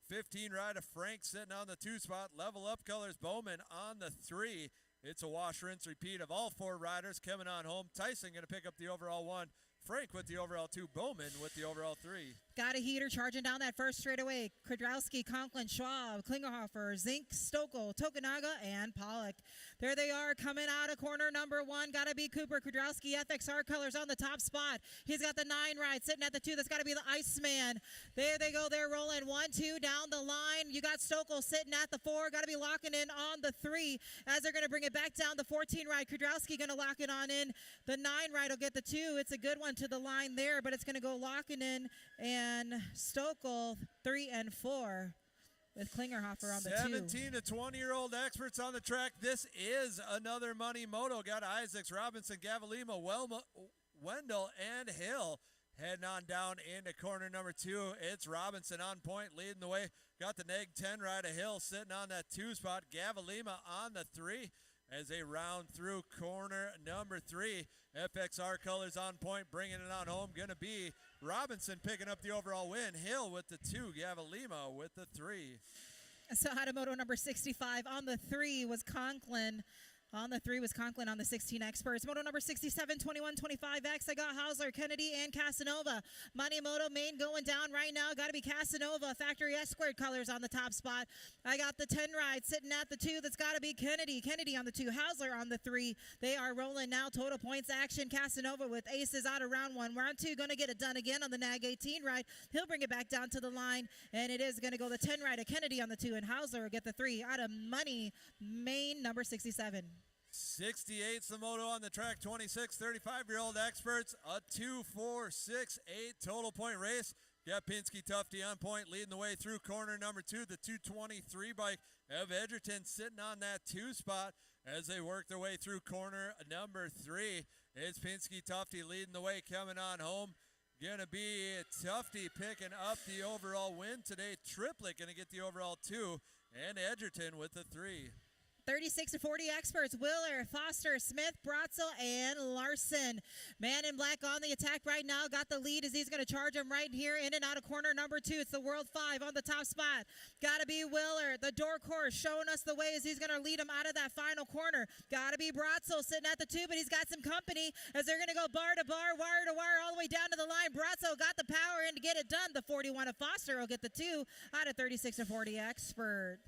15 ride of Frank sitting on the 2 spot. Level up colors, Bowman on the 3. It's a wash, rinse, repeat of all 4 riders coming on home. Tyson going to pick up the overall 1. Frank with the overall 2. Bowman with the overall 3. Got a heater charging down that first straightaway. Kudrowski, Conklin, Schwab, Klingerhofer, Zink, Stokel, Tokunaga, and Pollock. There they are coming out of corner number 1. Got to be Cooper Kudrowski, FXR colors on the top spot. He's got the 9 ride sitting at the 2. That's got to be the Iceman. There they go. They're rolling 1-2 down the line. You got Stokel sitting at the 4. Got to be locking in on the 3 as they're going to bring it back down. The 14 ride. Kudrowski going to lock it on in. The 9 ride will get the 2. It's a good one to the line there, but it's going to go locking in, and Stokel 3 and 4 with Klingerhofer on the 2. 17 to 20-year-old experts on the track. This is another money moto. Got Isaacs, Robinson, Gavalima, Wendell, and Hill heading on down into corner number 2. It's Robinson on point leading the way. Got the neg 10 ride of Hill sitting on that 2 spot. Gavalima on the 3 as they round through corner number 3. FXR colors on point, bringing it on home. Going to be Robinson picking up the overall win. Hill with the 2, Gavalima with the 3. So Moto number 65 on the 3 was Conklin. On the 3 was Conklin on the 16 experts. Moto number 67, 21, 25X. I got Hausler, Kennedy, and Casanova. Money Moto main going down right now. Got to be Casanova. Factory S squared colors on the top spot. I got the 10 ride sitting at the 2. That's got to be Kennedy. Kennedy on the 2. Hausler on the 3. They are rolling now. Total points action. Casanova with aces out of round 1. Round 2 going to get it done again on the NAG 18 ride. He'll bring it back down to the line. And it is going to go the 10 ride of Kennedy on the 2. And Hausler will get the 3 out of Money main number 67. 68's the moto on the track. 26, 35-year-old experts. A 2, 4, 6, 8 total point race. Got Pinsky Tufty on point leading the way through corner number 2. The 223 bike of Edgerton sitting on that 2 spot as they work their way through corner number 3. It's Pinsky Tufty leading the way coming on home. Gonna be Tufty picking up the overall win today. Triplet gonna get the overall 2, and Edgerton with the 3. 36 to 40 experts, Willer, Foster, Smith, Bratzel, and Larson. Man in black on the attack right now. Got the lead as he's going to charge him right here in and out of corner number 2. It's the World 5 on the top spot. Got to be Willer, the dark horse, showing us the way as he's going to lead him out of that final corner. Got to be Bratzel sitting at the 2, but he's got some company as they're going to go bar to bar, wire to wire, all the way down to the line. Bratzel got the power in to get it done. The 41 of Foster will get the 2 out of 36 to 40 expert.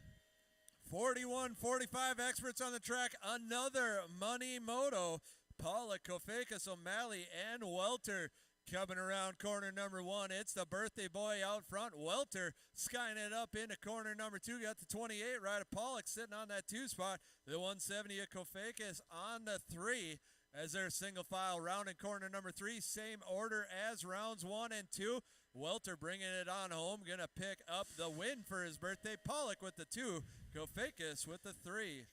41, 45 experts on the track. Another money moto. Pollock, Kofakis, O'Malley, and Welter coming around corner number 1. It's the birthday boy out front. Welter skying it up into corner number 2. Got the 28 right of Pollock sitting on that 2 spot. The 170 of Kofakis on the 3 as they're single file rounding corner number 3. Same order as rounds 1 and 2. Welter bringing it on home. Going to pick up the win for his birthday. Pollock with the 2. Kofikis with the 3.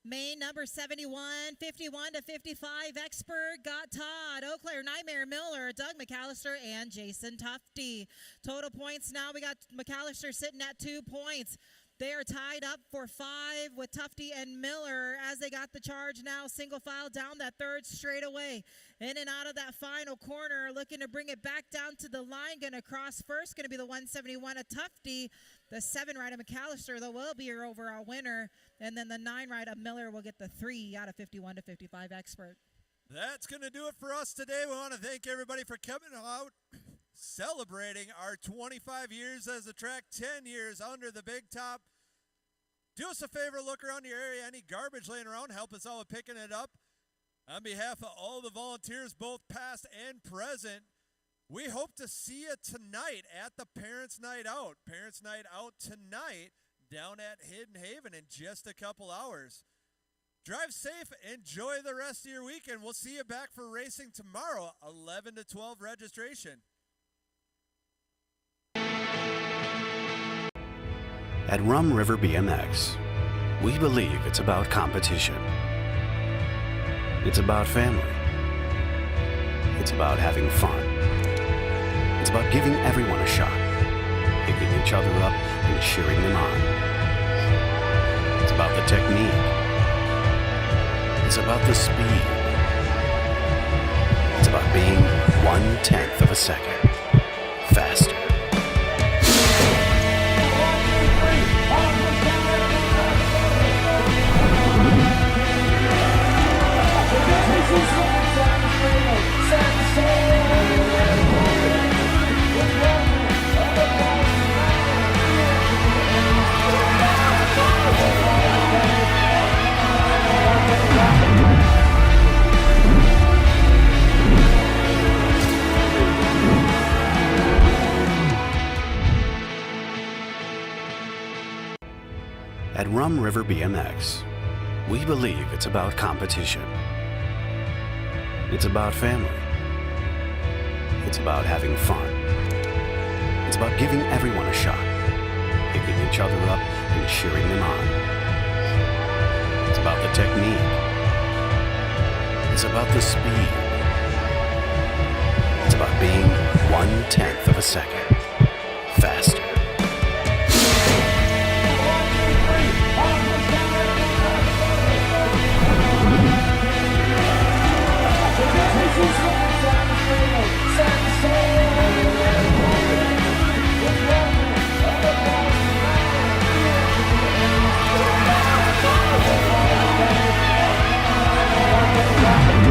Main number 71, 51 to 55, Expert got Todd, Eau Claire Nightmare Miller, Doug McAllister, and Jason Tufty. Total points now, we got McAllister sitting at 2 points. They are tied up for 5 with Tufty and Miller as they got the charge now. Single file down that third straightaway. In and out of that final corner, looking to bring it back down to the line. Going to cross first, going to be the 171 of Tufty. The 7 ride of McAllister, though, will be your overall winner. And then the 9 ride of Miller will get the 3 out of 51 to 55 Expert. That's going to do it for us today. We want to thank everybody for coming out, celebrating our 25 years as a track, 10 years under the big top. Do us a favor, look around your area. Any garbage laying around, help us out with picking it up. On behalf of all the volunteers, both past and present, we hope to see you tonight at the Parents' Night Out. Parents' Night Out tonight down at Hidden Haven in just a couple hours. Drive safe. Enjoy the rest of your weekend. We'll see you back for racing tomorrow, 11 to 12 registration. At Rum River BMX, we believe it's about competition. It's about family. It's about having fun. It's about giving everyone a shot, picking each other up and cheering them on. It's about the technique. It's about the speed. It's about being 1/10 of a second faster. At Rum River BMX, we believe it's about competition. It's about family. It's about having fun. It's about giving everyone a shot, picking each other up and cheering them on. It's about the technique. It's about the speed. It's about being 1/10 of a second faster.